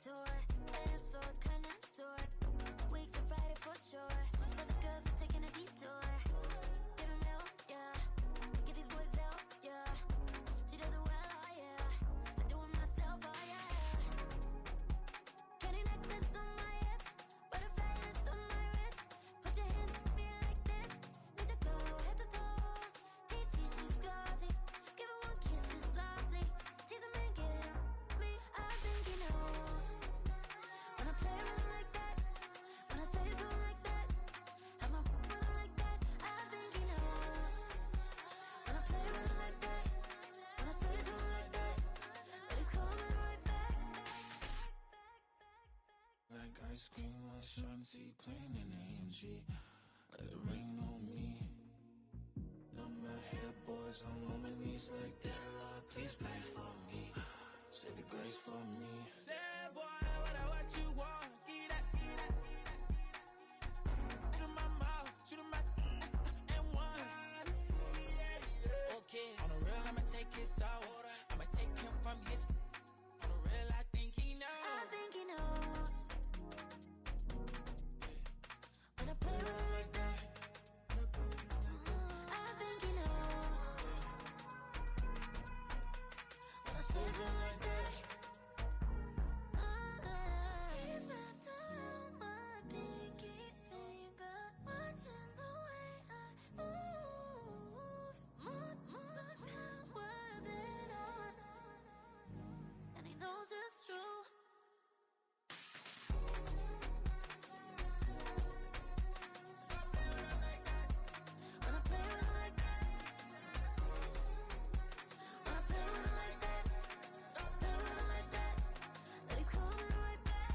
detour. Plans for a connoisseur. Weeks of Friday for sure. Tell the girls we're taking a detour. Give 'em milk, yeah. Get these boys out, yeah. She does it well, oh yeah. I do it myself, oh yeah. Candy necklace on my hips, butterflies on my wrist. Put your hands on me like this. Need to glow head to toe. PT, she's gauzy. Give her one kiss just softly. Tease him and get him. Me, I think he knows. When I play with him like that, when I say it to him like that, have my with him like that. I think he knows. When I play with him like that, when I say it to him like that, that he's coming right back. Like ice cream on Shanty, playing in AMG. Let it rain on me. On my head, boys, I'm on my knees like that. Lord, please pray for me. Save your grace for me. Say, boy, what you want? Get that, get that, get that. Shoot 'em my mouth, shoot 'em my and one. Okay, on the real, I'ma take his soul. I'ma take him from his. On the real, I think he knows. I think he knows. When I play with him like that, I think he knows. When I say it to him like that, he's wrapped around my pinky finger, watching the way I move. More power than on, and he knows it's true. When I play with him like that, when I play with him like that, play with him like that, that he's coming right back.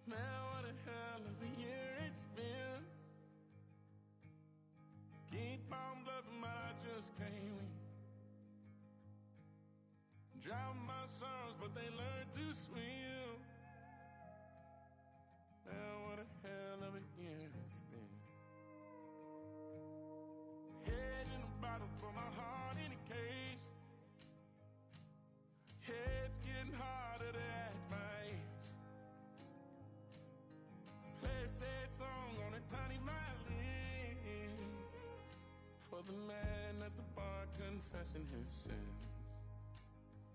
Man, what a hell of a year it's been. Keep on bluffing, but I just can't win. Drown my sorrows, but they learn to swim. Man, what a hell of a year it's been. Head in a bottle, put my heart in a case. Head's getting harder to act my age. Play a sad song on a tiny violin for the man at the bar confessing his sins.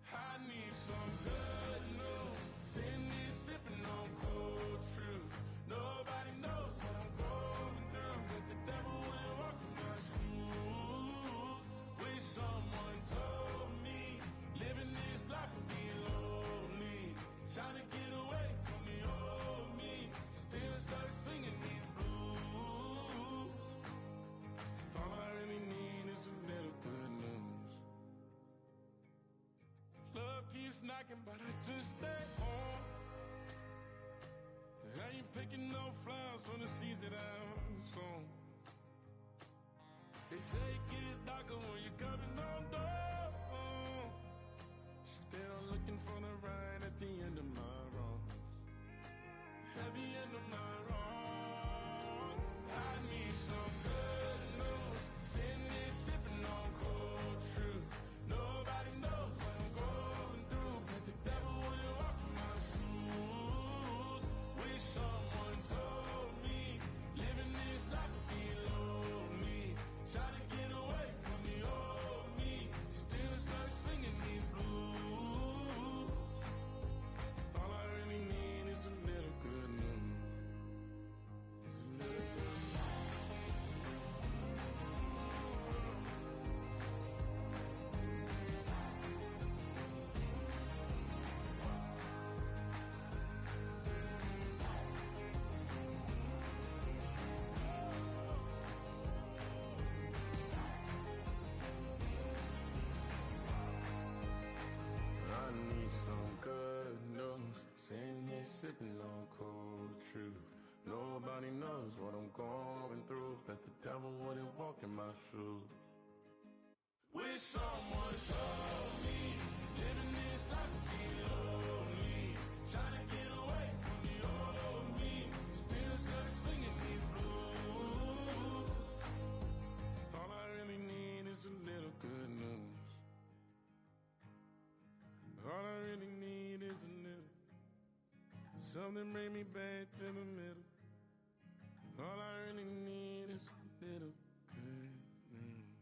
I need some good news. Sitting here sipping on cold truth. Nobody knows what I'm going through, but the devil ain't walking my shoes. Wish someone told me living this life would be lonely. Trying to get away from the old me. Still stuck singing these blues. All I really need is a little good news. Love keeps knocking, but I just stay home. I ain't picking no flowers from the seeds that I'm sown. They say it gets darker when you're coming on door. Still looking for the right at the end of my road. At the end of my road, I need some good news. Sitting here sipping on cold truth. Nobody knows what I'm going through, but the devil will walk in my shoes. Wish someone told me living this life would be lonely. Try to get away from the old me. Still start singing these blues. All I really need spitting on cold truth. Nobody knows what I'm going through. Bet the devil wouldn't walk in my shoes. Wish someone told me living this life would be lonely. Trying to get away from the old me. Still stuck singing these blues. All I really need is a little good news. All I really need is a little. Something bring me back to the middle. All I really need is a little good news.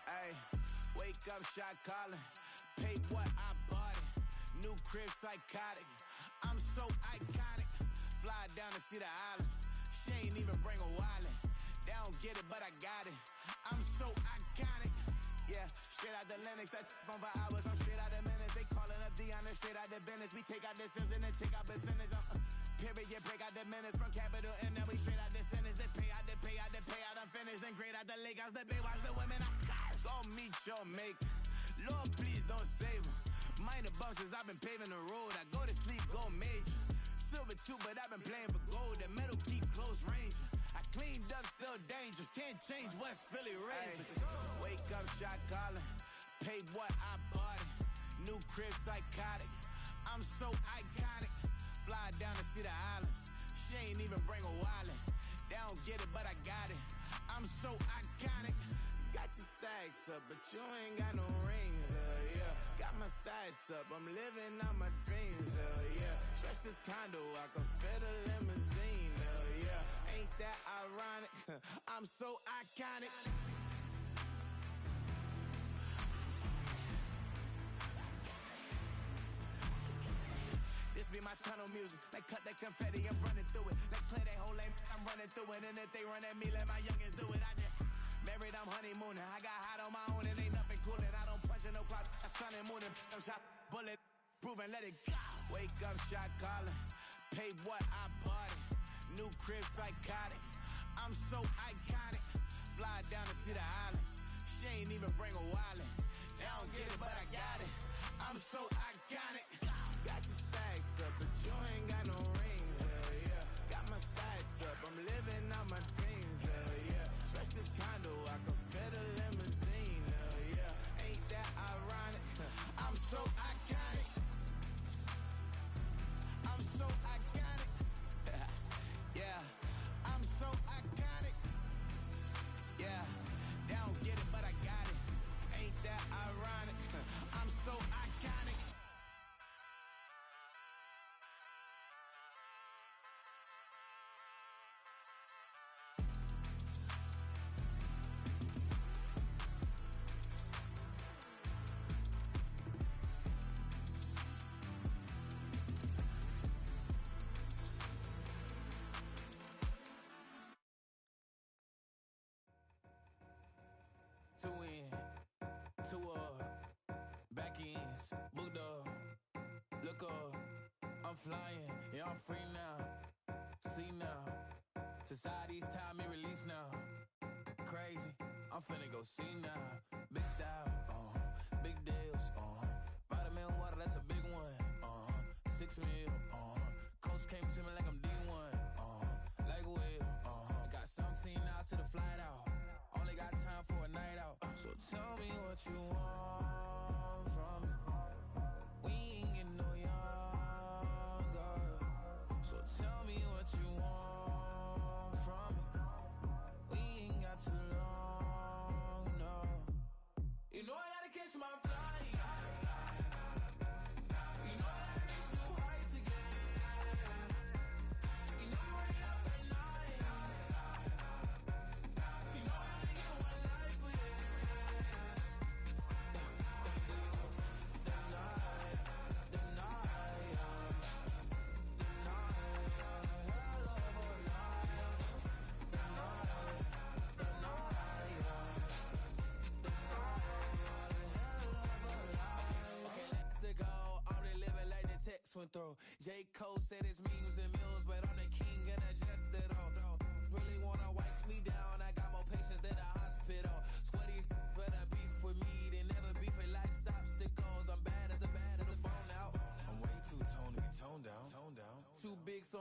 Ay, wake up, shot calling. Pay what I bought it. New crib, psychotic. I'm so iconic. Fly down to see the islands. She ain't even bring a wallet. They don't get it, but I got it. I'm so iconic. Yeah, straight out the Lennox. That phone for hours. I'm straight out the minutes. They calling up Dion, straight out the business. We take out the Sims and then take out percentage. Period, break out the minutes from capital and now we straight out the sentence. They pay out, they pay out, they pay out. I'm finished. Then grade out the Lakers. The bay watch the women. I curse. Gon' meet your maker. Lord, please don't save them. Minor bumps as I've been paving the road. I go to sleep, go major. Silver too, but I've been playing for gold. The metal keep close range. I cleaned up, still dangerous. Can't change West Philly raised. Wake up, shot calling. Pay what I bought it. New crib, psychotic. I'm so iconic. Fly down to see the islands. She ain't even bring a wallet. They don't get it, but I got it. I'm so iconic. Got your stacks up, but you ain't got no rings, yeah. Got my stats up, I'm living out my dreams, yeah. Stretch this condo, I can fit a limousine, yeah. Ain't that ironic? I'm so iconic. This be my tunnel music. They cut that confetti, I'm running through it. They clear that whole lane, I'm running through it. And if they run at me, let my youngins do it. I just married, I'm honeymooning. I got hot on my own and ain't nothing coolin'. I don't punch in no clock, I sun and moonin'. I'm shot, bullet, proven, let it go. Wake up, shot calling. Pay what I bought it. New crib, psychotic. I'm so iconic. Fly down to see the islands. She ain't even bring a wallet. They don't get it, but I got it. I'm so iconic. Got your stacks up, but you ain't got no rings, yeah. Got my stats up, I'm living out my dreams, yeah. Stretch this condo, I can fit a limousine, yeah. Ain't that ironic? I'm so iconic. I'm so iconic. Yeah, I'm so iconic. Yeah, they don't get it, but I got it. Ain't that ironic? I'm so iconic. Two in, two back ends, booked up, look up, I'm flying, yeah I'm free now, see now, society's time me release now, crazy, I'm finna go see now, big style, big deals, vitamin water, that's a big one, 6 mil, coach came to me like I'm D1, like Will, I got 17 hours to the flight out. Only got time for a night out. So tell me what you want from me. We ain't getting no younger. So tell me what you want from me. We ain't got too long, no. You know I gotta catch my flight. You know I gotta reach new heights again. You know you running up at night. You know I only get one life for this. Okay, let's go. I'm the living like the text went through. J. Cole said it's memes and mills, but I'm the king and adjust it all. Really wanna wipe me down. I got more patience than a hospital.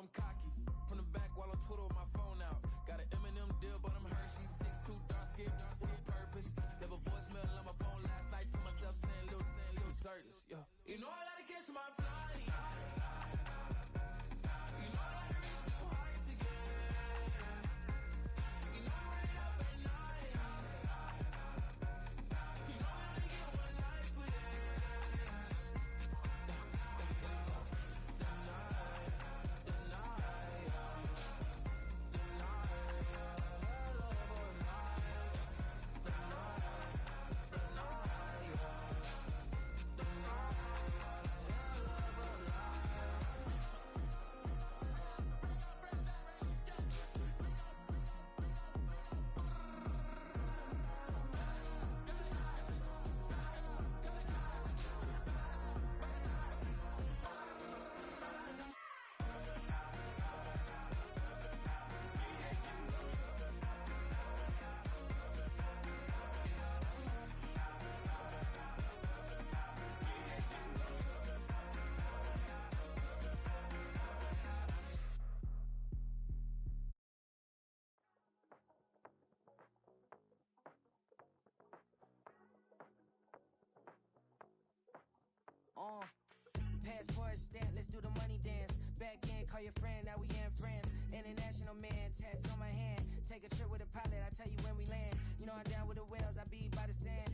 I'm cocky. From the back while on Twitter with my phone out. Got an Eminem deal, but I'm Hershey. 6'2", dark skin, with purpose. Never voicemail on my phone last night to myself saying, Lil Curtis, yo. You know I gotta catch my flight. You know I gotta reach new heights again. You know I'm running up at night. You know I only get one life for this. Passport stamp, let's do the money dance. Back in, call your friend, now we in France. International man, tats on my hand. Take a trip with a pilot, I tell you when we land. You know I'm down with the whales, I be by the sand.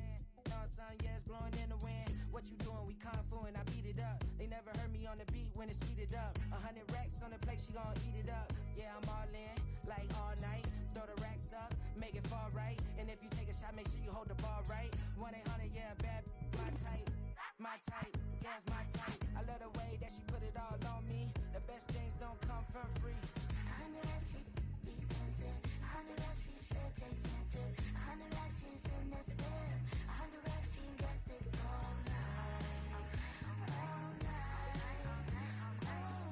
Sun, yeah, it's blowing in the wind. What you doing? We kung fu and I beat it up. They never heard me on the beat when it's speeded up. 100 racks on the plate, she gon' eat it up. Yeah, I'm all in, like all night. Throw the racks up, make it fall right. And if you take a shot, make sure you hold the ball right. 1-800, yeah, bad, my type. My type, yeah, it's my type. I love the way that she put it all on me. The best things don't come from free. 100 racks, she be dancing. 100 racks, she should take chances. 100 racks, she's in this bed. 100 racks, she can get this all night. All night. All night.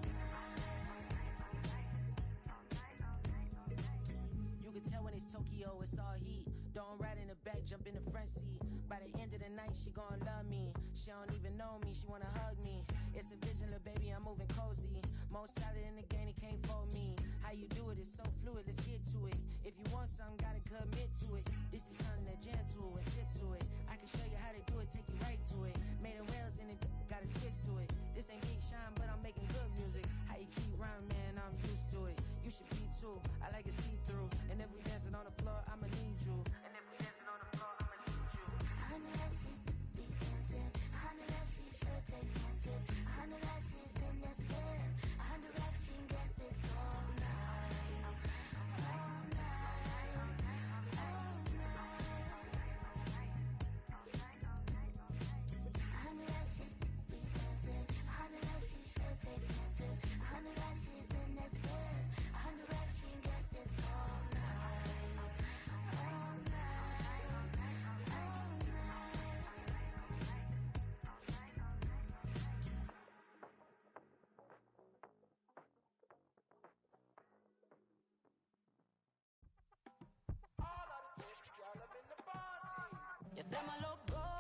You can tell when it's Tokyo, it's all heat. Don't ride in the back, jump in the front seat. By the end of the night, she gon' love me. She don't even know me, she wanna hug me. It's a vision, little baby, I'm moving cozy. Most solid in the game, it can't fold me. How you do it, it's so fluid, let's get to it. If you want something, gotta commit to it. This is something that gentle and sip to it. I can show you how to do it, take you right to it. Made the whales in it, got a twist to it. This ain't big shine, but I'm making good music. How you keep rhyming, man, I'm used to it. You should be too, I like it see-through. And if we dancing on the floor, I'ma need you. And if we dancing on the floor, I'ma need you. 100 racks, she be dancing. 100 racks, she should take chances. 100 racks, she's in this bed. 100 racks, she can get this all night. All night. All night. 100 racks, she be dancing. 100 racks, she should take chances. 100 racks, she's in this bed. 100 racks, she can get this all night. All night. All night. You say my look good.